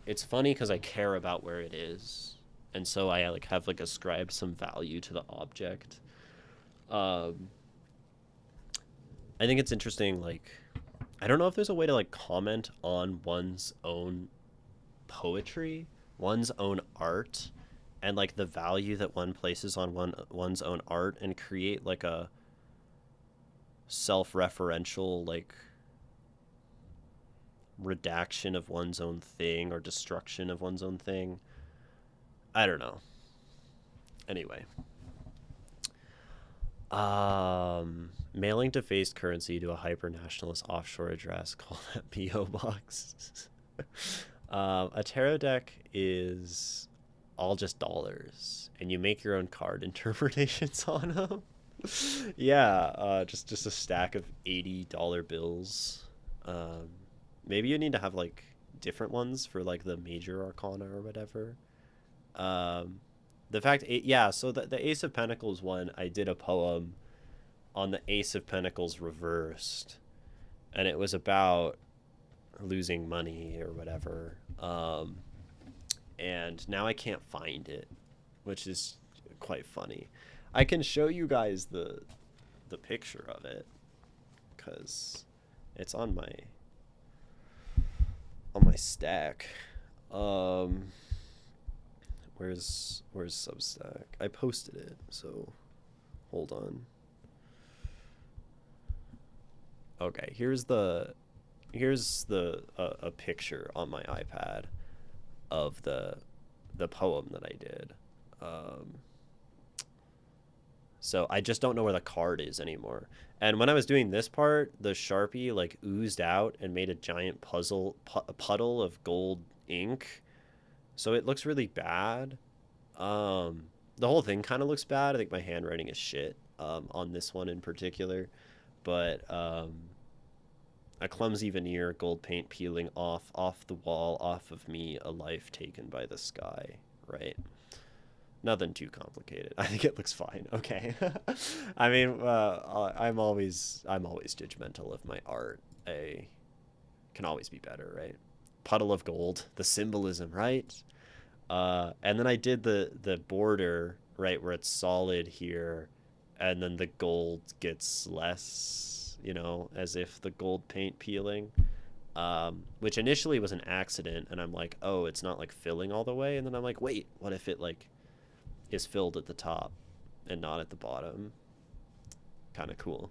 It's funny because I care about where it is, and so I, like, have, like, ascribed some value to the object. I think it's interesting, like, I don't know if there's a way to, like, comment on one's own poetry, one's own art, and, like, the value that one places on one's own art, and create, like, a self-referential, like, redaction of one's own thing or destruction of one's own thing. I don't know. Anyway. Mailing defaced currency to a hyper-nationalist offshore address. Call that P.O. Box. A tarot deck is all just dollars, and you make your own card interpretations on them. Yeah, just a stack of $80 bills. Maybe you need to have, like, different ones for, like, the major arcana or whatever. The fact, yeah, so the Ace of Pentacles one, I did a poem on the Ace of Pentacles reversed, and it was about losing money or whatever. and now I can't find it, which is quite funny. I can show you guys the picture of it because it's on my stack. Where's Substack? I posted it, so hold on. Okay, here's a picture on my iPad of the poem that I did. So I just don't know where the card is anymore. And when I was doing this part, the Sharpie like oozed out and made a giant puddle of gold ink. So it looks really bad. The whole thing kind of looks bad. I think my handwriting is shit on this one in particular. But a clumsy veneer, gold paint peeling off the wall, off of me, a life taken by the sky, right? Nothing too complicated. I think it looks fine. Okay. I mean, I'm always judgmental of my art. I can always be better, right? Puddle of gold, the symbolism, right? And then I did the border, right, where it's solid here, and then the gold gets less, you know, as if the gold paint peeling, which initially was an accident, and I'm like, oh, it's not like filling all the way, and then I'm like, wait, what if it like is filled at the top and not at the bottom? Kind of cool,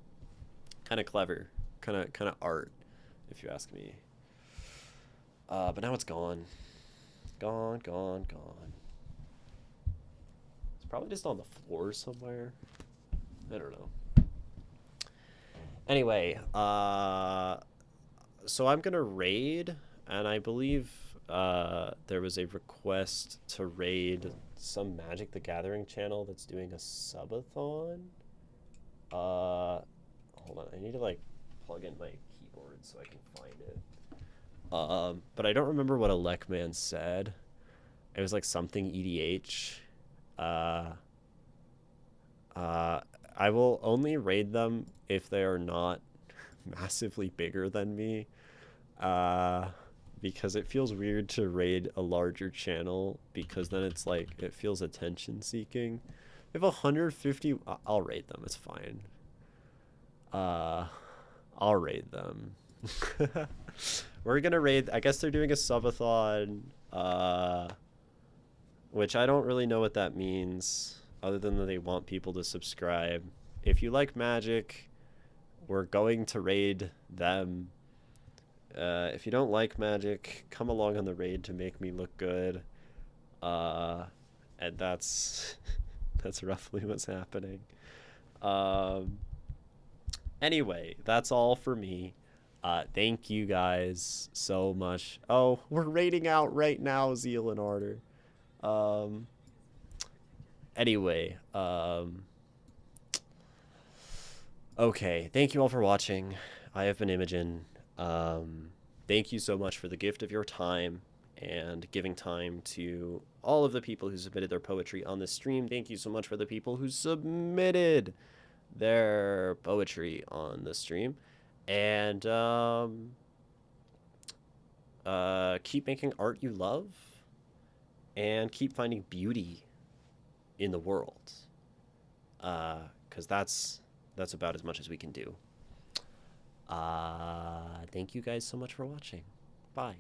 kind of clever, kind of art, if you ask me. But now it's gone. Gone. It's probably just on the floor somewhere. I don't know. Anyway, so I'm gonna raid, and I believe there was a request to raid some Magic the Gathering channel that's doing a subathon. Hold on, I need to like plug in my keyboard so I can find it. But I don't remember what Alekman said. It was like something EDH. I will only raid them if they are not massively bigger than me. Because it feels weird to raid a larger channel, because then it's like, it feels attention seeking. If 150, I'll raid them, it's fine. I'll raid them. We're gonna raid, I guess they're doing a subathon, which I don't really know what that means, other than that they want people to subscribe. If you like Magic, we're going to raid them. If you don't like Magic, come along on the raid to make me look good. And that's roughly what's happening. Anyway, that's all for me. Thank you guys so much. Oh, we're raiding out right now, Zeal and Ardor. Anyway, okay, thank you all for watching. I have been Imogen. Thank you so much for the gift of your time and giving time to all of the people who submitted their poetry on this stream. Thank you so much for the people who submitted their poetry on the stream. And keep making art you love, and keep finding beauty in the world, because that's about as much as we can do. Thank you guys so much for watching. Bye.